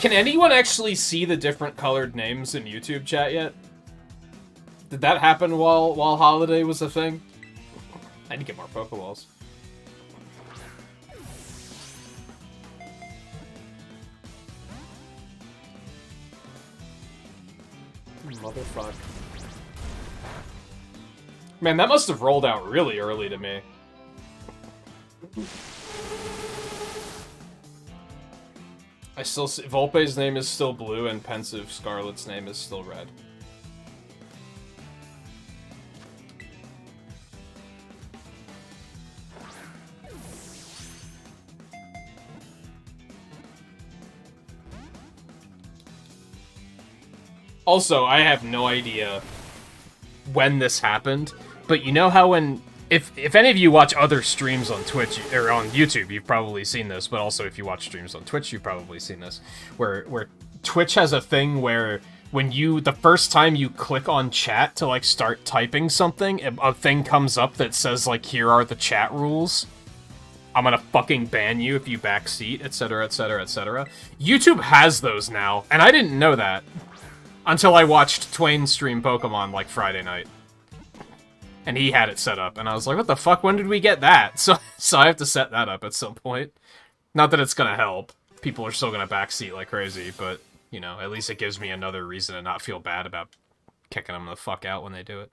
Can anyone actually see the different colored names in YouTube chat yet? Did that happen while Holiday was a thing? I need to get more Pokeballs. Motherfuck. Man, that must have rolled out really early to me. I still see Volpe's name is still blue and Pensive Scarlet's name is still red. Also, I have no idea when this happened, but you know how when... If any of you watch other streams on Twitch, or on YouTube, you've probably seen this, but also if you watch streams on Twitch, you've probably seen this, where Twitch has a thing where when the first time you click on chat to, like, start typing something, a thing comes up that says, like, here are the chat rules. I'm gonna fucking ban you if you backseat, etc., etc., etc. YouTube has those now, and I didn't know that. Until I watched Twain stream Pokemon, like, Friday night. And he had it set up, and I was like, what the fuck, when did we get that? So I have to set that up at some point. Not that it's gonna help. People are still gonna backseat like crazy, but, you know, at least it gives me another reason to not feel bad about kicking them the fuck out when they do it.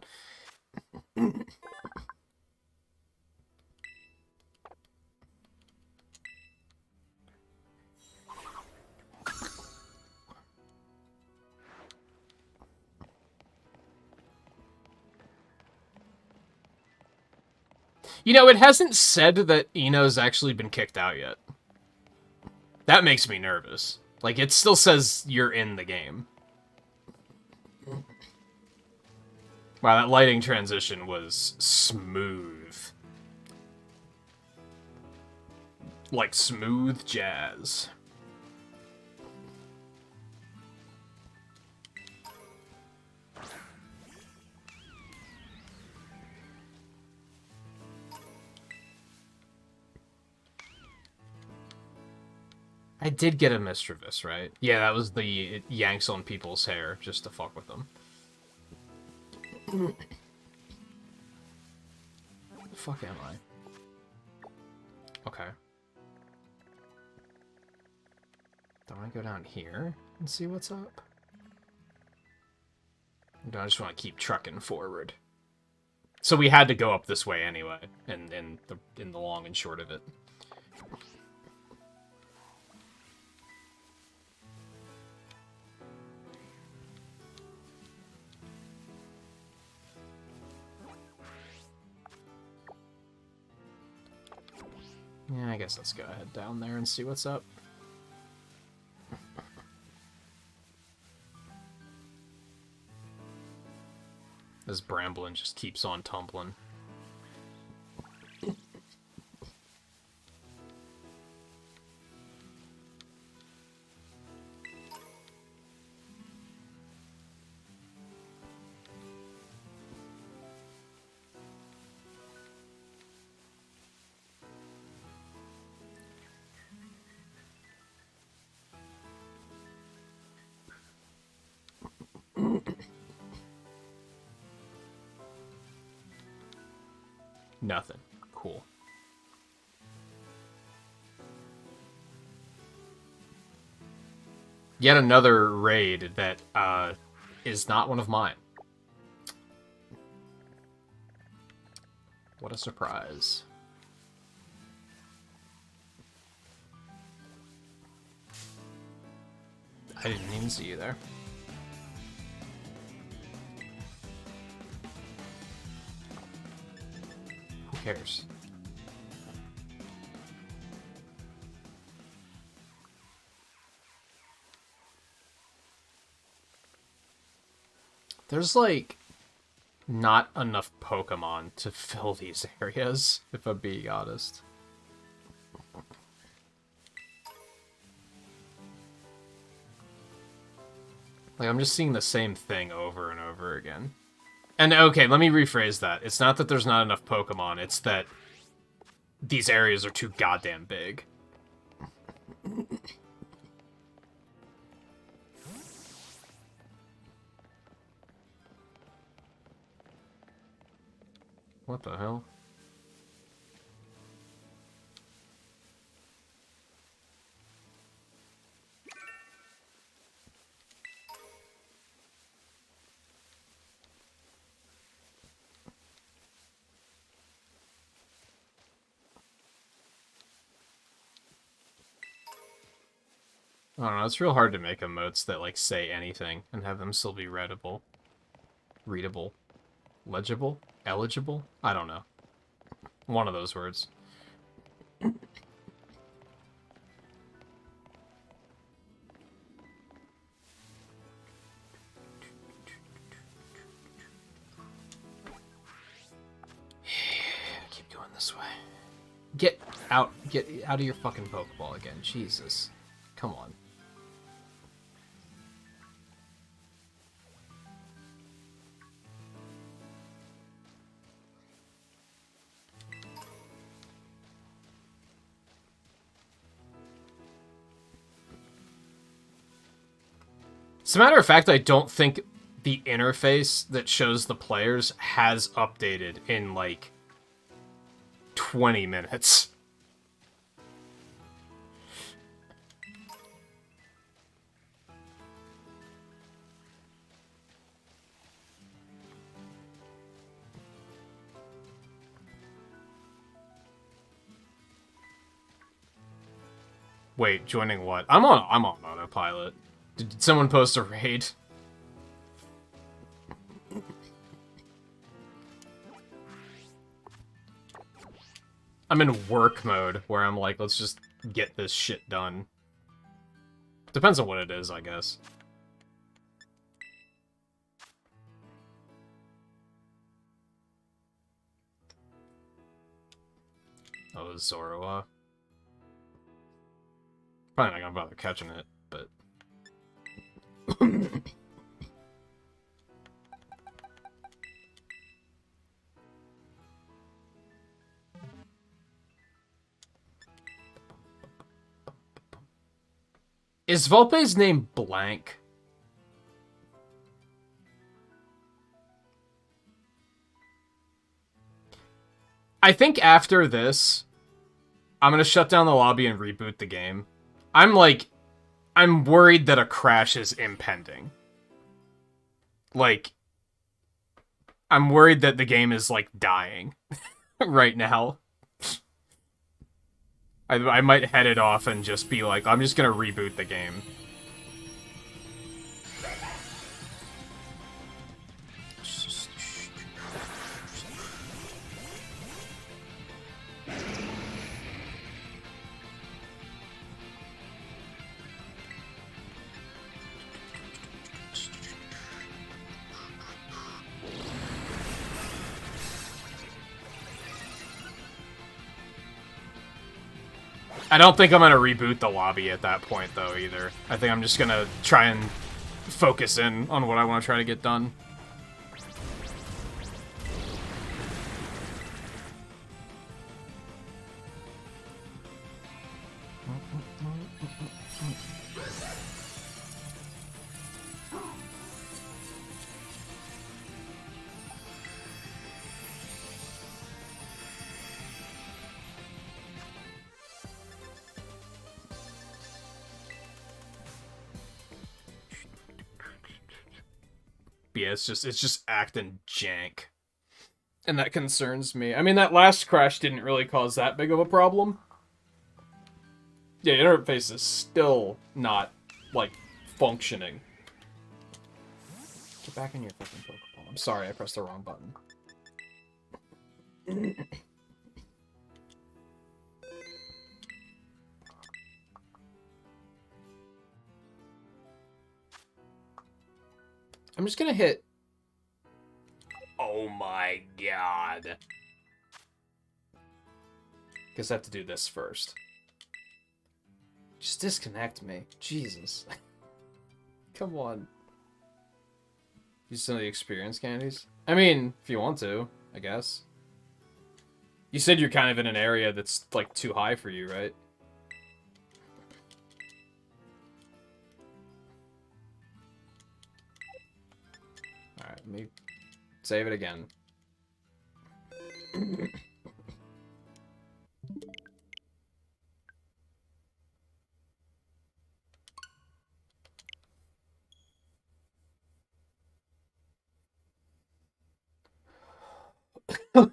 You know, it hasn't said that Eno's actually been kicked out yet. That makes me nervous. Like, it still says you're in the game. Wow, that lighting transition was smooth. Like smooth jazz. I did get a Mischievous, right? Yeah, that was the it yanks on people's hair just to fuck with them. Where the fuck am I? Okay. Do I go down here and see what's up? Or do I just want to keep trucking forward? So we had to go up this way anyway, in the long and short of it. Yeah, I guess let's go ahead down there and see what's up. This Bramblin just keeps on tumbling. Nothing. Cool. Yet another raid that is not one of mine. What a surprise. I didn't even see you there. Who cares? There's, like, not enough Pokemon to fill these areas, if I'm being honest. Like, I'm just seeing the same thing over and over again. And, okay, let me rephrase that. It's not that there's not enough Pokemon, it's that these areas are too goddamn big. What the hell? I don't know, it's real hard to make emotes that, like, say anything and have them still be readable. Readable. Legible? Eligible? I don't know. One of those words. Keep going this way. Get out of your fucking Pokeball again. Jesus. Come on. As a matter of fact, I don't think the interface that shows the players has updated in, like, 20 minutes. Wait, joining what? I'm on autopilot. Did someone post a raid? I'm in work mode, where I'm like, let's just get this shit done. Depends on what it is, I guess. Oh, Zoroa. Probably not gonna bother catching it, but... Is Volpe's name blank? I think after this, I'm gonna shut down the lobby and reboot the game. I'm worried that a crash is impending. Like, I'm worried that the game is, like, dying right now. I might head it off and just be like, I'm just gonna reboot the game. I don't think I'm gonna reboot the lobby at that point, though, either. I think I'm just gonna try and focus in on what I want to try to get done. Yeah, it's just acting jank. And that concerns me. I mean, that last crash didn't really cause that big of a problem. Yeah, interface is still not, like, functioning. Get back in your fucking Pokeball. I'm sorry, I pressed the wrong button. I'm just gonna hit... Oh my god. Guess I have to do this first. Just disconnect me. Jesus. Come on. Use some of the experience candies? I mean, if you want to, I guess. You said you're kind of in an area that's, like, too high for you, right? Alright, let me save it again.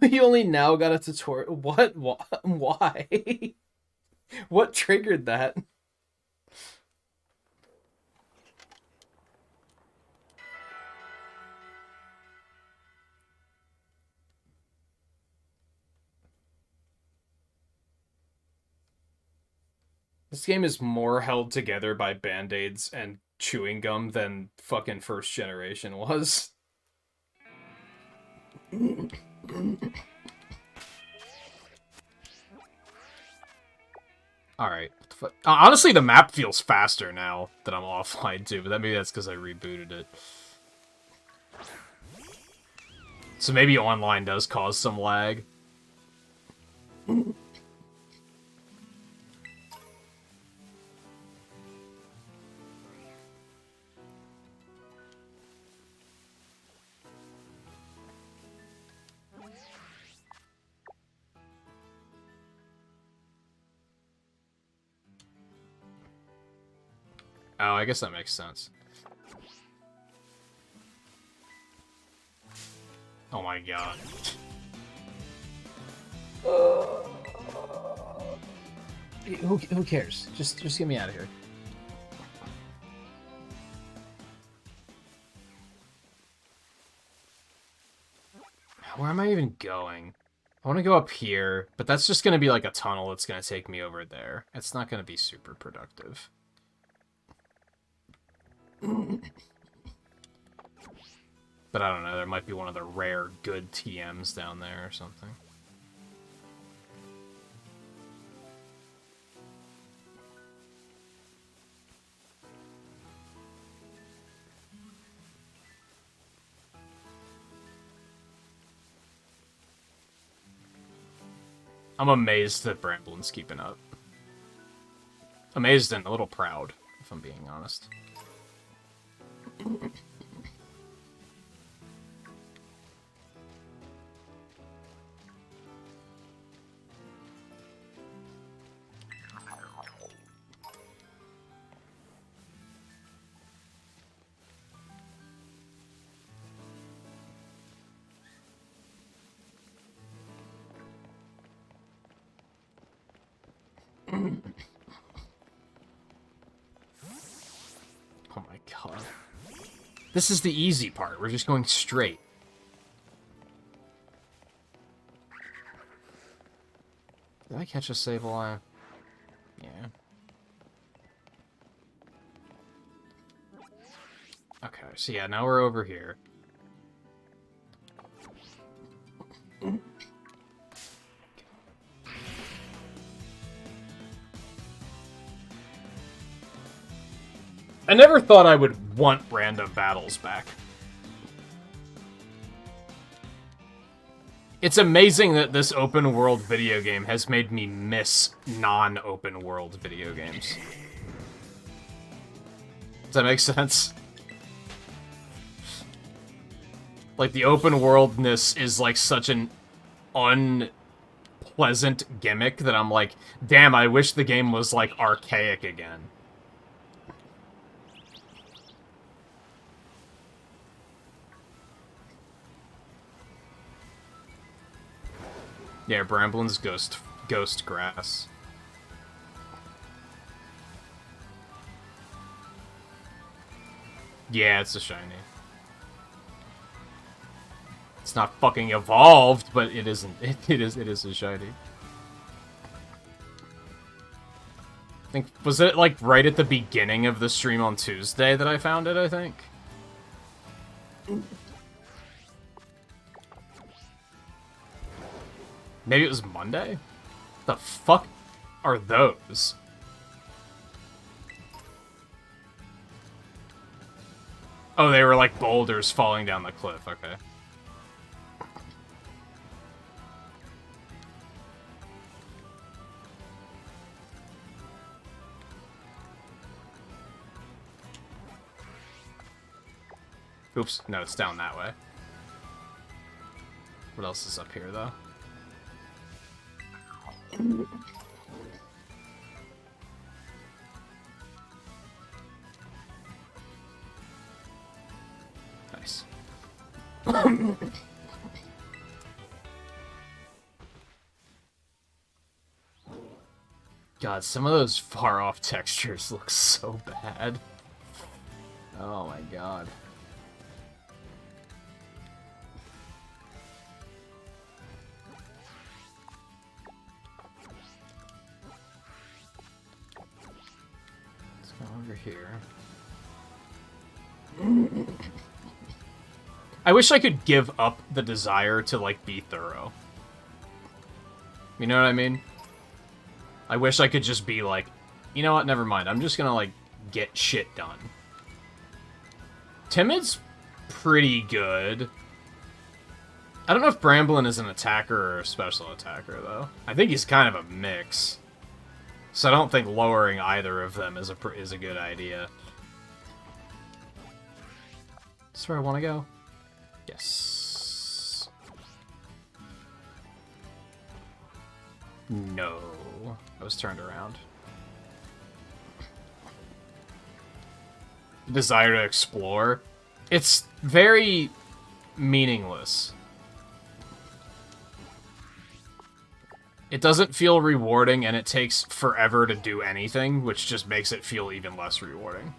You only now got a tutorial. What? Why? What triggered that? This game is more held together by band-aids and chewing gum than fucking first generation was. Alright. Honestly, the map feels faster now that I'm offline too, but maybe that's because I rebooted it. So maybe online does cause some lag. Oh, I guess that makes sense. Oh my god. Who cares? Just get me out of here. Where am I even going? I want to go up here, but that's just going to be like a tunnel that's going to take me over there. It's not going to be super productive. But I don't know, there might be one of the rare good TMs down there or something. I'm amazed that Bramblin's keeping up. Amazed and a little proud, if I'm being honest. Oh my god. This is the easy part. We're just going straight. Did I catch a Sableye? Yeah. Okay, so yeah, now we're over here. I never thought I would want random battles back. It's amazing that this open world video game has made me miss non-open world video games. Does that make sense? Like, the open worldness is like such an unpleasant gimmick that I'm like, damn, I wish the game was like archaic again. Yeah, Bramblin's ghost grass. Yeah, it's a shiny. It's not fucking evolved, but it isn't. It is a shiny. I think, was it like right at the beginning of the stream on Tuesday that I found it, I think? Maybe it was Monday? The fuck are those? Oh, they were like boulders falling down the cliff, okay. Oops, no, it's down that way. What else is up here, though? Nice. God, some of those far-off textures look so bad. Oh my god. here. I wish I could give up the desire to, like, be thorough. You know what I mean? I wish I could just be like, you know what, never mind. I'm just gonna, like, get shit done. Timid's pretty good. I don't know if Bramblin is an attacker or a special attacker, though. I think he's kind of a mix. So I don't think lowering either of them is a good idea. Is this where I want to go? Yes. No. I was turned around. Desire to explore. It's very meaningless. It doesn't feel rewarding, and it takes forever to do anything, which just makes it feel even less rewarding.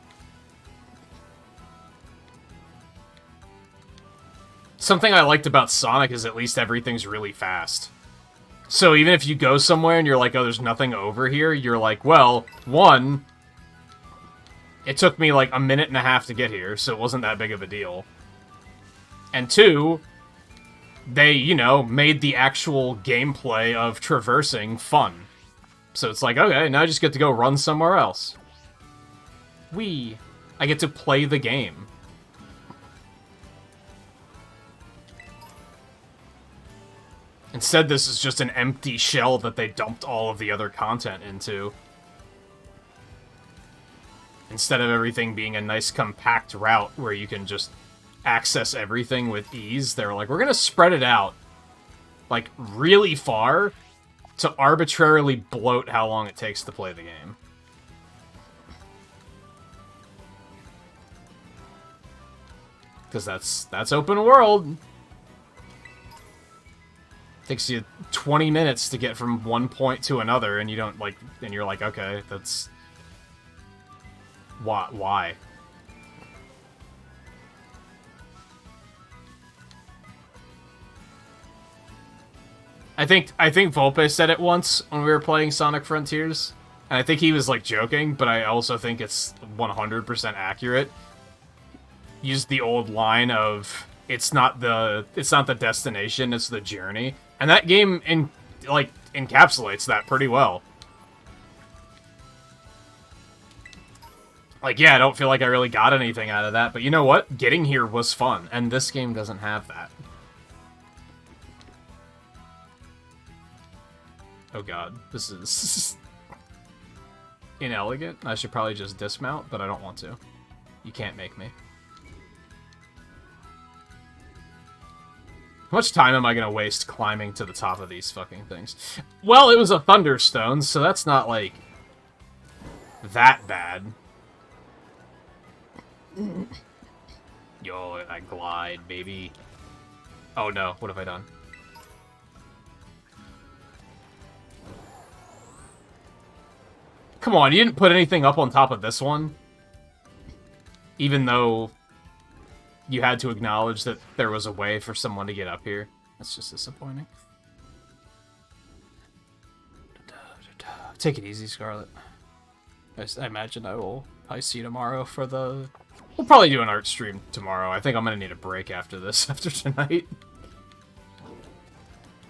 Something I liked about Sonic is at least everything's really fast. So even if you go somewhere and you're like, oh, there's nothing over here, you're like, well, one, it took me like a minute and a half to get here, so it wasn't that big of a deal. And two, they, you know, made the actual gameplay of traversing fun. So it's like, okay, now I just get to go run somewhere else. I get to play the game. Instead, this is just an empty shell that they dumped all of the other content into. Instead of everything being a nice compact route where you can just access everything with ease, they're like, we're gonna spread it out, like, really far to arbitrarily bloat how long it takes to play the game. Because that's open world. Takes you 20 minutes to get from one point to another, and you don't, like, and you're like, okay, that's... Why? I think Volpe said it once when we were playing Sonic Frontiers, and I think he was, like, joking, but I also think it's 100% accurate. Used the old line of, it's not the destination, it's the journey. And that game, encapsulates that pretty well. Like, yeah, I don't feel like I really got anything out of that, but you know what? Getting here was fun, and this game doesn't have that. Oh god, this is inelegant. I should probably just dismount, but I don't want to. You can't make me. How much time am I gonna waste climbing to the top of these fucking things? Well, it was a Thunderstone, so that's not, like, that bad. Yo, I glide, baby. Oh no, what have I done? Come on, you didn't put anything up on top of this one? Even though you had to acknowledge that there was a way for someone to get up here. That's just disappointing. Take it easy, Scarlet. I imagine I will probably see you tomorrow for the... We'll probably do an art stream tomorrow. I think I'm gonna need a break after this, after tonight.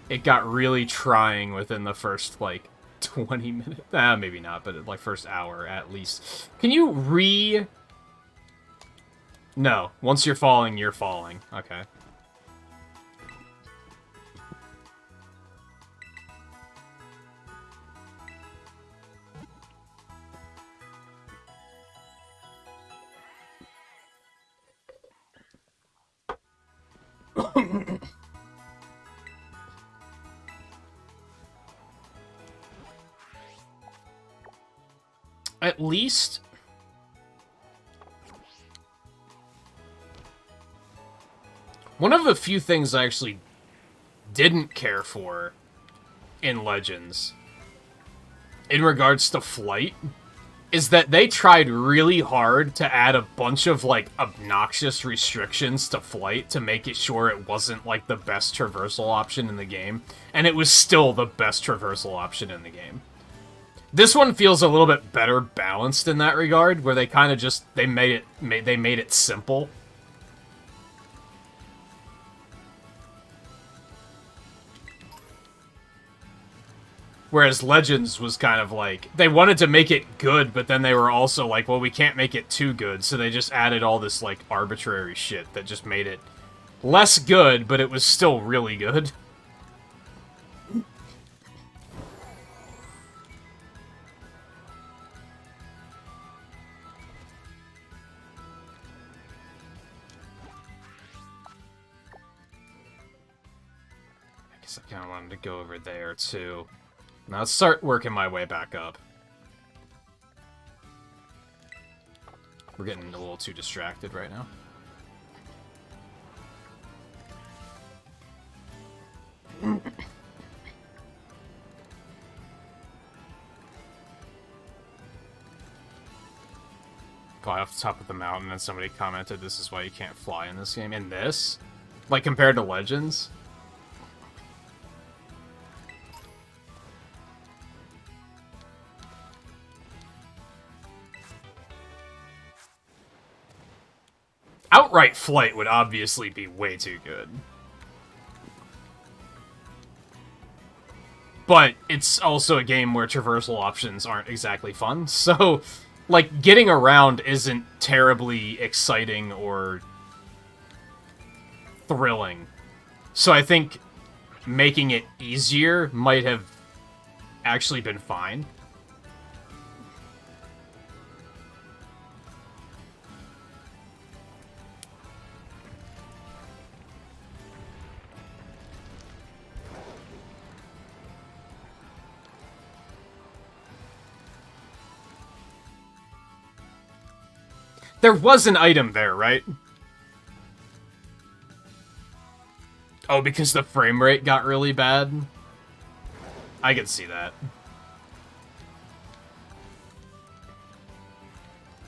It got really trying within the first, like, 20 minutes. Maybe not, but like first hour at least. Can you No. Once you're falling, you're falling. Okay. At least... One of the few things I actually didn't care for in Legends, in regards to flight, is that they tried really hard to add a bunch of, like, obnoxious restrictions to flight to make it sure it wasn't, like, the best traversal option in the game, and it was still the best traversal option in the game. This one feels a little bit better balanced in that regard, where they kind of just they made it simple. Whereas Legends was kind of like, they wanted to make it good, but then they were also like, well, we can't make it too good, so they just added all this, like, arbitrary shit that just made it less good, but it was still really good. I guess I kind of wanted to go over there, too. Now let's start working my way back up. We're getting a little too distracted right now. Fly off the top of the mountain, and somebody commented, this is why you can't fly in this game. In this? Like, compared to Legends? Outright flight would obviously be way too good. But it's also a game where traversal options aren't exactly fun, so, like, getting around isn't terribly exciting or thrilling. So I think making it easier might have actually been fine. There was an item there, right? Oh, because the frame rate got really bad? I can see that.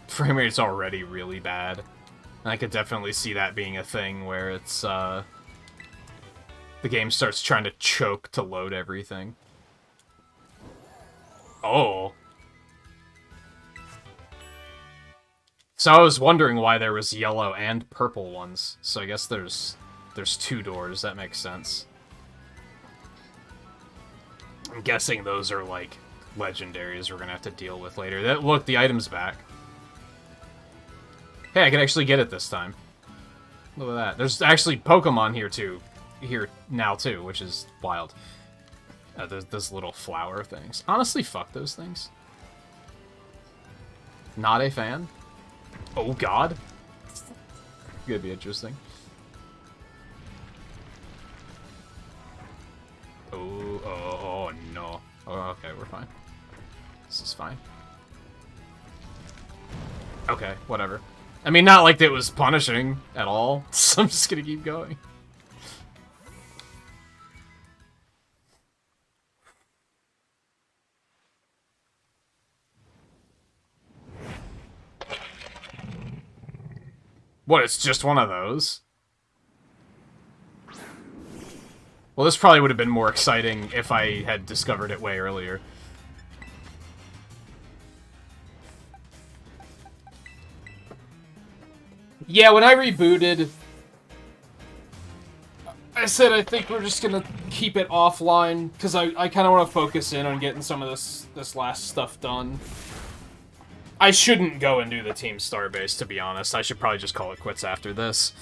Frame rate's already really bad. I could definitely see that being a thing where it's, the game starts trying to choke to load everything. Oh. So I was wondering why there was yellow and purple ones. So I guess there's two doors. That makes sense. I'm guessing those are, like, legendaries we're gonna have to deal with later. Look, the item's back. Hey, I can actually get it this time. Look at that. There's actually Pokémon here now too, which is wild. There's those little flower things. Honestly, fuck those things. Not a fan. Oh god. Gonna be interesting. Oh no. Oh, okay, we're fine. This is fine. Okay, whatever. I mean, not like it was punishing at all, so I'm just gonna keep going. What, it's just one of those? Well, this probably would have been more exciting if I had discovered it way earlier. Yeah, when I rebooted, I said I think we're just gonna keep it offline, because I kind of want to focus in on getting some of this last stuff done. I shouldn't go and do the Team Starbase, to be honest. I should probably just call it quits after this.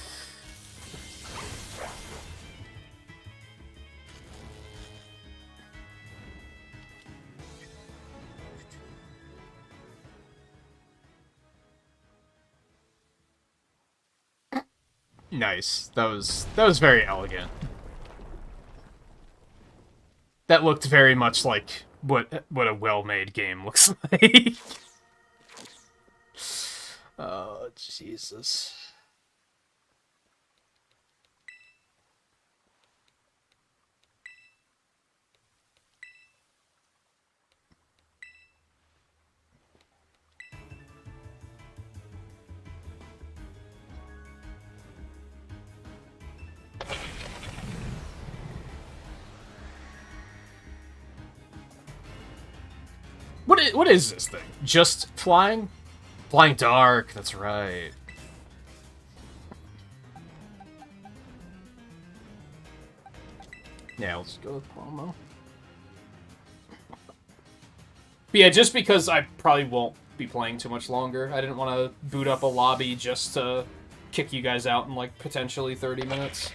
Nice. That was very elegant. That looked very much like what a well-made game looks like. Oh, Jesus. what is this thing? Just flying? Flying dark, that's right. Yeah, let's go with Pomo. But yeah, just because I probably won't be playing too much longer, I didn't want to boot up a lobby just to kick you guys out in, like, potentially 30 minutes.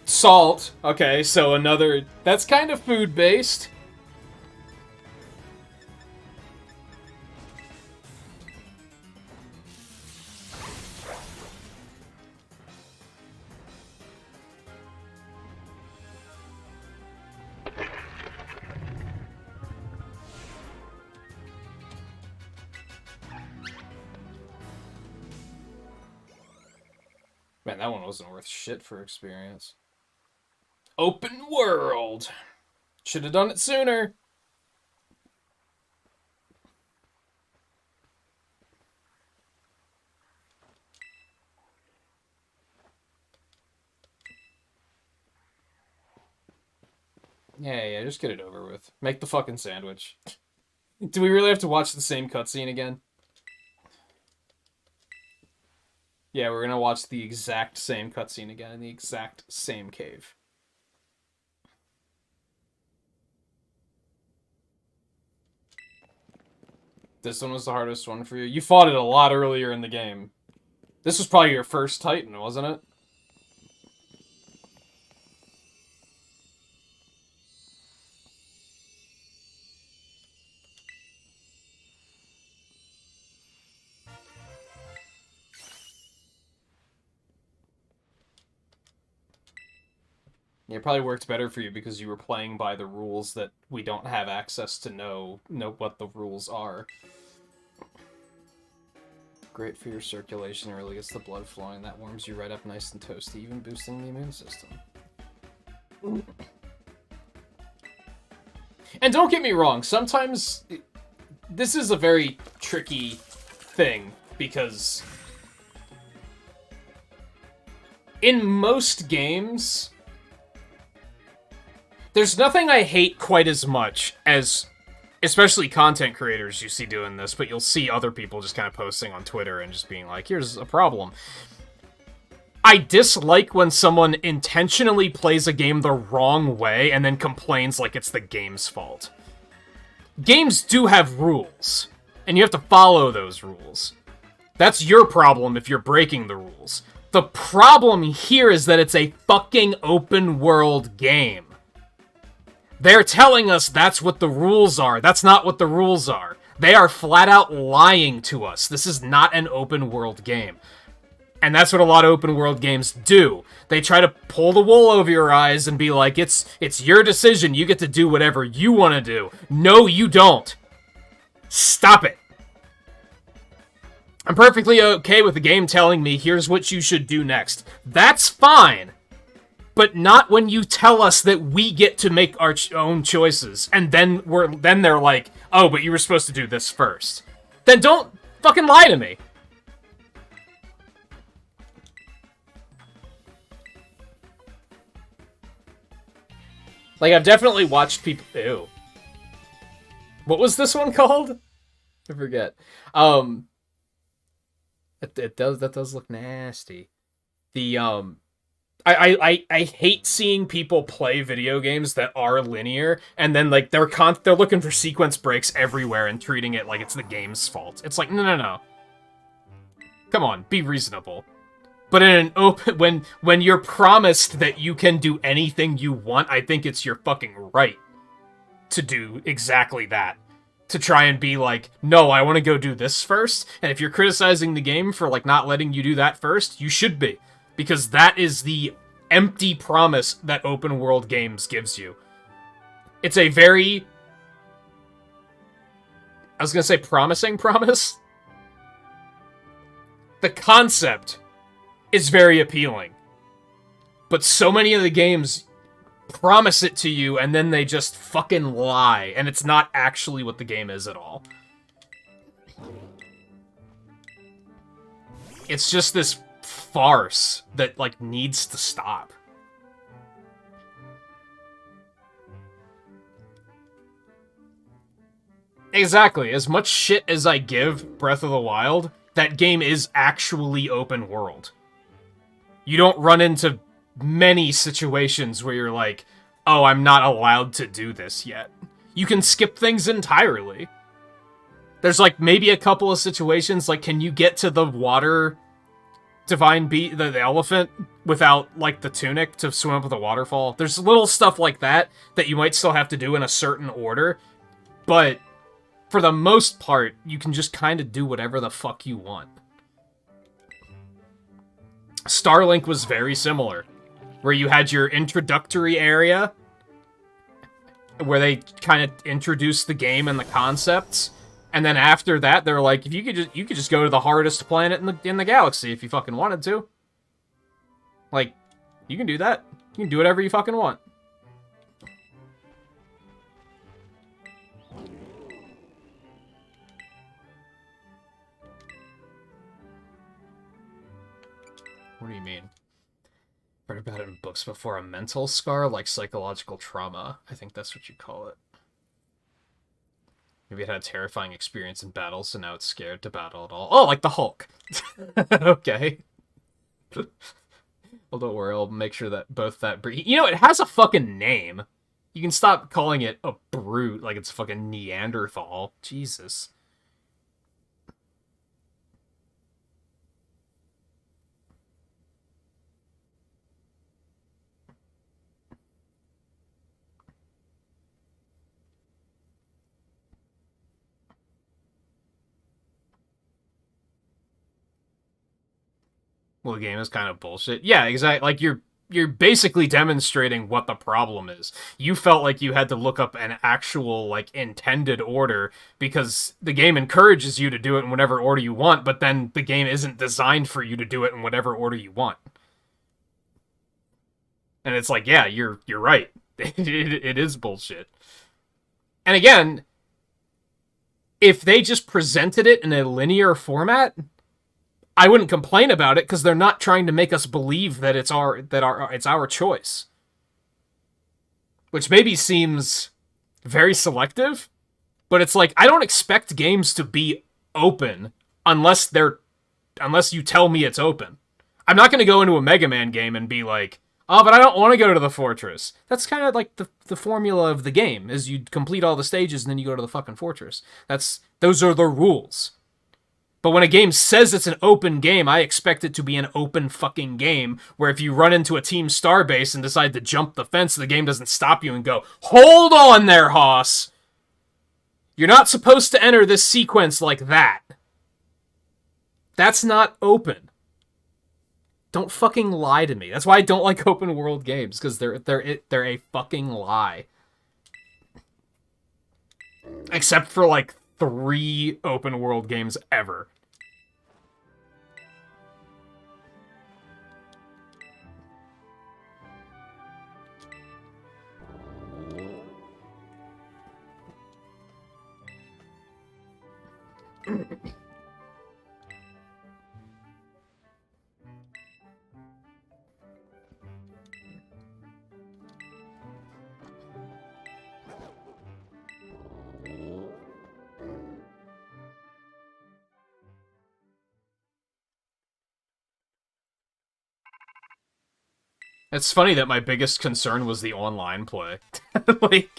Salt. Okay, so another... That's kind of food-based. Man, that one wasn't worth shit for experience. Open world! Should have done it sooner. Yeah, just get it over with. Make the fucking sandwich. Do we really have to watch the same cutscene again? Yeah, we're gonna watch the exact same cutscene again in the exact same cave. This one was the hardest one for you. You fought it a lot earlier in the game. This was probably your first Titan, wasn't it? Yeah, it probably worked better for you because you were playing by the rules that we don't have access to know what the rules are. Great for your circulation, really gets the blood flowing. That warms you right up nice and toasty, even boosting the immune system. And don't get me wrong, sometimes this is a very tricky thing because in most games, there's nothing I hate quite as much as, especially content creators you see doing this, but you'll see other people just kind of posting on Twitter and just being like, here's a problem. I dislike when someone intentionally plays a game the wrong way and then complains like it's the game's fault. Games do have rules, and you have to follow those rules. That's your problem if you're breaking the rules. The problem here is that it's a fucking open world game. They're telling us that's what the rules are. That's not what the rules are. They are flat out lying to us. This is not an open world game. And that's what a lot of open world games do. They try to pull the wool over your eyes and be like, it's your decision. You get to do whatever you want to do. No, you don't. Stop it. I'm perfectly okay with the game telling me, here's what you should do next. That's fine. But not when you tell us that we get to make our own choices, and then they're like, oh, but you were supposed to do this first. Then don't fucking lie to me. Like, I've definitely watched people... Ew. What was this one called? I forget. That does look nasty. The, I hate seeing people play video games that are linear, and then, like, they're looking for sequence breaks everywhere and treating it like it's the game's fault. It's like, no. Come on, be reasonable. But in an open... When you're promised that you can do anything you want, I think it's your fucking right to do exactly that. To try and be like, no, I want to go do this first, and if you're criticizing the game for, like, not letting you do that first, you should be. Because that is the empty promise that open world games gives you. It's a very... I was gonna say promising promise? The concept is very appealing. But so many of the games promise it to you, and then they just fucking lie, and it's not actually what the game is at all. It's just this farce that, like, needs to stop. Exactly. As much shit as I give Breath of the Wild, that game is actually open world. You don't run into many situations where you're like, oh, I'm not allowed to do this yet. You can skip things entirely. There's, like, maybe a couple of situations, like, can you get to the water divine beast, the elephant, without, like, the tunic to swim up the waterfall? There's little stuff like that that you might still have to do in a certain order, but for the most part, you can just kind of do whatever the fuck you want. Starlink was very similar, where you had your introductory area, where they kind of introduced the game and the concepts, and then after that, they're like, if you could just go to the hardest planet in the galaxy if you fucking wanted to. Like, you can do that. You can do whatever you fucking want. What do you mean? Read about it in books before. A mental scar, like psychological trauma. I think that's what you call it. Maybe it had a terrifying experience in battle, so now it's scared to battle at all. Oh, like the Hulk! Okay. Well, don't worry, I'll make sure that both that breed... You know, it has a fucking name. You can stop calling it a brute like it's fucking Neanderthal. Jesus. Well, the game is kind of bullshit. Yeah, exactly. Like, you're basically demonstrating what the problem is. You felt like you had to look up an actual, like, intended order because the game encourages you to do it in whatever order you want, but then the game isn't designed for you to do it in whatever order you want. And it's like, yeah, you're right. It is bullshit. And again, if they just presented it in a linear format, I wouldn't complain about it because they're not trying to make us believe that it's our choice. Which maybe seems very selective, but it's like, I don't expect games to be open unless you tell me it's open. I'm not going to go into a Mega Man game and be like, oh, but I don't want to go to the fortress. That's kind of like the formula of the game, is you complete all the stages and then you go to the fucking fortress. Those are the rules. But when a game says it's an open game, I expect it to be an open fucking game, where if you run into a Team Starbase and decide to jump the fence, the game doesn't stop you and go, hold on there, Hoss! You're not supposed to enter this sequence like that. That's not open. Don't fucking lie to me. That's why I don't like open world games, because they're a fucking lie. Except for, like, 3 open world games ever. It's funny that my biggest concern was the online play. Like...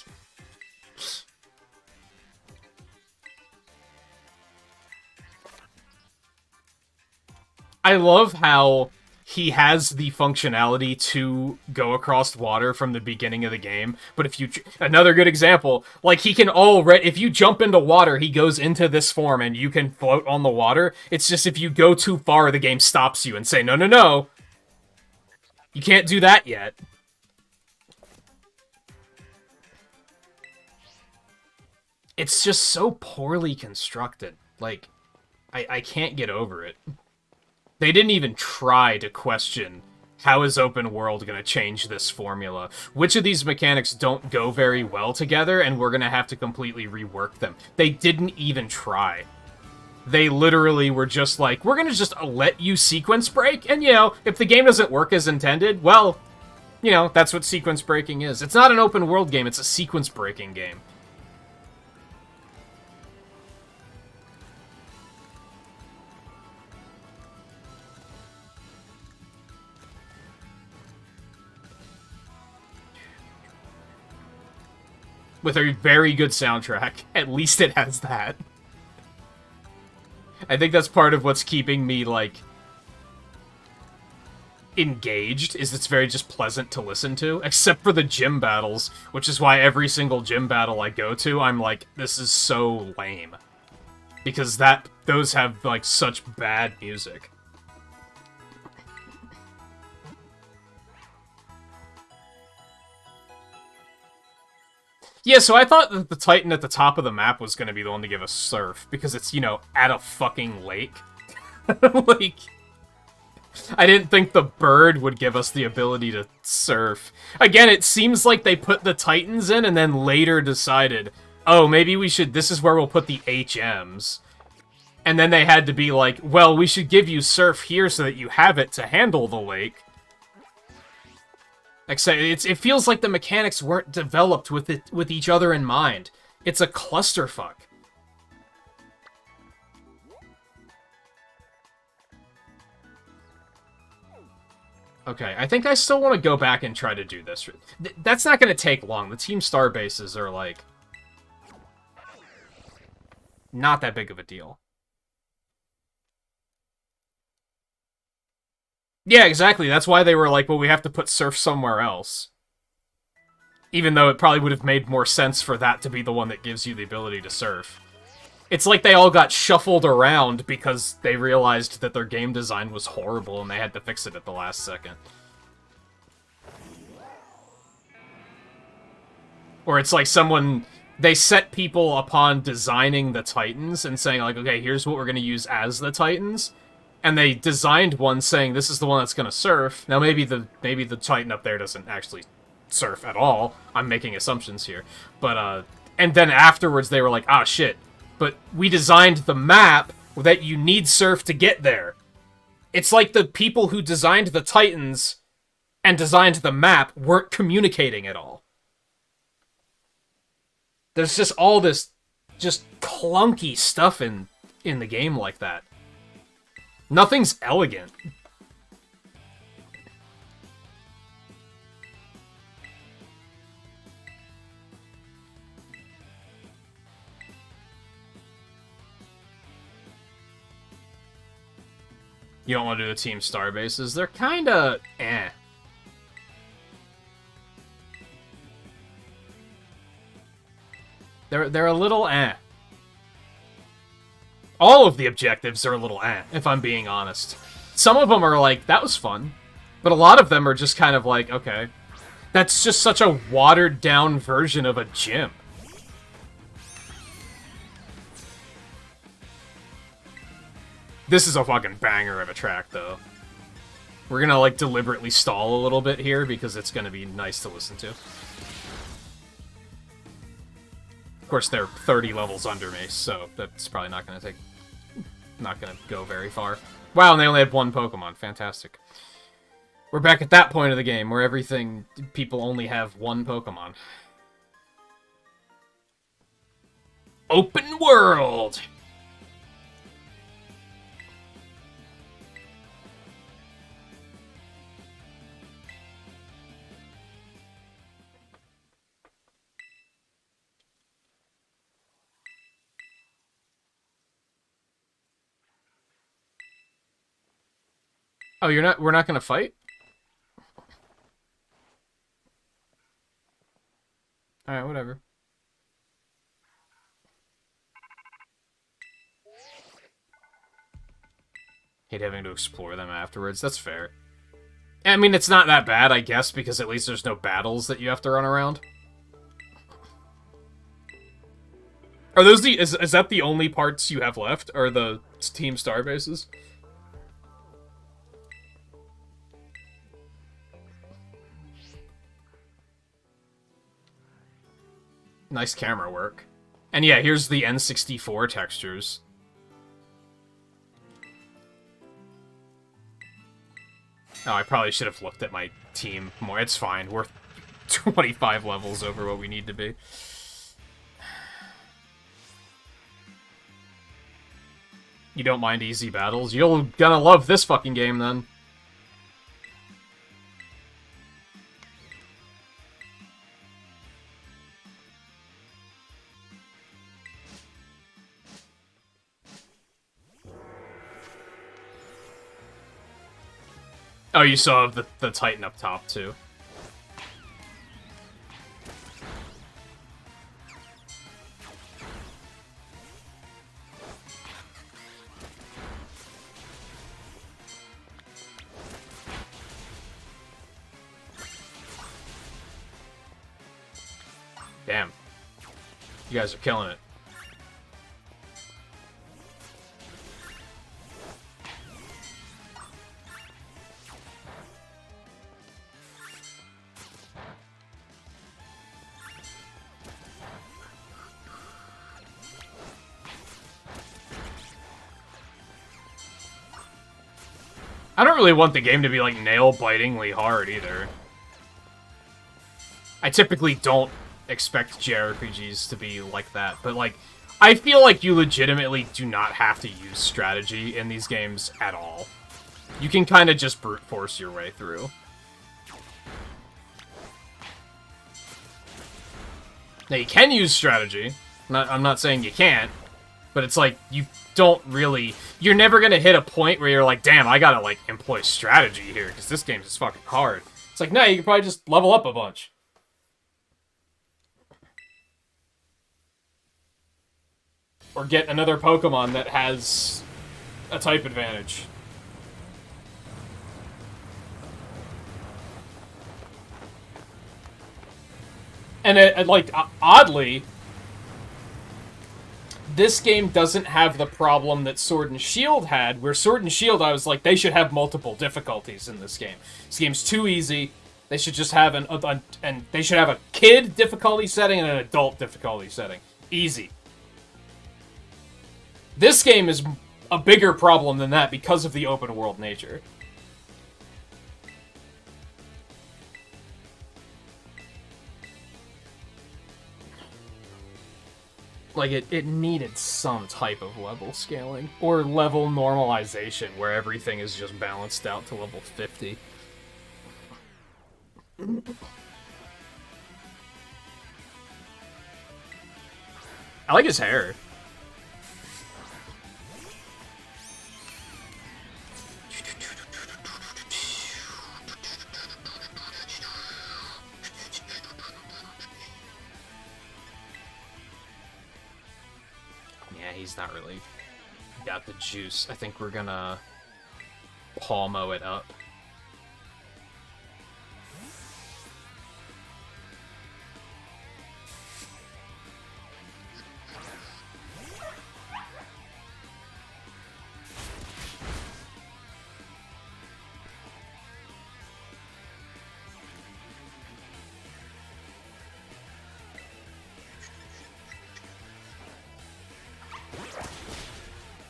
I love how he has the functionality to go across water from the beginning of the game, but if you... Another good example, like, he can already... If you jump into water, he goes into this form and you can float on the water. It's just if you go too far, the game stops you and say, no, no, no. You can't do that yet. It's just so poorly constructed. Like, I can't get over it. They didn't even try to question, how is open world going to change this formula? Which of these mechanics don't go very well together, and we're going to have to completely rework them? They didn't even try. they literally were just like, we're gonna just let you sequence break, and, you know, if the game doesn't work as intended, well, you know, that's what sequence breaking is. It's not an open world game, it's a sequence breaking game. With a very good soundtrack. At least it has that. I think that's part of what's keeping me, like, engaged, is it's very just pleasant to listen to, except for the gym battles, which is why every single gym battle I go to, I'm like, this is so lame. Because those have, like, such bad music. Yeah, so I thought that the Titan at the top of the map was going to be the one to give us surf, because it's, you know, at a fucking lake. Like, I didn't think the bird would give us the ability to surf. Again, it seems like they put the Titans in and then later decided, oh, maybe we should, this is where we'll put the HMs. And then they had to be like, well, we should give you surf here so that you have it to handle the lake. Except it feels like the mechanics weren't developed with each other in mind. It's a clusterfuck. Okay, I think I still want to go back and try to do this. That's not going to take long. The Team Star bases are, like, not that big of a deal. Yeah, exactly. That's why they were like, well, we have to put surf somewhere else. Even though it probably would have made more sense for that to be the one that gives you the ability to surf. It's like they all got shuffled around because they realized that their game design was horrible and they had to fix it at the last second. Or it's like they set people upon designing the Titans and saying, like, okay, here's what we're going to use as the Titans. And they designed one saying, this is the one that's going to surf. Now, maybe the Titan up there doesn't actually surf at all. I'm making assumptions here. But, and then afterwards they were like, ah, shit. But we designed the map that you need surf to get there. It's like the people who designed the Titans and designed the map weren't communicating at all. There's just all this just clunky stuff in the game like that. Nothing's elegant. You don't want to do the Team Star bases? They're kinda eh. They're a little eh. All of the objectives are a little eh, if I'm being honest. Some of them are like, that was fun. But a lot of them are just kind of like, okay. That's just such a watered-down version of a gym. This is a fucking banger of a track, though. We're gonna, like, deliberately stall a little bit here because it's gonna be nice to listen to. Of course, they're 30 levels under me, so that's probably not gonna go very far. Wow, and they only had one Pokemon. Fantastic. We're back at that point of the game where people only have one Pokemon. Open world! Oh, we're not gonna fight? Alright, whatever. Hate having to explore them afterwards, that's fair. I mean, it's not that bad, I guess, because at least there's no battles that you have to run around. Are those is that the only parts you have left? Are the Team Star bases? Nice camera work. And yeah, here's the N64 textures. Oh, I probably should have looked at my team more. It's fine. We're 25 levels over what we need to be. You don't mind easy battles? You're gonna love this fucking game, then. Oh, you saw the Titan up top, too. Damn. You guys are killing it. I don't really want the game to be, like, nail-bitingly hard, either. I typically don't expect JRPGs to be like that, but, like, I feel like you legitimately do not have to use strategy in these games at all. You can kind of just brute force your way through. Now, you can use strategy. I'm not saying you can't, but it's like, you don't really... You're never gonna hit a point where you're like, damn, I gotta, like, employ strategy here, because this game is fucking hard. It's like, no, you can probably just level up a bunch. Or get another Pokemon that has a type advantage. And like, oddly, this game doesn't have the problem that Sword and Shield had, where Sword and Shield, I was like, they should have multiple difficulties in this game. This game's too easy. They should just have and they should have a kid difficulty setting and an adult difficulty setting. Easy. This game is a bigger problem than that because of the open world nature. Like, it needed some type of level scaling. Or level normalization, where everything is just balanced out to level 50. I like his hair. He's not really got the juice. I think we're gonna palmo it up.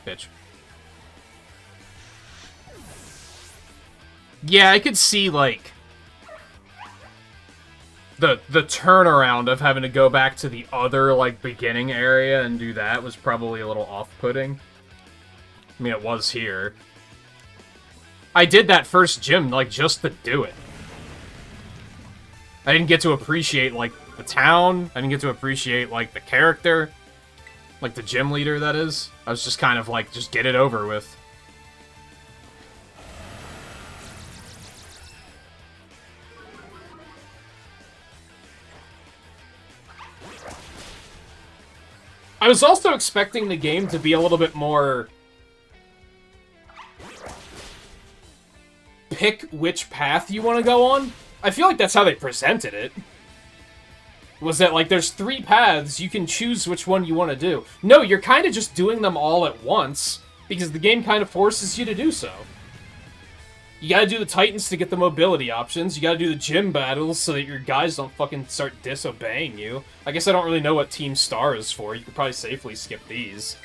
Bitch. Yeah, I could see, like, the turnaround of having to go back to the other, like, beginning area and do that was probably a little off-putting. I mean, it was here. I did that first gym, like, just to do it. I didn't get to appreciate, like, the town. I didn't get to appreciate, like, the character. Like, the gym leader, that is. I was just kind of like, just get it over with. I was also expecting the game to be a little bit more... pick which path you want to go on. I feel like that's how they presented it. Was that, like, there's 3 paths, you can choose which one you want to do. No, you're kind of just doing them all at once, because the game kind of forces you to do so. You gotta do the Titans to get the mobility options, you gotta do the gym battles so that your guys don't fucking start disobeying you. I guess I don't really know what Team Star is for, you could probably safely skip these.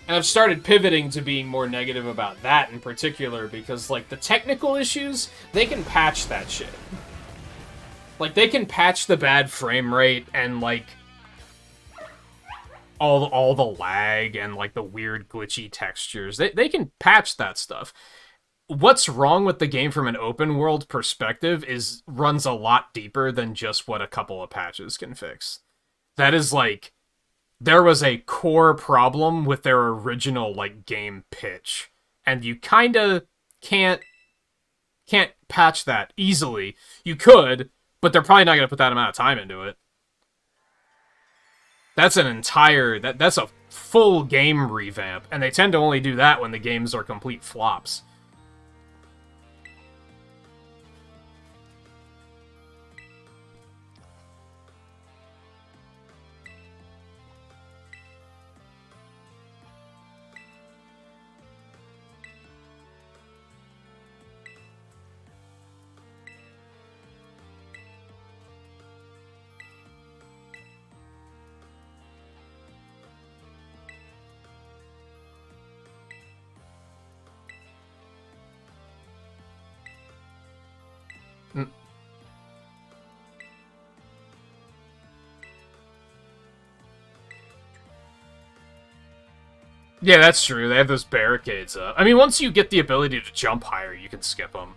And I've started pivoting to being more negative about that in particular, because, like, the technical issues, they can patch that shit. Like, they can patch the bad frame rate and, like, all the lag and, like, the weird glitchy textures. They can patch that stuff. What's wrong with the game from an open world perspective runs a lot deeper than just what a couple of patches can fix. That is, like, there was a core problem with their original, like, game pitch. And you kinda can't patch that easily. You could, but they're probably not gonna put that amount of time into it. That's an entire... That's a full game revamp, and they tend to only do that when the games are complete flops. Yeah, that's true. They have those barricades up. I mean, once you get the ability to jump higher, you can skip them.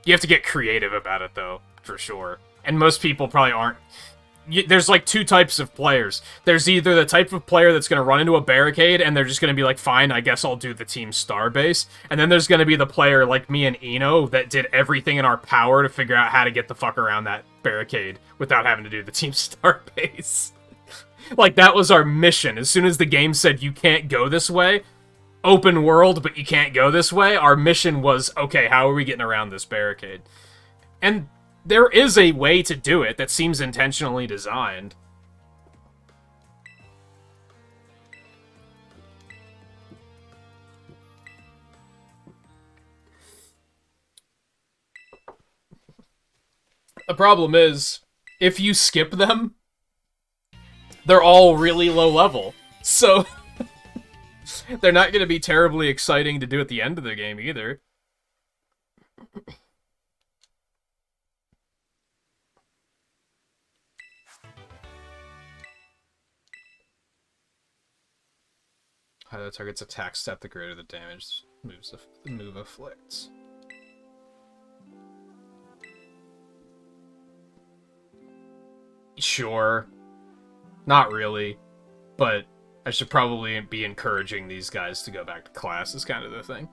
You have to get creative about it, though, for sure. And most people probably aren't... There's, like, two types of players. There's either the type of player that's going to run into a barricade, and they're just going to be like, fine, I guess I'll do the Team Starbase. And then there's going to be the player like me and Eno that did everything in our power to figure out how to get the fuck around that barricade without having to do the Team Starbase. Like, that was our mission. As soon as the game said, you can't go this way, open world, but you can't go this way, our mission was, okay, how are we getting around this barricade? And there is a way to do it that seems intentionally designed. The problem is, if you skip them, they're all really low level, so they're not going to be terribly exciting to do at the end of the game either. How the target's attack step, the greater the damage the move afflicts. Sure. Not really, but I should probably be encouraging these guys to go back to class is kind of the thing.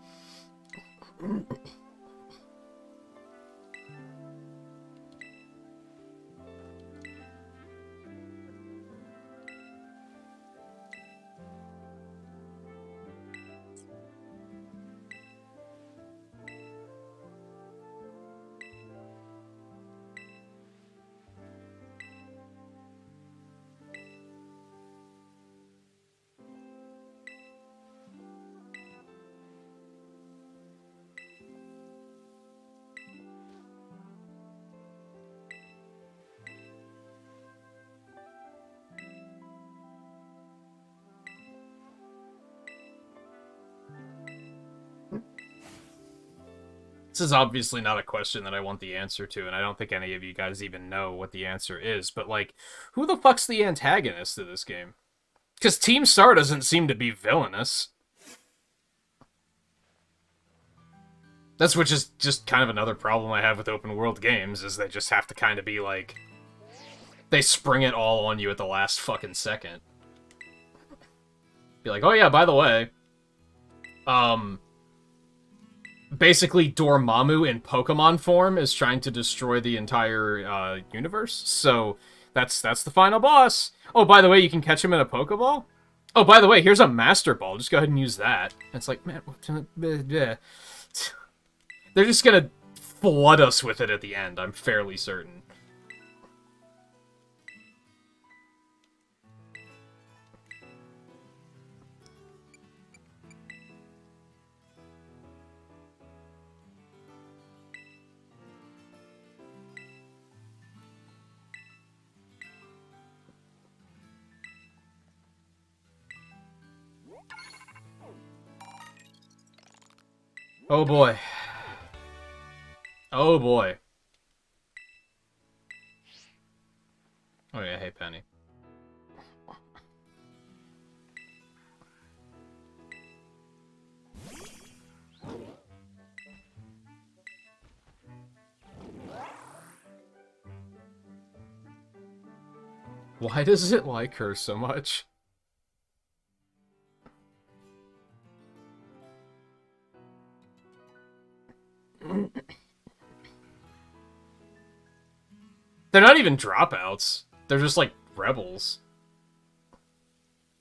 This is obviously not a question that I want the answer to, and I don't think any of you guys even know what the answer is, but, like, who the fuck's the antagonist of this game? Because Team Star doesn't seem to be villainous. That's which is just kind of another problem I have with open world games, is they just have to kind of be like... They spring it all on you at the last fucking second. Be like, oh yeah, by the way... Basically, Dormammu in Pokemon form is trying to destroy the entire universe, so that's the final boss. Oh, by the way, you can catch him in a Pokeball? Oh, by the way, here's a Master Ball. Just go ahead and use that. And it's like, man, they're just gonna flood us with it at the end, I'm fairly certain. Oh boy. Oh boy. Oh yeah, hey Penny. Why does it like her so much? They're not even dropouts. They're just, like, rebels.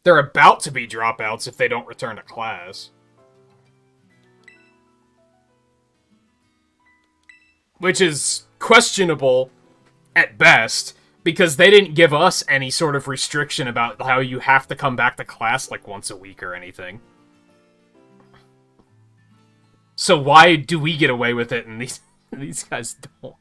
They're about to be dropouts if they don't return to class. Which is questionable at best, because they didn't give us any sort of restriction about how you have to come back to class, like, once a week or anything. So why do we get away with it and these guys don't?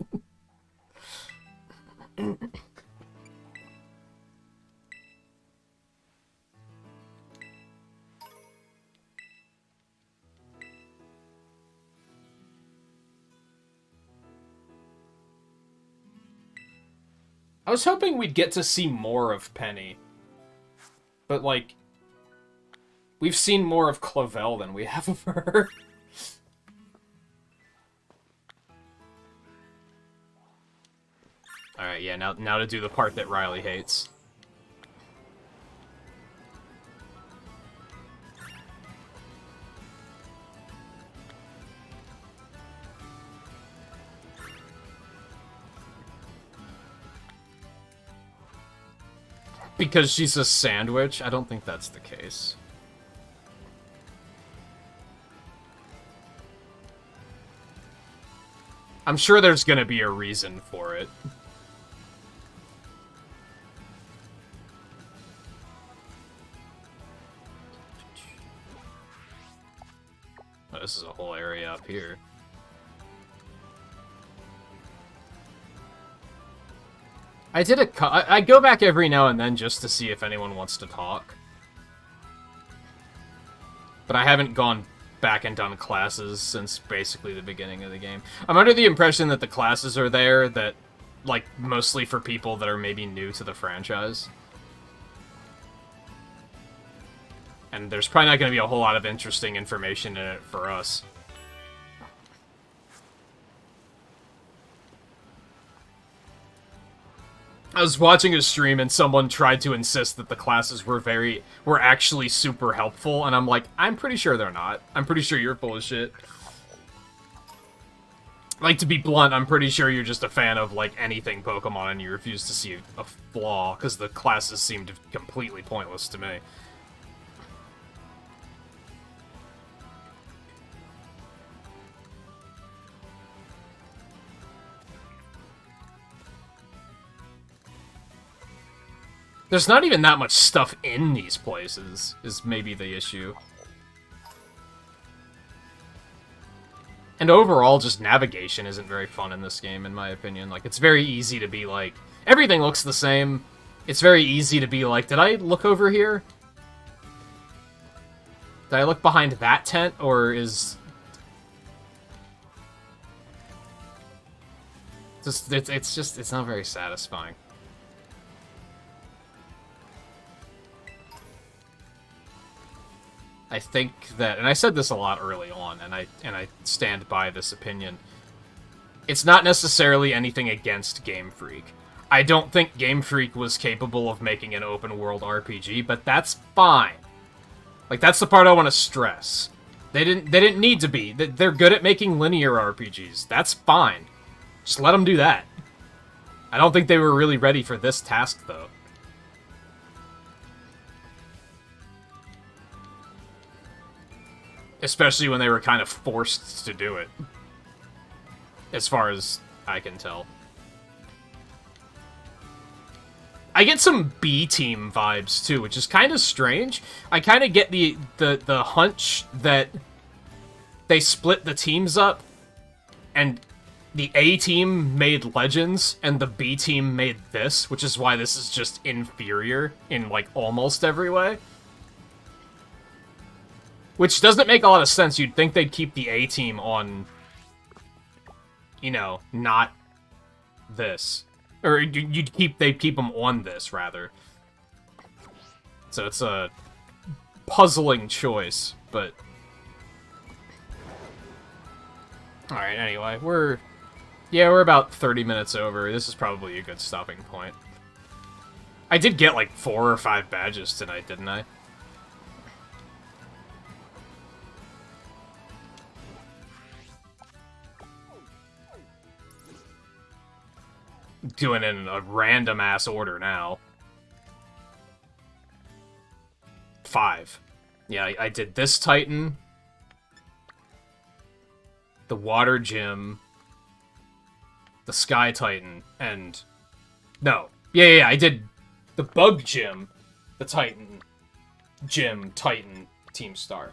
I was hoping we'd get to see more of Penny. But, like, we've seen more of Clavel than we have of her. Alright, yeah, now to do the part that Riley hates. Because she's a sandwich? I don't think that's the case. I'm sure there's gonna be a reason for it. Oh, this is a whole area up here. I go back every now and then just to see if anyone wants to talk. But I haven't gone back and done classes since basically the beginning of the game. I'm under the impression that the classes are there that, like, mostly for people that are maybe new to the franchise. And there's probably not going to be a whole lot of interesting information in it for us. I was watching a stream and someone tried to insist that the classes were actually super helpful, and I'm like, I'm pretty sure they're not. I'm pretty sure you're full of shit. Like, to be blunt, I'm pretty sure you're just a fan of, like, anything Pokemon and you refuse to see a flaw, because the classes seemed completely pointless to me. There's not even that much stuff in these places, is maybe the issue. And overall, just navigation isn't very fun in this game, in my opinion. Like, it's very easy to be like, everything looks the same. It's very easy to be like, did I look over here? Did I look behind that tent, or is... It's not very satisfying. I think that, and I said this a lot early on, and I stand by this opinion, it's not necessarily anything against Game Freak. I don't think Game Freak was capable of making an open-world RPG, but that's fine. Like, that's the part I want to stress. They didn't need to be. They're good at making linear RPGs. That's fine. Just let them do that. I don't think they were really ready for this task, though. Especially when they were kind of forced to do it. As far as I can tell. I get some B-Team vibes, too, which is kind of strange. I kind of get the hunch that they split the teams up, and the A-Team made Legends, and the B-Team made this, which is why this is just inferior in, like, almost every way. Which doesn't make a lot of sense. You'd think they'd keep the A team on, you know, not this. Or they'd keep them on this, rather. So it's a puzzling choice, but... Alright, anyway, we're about 30 minutes over. This is probably a good stopping point. I did get like 4 or 5 badges tonight, didn't I? Doing it in a random-ass order now. 5. Yeah, I did this Titan, the Water Gym, the Sky Titan, and... No. Yeah, I did the Bug Gym, the Titan, Gym, Titan, Team Star.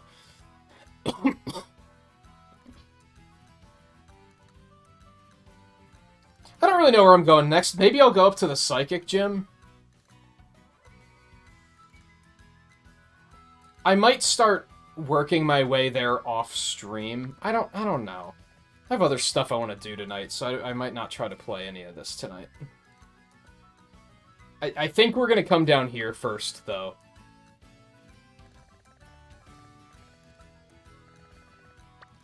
I don't really know where I'm going next. Maybe I'll go up to the Psychic Gym. I might start working my way there off stream. I don't know. I have other stuff I want to do tonight, so I might not try to play any of this tonight. I think we're going to come down here first, though.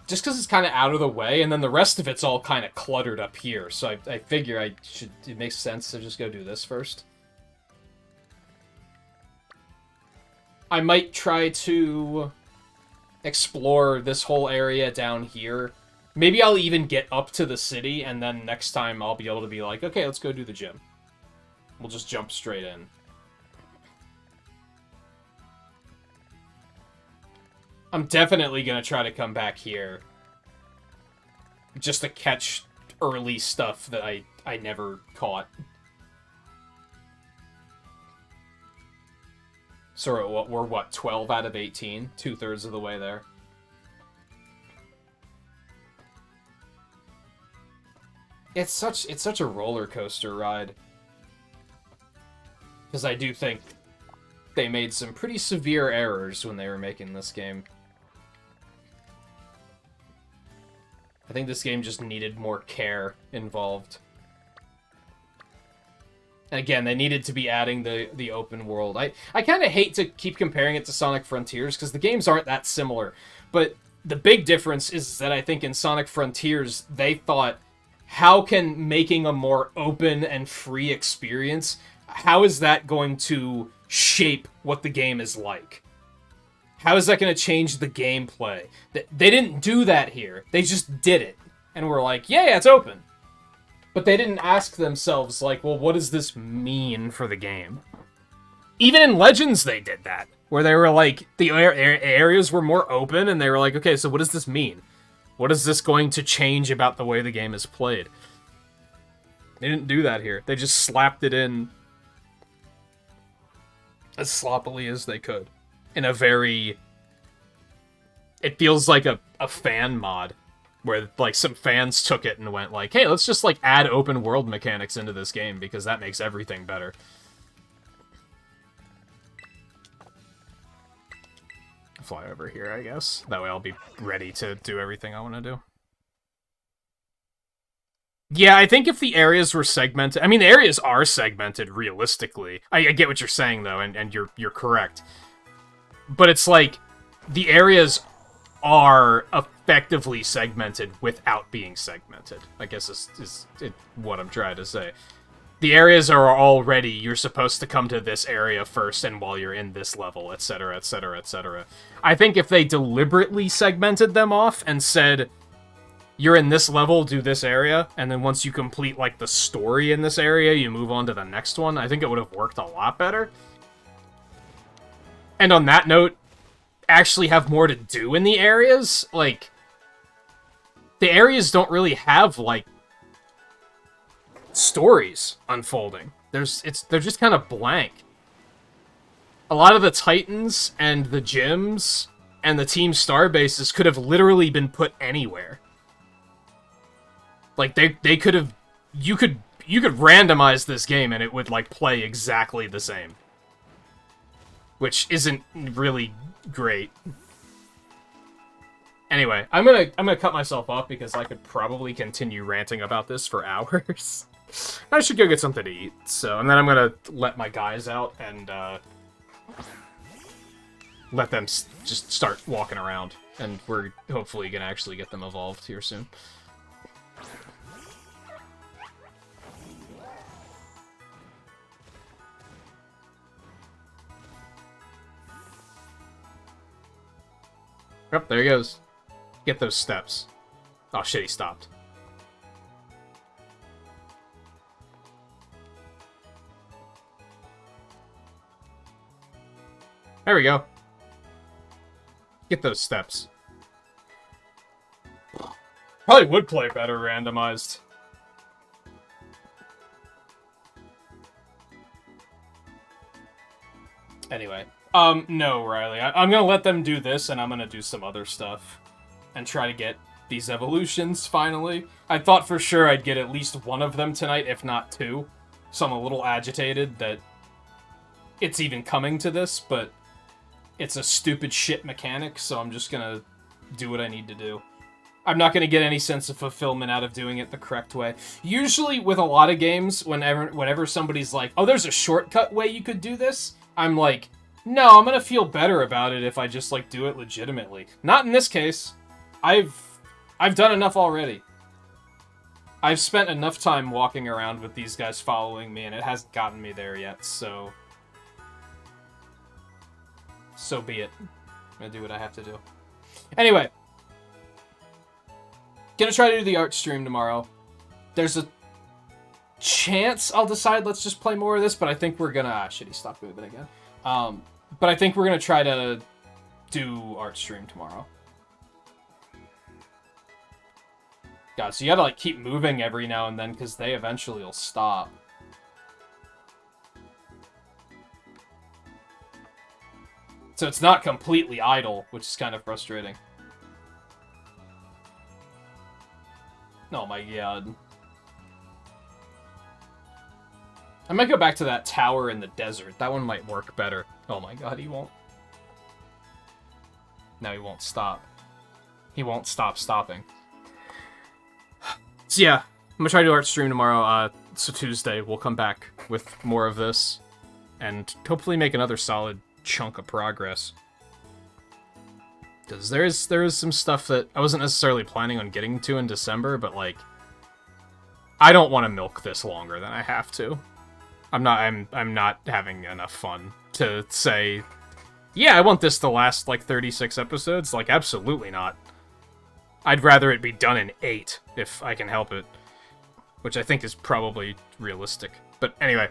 Just because it's kind of out of the way, and then the rest of it's all kind of cluttered up here, so I figure it makes sense to just go do this first. I might try to explore this whole area down here. Maybe I'll even get up to the city, and then next time I'll be able to be like, okay, let's go do the gym. We'll just jump straight in. I'm definitely going to try to come back here just to catch early stuff that I never caught. So we're what, 12 out of 18? 2/3 of the way there. It's such a roller coaster ride. Because I do think they made some pretty severe errors when they were making this game. I think this game just needed more care involved. And again, they needed to be adding the open world. I kind of hate to keep comparing it to Sonic Frontiers, because the games aren't that similar. But the big difference is that I think in Sonic Frontiers, they thought, how can making a more open and free experience, how is that going to shape what the game is like? How is that going to change the gameplay? They didn't do that here. They just did it. And we're like, yeah, it's open. But they didn't ask themselves, like, well, what does this mean for the game? Even in Legends, they did that. Where they were like, the areas were more open, and they were like, okay, so what does this mean? What is this going to change about the way the game is played? They didn't do that here. They just slapped it in as sloppily as they could. In a very... It feels like a fan mod. Where, like, some fans took it and went like, hey, let's just, like, add open world mechanics into this game, because that makes everything better. Fly over here, I guess. That way I'll be ready to do everything I want to do. Yeah, I think if the areas were segmented... I mean, the areas are segmented, realistically. I get what you're saying, though, and you're correct. But it's like, the areas are effectively segmented without being segmented, I guess is what I'm trying to say. The areas are already, you're supposed to come to this area first, and while you're in this level, etc., etc., etc. I think if they deliberately segmented them off and said, you're in this level, do this area, and then once you complete, like, the story in this area, you move on to the next one, I think it would have worked a lot better. And on that note, actually have more to do in the areas. Like, the areas don't really have, like, stories unfolding. They're just kind of blank. A lot of the Titans and the gyms and the Team Star bases could have literally been put anywhere. Like, they could have... You could randomize this game and it would, like, play exactly the same. Which isn't really great. Anyway, I'm gonna cut myself off because I could probably continue ranting about this for hours. I should go get something to eat. So, and then I'm gonna let my guys out and let them just start walking around, and we're hopefully gonna actually get them evolved here soon. Yep, there he goes. Get those steps. Oh shit, he stopped. There we go. Get those steps. Probably would play better randomized. Anyway. No, Riley. I'm gonna let them do this, and I'm gonna do some other stuff. And try to get these evolutions, finally. I thought for sure I'd get at least one of them tonight, if not two. So I'm a little agitated that it's even coming to this, but it's a stupid shit mechanic, so I'm just gonna do what I need to do. I'm not gonna get any sense of fulfillment out of doing it the correct way. Usually, with a lot of games, whenever somebody's like, oh, there's a shortcut way you could do this, I'm like, no, I'm gonna feel better about it if I just, like, do it legitimately. Not in this case. I've done enough already. I've spent enough time walking around with these guys following me, and it hasn't gotten me there yet, so... So be it. I'm gonna do what I have to do. Anyway. Gonna try to do the art stream tomorrow. There's a chance I'll decide let's just play more of this, but I think we're gonna... Ah, shit, he stopped moving again. But I think we're gonna try to do art stream tomorrow. God, so you gotta, like, keep moving every now and then, because they eventually will stop. So it's not completely idle, which is kind of frustrating. Oh my god. I might go back to that tower in the desert. That one might work better. Oh my god, he won't. No, he won't stop. He won't stop stopping. So yeah, I'm gonna try to do art stream tomorrow. So Tuesday, we'll come back with more of this. And hopefully make another solid chunk of progress. Because there is some stuff that I wasn't necessarily planning on getting to in December, but like, I don't want to milk this longer than I have to. I'm not having enough fun to say, yeah, I want this to last like 36 episodes. Like, absolutely not. I'd rather it be done in 8 if I can help it, which I think is probably realistic. But anyway,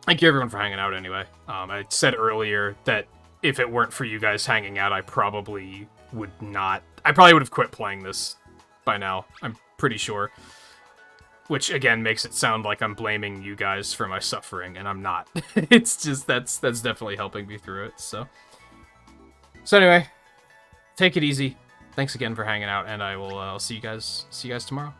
thank you everyone for hanging out anyway. I said earlier that if it weren't for you guys hanging out, I probably would have quit playing this by now. I'm pretty sure. Which, again, makes it sound like I'm blaming you guys for my suffering, and I'm not. It's just, that's definitely helping me through it, so. So anyway, take it easy. Thanks again for hanging out, and I'll see you guys tomorrow.